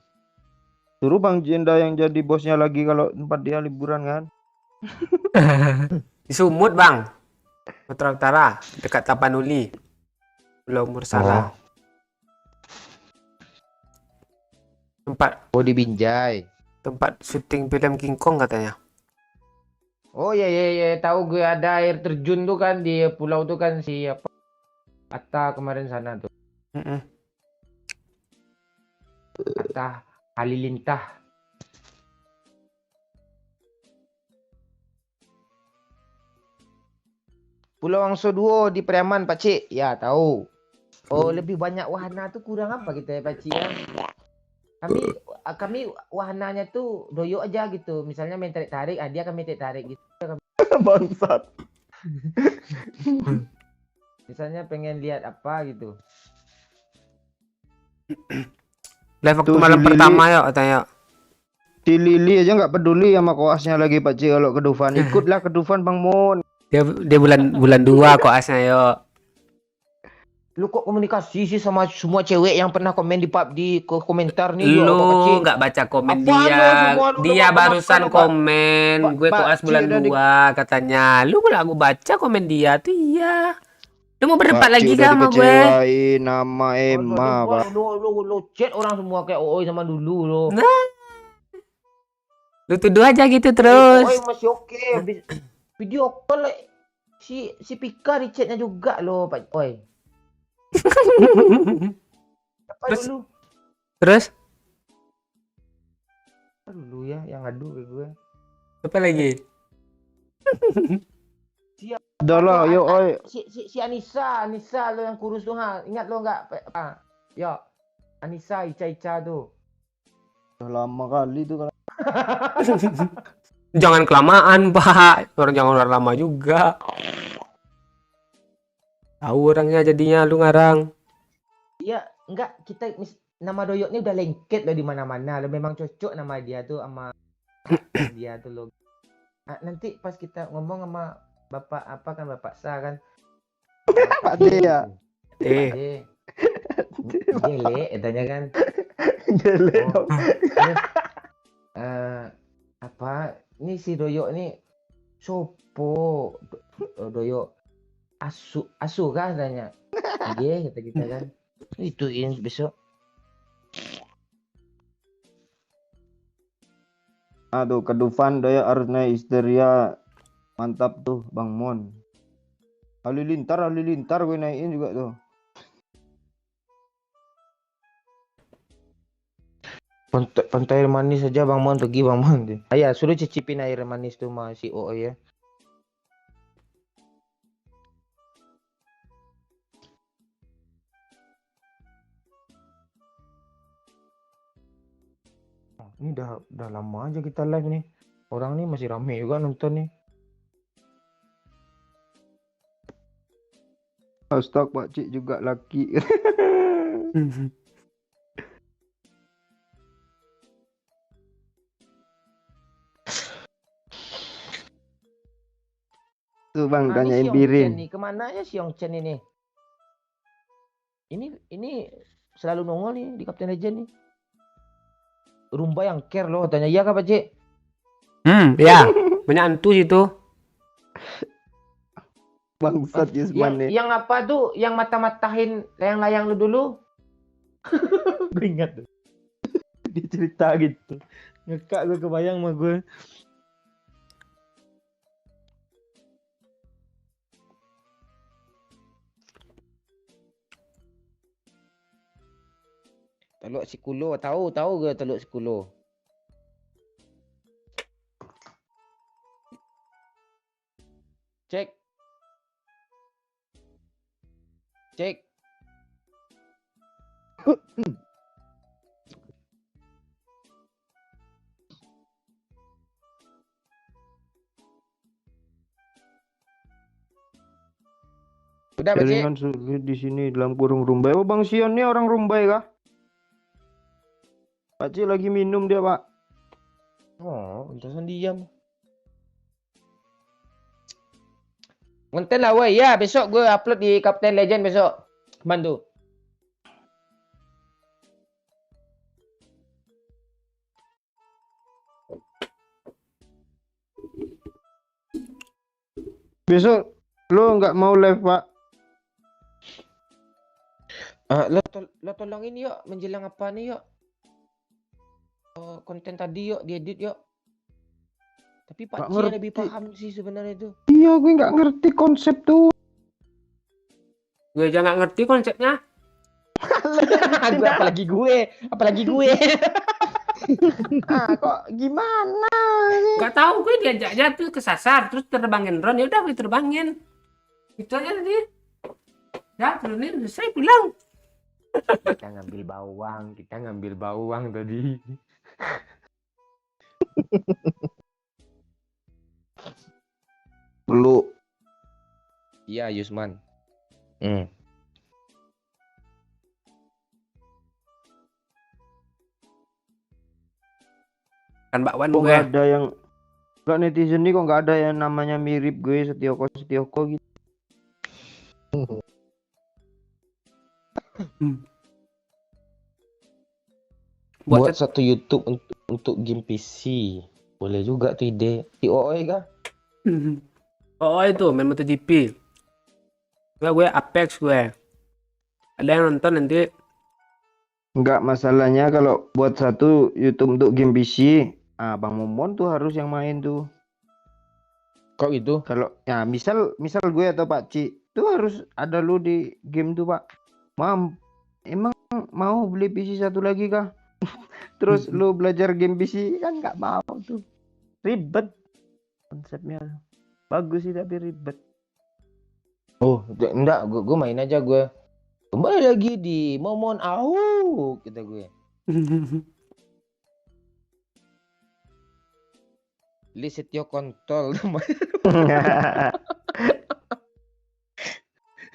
Suruh Bang Jenda yang jadi bosnya lagi kalau tempat dia liburan kan. Di Sumut bang. Sumatera Utara. Dekat Tapanuli. Pulau Mursala. Tempat Oh, di Binjai. tempat syuting film King Kong katanya. Oh ya, tahu gue ada air terjun tuh kan di pulau tuh kan si apa? Atta kemarin sana tuh. Mm-mm. Atta Halilintar. Pulau Angso Duo di Priaman, Pak Cik. Ya, tahu. Oh, lebih banyak wahana tuh kurang apa kita ya, Pak Cik ya? Kami wahananya tuh doyok aja gitu. Misalnya main tarik-tarik, dia akan main tarik gitu. Bangsat. Misalnya pengen lihat apa gitu. Live waktu Tuh, si malam Lili. pertama yuk katanya. Si Lili aja nggak peduli sama koasnya lagi Pak Ci kalau ke Dufan. Ikutlah ke Dufan Bang Mon. Dia bulan 2 kok asnya yuk. Lu kok komunikasi sih sama semua cewek yang pernah komen di komentar nih? Pak Lu Cik? nggak baca komen Apaan dia. lu semua? Lu Dia udah barusan makan, Pak. komen. Gue Pak koas Cik bulan udah 2 katanya. Lu malah gue baca komen dia tuh iya. Lu mau berdebat Pak Ci lagi udah sama gue? dikecewain nama Emma Pak. Lu chat orang semua kayak oi sama dulu lo. Nah. Lu tuduh aja gitu terus. Oi masih oke. Video call si Pika di chatnya juga lo Pak Oi. Apa Terus? dulu? Terus Apa dulu ya yang ngadu ke gue? apa lagi? Udah lah, yuk oi. Si Anissa lo yang kurus tuh ha. Ingat lo enggak? Ya. Anissa Ica tuh. Udah lama kali tuh kalau Jangan kelamaan, Pak. Jangan lama juga. Tahu orangnya jadinya lu ngarang. Iya, enggak nama Doyok ini udah lengket loh di mana-mana. Lo memang cocok nama dia tuh sama dia tuh lo. Nanti pas kita ngomong sama Bapak apa kan Bapak Sa kan. Pak D ya. Gele, katanya kan. Gele. Oh, terus, apa? Ini si Doyok ini sopo Doyok asu kah katanya. Iya kata kita kan. Ituin besok. Aduh, kedufan Doyok harus naik histeria. Mantap tuh Bang Mon. Halilintar gue naikin juga tuh. Pantai air manis saja Bang Mon pergi Bang Mon. Ayah suruh cicipin air manis tuh sama si Oo ya. Ini udah lama aja kita live nih. Orang nih masih rame juga nonton nih. Hashtag Pak Cik juga laki. Tuh Bang, Ini tanyain si Ong piring. Chen nih, kemana ya si Ong Chen ini? Ini selalu nongol nih di Captain Legend nih. Rumba yang care loh, tanya iya kah Pak Cik? Ya. Banyak antu situ. Bangsat Yusman nih. Yang apa tuh? Yang mata-matahin layang-layang lu dulu? Gue ingat tuh. Dia cerita gitu. Ngekak gue kebayang sama gue. Teluk Sikulo, tahu gue Teluk Sikulo. Cek. Udah Pak Cik. Jaringan sulit di sini dalam kurung Rumbai. Oh Bang Sion nih orang Rumbai kah? Pak Cik lagi minum dia Pak. Oh, pantasan diam. Konten lah woi. Ya, besok gue upload di Captain Legend besok. Bantu. Besok lo nggak mau live Pak? Lo tolongin yuk menjelang apa nih yuk. Konten tadi yuk diedit yuk. Tapi Pak Nggak Ci ngerti. lebih paham sih sebenarnya itu. Iya gue nggak ngerti konsep tuh. Gue aja nggak ngerti konsepnya. apalagi gue. Kok gimana? Nggak tahu, gue diajaknya tuh kesasar terus terbangin drone, ya udah gue terbangin. Itu aja tadi. Ya, turunin selesai pulang. Kita ngambil bawang tadi. Lu Iya, Yusman. Kan bakwan kok gue. nggak ada yang nggak netizen nih kok nggak ada yang namanya mirip gue Setioko gitu. Buat satu YouTube untuk game PC. Boleh juga tuh ide. Si OOI kah? Oh itu main MotoGP. Gue Apex gue. Ada yang nonton nanti. Nggak, masalahnya kalau buat satu YouTube untuk game PC, Bang Momon tuh harus yang main tuh. Kok itu? Kalau ya misal gue atau Pak Ci tuh harus ada lu di game tuh Pak. Emang mau beli PC satu lagi kah? Terus lu belajar game PC kan nggak mau tuh. Ribet konsepnya. Bagus sih tapi ribet. Oh, enggak, gue main aja gue. Kembali lagi di Momon Au, kata gue. Li Setio kontol.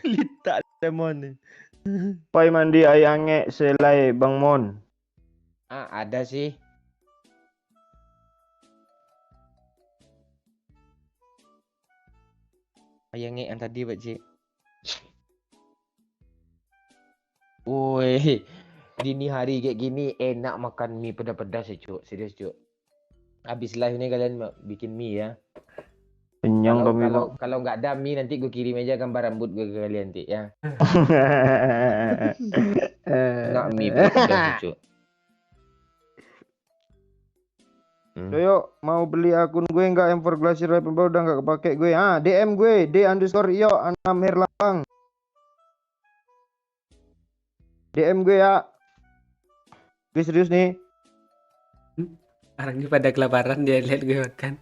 Lita lemon nih. Pai mandi ayange selai Bang Mon. Ah, ada sih. Ayangnya yang tadi, Pak Cik. Woi, dini hari kayak gini enak makan mie pedas-pedas ya, Cuk. Serius, Cuk. Habis live ini kalian bikin mie ya. Kenyang Kalau kami kalau Bang. kalau nggak ada mie nanti gue kirim aja gambar rambut gue ke kalian nanti ya. Enak mie pedas-pedas ya, Cuk. Doyo mau beli akun gue nggak yang for Glacier Weapon Bar udah nggak kepake gue. Ah DM gue D_iyo 6 Herlambang. DM gue ya. Gue serius nih. Orang ini pada kelaparan dia lihat gue makan.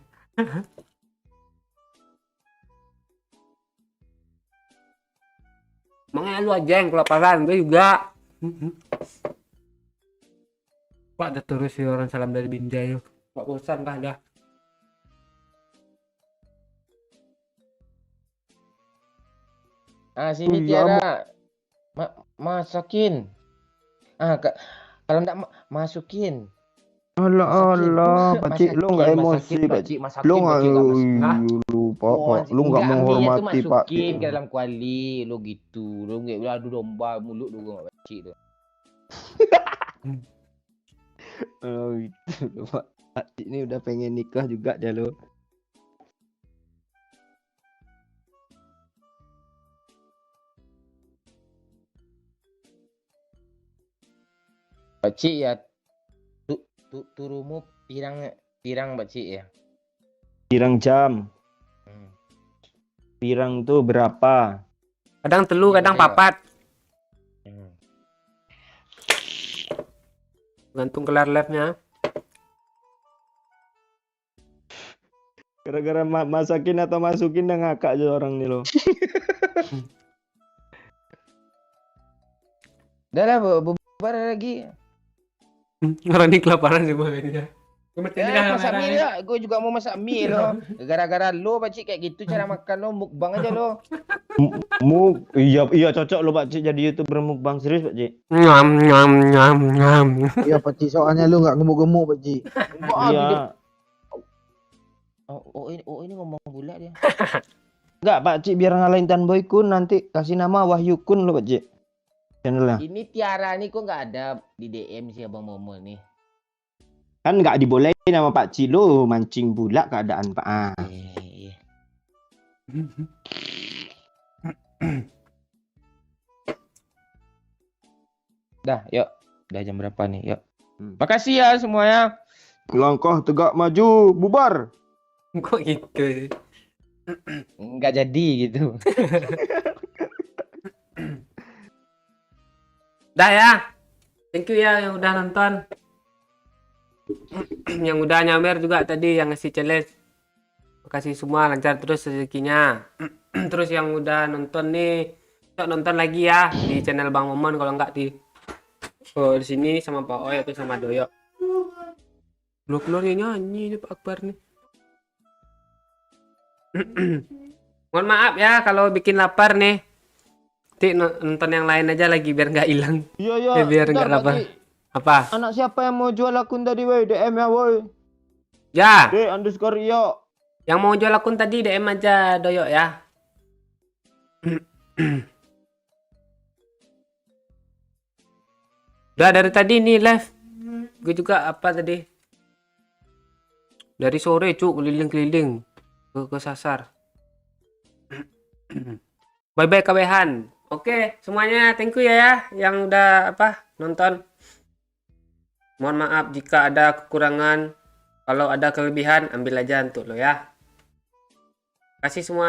Makanya lu aja yang kelaparan, gue juga. Pak ada terus sih orang salam dari Binjai. Pak bosan kah dah? Ah, sini Iya, Tiara. Masakin. Ah, kalau enggak masukin. Alah alah, Pakcik lu nggak emosi, Pakcik. Pakcik. Lu nggak lupa, Pak. Lu nggak menghormati, Pak. Masukin ke dalam kuali, lu gitu. Lu nggak adu domba mulut lu sama Pakcik tuh. Oh gitu, Pak. Pakcik ini udah pengen nikah juga dia lo. Pakcik ya. Turumu pirang Pakcik ya. Pirang jam. Pirang tuh berapa? Kadang telu, kadang papat. Gantung kelar live-nya. Gara-gara masakin atau masukin dah ngakak aja orang nih lo. Udah lah, bubar lagi. Orang ini kelaparan semua kayaknya. Masak mie ya, gue juga mau masak mie lo. Gara-gara lo Pakcik kayak gitu cara makan lo, mukbang aja lo. Iya cocok lo Pakcik jadi YouTuber mukbang serius Pakcik. Nyam nyam nyam nyam. Iya Pakcik, soalnya lu nggak gemuk-gemuk Pakcik. Iya. Oh ini ngomong pula dia. Enggak Pakcik biar ngalahin Tan Boy Kun nanti kasih nama Wahyu Kun lo Pakcik. Channelnya. Ini Tiara nih kok nggak ada di DM si Abang Momo nih. Kan nggak dibolehin sama Pakcik lo mancing pula keadaan Pak. Iya. Dah, yuk. Udah jam berapa nih? Yuk. Makasih ya semuanya. Langkah tegak maju, bubar. Kok gitu sih? Nggak jadi gitu. Dah ya. Thank you ya yang udah nonton. Yang udah nyamer juga tadi yang ngasih challenge. Makasih semua, lancar terus rezekinya. Terus yang udah nonton nih, yuk nonton lagi ya di channel Bang Momon, kalau enggak di sini sama Pak Oy atau sama Doyo. Keluar nyanyi nih Pak Akbar nih. Mohon maaf ya kalau bikin lapar nih. Nanti nonton yang lain aja lagi biar nggak hilang. Iya. Biar nggak lapar. Apa? Anak siapa yang mau jual akun tadi woi? DM ya woi. Ya. D_iyo. Yang mau jual akun tadi DM aja Doyo ya. Udah dari tadi nih live. Gue juga apa tadi? Dari sore cuk keliling-keliling ke sasar. Bye bye kawehan. Oke, semuanya thank you ya yang udah nonton. Mohon maaf jika ada kekurangan. Kalau ada kelebihan ambil aja untuk lo ya. Kasih semua.